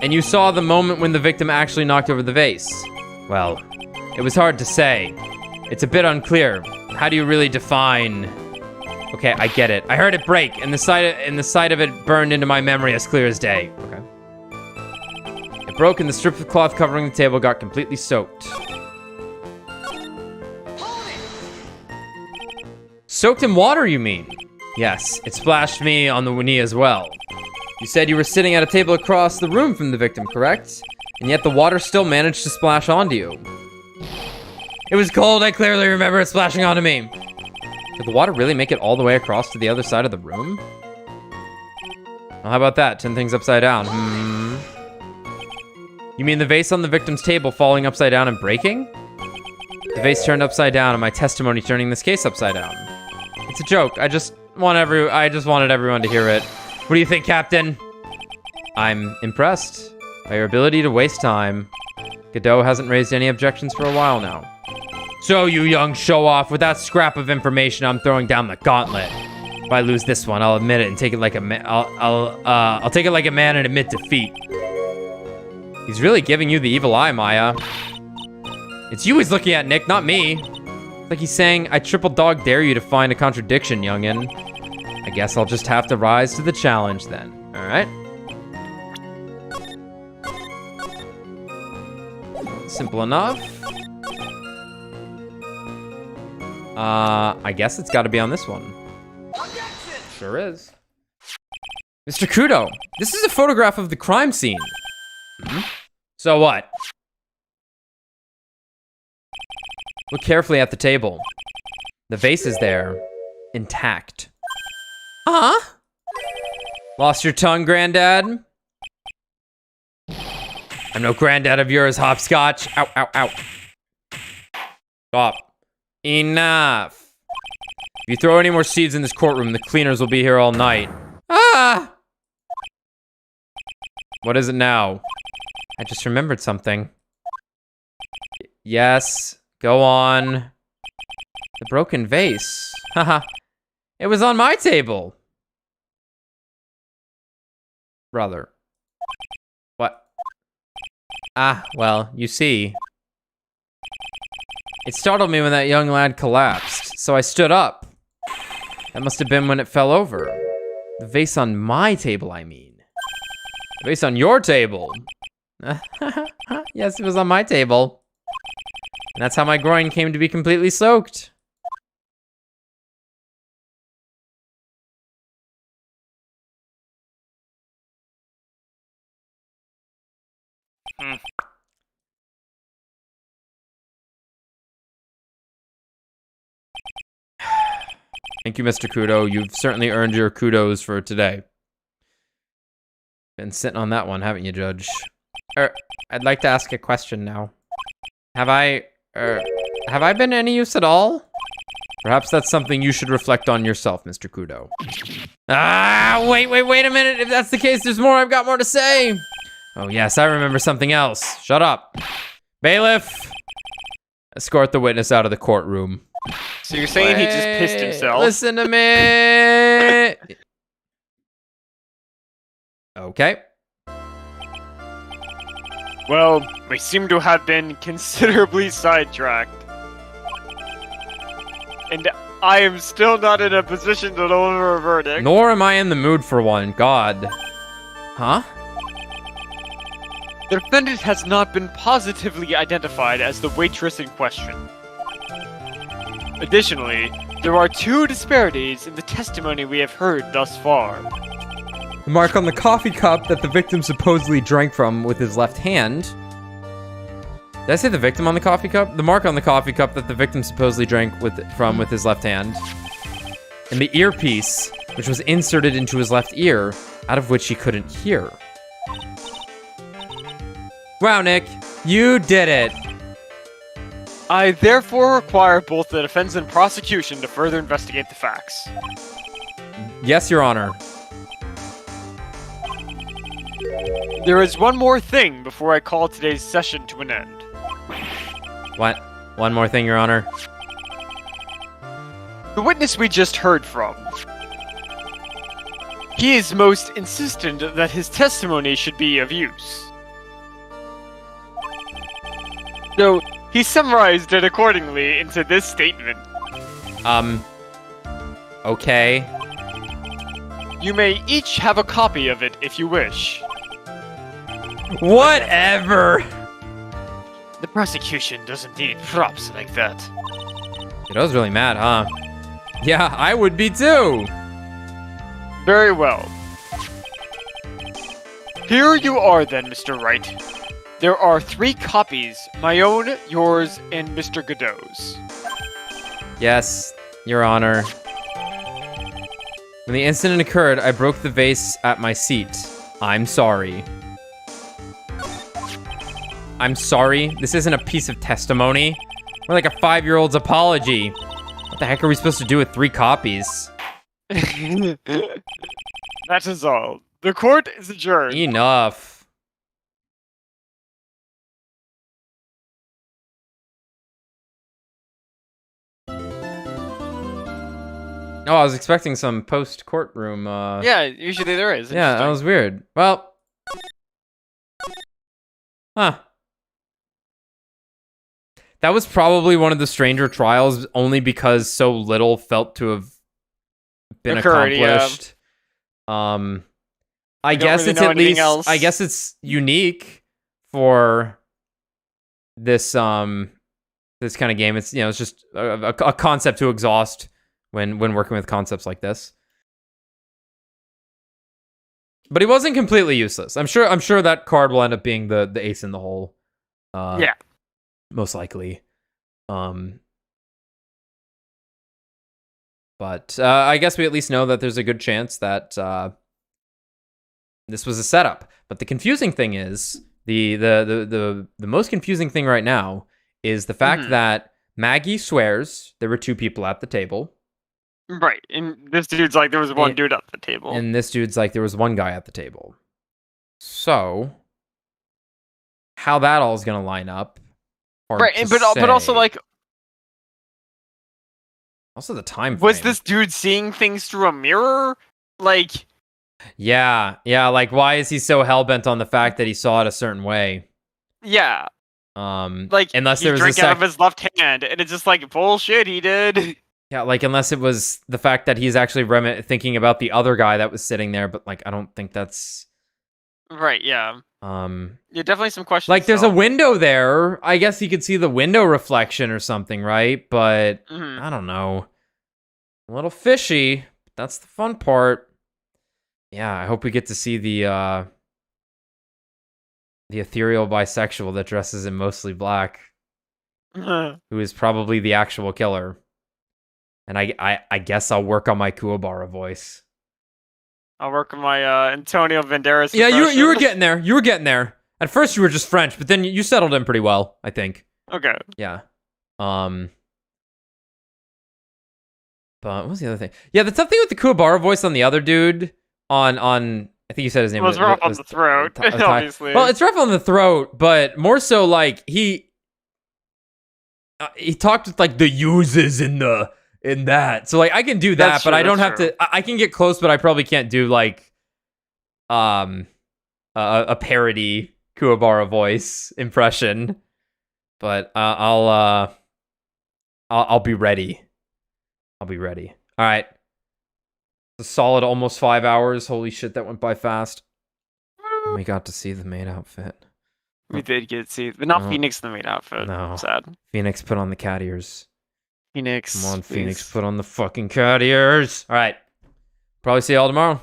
And you saw the moment when the victim actually knocked over the vase. Well, it was hard to say. It's a bit unclear. How do you really define... Okay, I get it. I heard it break, and the sight of it burned into my memory as clear as day. Okay. It broke, and the strip of cloth covering the table got completely soaked. Soaked in water, you mean? Yes, it splashed me on the knee as well. You said you were sitting at a table across the room from the victim, correct? And yet the water still managed to splash onto you. It was cold, I clearly remember it splashing onto me. Did the water really make it all the way across to the other side of the room? Well, how about that? 10 things upside down. You mean the vase on the victim's table falling upside down and breaking? The vase turned upside down and my testimony turning this case upside down. It's a joke. I just wanted everyone to hear it. What do you think, Captain? I'm impressed by your ability to waste time. Kudo hasn't raised any objections for a while now. So, you young show-off, with that scrap of information, I'm throwing down the gauntlet. If I lose this one, I'll admit it and take it like a man. I'll take it like a man and admit defeat. He's really giving you the evil eye, Maya. It's you he's looking at, Nick, not me. It's like he's saying, I triple dog dare you to find a contradiction, youngin'. I guess I'll just have to rise to the challenge then. All right. Simple enough. I guess it's got to be on this one. Sure is. Mr. Kudo, this is a photograph of the crime scene. So what? Look carefully at the table. The vase is there, intact. Huh? Lost your tongue, Granddad? I'm no granddad of yours, hopscotch. Ow, ow, ow. Stop. Enough. If you throw any more seeds in this courtroom, the cleaners will be here all night. Ah! What is it now? I just remembered something. Yes, go on. The broken vase. Haha. It was on my table. Brother. What? Ah, well, you see. It startled me when that young lad collapsed, so I stood up. That must have been when it fell over. The vase on my table, I mean. The vase on your table. Yes, it was on my table. And that's how my groin came to be completely soaked. Thank you, Mr. Kudo. You've certainly earned your kudos for today. Been sitting on that one, haven't you, Judge? I'd like to ask a question now. Have I been any use at all? Perhaps that's something you should reflect on yourself, Mr. Kudo. Ah, wait a minute. If that's the case, there's more. I've got more to say. Oh, yes, I remember something else. Shut up. Bailiff, escort the witness out of the courtroom. So you're saying he just pissed himself? Listen to me. Okay. Well, we seem to have been considerably sidetracked. And I am still not in a position to deliver a verdict. Nor am I in the mood for one. God. Huh? The defendant has not been positively identified as the waitress in question. Additionally, there are 2 disparities in the testimony we have heard thus far. The mark on the coffee cup that the victim supposedly drank from with his left hand. Did I say the victim on the coffee cup? The mark on the coffee cup that the victim supposedly drank from with his left hand. And the earpiece, which was inserted into his left ear, out of which he couldn't hear. Wow, Nick, you did it. I therefore require both the defense and prosecution to further investigate the facts. Yes, Your Honor. There is one more thing before I call today's session to an end. What? One more thing, Your Honor. The witness we just heard from. He is most insistent that his testimony should be of use. So, he summarized it accordingly into this statement. Okay. You may each have a copy of it if you wish. Whatever. The prosecution doesn't need props like that. Dude, I was really mad, huh? Yeah, I would be too. Very well. Here you are then, Mr. Wright. There are 3 copies, my own, yours, and Mr. Kudo's. Yes, Your Honor. When the incident occurred, I broke the vase at my seat. I'm sorry. I'm sorry? This isn't a piece of testimony. We're like a 5-year-old's apology. What the heck are we supposed to do with 3 copies? That is all. The court is adjourned. Enough. Oh, I was expecting some post-courtroom, Yeah, usually there is. Yeah, that was weird. Well... Huh. That was probably one of the stranger trials, only because so little felt to have been accomplished. I guess really it's know at anything least... else. I guess it's unique for this, this kind of game. It's, you know, it's just a concept to exhaust when working with concepts like this. But he wasn't completely useless. I'm sure that card will end up being the ace in the hole. Yeah. Most likely. But I guess we at least know that there's a good chance that this was a setup. But the confusing thing is the most confusing thing right now is the fact that Maggie swears there were 2 people at the table. Right, and this dude's like, there was one dude at the table. And this dude's like, there was 1 guy at the table. So, how that all is going to line up? Right, but also, like... Also the time frame. Was this dude seeing things through a mirror? Like... Yeah, like, why is he so hell-bent on the fact that he saw it a certain way? Yeah. Like, unless he there was drank out of his left hand, and it's just like, bullshit, he did. Yeah, like, unless it was the fact that he's actually thinking about the other guy that was sitting there, but, like, I don't think that's... Right, yeah. Yeah, definitely some questions. Like, there's a window there. I guess he could see the window reflection or something, right? But, I don't know. A little fishy. But that's the fun part. Yeah, I hope we get to see the ethereal bisexual that dresses in mostly black. Who is probably the actual killer. And I guess I'll work on my Kuwabara voice. I'll work on my Antonio Banderas. Yeah, you were getting there. You were getting there. At first you were just French, but then you settled in pretty well, I think. Okay. Yeah. But what was the other thing? Yeah, the something with the Kuwabara voice on the other dude on I think you said his name was rough on the throat, obviously. Well, it's rough on the throat, but more so like he talked with like the uses in that. So like I can do that, That's but true, I don't that's have true. to I can get close, but I probably can't do like a parody Kuwabara voice impression. But I'll be ready. I'll be ready. All right. A solid almost 5 hours. Holy shit, that went by fast. We got to see the maid outfit. We did get to see, but not Phoenix in the maid outfit. No. Sad. Phoenix put on the cat ears. Phoenix. Come on, Phoenix, please. put on the fucking cat ears. All right. Probably see y'all tomorrow.